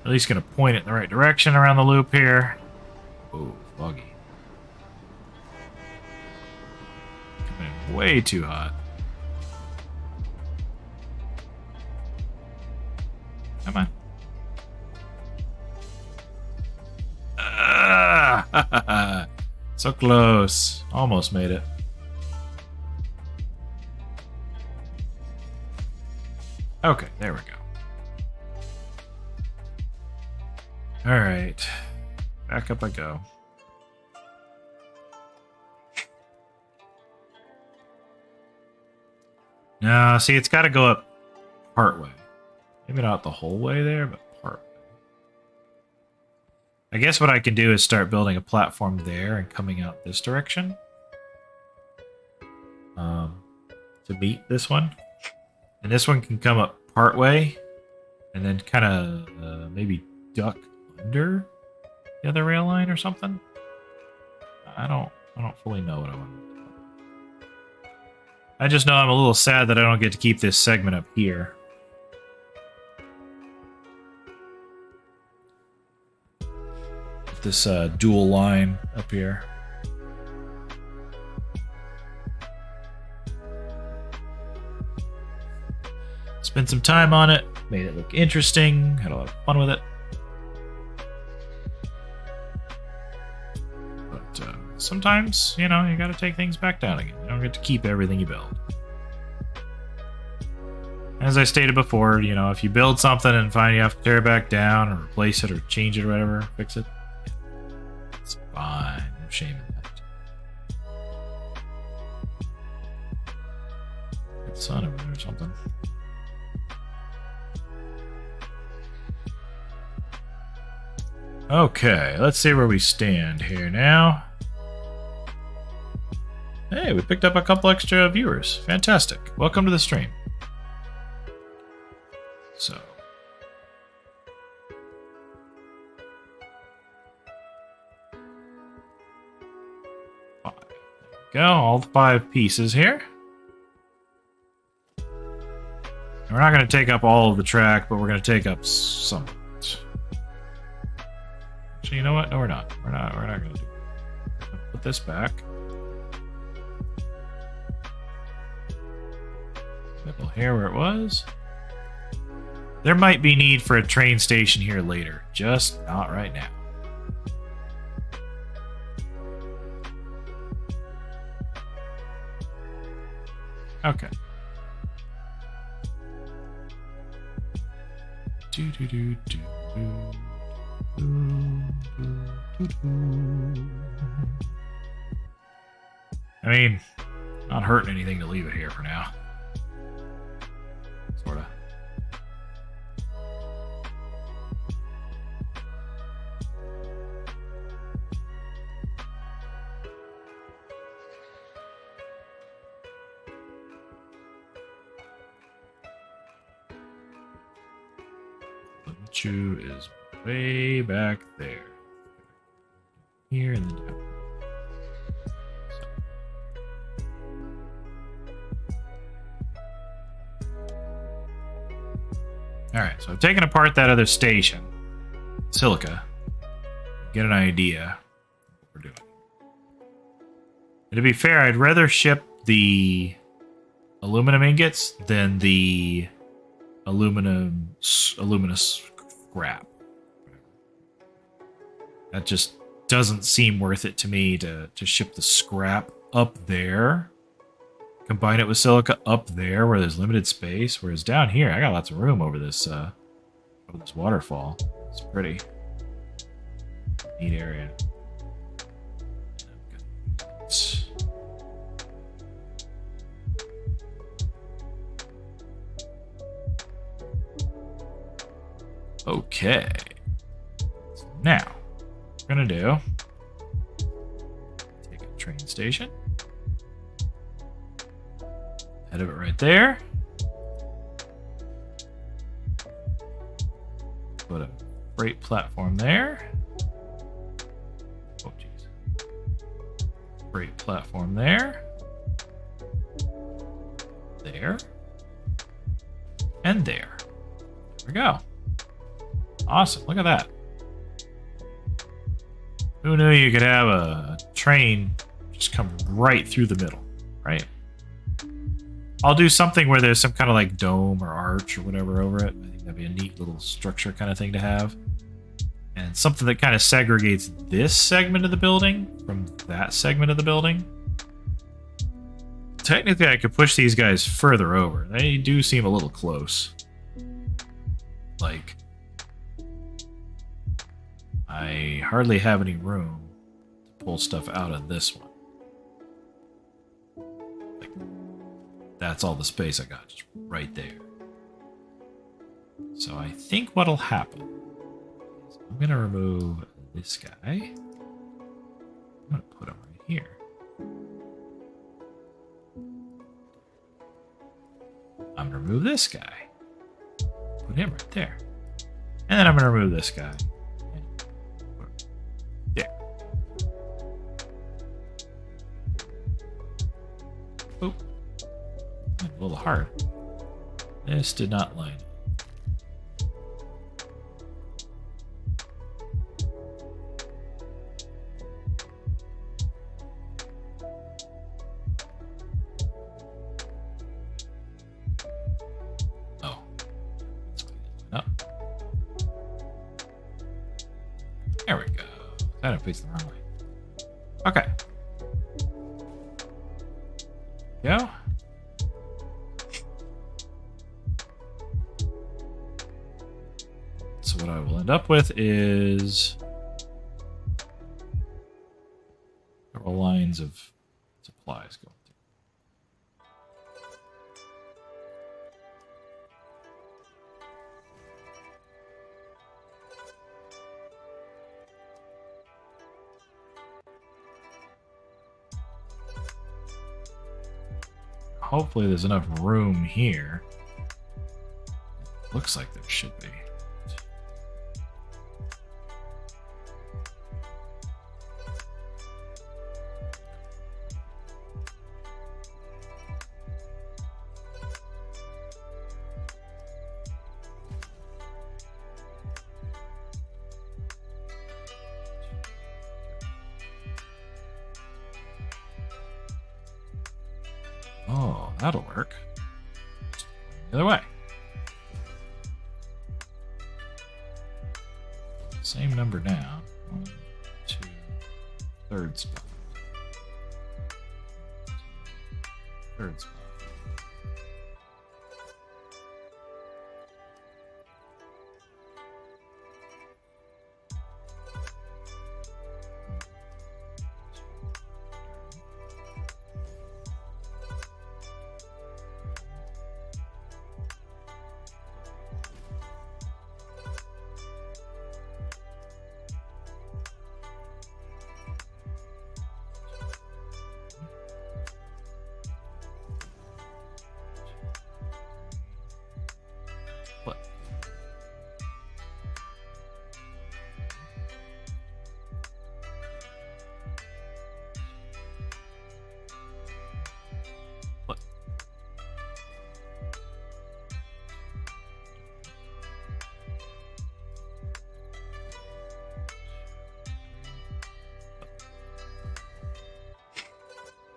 At least gonna point it in the right direction around the loop here. Oh, foggy. Coming in way too hot. Come on. Ah, so close. Almost made it. Okay, there we go. Alright. Back up I go. No, see, it's got to go up part way. Maybe not the whole way there, but part way. I guess what I can do is start building a platform there and coming out this direction. To meet this one. And this one can come up part way. And then kind of maybe duck under the other rail line or something. I don't fully know what I want to do. I just know I'm a little sad that I don't get to keep this segment up here. This dual line up here. Spent some time on it, made it look interesting, had a lot of fun with it. But sometimes, you know, you gotta take things back down again. You don't get to keep everything you build. As I stated before, you know, if you build something and find you have to tear it back down or replace it or change it or whatever, fix it, it's fine. No shame in that. Good sun over there or something. Okay, let's see where we stand here now. Hey, we picked up a couple extra viewers. Fantastic. Welcome to the stream. So. Five. There we go, all the 5 pieces here. And we're not going to take up all of the track, but we're going to take up some of it. Actually, you know what? No, we're not. We're not going to do it. Put this back. Middle here where it was. There might be need for a train station here later, just not right now. Okay. I mean, not hurting anything to leave it here for now. Sorta. Chu is way back there. Here and then down. Alright, so I've taken apart that other station, Silica, get an idea of what we're doing. And to be fair, I'd rather ship the aluminum ingots than the alumina scrap. That just doesn't seem worth it to me to ship the scrap up there. Combine it with silica up there where there's limited space, whereas down here I got lots of room over this waterfall. It's pretty neat area. Okay. So now what we're gonna do, take a train station. Head of it right there. Put a freight platform there. Oh, jeez. Freight platform there. There. And there. There we go. Awesome. Look at that. Who knew you could have a train just come right through the middle, right? I'll do something where there's some kind of like dome or arch or whatever over it. I think that'd be a neat little structure kind of thing to have. And something that kind of segregates this segment of the building from that segment of the building. Technically, I could push these guys further over. They do seem a little close. Like, I hardly have any room to pull stuff out of this one. That's all the space I got, just right there. So I think what'll happen is I'm going to remove this guy. I'm going to put him right here. I'm going to remove this guy. Put him right there. And then I'm going to remove this guy. There. Oop. A little hard. This did not line up. There we go. That it faced the wrong way. Okay. Go. So what I will end up with is several lines of supplies going through. Hopefully there's enough room here. Looks like there should be. Oh, that'll work. The other way. Same number down. 1, 2, third spot. Third spot.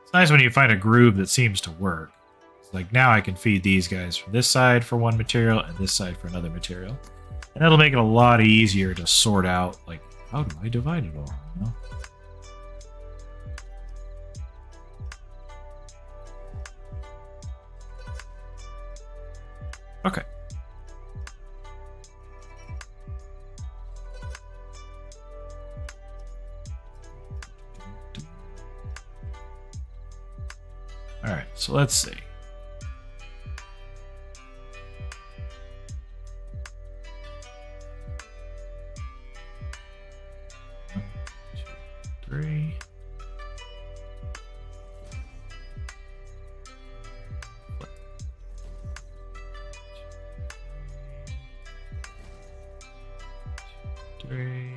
It's nice when you find a groove that seems to work. It's like now I can feed these guys from this side for one material and this side for another material. And that'll make it a lot easier to sort out, like, how do I divide it all, you know? Okay. All right, so let's see. One, two, three. Three.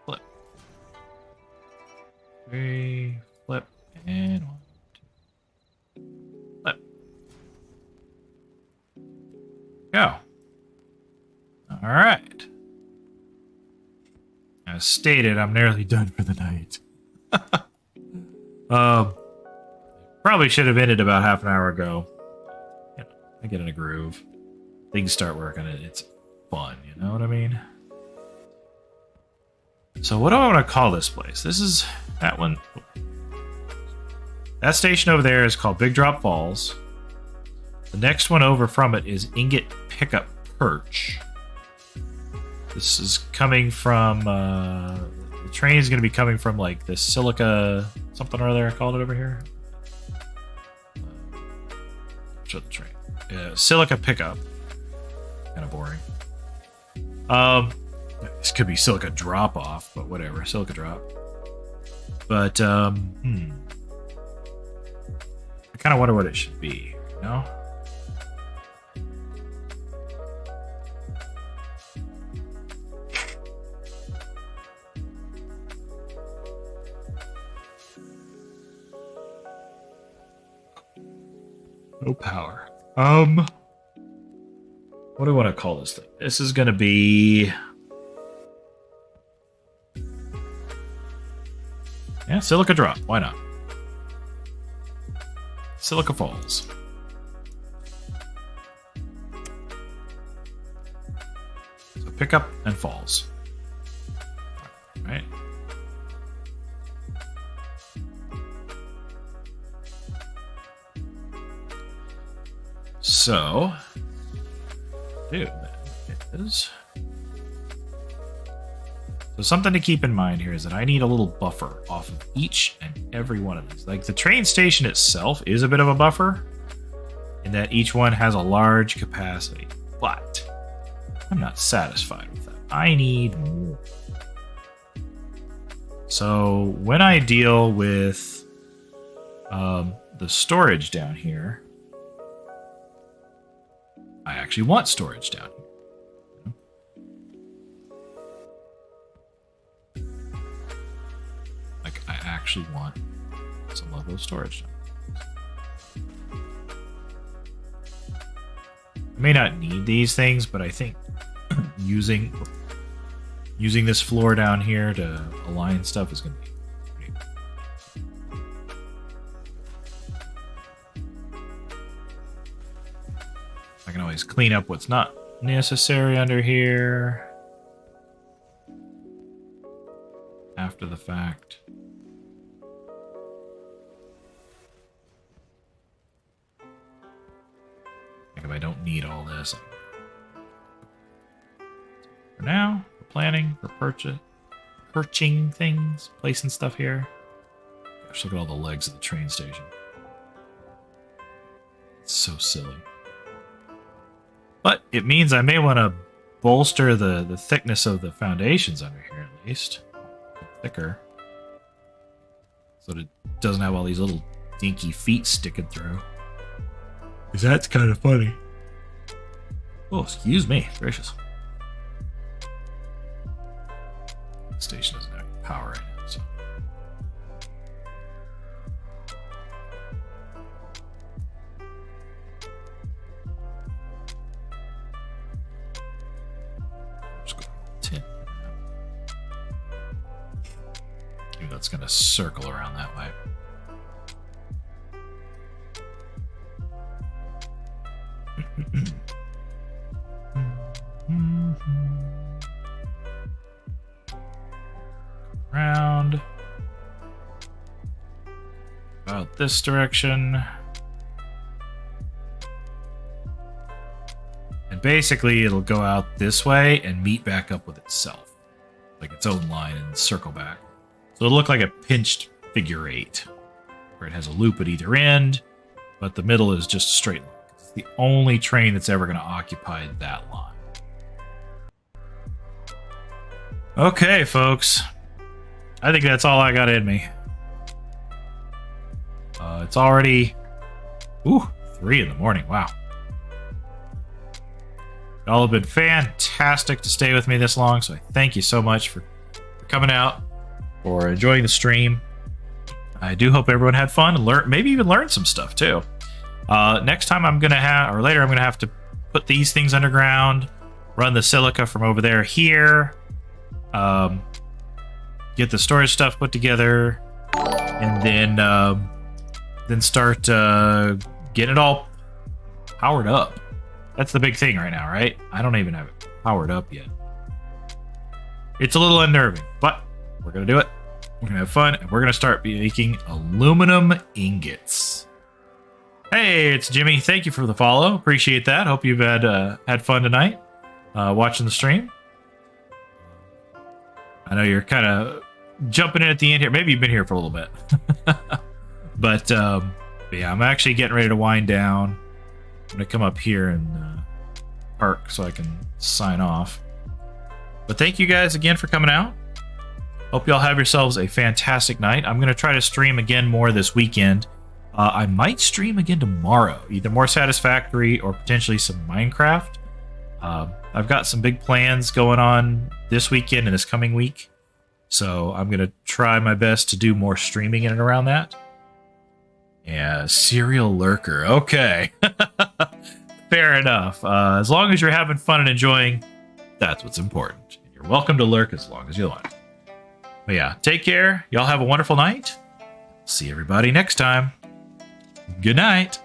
Flip. Three. Flip. And 1, 2. Flip. Go. All right. As stated, I'm nearly done for the night. Probably should have ended about half an hour ago. You know, I get in a groove. Things start working. It's fun, you know what I mean? So what do I want to call this place? This is that one. That station over there is called Big Drop Falls. The next one over from it is Ingot Pickup Perch. This is coming from, the train is going to be coming from like the Silica, something or other I called it over here. The train. Silica Pickup. Kind of boring. This could be Silica Drop Off, but whatever. Silica Drop. But, I kind of wonder what it should be, you know? No power. What do I want to call this thing? This is going to be... Yeah, Silica Drop. Why not? Silica Falls. So pick up and falls. All right. So, dude, it is. So something to keep in mind here is that I need a little buffer off of each and every one of these. Like the train station itself is a bit of a buffer in that each one has a large capacity, but I'm not satisfied with that. I need more. So when I deal with the storage down here, I actually want storage down here. Like, I actually want some level of storage down here. I may not need these things, but I think using this floor down here to align stuff is going to be pretty good. I can always clean up what's not necessary under here after the fact. Like if I don't need all this. For now, for planning, for perching things, placing stuff here. Gosh, look at all the legs of the train station. It's so silly. But it means I may want to bolster the thickness of the foundations under here at least. Thicker. So that it doesn't have all these little dinky feet sticking through. Because that's kind of funny. Oh, excuse me. Gracious. The station doesn't have any power right now, so. Just go 10. Maybe that's going to circle around that way. Around about this direction, and basically it'll go out this way and meet back up with itself, like its own line, and circle back. So it'll look like a pinched figure 8, where it has a loop at either end, but the middle is just a straight line. It's the only train that's ever going to occupy that line. Okay, folks. I think that's all I got in me. It's already... Ooh, 3 in the morning. Wow. Y'all have been fantastic to stay with me this long, so I thank you so much for coming out, for enjoying the stream. I do hope everyone had fun and maybe even learned some stuff, too. Next time I'm going to have... Or later I'm going to have to put these things underground, run the silica from over there here, get the storage stuff put together, and then start getting it all powered up. That's the big thing right now, right? I don't even have it powered up yet. It's a little unnerving, but we're going to do it. We're going to have fun, and we're going to start making aluminum ingots. Hey, it's Jimmy. Thank you for the follow. Appreciate that. Hope you've had fun tonight watching the stream. I know you're kind of jumping in at the end here. Maybe you've been here for a little bit. But yeah, I'm actually getting ready to wind down. I'm going to come up here and park so I can sign off. But thank you guys again for coming out. Hope y'all have yourselves a fantastic night. I'm going to try to stream again more this weekend. I might stream again tomorrow, either more Satisfactory or potentially some Minecraft. I've got some big plans going on this weekend and this coming week, so I'm going to try my best to do more streaming in and around that. Yeah, serial lurker. Okay. Fair enough. As long as you're having fun and enjoying, that's what's important. You're welcome to lurk as long as you like. But yeah, take care. Y'all have a wonderful night. See everybody next time. Good night.